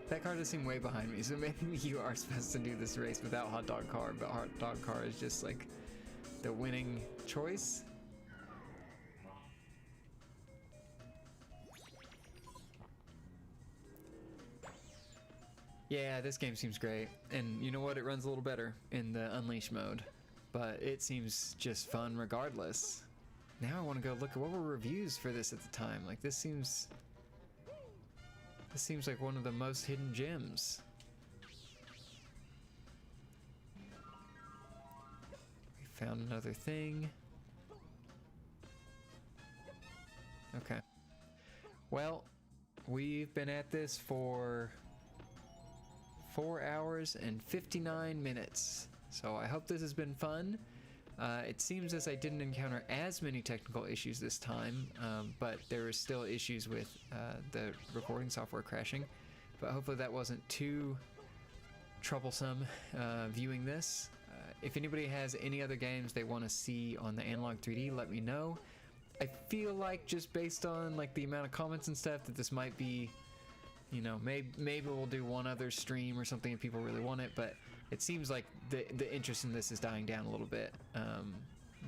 That car does seem way behind me, so maybe you are supposed to do this race without hot dog car, but hot dog car is just like the winning choice. Yeah, this game seems great, and you know what? It runs a little better in the Unleash mode, but it seems just fun regardless. Now I want to go look at what were reviews for this at the time. Like, this seems like one of the most hidden gems. We found another thing. Okay. Well, we've been at this for 4 hours and 59 minutes. So I hope this has been fun. It seems as I didn't encounter as many technical issues this time, but there were still issues with the recording software crashing. But hopefully that wasn't too troublesome viewing this. If anybody has any other games they want to see on the Analogue 3D, let me know. I feel like just based on like the amount of comments and stuff that this might be, you know, maybe we'll do one other stream or something if people really want it, but it seems like the interest in this is dying down a little bit,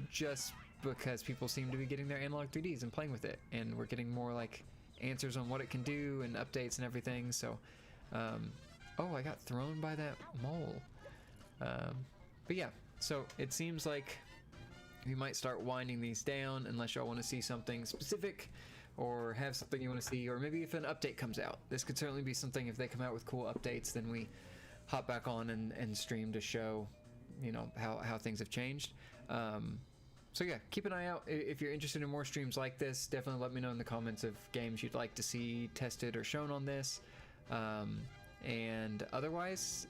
just because people seem to be getting their Analogue 3Ds and playing with it, and we're getting more like answers on what it can do and updates and everything. So oh, I got thrown by that mole. But yeah, so it seems like we might start winding these down unless y'all want to see something specific or have something you want to see, or maybe if an update comes out. This could certainly be something. If they come out with cool updates, then we hop back on and stream to show you know, how things have changed. So yeah, keep an eye out if you're interested in more streams like this. Definitely let me know in the comments of games you'd like to see tested or shown on this. And otherwise,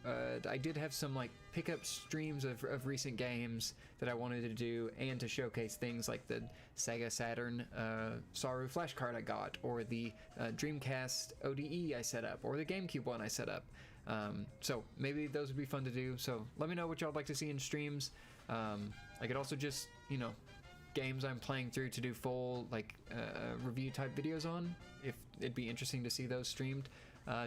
I did have some like pickup streams of recent games that I wanted to do, and to showcase things like the Saga Saturn Saru flashcard I got, or the Dreamcast ODE I set up, or the GameCube one I set up. So maybe those would be fun to do. So let me know what y'all like to see in streams. I could also just, you know, games I'm playing through to do full like review type videos on, if it'd be interesting to see those streamed.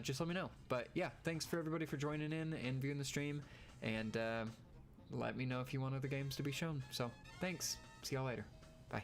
Just let me know. But yeah, thanks for everybody for joining in and viewing the stream, and let me know if you want other games to be shown. So thanks, see y'all later, bye.